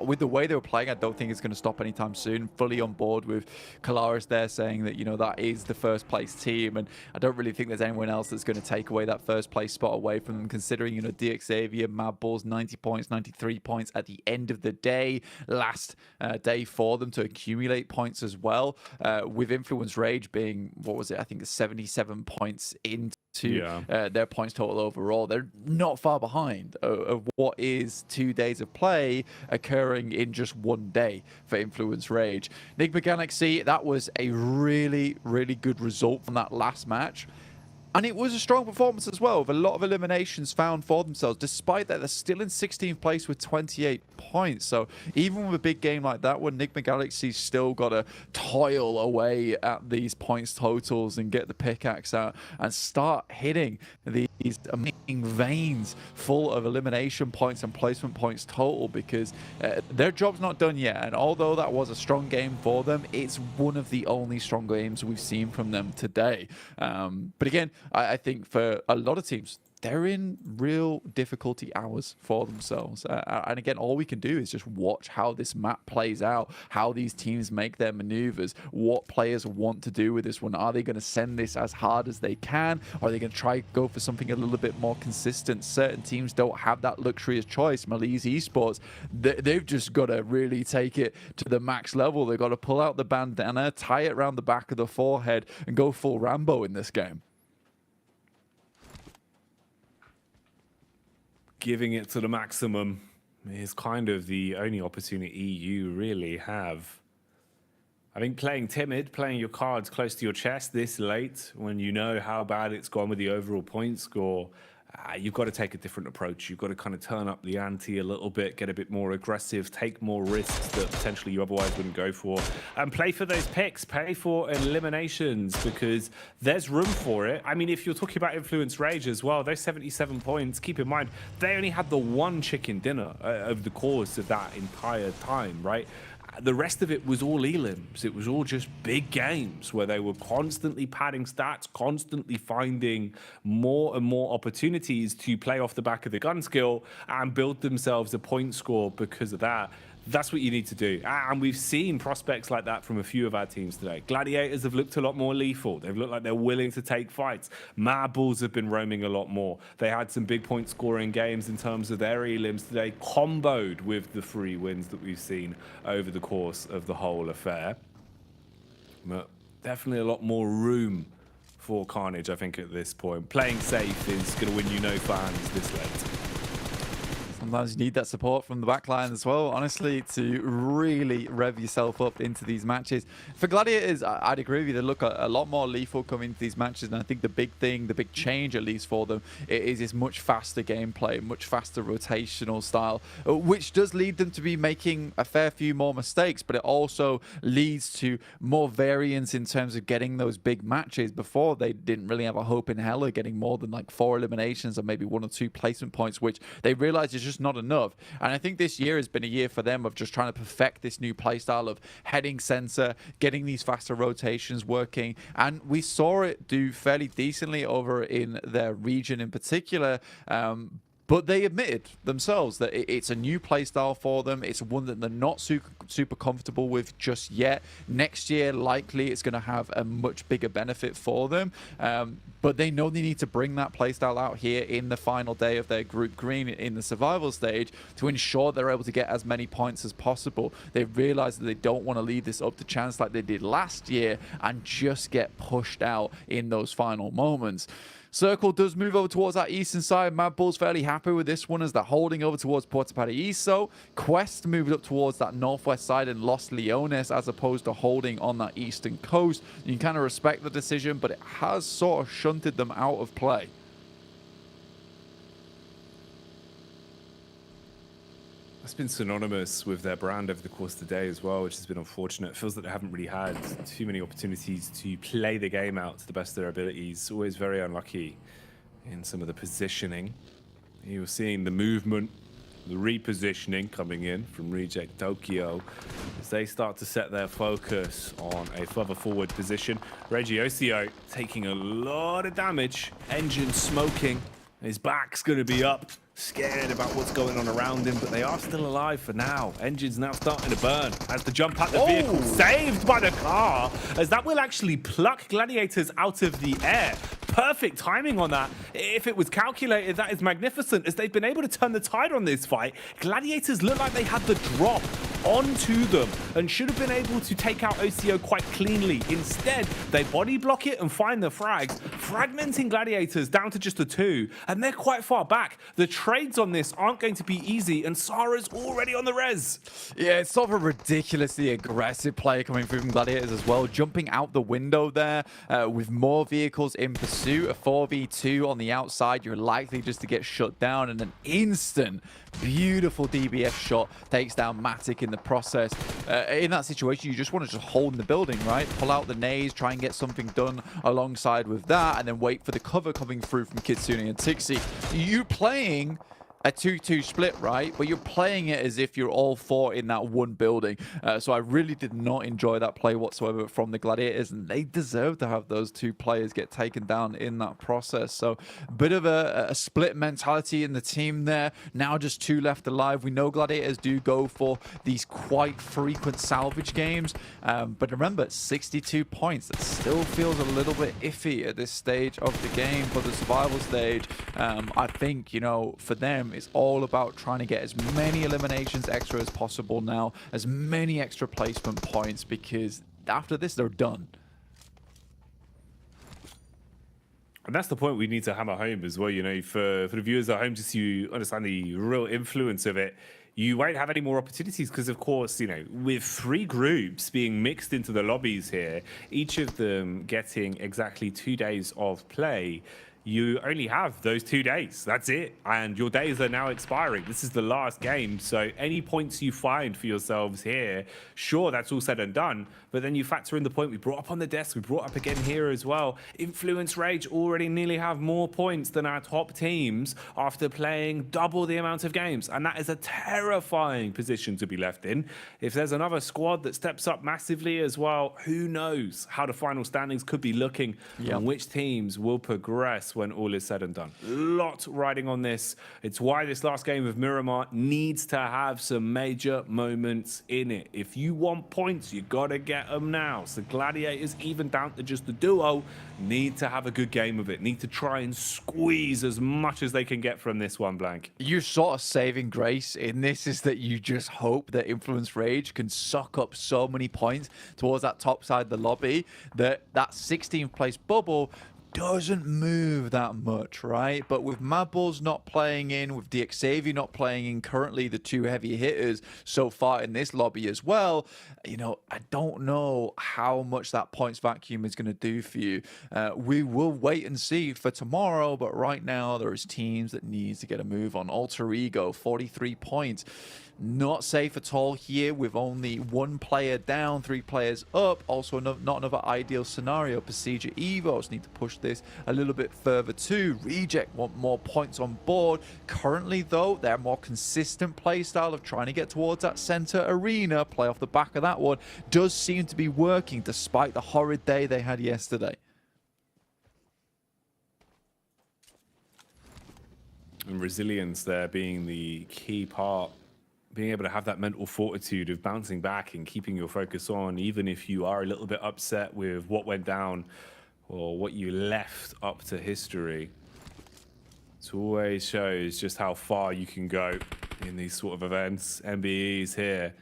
with the way they were playing, I don't think it's going to stop anytime soon. Fully on board with Kalaris there saying that, you know, that is the first place team, and I don't really think there's anyone else that's going to take away that first place spot away from them, considering, you know, DXavier, Mad Bulls, 90 points, 93 points at the end of the day. Last day for them to accumulate points as well, with Influence Rage being, what was it, I think 77 points into their points total overall. They're not far behind of what is 2 days of play occurring in just 1 day for Influence Rage. Enigma Galaxy, that was a really, really good result from that last match. And it was a strong performance as well, with a lot of eliminations found for themselves, despite that they're still in 16th place with 28 points. So even with a big game like that, when Enigma Galaxy's still got to toil away at these points totals and get the pickaxe out and start hitting these amazing veins full of elimination points and placement points total, because their job's not done yet. And although that was a strong game for them, it's one of the only strong games we've seen from them today. But again, I think for a lot of teams, they're in real difficulty hours for themselves. And again, all we can do is just watch how this map plays out, how these teams make their maneuvers, what players want to do with this one. Are they going to send this as hard as they can? Or are they going to try go for something a little bit more consistent? Certain teams don't have that luxurious choice. Melise Esports, they've just got to really take it to the max level. They've got to pull out the bandana, tie it around the back of the forehead, and go full Rambo in this game. Giving it to the maximum is kind of the only opportunity you really have. I think playing timid, playing your cards close to your chest this late, when you know how bad it's gone with the overall point score, you've got to take a different approach. You've got to kind of turn up the ante a little bit, get a bit more aggressive, take more risks that potentially you otherwise wouldn't go for, and play for those picks, pay for eliminations, because there's room for it. I mean, if you're talking about Influence Rage as well, those 77 points, keep in mind, they only had the 1 chicken dinner over the course of that entire time, right? The rest of it was all elims. It was all just big games where they were constantly padding stats, constantly finding more and more opportunities to play off the back of the gun skill and build themselves a point score because of that. That's what you need to do. And we've seen prospects like that from a few of our teams today. Gladiators have looked a lot more lethal. They've looked like they're willing to take fights. Mad Bulls have been roaming a lot more. They had some big point scoring games in terms of their elims today, comboed with the 3 wins that we've seen over the course of the whole affair. But definitely a lot more room for Carnage, I think, at this point. Playing safe is going to win you no fans this late. Sometimes you need that support from the backline as well, honestly, to really rev yourself up into these matches. For Gladiators, I'd agree with you. They look a lot more lethal coming into these matches, and I think the big thing, the big change at least for them, is this much faster gameplay, much faster rotational style, which does lead them to be making a fair few more mistakes, but it also leads to more variance in terms of getting those big matches. Before, they didn't really have a hope in hell of getting more than like 4 eliminations or maybe 1 or 2 placement points, which they realized is just not enough. And I think this year has been a year for them of just trying to perfect this new playstyle of heading center, getting these faster rotations working, and we saw it do fairly decently over in their region in particular. But they admitted themselves that it's a new playstyle for them. It's one that they're not super comfortable with just yet. Next year, likely, it's going to have a much bigger benefit for them. But they know they need to bring that playstyle out here in the final day of their group green in the survival stage to ensure they're able to get as many points as possible. They realize that they don't want to leave this up to chance like they did last year and just get pushed out in those final moments. Circle does move over towards that eastern side. Mad Bull's fairly happy with this one as they're holding over towards Puerto Paraíso. Quest moved up towards that northwest side and Los Leones as opposed to holding on that eastern coast. You can kind of respect the decision, but it has sort of shunted them out of play. That's been synonymous with their brand over the course of the day as well, which has been unfortunate. It feels that they haven't really had too many opportunities to play the game out to the best of their abilities. Always very unlucky in some of the positioning. You're seeing the movement, the repositioning coming in from Reject Tokyo as they start to set their focus on a further forward position. Regiocio taking a lot of damage. Engine smoking. His back's going to be up. Scared about what's going on around him, but they are still alive for now. Engine's now starting to burn as the jump at the vehicle. Saved by the car, as that will actually pluck Gladiators out of the air. Perfect timing on that. If it was calculated, that is magnificent, as they've been able to turn the tide on this fight. Gladiators look like they had the drop onto them and should have been able to take out OCO quite cleanly. Instead, they body block it and find the frags, fragmenting Gladiators down to just a 2, and they're quite far back. The trades on this aren't going to be easy, and Sara's already on the res. Yeah, it's sort of a ridiculously aggressive play coming through from Gladiators as well, jumping out the window there with more vehicles in pursuit. A 4v2 on the outside, you're likely just to get shut down, and an instant beautiful DBS shot takes down Matic in the process. In that situation, you just want to just hold in the building, right? Pull out the nades, try and get something done alongside with that, and then wait for the cover coming through from Kitsune and Tixi. You playing a 2-2 split, right? But you're playing it as if you're all 4 in that one building. So I really did not enjoy that play whatsoever from the Gladiators, and they deserve to have those 2 players get taken down in that process. So a bit of a split mentality in the team there. Now just 2 left alive. We know Gladiators do go for these quite frequent salvage games, but remember, 62 points. That still feels a little bit iffy at this stage of the game for the survival stage. I think, you know, for them, it's all about trying to get as many eliminations extra as possible now, as many extra placement points, because after this, they're done. And that's the point we need to hammer home as well, you know, for the viewers at home, just so you understand the real influence of it. You won't have any more opportunities because, of course, you know, with 3 groups being mixed into the lobbies here, each of them getting exactly 2 days of play, you only have those 2 days. That's it. And your days are now expiring. This is the last game. So any points you find for yourselves here, sure, that's all said and done. But then you factor in the point we brought up on the desk, we brought up again here as well. Influence Rage already nearly have more points than our top teams after playing double the amount of games. And that is a terrifying position to be left in. If there's another squad that steps up massively as well, who knows how the final standings could be looking and which teams will progress when all is said and done. Lot riding on this. It's why this last game of Miramar needs to have some major moments in it. If you want points, you gotta get them now. So Gladiators, even down to just the duo, need to have a good game of it. Need to try and squeeze as much as they can get from this one, Blank. Your sort of saving grace in this is that you just hope that Influence Rage can suck up so many points towards that top side of the lobby that 16th place bubble doesn't move that much, right? But with Mad Bulls not playing in, with DXavier not playing in, currently the 2 heavy hitters so far in this lobby as well, you know, I don't know how much that points vacuum is going to do for you. We will wait and see for tomorrow, but right now there is teams that need to get a move on. Alter Ego, 43 points. Not safe at all here with only 1 player down, 3 players up. Also not another ideal scenario. Procedure Evos need to push this a little bit further too. Reject want more points on board. Currently though, their more consistent play style of trying to get towards that center arena, play off the back of that one, does seem to be working despite the horrid day they had yesterday. And resilience there being the key part. Being able to have that mental fortitude of bouncing back and keeping your focus on, even if you are a little bit upset with what went down or what you left up to history. It always shows just how far you can go in these sort of events. MBE's here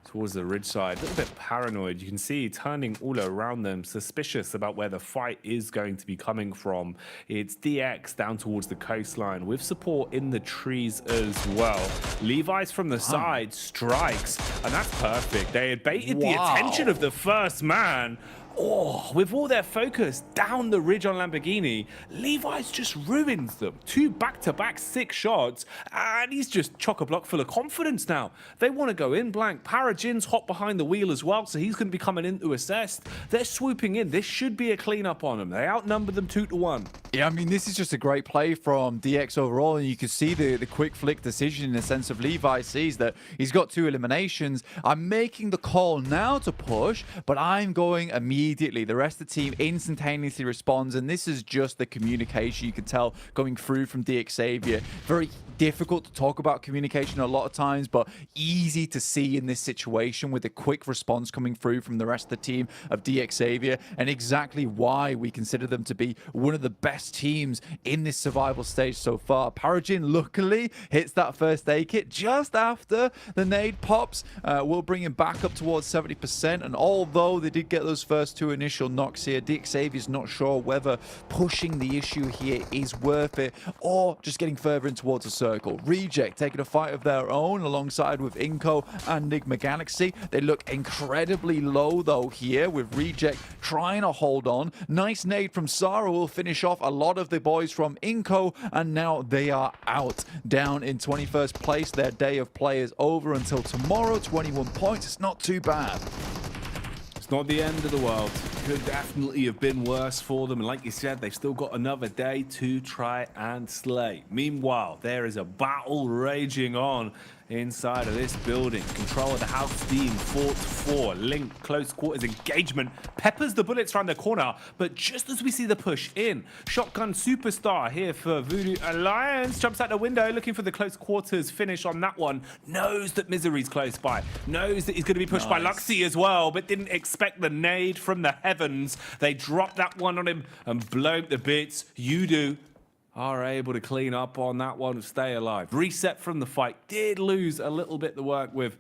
towards the ridge side, a little bit paranoid. You can see turning all around them, suspicious about where the fight is going to be coming from. It's DX down towards the coastline with support in the trees as well. Levi's from the side strikes, and that's perfect. They had baited the attention of the first man. Oh, with all their focus down the ridge on Lamborghini, Levi's just ruins them. 2 back-to-back 6 shots, and he's just chock-a-block full of confidence now. They want to go in blank. Parajin's hot behind the wheel as well, so he's going to be coming in to assist. They're swooping in. This should be a clean-up on them. They outnumber them 2-1. Yeah, I mean, this is just a great play from DX overall, and you can see the quick flick decision in the sense of Levi sees that he's got 2 eliminations. I'm making the call now to push, but I'm going immediately. The rest of the team instantaneously responds, and this is just the communication you can tell going through from DX Xavier. Very difficult to talk about communication a lot of times, but easy to see in this situation with a quick response coming through from the rest of the team of DX Xavier, and exactly why we consider them to be one of the best teams in this survival stage so far. Parajin luckily hits that first aid kit just after the nade pops. Will bring him back up towards 70%, and although they did get those first 2 initial knocks here, DX Xavier's not sure whether pushing the issue here is worth it or just getting further in towards a circle. Reject taking a fight of their own alongside with Inco and Enigma Galaxy. They look incredibly low though here, with Reject trying to hold on. Nice nade from Sara will finish off a lot of the boys from Inco, and now they are out. Down in 21st place. Their day of play is over until tomorrow. 21 points. It's not too bad. It's not the end of the world. Could definitely have been worse for them. And like you said, they've still got another day to try and slay. Meanwhile, there is a battle raging on inside of this building. Control of the house team, 4-4. Link, close quarters engagement. Peppers the bullets around the corner. But just as we see the push in, Shotgun Superstar here for Voodoo Alliance. Jumps out the window looking for the close quarters finish on that one. Knows that Misery's close by. Knows that he's going to be pushed by Luxy as well, but didn't expect the nade from the heavens. They dropped that one on him and blow the bits. You do. Are able to clean up on that one and stay alive. Reset from the fight. Did lose a little bit to work with,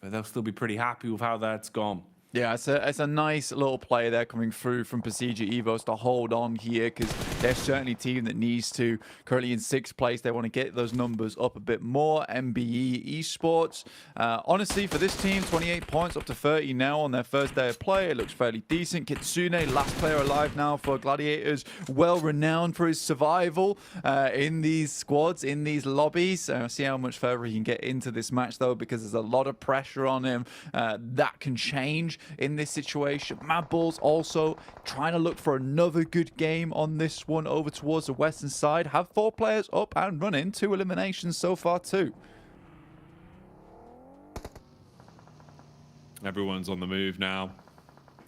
but they'll still be pretty happy with how that's gone. Yeah, it's a nice little play there coming through from Procedure Evos to hold on here, because they're certainly a team that needs to. Currently in 6th place, they want to get those numbers up a bit more. MBE Esports, honestly, for this team, 28 points up to 30 now on their first day of play. It looks fairly decent. Kitsune, last player alive now for Gladiators, well renowned for his survival in these squads, in these lobbies. See how much further he can get into this match though, because there's a lot of pressure on him. That can change in this situation. Mad Bulls also trying to look for another good game on this one over towards the western side. Have 4 players up and running. 2 eliminations so far too. Everyone's on the move now.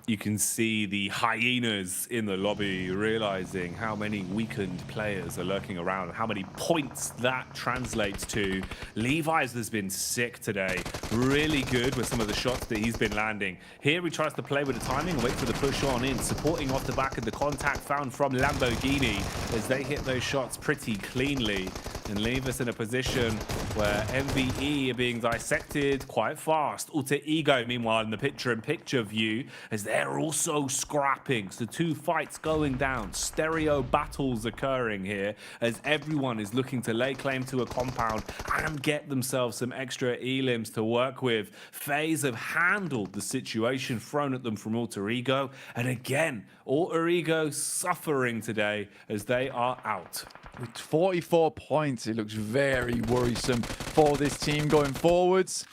You can see the hyenas in the lobby realizing how many weakened players are lurking around and how many points that translates to. Levi's has been sick today. Really good with some of the shots that he's been landing. Here he tries to play with the timing and wait for the push on in, supporting off the back of the contact found from Lamborghini as they hit those shots pretty cleanly and leave us in a position where MVE are being dissected quite fast. Alter Ego, meanwhile, in the picture-in-picture view, as they're also scrapping. So 2 fights going down. Stereo battles occurring here as everyone is looking to lay claim to a compound and get themselves some extra elims to work with. FaZe have handled the situation thrown at them from Alter Ego. And again, Alter Ego suffering today as they are out. With 44 points, it looks very worrisome for this team going forwards.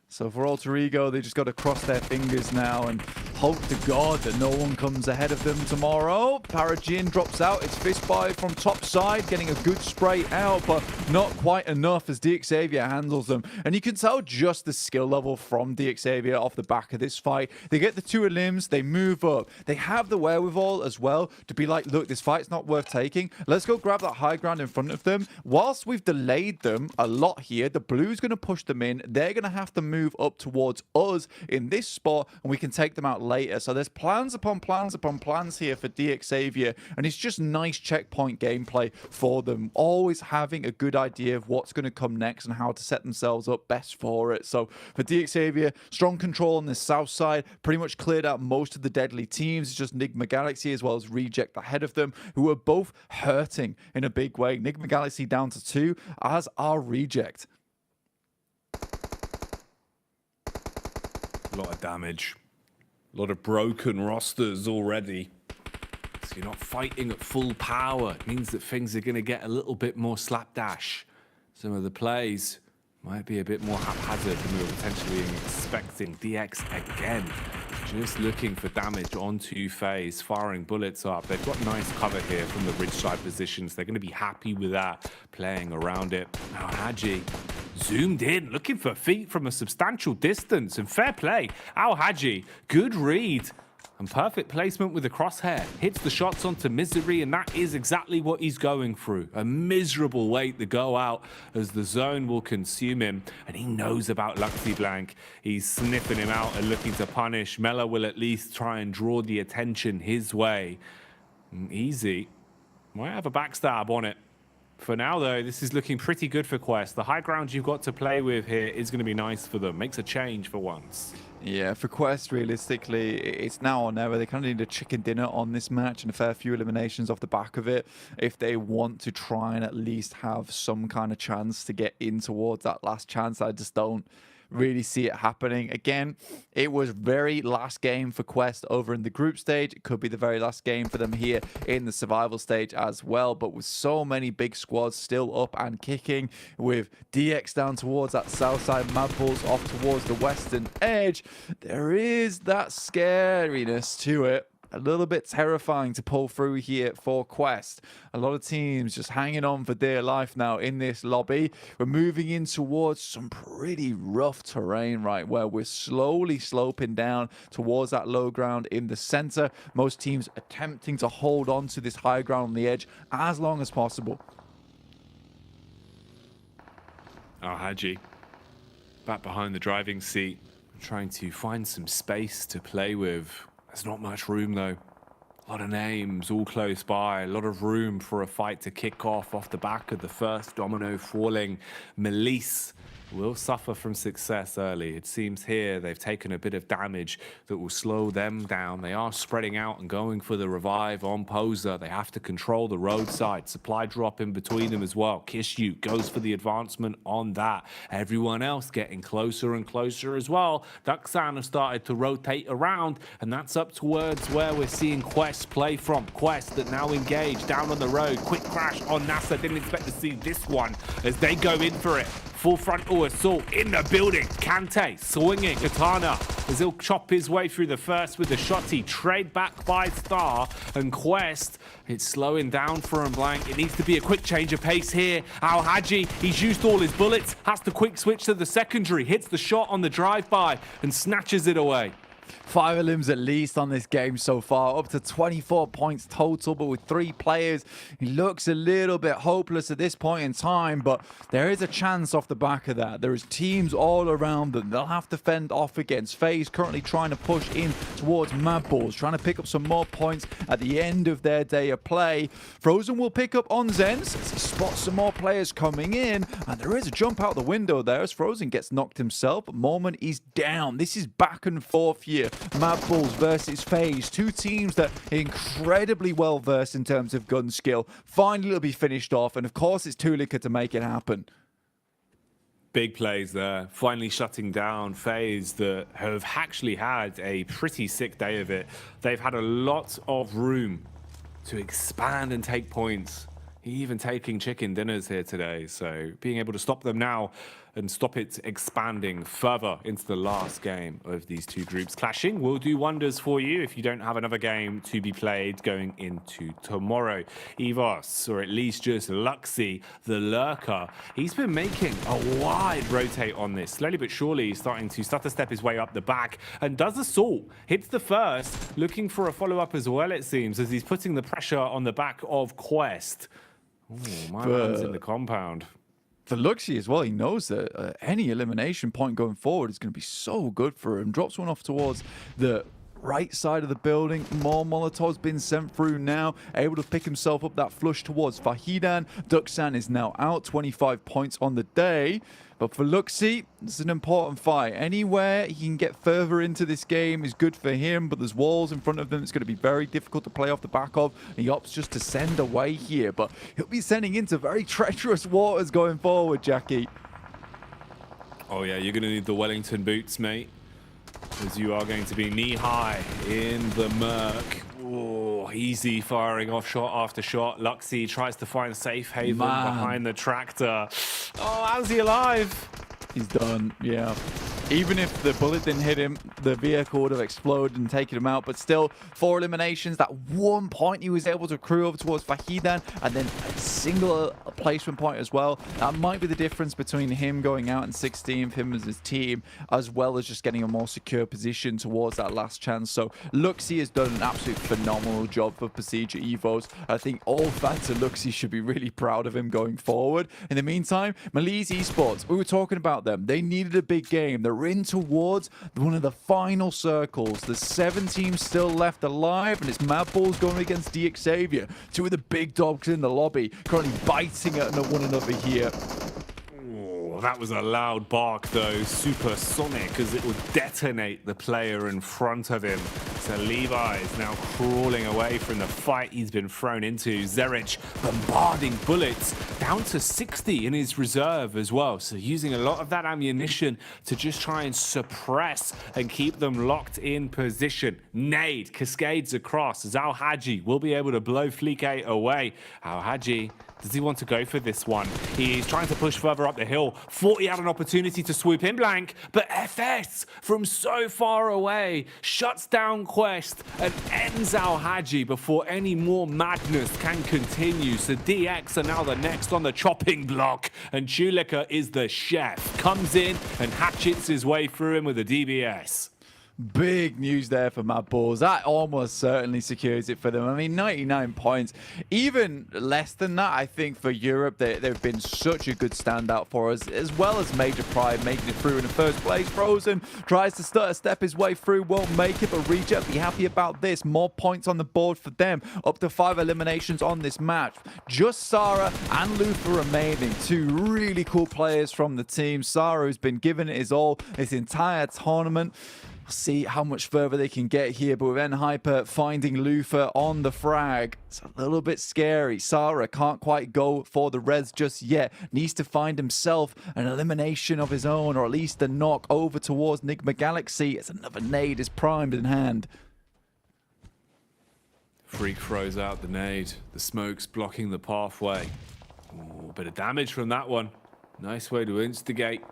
So for Alter Ego, they just got to cross their fingers now and hope to God that no one comes ahead of them tomorrow. Parajin drops out. It's Fistby from top side, getting a good spray out, but not quite enough as DX Xavier handles them. And you can tell just the skill level from DX Xavier off the back of this fight. They get the 2 elims, they move up. They have the wherewithal as well to be like, look, this fight's not worth taking. Let's go grab that high ground in front of them. Whilst we've delayed them a lot here, the blue's going to push them in. They're going to have to move up towards us in this spot, and we can take them out later. So there's plans upon plans upon plans here for DXavier, and it's just nice checkpoint gameplay for them, always having a good idea of what's going to come next and how to set themselves up best for it. So for DXavier, strong control on the south side, pretty much cleared out most of the deadly teams. It's just Nigma Galaxy as well as Reject ahead of them, who are both hurting in a big way. Nigma Galaxy down to 2, as are Reject. A lot of damage. A lot of broken rosters already. So you're not fighting at full power. It means that things are going to get a little bit more slapdash. Some of the plays might be a bit more haphazard than we were potentially expecting. DX again, just looking for damage onto FaZe, firing bullets up. They've got nice cover here from the ridge side positions. They're going to be happy with that, playing around it. Now Haji zoomed in, looking for feet from a substantial distance, and fair play. Al Haji, good read. And perfect placement with the crosshair. Hits the shots onto Misery, and that is exactly what he's going through. A miserable way to go out as the zone will consume him. And he knows about Luxy Blank. He's sniffing him out and looking to punish. Mela will at least try and draw the attention his way. Easy. Might have a backstab on it. For now, though, this is looking pretty good for Quest. The high ground you've got to play with here is going to be nice for them. Makes a change for once. Yeah, for Quest, realistically, it's now or never. They kind of need a chicken dinner on this match and a fair few eliminations off the back of it if they want to try and at least have some kind of chance to get in towards that last chance. I just don't really see it happening. Again, it was very last game for Quest over in the group stage. It could be the very last game for them here in the survival stage as well. But with so many big squads still up and kicking, with DX down towards that south side, Mad Bulls off towards the western edge, there is that scariness to it. A little bit terrifying to pull through here for Quest. A lot of teams just hanging on for dear life now in this lobby. We're moving in towards some pretty rough terrain, right, where we're slowly sloping down towards that low ground in the center. Most teams attempting to hold on to this high ground on the edge as long as possible. Haji, back behind the driving seat, trying to find some space to play with. There's not much room, though. A lot of names all close by. A lot of room for a fight to kick off the back of the first domino falling. Melise will suffer from success early. It seems here they've taken a bit of damage that will slow them down. They are spreading out and going for the revive on Poser. They have to control the roadside. Supply drop in between them as well. Kishu goes for the advancement on that. Everyone else getting closer and closer as well. Duxan have started to rotate around, and that's up towards where we're seeing Quest play from. Quest that now engaged down on the road. Quick crash on NASA. Didn't expect to see this one as they go in for it. Full frontal assault in the building. Kante swinging Katana as he'll chop his way through the first with the shotty. Trade back by Star, and Quest, it's slowing down for him blank. It needs to be a quick change of pace here. Al Haji, he's used all his bullets, has to quick switch to the secondary, hits the shot on the drive-by and snatches it away. 5 elims at least on this game so far, up to 24 points total, but with 3 players, he looks a little bit hopeless at this point in time, but there is a chance off the back of that. There is teams all around them. They'll have to fend off against. FaZe currently trying to push in towards Mad Bulls, trying to pick up some more points at the end of their day of play. Frozen will pick up on Zenz as he spots some more players coming in, and there is a jump out the window there as Frozen gets knocked himself, but Mormon is down. This is back and forth here. Mad Bulls versus FaZe, 2 teams that are incredibly well versed in terms of gun skill. Finally it'll be finished off, and of course it's Tulika to make it happen. Big plays there, finally shutting down FaZe that have actually had a pretty sick day of it. They've had a lot of room to expand and take points, even taking chicken dinners here today. So being able to stop them now and stop it expanding further into the last game of these 2 groups clashing will do wonders for you if you don't have another game to be played going into tomorrow. Evos, or at least just Luxy, the lurker, he's been making a wide rotate on this. Slowly but surely he's starting to stutter step his way up the back and does assault. Hits the first, looking for a follow-up as well, it seems, as he's putting the pressure on the back of Quest. Ooh, my man's in the compound. For Luxy as well, he knows that any elimination point going forward is going to be so good for him. Drops one off towards the right side of the building. More Molotovs been sent through now. Able to pick himself up that flush towards Fahidan. Duxan is now out. 25 points on the day. But for Luxy, it's an important fight. Anywhere he can get further into this game is good for him, but there's walls in front of them. It's going to be very difficult to play off the back of. And he opts just to send away here, but he'll be sending into very treacherous waters going forward, Jackie. Oh yeah, you're going to need the Wellington boots, mate, as you are going to be knee-high in the murk. Oh, easy firing off shot after shot. Luxy tries to find safe haven behind the tractor. Oh, how's he alive? He's done, yeah. Even if the bullet didn't hit him, the vehicle would have exploded and taken him out. But still, 4 eliminations. That 1 point he was able to accrue over towards Fahidan, and then a single placement point as well. That might be the difference between him going out in 16th, him as his team, as well as just getting a more secure position towards that last chance. So Luxy has done an absolute phenomenal job for Procedure Evos. I think all fans of Luxy should be really proud of him going forward. In the meantime, Malise Esports, we were talking about them. They needed a big game. They're in towards one of the final circles. There's 7 teams still left alive, and it's Mad Balls going against DX Xavier. 2 of the big dogs in the lobby, currently biting at one another here. Oh, that was a loud bark, though. Supersonic, as it would detonate the player in front of him. So Levi is now crawling away from the fight he's been thrown into. Zerich bombarding bullets, down to 60 in his reserve as well. So using a lot of that ammunition to just try and suppress and keep them locked in position. Nade cascades across. Zal Haji will be able to blow Fleek away. Al Haji, does he want to go for this one? He's trying to push further up the hill. Thought he had an opportunity to swoop in blank, but FS from so far away shuts down Quest and ends Al Haji before any more madness can continue. So DX are now the next on the chopping block, and Chulika is the chef. Comes in and hatchets his way through him with a DBS. Big news there for Mad Balls. That almost certainly secures it for them. I mean, 99 points. Even less than that, I think, for Europe. They've been such a good standout for us, as well as Major Pride making it through in the first place. Frozen tries to step his way through, won't make it, but Reject be happy about this. More points on the board for them. Up to 5 eliminations on this match. Just Sarah and Luther remaining. 2 really cool players from the team. Sarah, who's been giving it his all this entire tournament. See how much further they can get here, but with N-Hyper finding Lufa on the frag, it's a little bit scary. Sarah can't quite go for the res just yet. Needs to find himself an elimination of his own, or at least a knock over towards Nigma Galaxy as another nade is primed in hand. Freak throws out the nade. The smoke's blocking the pathway. Ooh, bit of damage from that one. Nice way to instigate.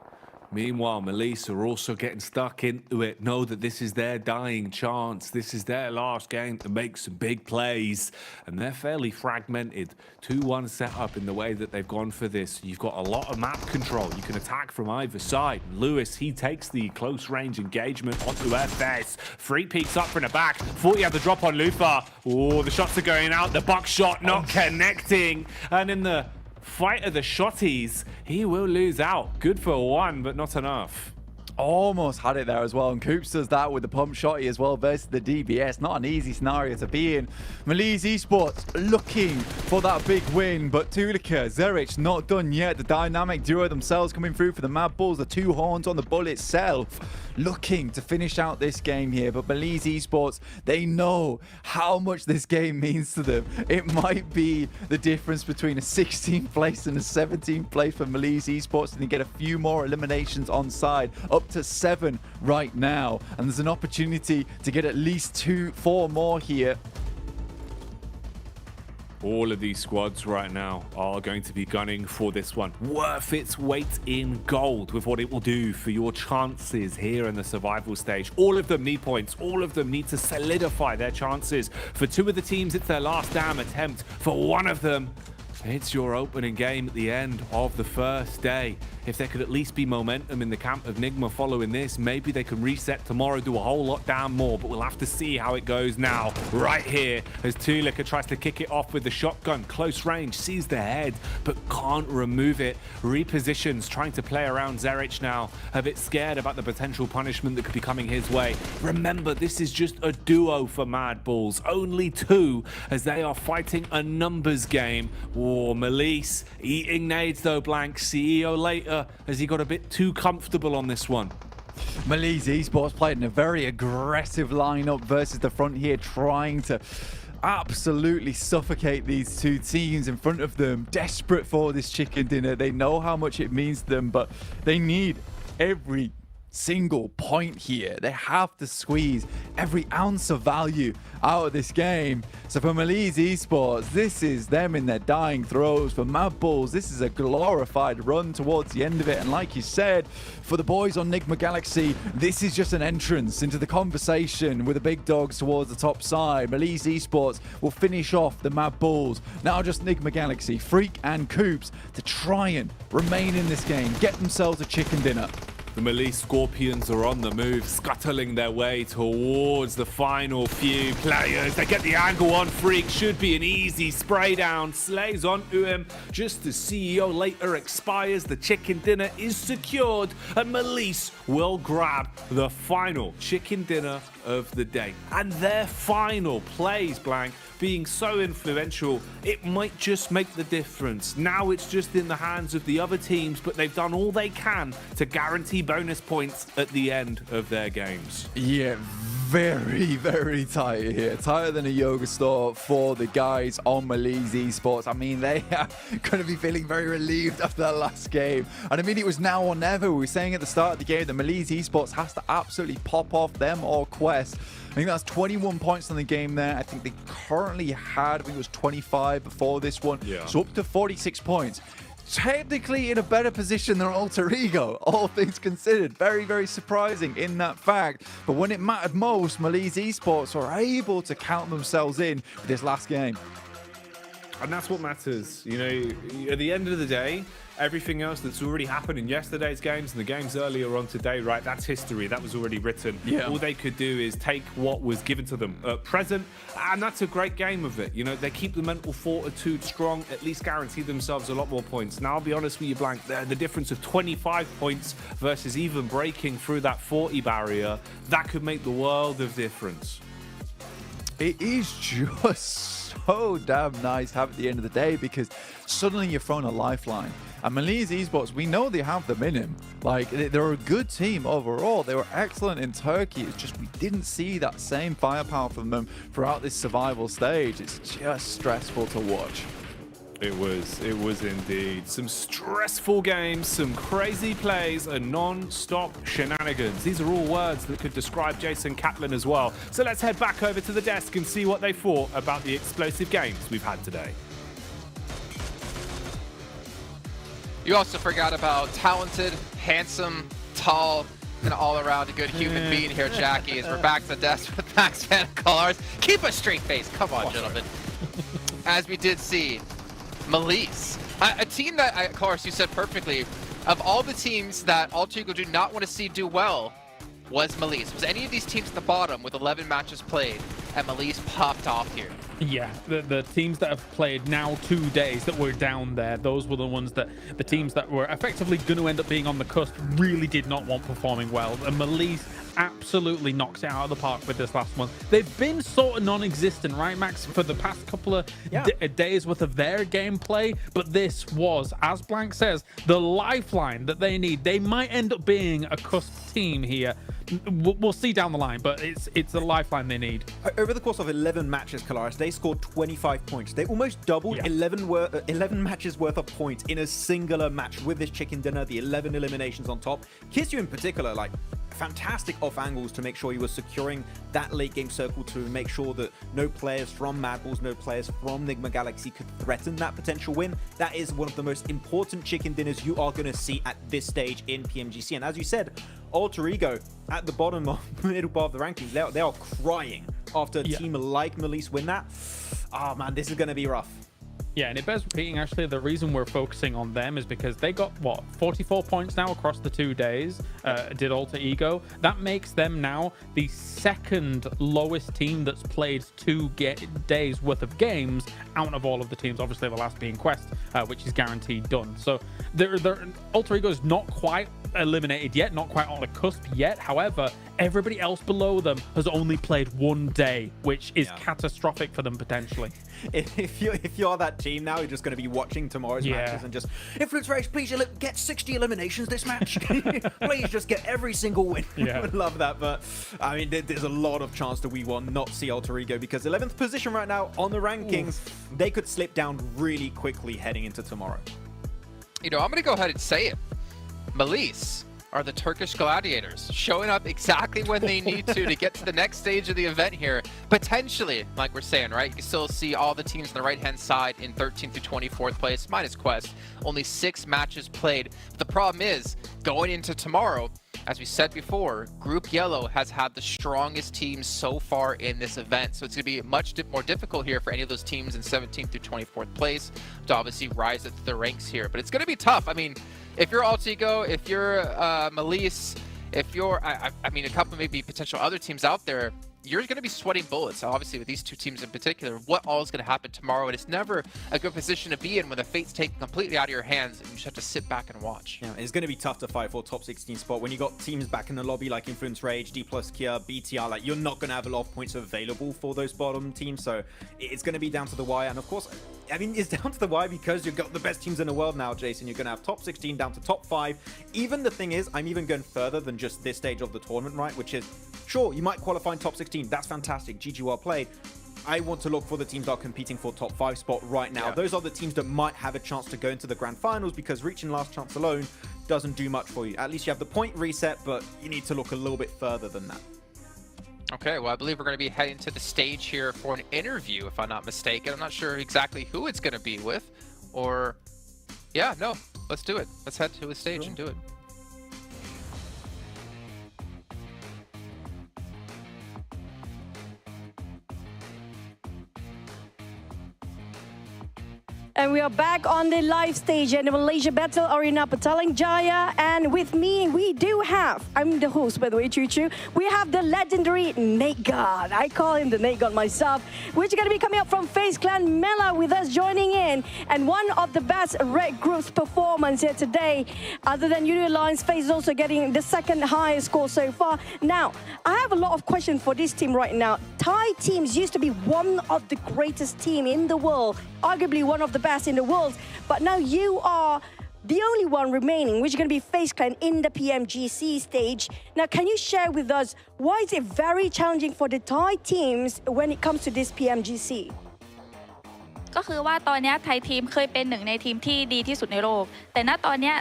Meanwhile, Malise are also getting stuck into it. Know that this is their dying chance. This is their last game to make some big plays. And they're fairly fragmented. 2-1 setup in the way that they've gone for this. You've got a lot of map control. You can attack from either side. Lewis, he takes the close range engagement onto FS. Free peeks up from the back. Thought he had the drop on Lufa. Oh, the shots are going out. The buckshot not connecting. And in the fight of the shotties, he will lose out. Good for 1, but not enough. Almost had it there as well, and Coops does that with the pump shotty as well versus the DBS. Not an easy scenario to be in. Malise Esports looking for that big win, but Tulika, Zerich not done yet. The dynamic duo themselves coming through for the Mad Bulls. The 2 horns on the bull itself, looking to finish out this game here. But Malise Esports, they know how much this game means to them. It might be the difference between a 16th place and a 17th place for Malise Esports, and they get a few more eliminations on side. Up to 7 right now, and there's an opportunity to get at least 4 more here. All of these squads right now are going to be gunning for this one. Worth its weight in gold with what it will do for your chances here in the survival stage. All of them need points. All of them need to solidify their chances. For 2 of the teams, it's their last damn attempt. For 1 of them, it's your opening game at the end of the first day. if there could at least be momentum in the camp of Nigma following this, maybe they can reset tomorrow, do a whole lot down more, but we'll have to see how it goes now. Right here, as Tulika tries to kick it off with the shotgun, close range, sees the head, but can't remove it. Repositions, trying to play around Zerich now, a bit scared about the potential punishment that could be coming his way. Remember, this is just a duo for Mad Bulls, only two, as they are fighting a numbers game. Melise eating nades though, Blank. CEO later, as he got a bit too comfortable on this one. Melise Esports played in a very aggressive lineup versus the front here, trying to absolutely suffocate these two teams in front of them. Desperate for this chicken dinner. They know how much it means to them, but they need every single point here. They have to squeeze every ounce of value out of this game. So for Melise Esports, this is them in their dying throes. For Mad Bulls, this is a glorified run towards the end of it. And like you said, for the boys on Nigma Galaxy, this is just an entrance into the conversation with the big dogs towards the top side. Melise Esports will finish off the Mad Bulls. Now just Nigma Galaxy, Freak and Coops to try and remain in this game, get themselves a chicken dinner. The Melise Scorpions are on the move, scuttling their way towards the final few players. They get the angle on Freak, should be an easy spray down. Slays onto him just as CEO later expires. The chicken dinner is secured and Melise will grab the final chicken dinner of the day. And their final plays, Blank, being so influential, it might just make the difference. Now it's just in the hands of the other teams, but they've done all they can to guarantee bonus points at the end of their games. Yeah, very, very tight here. Tighter than a yoga store for the guys on Melise Esports. I mean, they are going to be feeling very relieved after that last game. And I mean, it was now or never. We were saying at the start of the game that Melise Esports has to absolutely pop off them or Quest. I think that's 21 points on the game there. I think they currently had, I think it was 25 before this one. Yeah. So up to 46 points. Technically in a better position than Alter Ego, all things considered. Very, very surprising in that fact. But when it mattered most, Melise Esports were able to count themselves in with this last game. And that's what matters. You know, at the end of the day, everything else that's already happened in yesterday's games and the games earlier on today, right, that's history. That was already written. Yeah. All they could do is take what was given to them at present, and that's a great game of it. You know, they keep the mental fortitude strong, at least guarantee themselves a lot more points. Now, I'll be honest with you, Blank, the difference of 25 points versus even breaking through that 40 barrier, that could make the world of difference. It is just so damn nice to have at the end of the day, because suddenly you're thrown a lifeline. And Melise Esports, we know they have them in him. Like, they're a good team overall. They were excellent in Turkey. It's just we didn't see that same firepower from them throughout this survival stage. It's just stressful to watch. It was indeed. Some stressful games, some crazy plays, and non-stop shenanigans. These are all words that could describe Jason Kaplan as well. So let's head back over to the desk and see what they thought about the explosive games we've had today. You also forgot about talented, handsome, tall, and all-around good human being here, Jackie, as we're back to the desk with Max Van Colors. Keep a straight face. Come on, gentlemen. As we did see, Melise, a team that, of course, you said perfectly, of all the teams that Alter Ego do not want to see do well, was Melise. Was any of these teams at the bottom with 11 matches played, and Melise popped off here? Yeah, the teams that have played now 2 days that were down there, those were the ones that the teams that were effectively going to end up being on the cusp really did not want performing well. And Melise absolutely knocked it out of the park with this last one. They've been sort of non-existent, right, Max, for the past couple of days worth of their gameplay, but this was, as Blank says, the lifeline that they need. They might end up being a cusp team here. We'll see down the line, but it's a lifeline they need. Over the course of 11 matches, Kalaris, they scored 25 points. They almost doubled 11 matches worth of points in a singular match with this chicken dinner, the 11 eliminations on top. Kisyu in particular, like, fantastic off angles to make sure he was securing that late game circle, to make sure that no players from Mad Bulls, no players from Nigma Galaxy could threaten that potential win. That is one of the most important chicken dinners you are going to see at this stage in PMGC. And as you said, Alter Ego at the bottom of the middle part of the rankings, they are crying after a team like Melise win that. Oh man, this is going to be rough. Yeah, and it bears repeating, actually, the reason we're focusing on them is because they got, 44 points now across the 2 days, did Alter Ego. That makes them now the second lowest team that's played 2 days worth of games out of all of the teams, obviously the last being Quest, which is guaranteed done. So Alter Ego is not quite eliminated yet, not quite on the cusp yet. However, everybody else below them has only played 1 day, which is catastrophic for them potentially. If you're that team now, you're just going to be watching tomorrow's matches and just, Influence Rage, please get 60 eliminations this match. Please just get every single win. I would love that, but I mean, there's a lot of chance that we will not see Alter Ego because 11th position right now on the rankings, they could slip down really quickly heading into tomorrow. You know, I'm going to go ahead and say it. Melisse are the Turkish Gladiators, showing up exactly when they need to get to the next stage of the event here. Potentially, like we're saying, right? You can still see all the teams on the right-hand side in 13th through 24th place, minus Quest. Only 6 matches played. But the problem is, going into tomorrow, as we said before, Group Yellow has had the strongest teams so far in this event. So it's going to be much more difficult here for any of those teams in 17th through 24th place to obviously rise up the ranks here. But it's going to be tough. I mean, if you're Alter Ego, if you're Melisse, if you're, I mean, a couple maybe potential other teams out there, you're going to be sweating bullets, obviously, with these 2 teams in particular. What all is going to happen tomorrow? And it's never a good position to be in when the fate's taken completely out of your hands and you just have to sit back and watch. Yeah, it's going to be tough to fight for a top 16 spot when you got teams back in the lobby like Influence Rage, D+ Kia, BTR. Like, you're not going to have a lot of points available for those bottom teams, so it's going to be down to the wire. And of course, I mean, it's down to the wire because you've got the best teams in the world now, Jason. You're going to have top 16 down to top 5. Even the thing is, I'm even going further than just this stage of the tournament, right? Which is, sure, you might qualify in top 16. That's fantastic. GG, well played. I want to look for the teams that are competing for top 5 spot right now. Those are the teams that might have a chance to go into the Grand Finals because reaching last chance alone doesn't do much for you. At least you have the point reset, but you need to look a little bit further than that. Okay, well, I believe we're going to be heading to the stage here for an interview, if I'm not mistaken. I'm not sure exactly who it's going to be with, or... Yeah, no, let's do it. Let's head to the stage and do it. And we are back on the live stage in the Malaysia Battle Arena, Petaling Jaya. And with me, we do have, I'm the host, by the way, Choo Choo. We have the legendary Nate God. I call him the Nate God myself, which is going to be coming up from FaZe Clan Mela with us joining in. And one of the best Red Group's performance here today, other than Uni Alliance, FaZe is also getting the second highest score so far. Now, I have a lot of questions for this team right now. Thai teams used to be one of the greatest team in the world, arguably one of the best in the world, but now you are the only one remaining, which is going to be FaZe Clan in the PMGC stage. Now, can you share with us why is it very challenging for the Thai teams when it comes to this PMGC? ก็คือว่าตอนนี้ไทยทีมเคยเป็นหนึ่งในทีมที่ดีที่สุดในโลกแต่ณตอนนี้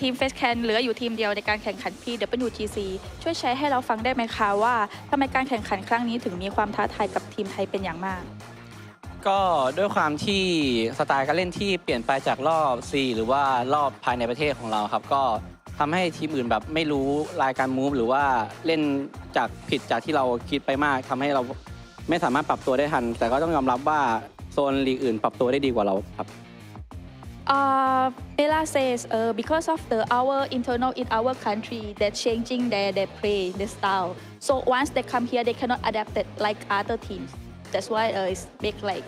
ทีม FaZe Clan เหลืออยู่ทีมเดียวในการแข่งขัน PWGC ช่วยแชร์ให้เราฟังได้ไหมคะว่าทำไมการแข่งขันครั้งนี้ถึงมีความท้าทายกับทีมไทยเป็นอย่างมากก็ด้วยความที่สไตล์การเล่นที่เปลี่ยนไปจากรอบ C หรือว่ารอบภายในประเทศของเราครับก็ทำให้ทีมอื่นแบบไม่รู้รายการมูฟหรือว่าเล่นจากผิดจากที่เราคิดไปมากทำให้เราไม่สามารถปรับตัวได้ทันแต่ก็ต้องยอมรับว่าโซนลีกอื่นปรับตัวได้ดีกว่าเราครับElla says because of our internal in our country they're changing their play their style so once they come here they cannot adapt it like other teams That's why it's big like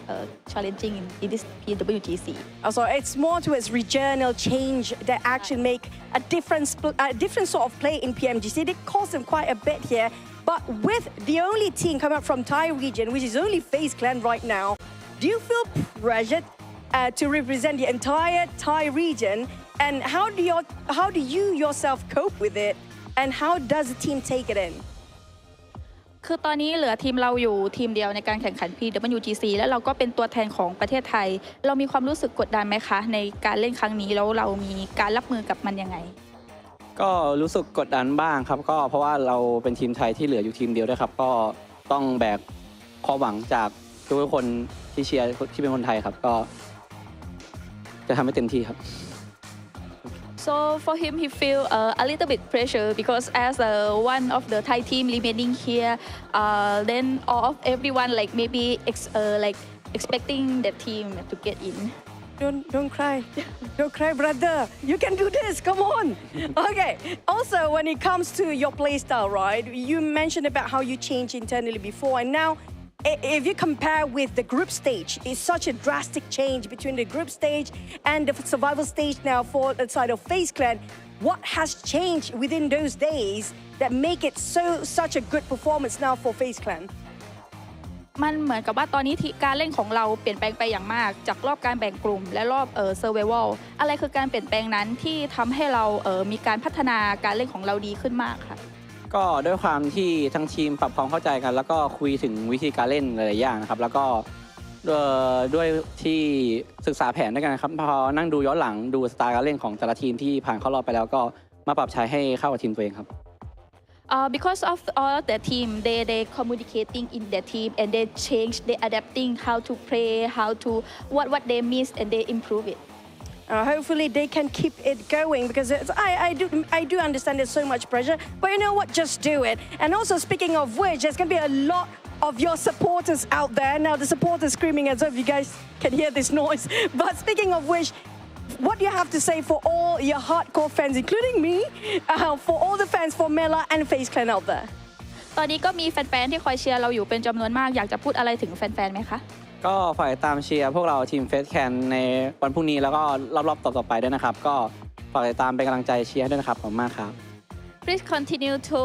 challenging in this PWGC. Also, it's more towards regional change that actually make a different sort of play in PMGC. They cost them quite a bit here. But with the only team coming up from Thai region, which is only FaZe Clan right now, do you feel pressured to represent the entire Thai region? And how do you yourself cope with it? And how does the team take it in? คือตอนนี้เหลือทีมเราอยู่ทีมเดียวในการแข่งขัน PWGC แล้วเราก็เป็นตัวแทนของประเทศไทยเรามีความรู้สึกกดดันไหมคะในการเล่นครั้งนี้แล้วเรามีการรับมือกับมันยังไงก็รู้สึกกดดันบ้างครับก็เพราะว่าเราเป็นทีมไทยที่เหลืออยู่ทีมเดียวด้วยครับก็ต้องแบกความหวังจากทุกคนที่เชียร์ที่เป็นคนไทยครับก็จะทำให้เต็มที่ครับSo for him, he feel a little bit pressure because as one of the Thai team remaining here, then all of everyone like maybe like expecting the team to get in. Don't cry. Don't cry, brother. You can do this. Come on. Okay. Also, when it comes to your playstyle, right? You mentioned about how you changed internally before, and now, if you compare with the group stage, it's such a drastic change between the group stage and the survival stage now for the side of FaZe Clan. What has changed within those days that make it such a good performance now for FaZe Clan? มันเหมือนกับว่าตอนนี้ที่การเล่นของเราเปลี่ยนแปลงไปอย่างมากจากรอบการแบ่งกลุ่มและรอบsurvival อะไรคือการเปลี่ยนแปลงนั้นที่ทำให้เรามีการพัฒนาการเล่นของเราดีขึ้นมากค่ะก็ด้วยความที่ทั้งทีมปรับความเข้าใจกันแล้วก็คุยถึงวิธีการเล่นหลายๆอย่างนะครับแล้วก็ด้วยที่ศึกษาแผนด้วยกันครับพอนั่งดูย้อนหลังดูสไตล์การเล่นของแต่ละทีมที่ผ่านเข้ารอบไปแล้วก็มาปรับใช้ให้เข้ากับทีมตัวเองครับbecause of all the team, they communicating in their team and they change, they adapting how to play, how to what they miss and they improve it. Hopefully they can keep it going because I do understand there's so much pressure, but you know what? Just do it. And also speaking of which, there's gonna be a lot of your supporters out there. Now the supporters screaming as if you guys can hear this noise. But speaking of which, what do you have to say for all your hardcore fans, including me, for all the fans for Mela and FaZe Clan out there? ตอนนี้ก็มีแฟนๆที่คอยเชียร์เราอยู่เป็นจำนวนมากอยากจะพูดอะไรถึงแฟนๆไหมคะก็ฝากตามเชียร์พวกเราทีมFaZe Clanในวันพรุ่งนี้แล้วก็รอบๆต่อๆไปด้วยนะครับก็ฝากตามเป็นกำลังใจเชียร์ด้วยนะครับขอบคุณมากครับ Please continue to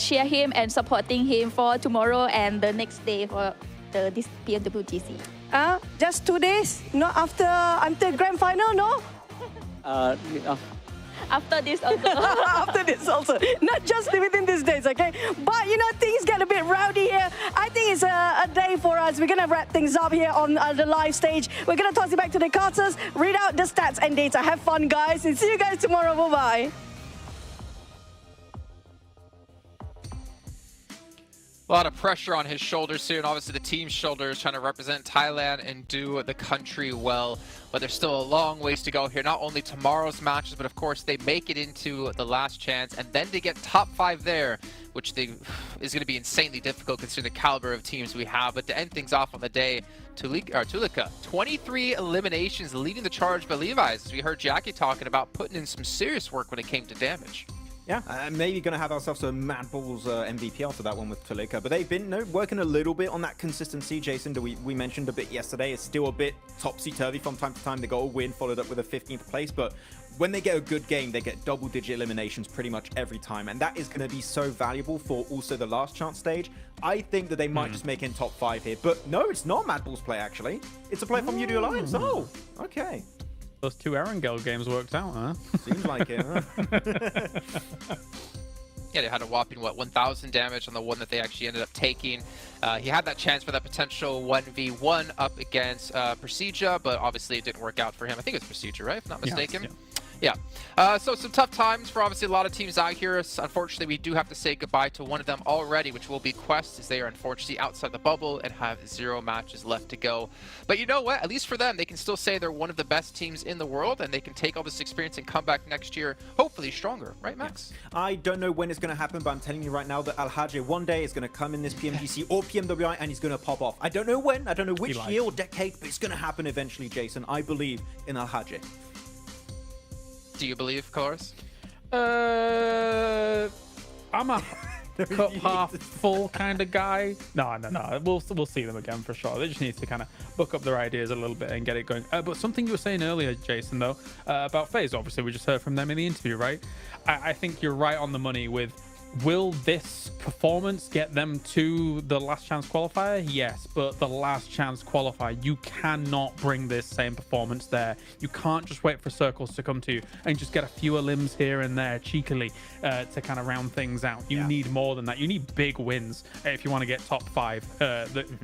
cheer him and supporting him for tomorrow and the next day for this PMGC. Just 2 days, not until Grand Final, no? After this also. After this also. Not just within these days, okay? But, you know, things get a bit rowdy here. I think it's a day for us. We're going to wrap things up here on the live stage. We're going to toss it back to the casters, read out the stats and data. Have fun, guys, and see you guys tomorrow. Bye-bye. A lot of pressure on his shoulders here, and obviously the team's shoulders, trying to represent Thailand and do the country well. But there's still a long ways to go here. Not only tomorrow's matches, but of course they make it into the last chance, and then to get top 5 there, which is going to be insanely difficult considering the caliber of teams we have. But to end things off on the day, Tulika, 23 eliminations, leading the charge by Levi's. As we heard Jackie talking about putting in some serious work when it came to damage. Yeah, maybe going to have ourselves a Mad Bulls MVP after that one with Tulika. But they've been working a little bit on that consistency, Jason, that we mentioned a bit yesterday. It's still a bit topsy-turvy from time to time. They got a win followed up with a 15th place. But when they get a good game, they get double-digit eliminations pretty much every time. And that is going to be so valuable for also the last chance stage. I think that they might just make in top 5 here. But no, it's not Mad Bulls play, actually. It's a play from UD Alliance. Oh, okay. Those 2 Erangel games worked out, huh? Seems like it, huh? Yeah, they had a whopping, 1,000 damage on the one that they actually ended up taking. He had that chance for that potential 1v1 up against Procedure, but obviously it didn't work out for him. I think it's Procedure, right? If not mistaken. Yeah. So some tough times for obviously a lot of teams out here. Unfortunately, we do have to say goodbye to one of them already, which will be Quest, as they are unfortunately outside the bubble and have 0 matches left to go. But you know what? At least for them, they can still say they're one of the best teams in the world, and they can take all this experience and come back next year, hopefully stronger. Right, Max? Yeah. I don't know when it's going to happen, but I'm telling you right now that Al-Hajj one day is going to come in this PMGC or PMWI, and he's going to pop off. I don't know when, I don't know which year or decade, but it's going to happen eventually, Jason. I believe in Al-Hajj. Do you believe, Chorus? I'm a cup half full kind of guy. No. We'll see them again for sure. They just need to kind of book up their ideas a little bit and get it going. But something you were saying earlier, Jason, though, about FaZe, obviously we just heard from them in the interview, right? I think you're right on the money with, will this performance get them to the last chance qualifier? Yes, but the last chance qualifier, you cannot bring this same performance there. You can't just wait for circles to come to you and just get a few limbs here and there cheekily to kind of round things out. You need more than that. You need big wins if you want to get top 5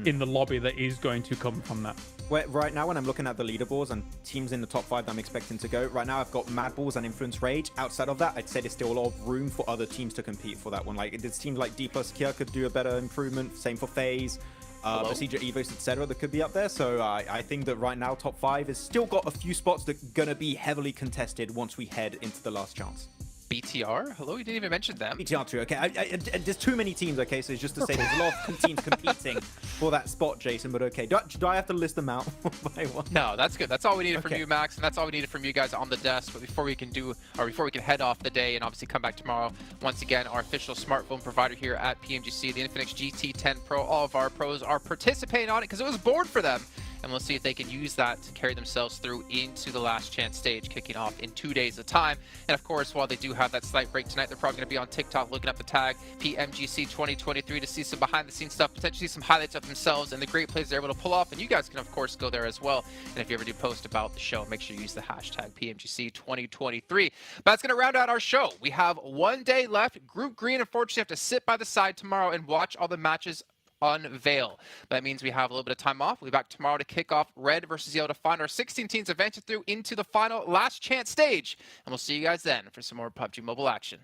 in the lobby that is going to come from that. Right now, when I'm looking at the leaderboards and teams in the top 5 that I'm expecting to go, right now I've got Mad Bulls and Influence Rage. Outside of that, I'd say there's still a lot of room for other teams to compete for that one. Like, it seems like D plus Kia could do a better improvement. Same for FaZe, Procedure, Evos, etc. that could be up there. So I think that right now, top 5 has still got a few spots that are going to be heavily contested once we head into the last chance. BTR? Hello, you didn't even mention them. BTR too, okay. There's too many teams, okay, so it's just to say there's a lot of teams competing for that spot, Jason, but okay. Do I have to list them out by one? No, that's good. That's all we needed from you, Max, and that's all we needed from you guys on the desk. But before we can head off the day and obviously come back tomorrow, once again, our official smartphone provider here at PMGC, the Infinix GT10 Pro, all of our pros are participating on it because it was born for them. And we'll see if they can use that to carry themselves through into the last chance stage, kicking off in 2 days of time. And of course, while they do have that slight break tonight, they're probably going to be on TikTok looking up the tag PMGC 2023 to see some behind the scenes stuff, potentially some highlights of themselves and the great plays they're able to pull off. And you guys can, of course, go there as well. And if you ever do post about the show, make sure you use the hashtag PMGC 2023. But that's going to round out our show. We have 1 day left. Group Green, unfortunately, have to sit by the side tomorrow and watch all the matches unveil. That means we have a little bit of time off. We'll be back tomorrow to kick off Red versus Yellow to find our 16 teams advancing through into the final last chance stage. And we'll see you guys then for some more PUBG Mobile action.